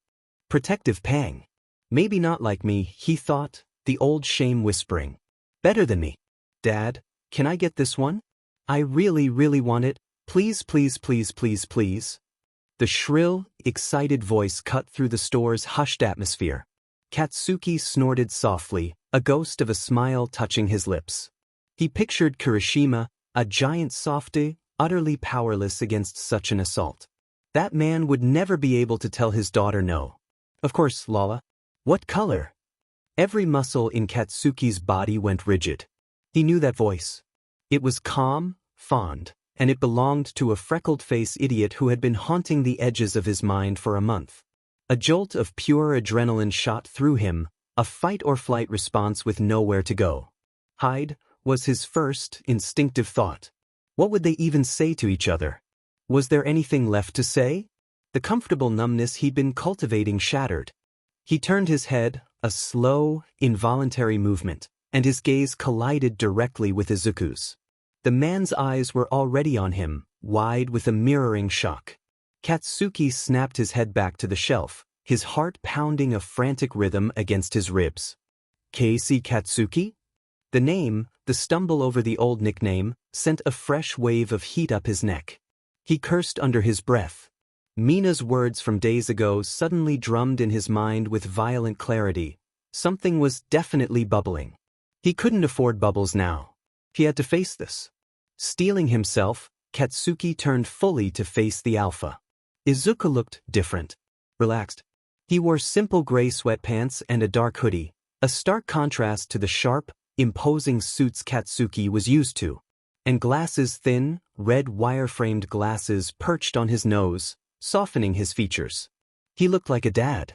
protective pang. Maybe not like me, he thought, the old shame whispering. Better than me. Dad, can I get this one? I really want it. Please, please, please, please, please. The shrill, excited voice cut through the store's hushed atmosphere. Katsuki snorted softly, a ghost of a smile touching his lips. He pictured Kirishima, a giant softy, utterly powerless against such an assault. That man would never be able to tell his daughter no. Of course, Lala. What color? Every muscle in Katsuki's body went rigid. He knew that voice. It was calm, fond, and it belonged to a freckled-faced idiot who had been haunting the edges of his mind for a month. A jolt of pure adrenaline shot through him, a fight-or-flight response with nowhere to go. Hide was his first, instinctive thought. What would they even say to each other? Was there anything left to say? The comfortable numbness he'd been cultivating shattered. He turned his head, a slow, involuntary movement, and his gaze collided directly with Izuku's. The man's eyes were already on him, wide with a mirroring shock. Katsuki snapped his head back to the shelf, his heart pounding a frantic rhythm against his ribs. Keisi Katsuki? The name, the stumble over the old nickname, sent a fresh wave of heat up his neck. He cursed under his breath. Mina's words from days ago suddenly drummed in his mind with violent clarity. Something was definitely bubbling. He couldn't afford bubbles now. He had to face this. Steeling himself, Katsuki turned fully to face the alpha. Izuku looked different. Relaxed. He wore simple gray sweatpants and a dark hoodie, a stark contrast to the sharp, imposing suits Katsuki was used to. And glasses, thin, red wire-framed glasses perched on his nose, softening his features. He looked like a dad.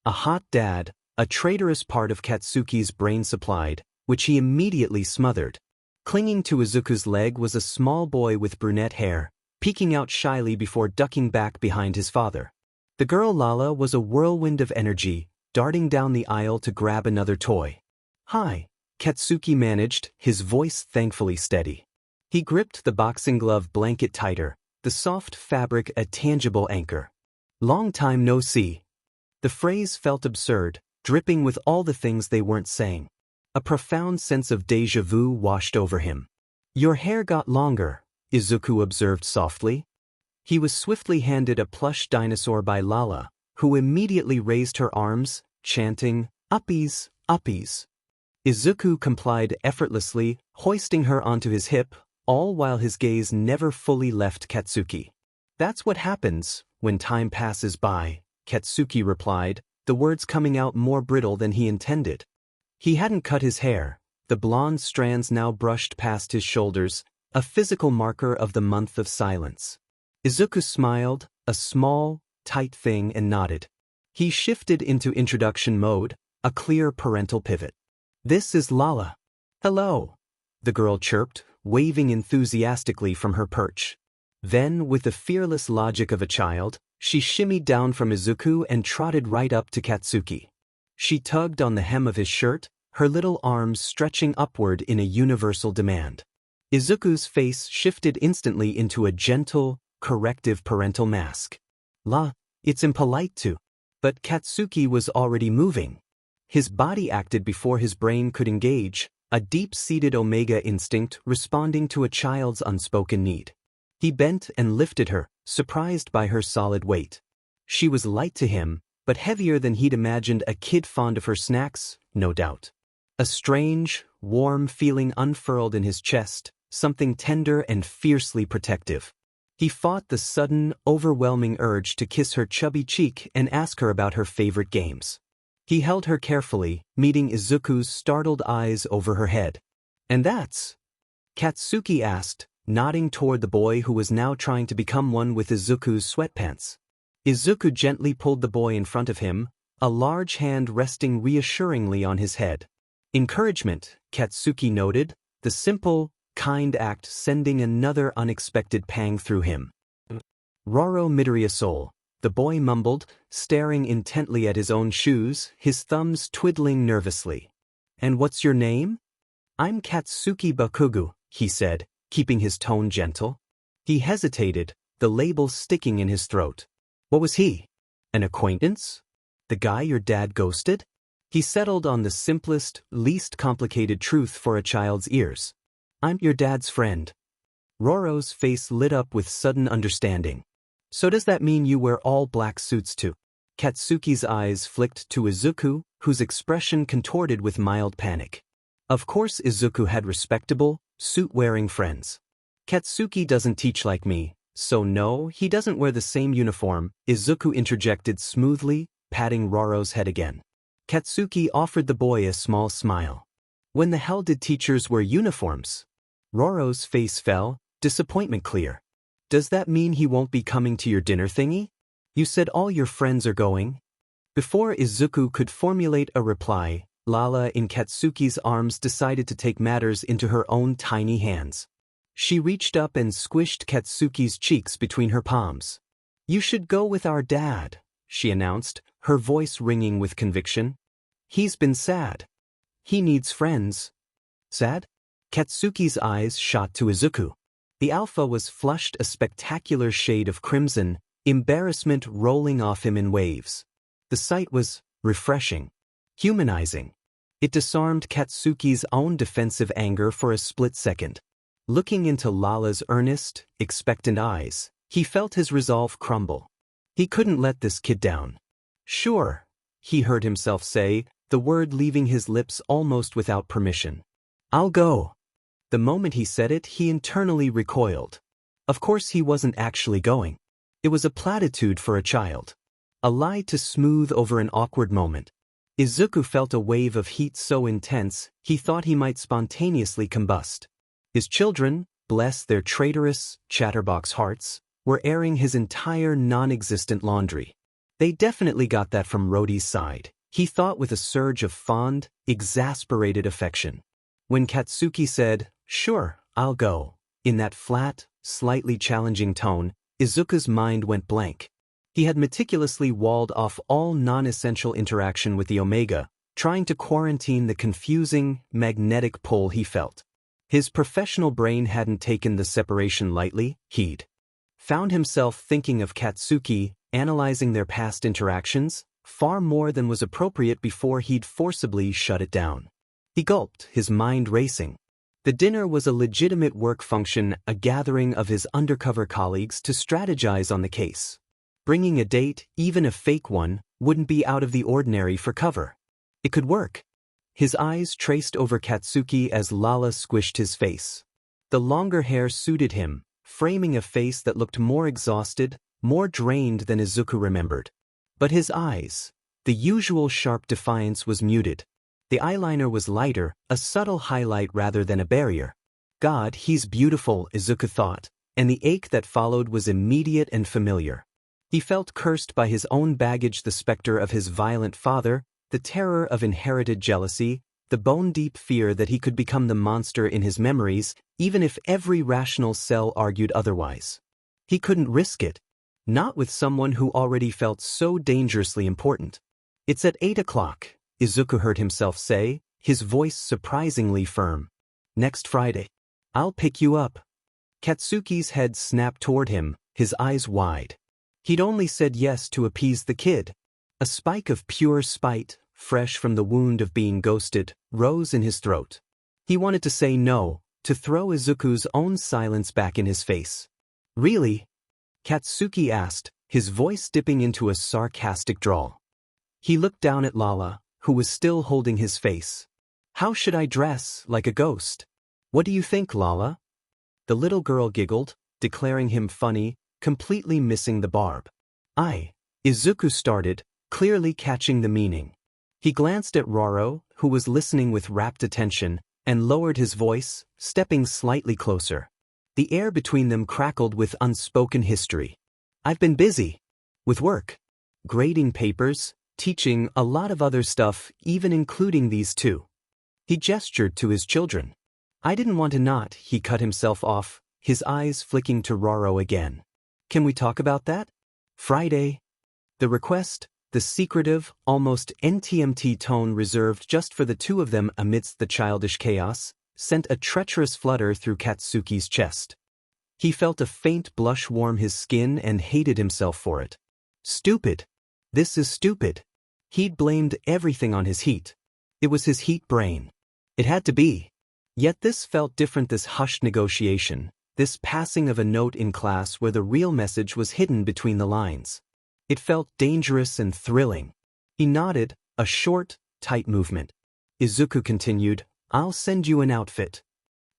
A hot dad, a traitorous part of Katsuki's brain supplied, which he immediately smothered. Clinging to Izuku's leg was a small boy with brunette hair, peeking out shyly before ducking back behind his father. The girl Lala was a whirlwind of energy, darting down the aisle to grab another toy. "Hi," Katsuki managed, his voice thankfully steady. He gripped the boxing glove blanket tighter, the soft fabric a tangible anchor. "Long time no see." The phrase felt absurd, dripping with all the things they weren't saying. A profound sense of déjà vu washed over him. "Your hair got longer," Izuku observed softly. He was swiftly handed a plush dinosaur by Lala, who immediately raised her arms, chanting, "Uppies, uppies." Izuku complied effortlessly, hoisting her onto his hip, all while his gaze never fully left Katsuki. "That's what happens when time passes by," Katsuki replied, the words coming out more brittle than he intended. He hadn't cut his hair, the blonde strands now brushed past his shoulders, a physical marker of the month of silence. Izuku smiled, a small, tight thing, and nodded. He shifted into introduction mode, a clear parental pivot. "This is Lala." "Hello," the girl chirped, waving enthusiastically from her perch. Then, with the fearless logic of a child, she shimmied down from Izuku and trotted right up to Katsuki. She tugged on the hem of his shirt, her little arms stretching upward in a universal demand. Izuku's face shifted instantly into a gentle, corrective parental mask. It's impolite to." But Katsuki was already moving. His body acted before his brain could engage, a deep-seated omega instinct responding to a child's unspoken need. He bent and lifted her, surprised by her solid weight. She was light to him, but heavier than he'd imagined a kid fond of her snacks, no doubt. A strange, warm feeling unfurled in his chest, something tender and fiercely protective. He fought the sudden, overwhelming urge to kiss her chubby cheek and ask her about her favorite games. He held her carefully, meeting Izuku's startled eyes over her head. "And that's?" Katsuki asked, nodding toward the boy who was now trying to become one with Izuku's sweatpants. Izuku gently pulled the boy in front of him, a large hand resting reassuringly on his head. Encouragement, Katsuki noted, the simple, kind act sending another unexpected pang through him. "Roro Midoriya soul," the boy mumbled, staring intently at his own shoes, his thumbs twiddling nervously. "And what's your name?" "I'm Katsuki Bakugu," he said, keeping his tone gentle. He hesitated, the label sticking in his throat. What was he? An acquaintance? The guy your dad ghosted? He settled on the simplest, least complicated truth for a child's ears. "I'm your dad's friend." Roro's face lit up with sudden understanding. So does that mean you wear all black suits too? Katsuki's eyes flicked to Izuku, whose expression contorted with mild panic. Of course Izuku had respectable, suit-wearing friends. Katsuki doesn't teach like me, so no, he doesn't wear the same uniform, Izuku interjected smoothly, patting Roro's head again. Katsuki offered the boy a small smile. When the hell did teachers wear uniforms? Roro's face fell, disappointment clear. Does that mean he won't be coming to your dinner thingy? You said all your friends are going? Before Izuku could formulate a reply, Lala in Katsuki's arms decided to take matters into her own tiny hands. She reached up and squished Katsuki's cheeks between her palms. You should go with our dad, she announced, her voice ringing with conviction. He's been sad. He needs friends. Sad? Katsuki's eyes shot to Izuku. The alpha was flushed a spectacular shade of crimson, embarrassment rolling off him in waves. The sight was refreshing, humanizing. It disarmed Katsuki's own defensive anger for a split second. Looking into Lala's earnest, expectant eyes, he felt his resolve crumble. He couldn't let this kid down. Sure, he heard himself say, the word leaving his lips almost without permission. I'll go. The moment he said it, he internally recoiled. Of course he wasn't actually going. It was a platitude for a child. A lie to smooth over an awkward moment. Izuku felt a wave of heat so intense, he thought he might spontaneously combust. His children, bless their traitorous, chatterbox hearts, were airing his entire non-existent laundry. They definitely got that from Rodi's side, he thought with a surge of fond, exasperated affection. When Katsuki said, "Sure, I'll go," in that flat, slightly challenging tone, Izuku's mind went blank. He had meticulously walled off all non-essential interaction with the Omega, trying to quarantine the confusing, magnetic pull he felt. His professional brain hadn't taken the separation lightly, he'd found himself thinking of Katsuki, analyzing their past interactions, far more than was appropriate before he'd forcibly shut it down. He gulped, his mind racing. The dinner was a legitimate work function, a gathering of his undercover colleagues to strategize on the case. Bringing a date, even a fake one, wouldn't be out of the ordinary for cover. It could work. His eyes traced over Katsuki as Lala squished his face. The longer hair suited him, framing a face that looked more exhausted, more drained than Izuku remembered. But his eyes, the usual sharp defiance was muted. The eyeliner was lighter, a subtle highlight rather than a barrier. God, he's beautiful, Izuku thought, and the ache that followed was immediate and familiar. He felt cursed by his own baggage, the specter of his violent father, the terror of inherited jealousy, the bone-deep fear that he could become the monster in his memories, even if every rational cell argued otherwise. He couldn't risk it. Not with someone who already felt so dangerously important. It's at 8 o'clock, Izuku heard himself say, his voice surprisingly firm. Next Friday. I'll pick you up. Katsuki's head snapped toward him, his eyes wide. He'd only said yes to appease the kid. A spike of pure spite, fresh from the wound of being ghosted, rose in his throat. He wanted to say no, to throw Izuku's own silence back in his face. Really? Katsuki asked, his voice dipping into a sarcastic drawl. He looked down at Lala, who was still holding his face. How should I dress, like a ghost? What do you think, Lala? The little girl giggled, declaring him funny, completely missing the barb. Izuku started, clearly catching the meaning. He glanced at Roro, who was listening with rapt attention, and lowered his voice, stepping slightly closer. The air between them crackled with unspoken history. I've been busy. With work. Grading papers, teaching, a lot of other stuff, even including these two. He gestured to his children. I didn't want to not, he cut himself off, his eyes flicking to Roro again. Can we talk about that? Friday. The request, the secretive, almost NTMT tone reserved just for the two of them amidst the childish chaos, sent a treacherous flutter through Katsuki's chest. He felt a faint blush warm his skin and hated himself for it. Stupid. This is stupid. He'd blamed everything on his heat. It was his heat brain. It had to be. Yet this felt different, this hushed negotiation, This passing of a note in class where the real message was hidden between the lines. It felt dangerous and thrilling. He nodded, a short, tight movement. Izuku continued, "I'll send you an outfit."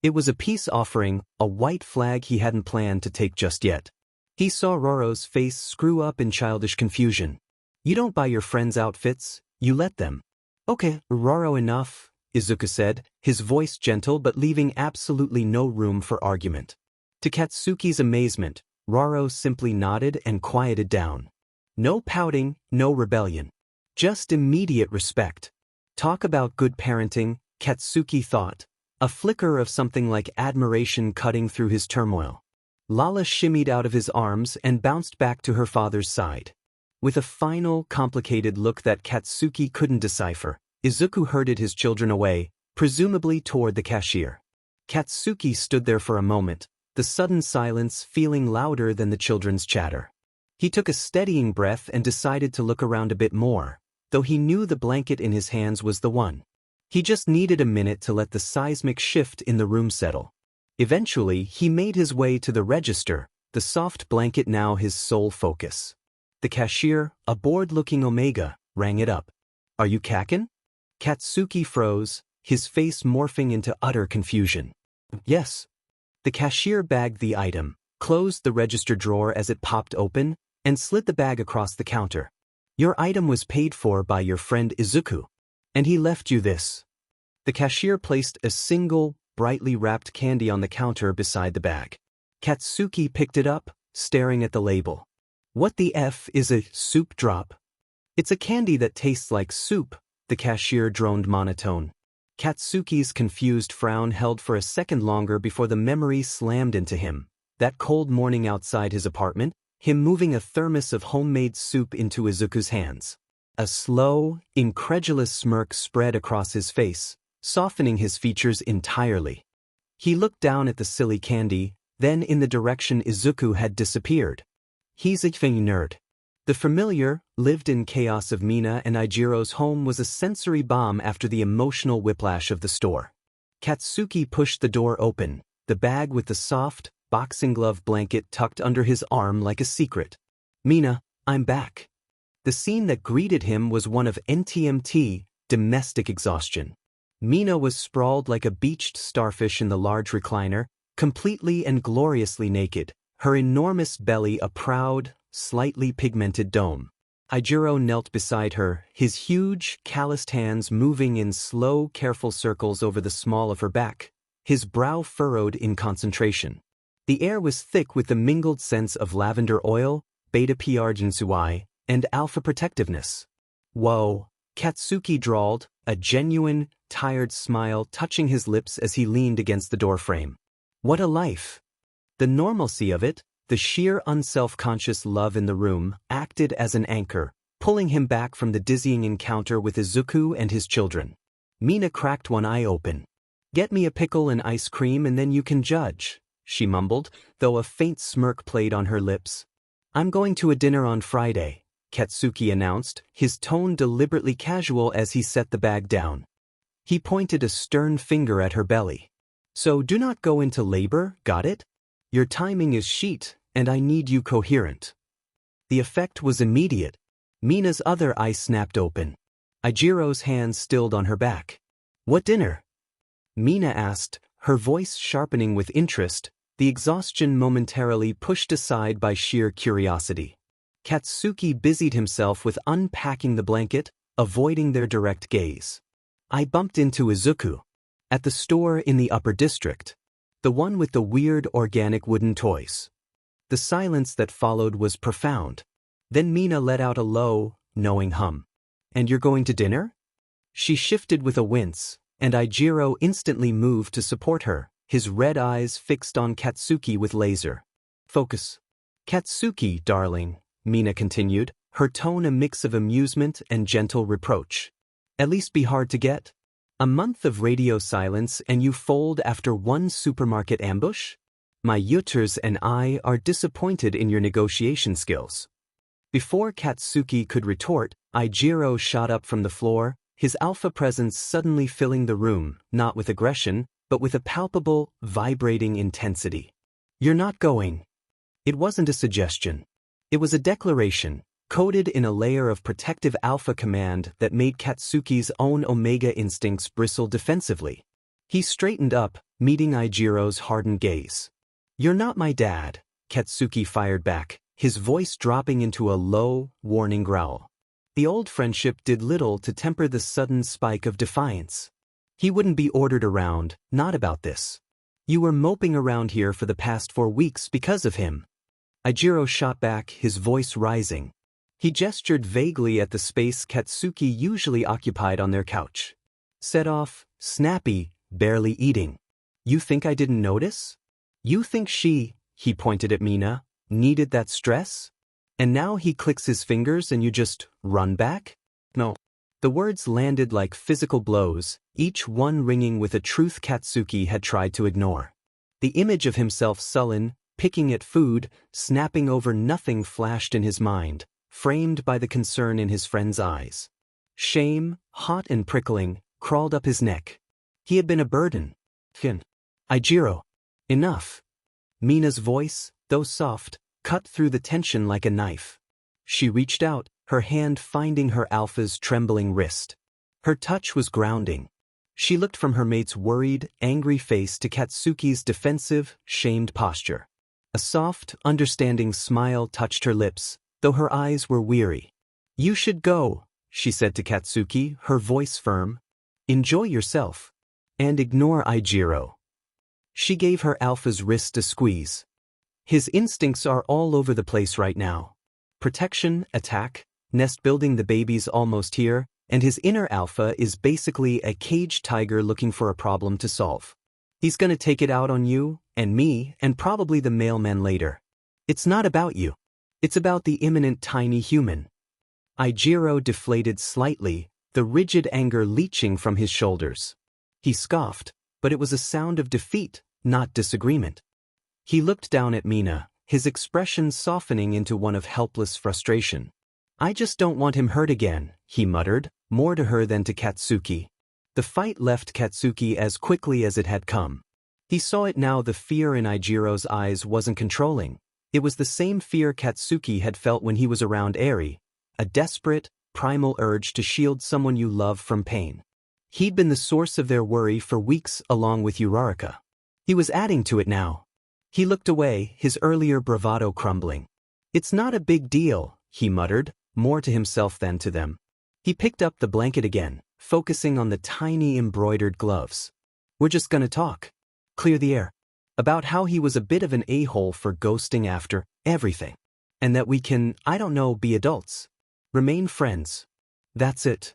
It was a peace offering, a white flag he hadn't planned to take just yet. He saw Roro's face screw up in childish confusion. "You don't buy your friends outfits, you let them." "Okay, Roro, enough," Izuku said, his voice gentle but leaving absolutely no room for argument. To Katsuki's amazement, Roro simply nodded and quieted down. No pouting, no rebellion. Just immediate respect. Talk about good parenting, Katsuki thought, a flicker of something like admiration cutting through his turmoil. Lala shimmied out of his arms and bounced back to her father's side. With a final, complicated look that Katsuki couldn't decipher, Izuku herded his children away, presumably toward the cashier. Katsuki stood there for a moment, the sudden silence feeling louder than the children's chatter. He took a steadying breath and decided to look around a bit more, though he knew the blanket in his hands was the one. He just needed a minute to let the seismic shift in the room settle. Eventually, he made his way to the register, the soft blanket now his sole focus. The cashier, a bored-looking Omega, rang it up. "Are you Kakin?" Katsuki froze, his face morphing into utter confusion. "Yes." The cashier bagged the item, closed the register drawer as it popped open, and slid the bag across the counter. "Your item was paid for by your friend Izuku, and he left you this." The cashier placed a single, brightly wrapped candy on the counter beside the bag. Katsuki picked it up, staring at the label. "What the F is a soup drop?" "It's a candy that tastes like soup," the cashier droned monotone. Katsuki's confused frown held for a second longer before the memory slammed into him. That cold morning outside his apartment, him moving a thermos of homemade soup into Izuku's hands. A slow, incredulous smirk spread across his face, softening his features entirely. He looked down at the silly candy, then in the direction Izuku had disappeared. "He's a nerd." The familiar, lived-in chaos of Mina and Eijiro's home was a sensory bomb after the emotional whiplash of the store. Katsuki pushed the door open, the bag with the soft, boxing glove blanket tucked under his arm like a secret. "Mina, I'm back." The scene that greeted him was one of NTMT, domestic exhaustion. Mina was sprawled like a beached starfish in the large recliner, completely and gloriously naked, her enormous belly a proud, slightly pigmented dome. Eijiro knelt beside her, his huge, calloused hands moving in slow, careful circles over the small of her back, his brow furrowed in concentration. The air was thick with the mingled scents of lavender oil, beta-PRGNSUI, and alpha protectiveness. "Whoa," Katsuki drawled, a genuine, tired smile touching his lips as he leaned against the doorframe. What a life! The normalcy of it, the sheer unself-conscious love in the room, acted as an anchor, pulling him back from the dizzying encounter with Izuku and his children. Mina cracked one eye open. "Get me a pickle and ice cream and then you can judge," she mumbled, though a faint smirk played on her lips. "I'm going to a dinner on Friday," Katsuki announced, his tone deliberately casual as he set the bag down. He pointed a stern finger at her belly. "So do not go into labor, got it? Your timing is sheet, and I need you coherent." The effect was immediate. Mina's other eye snapped open. Eijiro's hands stilled on her back. "What dinner?" Mina asked, her voice sharpening with interest, the exhaustion momentarily pushed aside by sheer curiosity. Katsuki busied himself with unpacking the blanket, avoiding their direct gaze. "I bumped into Izuku. At the store in the upper district. The one with the weird organic wooden toys." The silence that followed was profound. Then Mina let out a low, knowing hum. "And you're going to dinner?" She shifted with a wince, and Eijiro instantly moved to support her, his red eyes fixed on Katsuki with laser focus. "Katsuki, darling," Mina continued, her tone a mix of amusement and gentle reproach. "At least be hard to get? A month of radio silence and you fold after one supermarket ambush? My Yutters and I are disappointed in your negotiation skills." Before Katsuki could retort, Eijiro shot up from the floor, his alpha presence suddenly filling the room, not with aggression, but with a palpable, vibrating intensity. You're not going. It wasn't a suggestion. It was a declaration, coded in a layer of protective alpha command that made Katsuki's own omega instincts bristle defensively. He straightened up, meeting Eijiro's hardened gaze. You're not my dad, Katsuki fired back, his voice dropping into a low, warning growl. The old friendship did little to temper the sudden spike of defiance. He wouldn't be ordered around, not about this. You were moping around here for the past 4 weeks because of him. Eijiro shot back, his voice rising. He gestured vaguely at the space Katsuki usually occupied on their couch. Set off, snappy, barely eating. You think I didn't notice? You think she, he pointed at Mina, needed that stress? And now he clicks his fingers and you just run back? No. The words landed like physical blows, each one ringing with a truth Katsuki had tried to ignore. The image of himself sullen, picking at food, snapping over nothing flashed in his mind, framed by the concern in his friend's eyes. Shame, hot and prickling, crawled up his neck. He had been a burden. Eijiro. Enough. Mina's voice, though soft, cut through the tension like a knife. She reached out, her hand finding her alpha's trembling wrist. Her touch was grounding. She looked from her mate's worried, angry face to Katsuki's defensive, shamed posture. A soft, understanding smile touched her lips, though her eyes were weary. You should go, she said to Katsuki, her voice firm. Enjoy yourself. And ignore Eijiro. She gave her alpha's wrist a squeeze. His instincts are all over the place right now. Protection, attack, nest building, the baby's almost here, and his inner alpha is basically a caged tiger looking for a problem to solve. He's gonna take it out on you, and me, and probably the mailman later. It's not about you. It's about the imminent tiny human. Eijiro deflated slightly, the rigid anger leaching from his shoulders. He scoffed, but it was a sound of defeat, not disagreement. He looked down at Mina, his expression softening into one of helpless frustration. I just don't want him hurt again, he muttered, more to her than to Katsuki. The fight left Katsuki as quickly as it had come. He saw it now. The fear in Eijiro's eyes wasn't controlling. It was the same fear Katsuki had felt when he was around Eri, a desperate, primal urge to shield someone you love from pain. He'd been the source of their worry for weeks along with Uraraka. He was adding to it now. He looked away, his earlier bravado crumbling. It's not a big deal, he muttered, more to himself than to them. He picked up the blanket again, focusing on the tiny embroidered gloves. We're just gonna talk. Clear the air. About how he was a bit of an a-hole for ghosting after everything. And that we can, I don't know, be adults. Remain friends. That's it.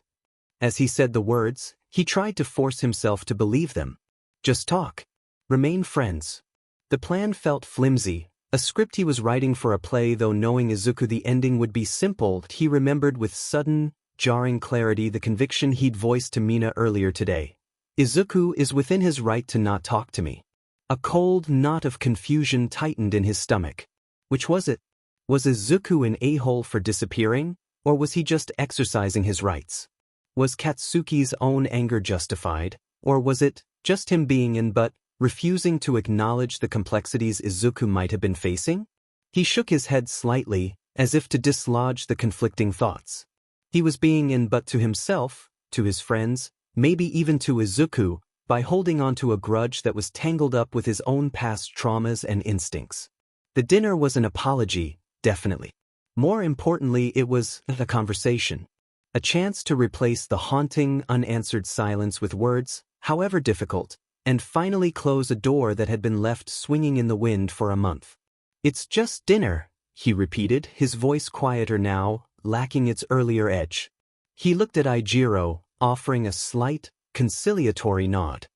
As he said the words, he tried to force himself to believe them. Just talk. Remain friends. The plan felt flimsy, a script he was writing for a play, though knowing Izuku the ending would be simple. He remembered with sudden, jarring clarity the conviction he'd voiced to Mina earlier today. Izuku is within his right to not talk to me. A cold knot of confusion tightened in his stomach. Which was it? Was Izuku an a-hole for disappearing, or was he just exercising his rights? Was Katsuki's own anger justified, or was it just him being in but refusing to acknowledge the complexities Izuku might have been facing? He shook his head slightly, as if to dislodge the conflicting thoughts. He was being in but to himself, to his friends, maybe even to Izuku, by holding on to a grudge that was tangled up with his own past traumas and instincts. The dinner was an apology, definitely. More importantly, it was a conversation. A chance to replace the haunting, unanswered silence with words, however difficult, and finally close a door that had been left swinging in the wind for a month. It's just dinner, he repeated, his voice quieter now, lacking its earlier edge. He looked at Eijiro, offering a slight, conciliatory nod.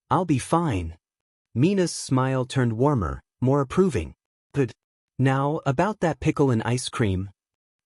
I'll be fine. Mina's smile turned warmer, more approving. Good. Now, about that pickle and ice cream.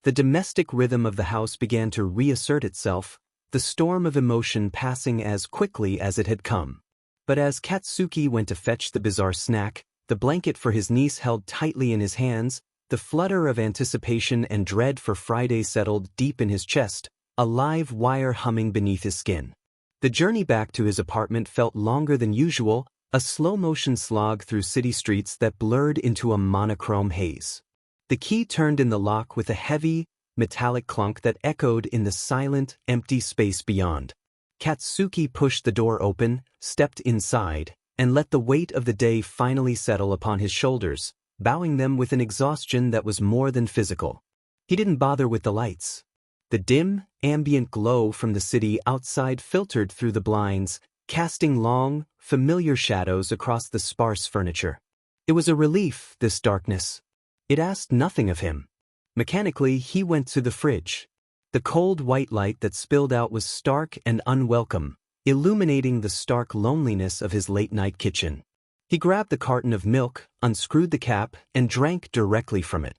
The domestic rhythm of the house began to reassert itself, the storm of emotion passing as quickly as it had come. But as Katsuki went to fetch the bizarre snack, the blanket for his niece held tightly in his hands, the flutter of anticipation and dread for Friday settled deep in his chest, a live wire humming beneath his skin. The journey back to his apartment felt longer than usual, A slow-motion slog through city streets that blurred into a monochrome haze. The key turned in the lock with a heavy, metallic clunk that echoed in the silent, empty space beyond. Katsuki pushed the door open, stepped inside, and let the weight of the day finally settle upon his shoulders, bowing them with an exhaustion that was more than physical. He didn't bother with the lights. The dim, ambient glow from the city outside filtered through the blinds, casting long, familiar shadows across the sparse furniture. It was a relief, this darkness. It asked nothing of him. Mechanically, he went to the fridge. The cold white light that spilled out was stark and unwelcome, illuminating the stark loneliness of his late-night kitchen. He grabbed the carton of milk, unscrewed the cap, and drank directly from it.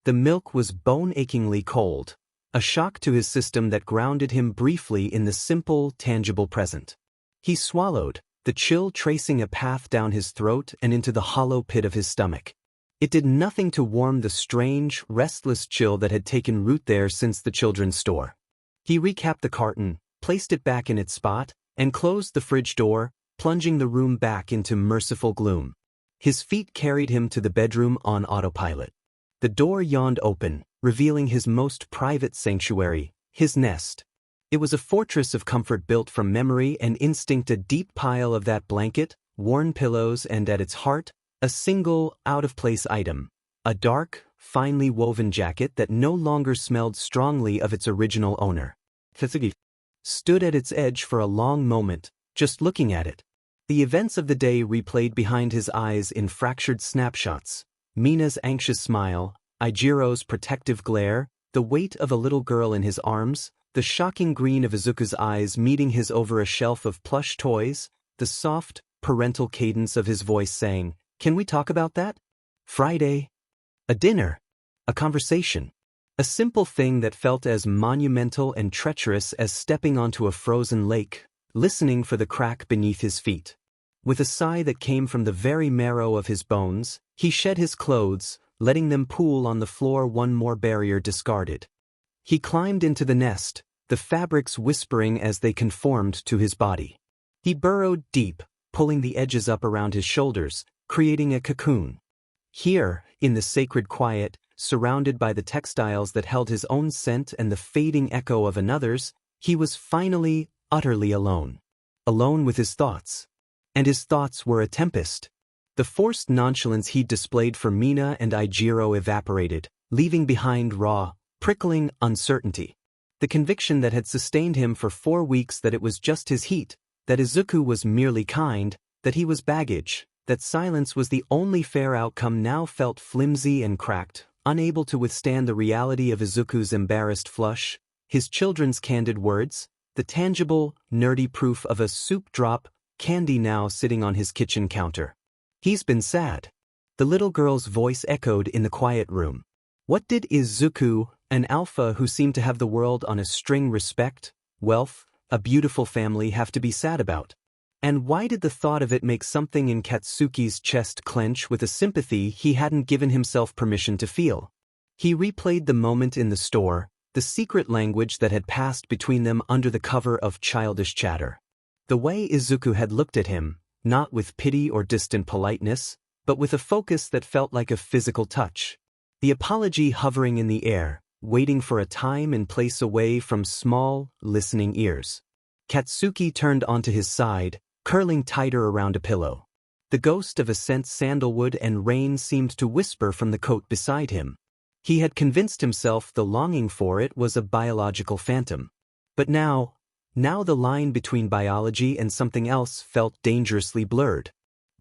The milk was bone-achingly cold, a shock to his system that grounded him briefly in the simple, tangible present. He swallowed, the chill tracing a path down his throat and into the hollow pit of his stomach. It did nothing to warm the strange, restless chill that had taken root there since the children's store. He recapped the carton, placed it back in its spot, and closed the fridge door, plunging the room back into merciful gloom. His feet carried him to the bedroom on autopilot. The door yawned open, revealing his most private sanctuary, his nest. It was a fortress of comfort built from memory and instinct, a deep pile of that blanket, worn pillows, and at its heart, a single, out-of-place item, a dark, finely woven jacket that no longer smelled strongly of its original owner. Katsuki stood at its edge for a long moment, just looking at it. The events of the day replayed behind his eyes in fractured snapshots. Mina's anxious smile, Ijiro's protective glare, the weight of a little girl in his arms, the shocking green of Izuku's eyes meeting his over a shelf of plush toys, the soft, parental cadence of his voice saying, "Can we talk about that? Friday?" A dinner. A conversation. A simple thing that felt as monumental and treacherous as stepping onto a frozen lake, listening for the crack beneath his feet. With a sigh that came from the very marrow of his bones, he shed his clothes, letting them pool on the floor, one more barrier discarded. He climbed into the nest, the fabrics whispering as they conformed to his body. He burrowed deep, pulling the edges up around his shoulders, creating a cocoon. Here, in the sacred quiet, surrounded by the textiles that held his own scent and the fading echo of another's, he was finally, utterly alone. Alone with his thoughts. And his thoughts were a tempest. The forced nonchalance he'd displayed for Mina and Ijiro evaporated, leaving behind raw, prickling uncertainty. The conviction that had sustained him for 4 weeks that it was just his heat, that Izuku was merely kind, that he was baggage, that silence was the only fair outcome now felt flimsy and cracked, unable to withstand the reality of Izuku's embarrassed flush, his children's candid words, the tangible, nerdy proof of a soup drop candy now sitting on his kitchen counter. "He's been sad." The little girl's voice echoed in the quiet room. What did Izuku, an alpha who seemed to have the world on a string, respect, wealth, a beautiful family, have to be sad about? And why did the thought of it make something in Katsuki's chest clench with a sympathy he hadn't given himself permission to feel? He replayed the moment in the store, the secret language that had passed between them under the cover of childish chatter. The way Izuku had looked at him, not with pity or distant politeness, but with a focus that felt like a physical touch. The apology hovering in the air, waiting for a time and place away from small, listening ears. Katsuki turned onto his side, curling tighter around a pillow. The ghost of a scent sandalwood and rain seemed to whisper from the coat beside him. He had convinced himself the longing for it was a biological phantom. But now the line between biology and something else felt dangerously blurred.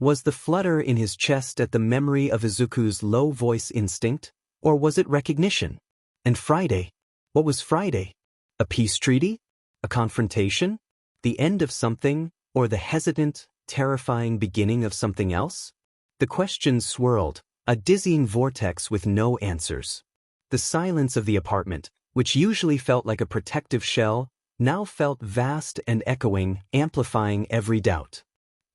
Was the flutter in his chest at the memory of Izuku's low voice instinct, or was it recognition? And Friday? What was Friday? A peace treaty? A confrontation? The end of something, or the hesitant, terrifying beginning of something else? The questions swirled, a dizzying vortex with no answers. The silence of the apartment, which usually felt like a protective shell, now felt vast and echoing, amplifying every doubt.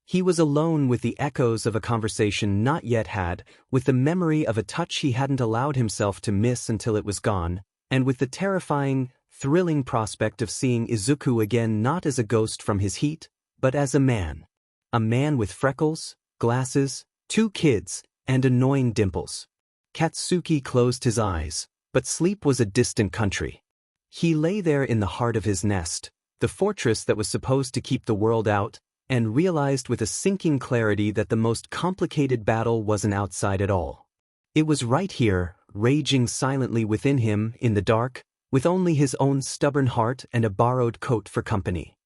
He was alone with the echoes of a conversation not yet had, with the memory of a touch he hadn't allowed himself to miss until it was gone, and with the terrifying, thrilling prospect of seeing Izuku again, not as a ghost from his heat, but as a man. a man with freckles, glasses, 2 kids, and annoying dimples. Katsuki closed his eyes, but sleep was a distant country. He lay there in the heart of his nest, the fortress that was supposed to keep the world out, and realized with a sinking clarity that the most complicated battle wasn't outside at all. It was right here, raging silently within him, in the dark, with only his own stubborn heart and a borrowed coat for company.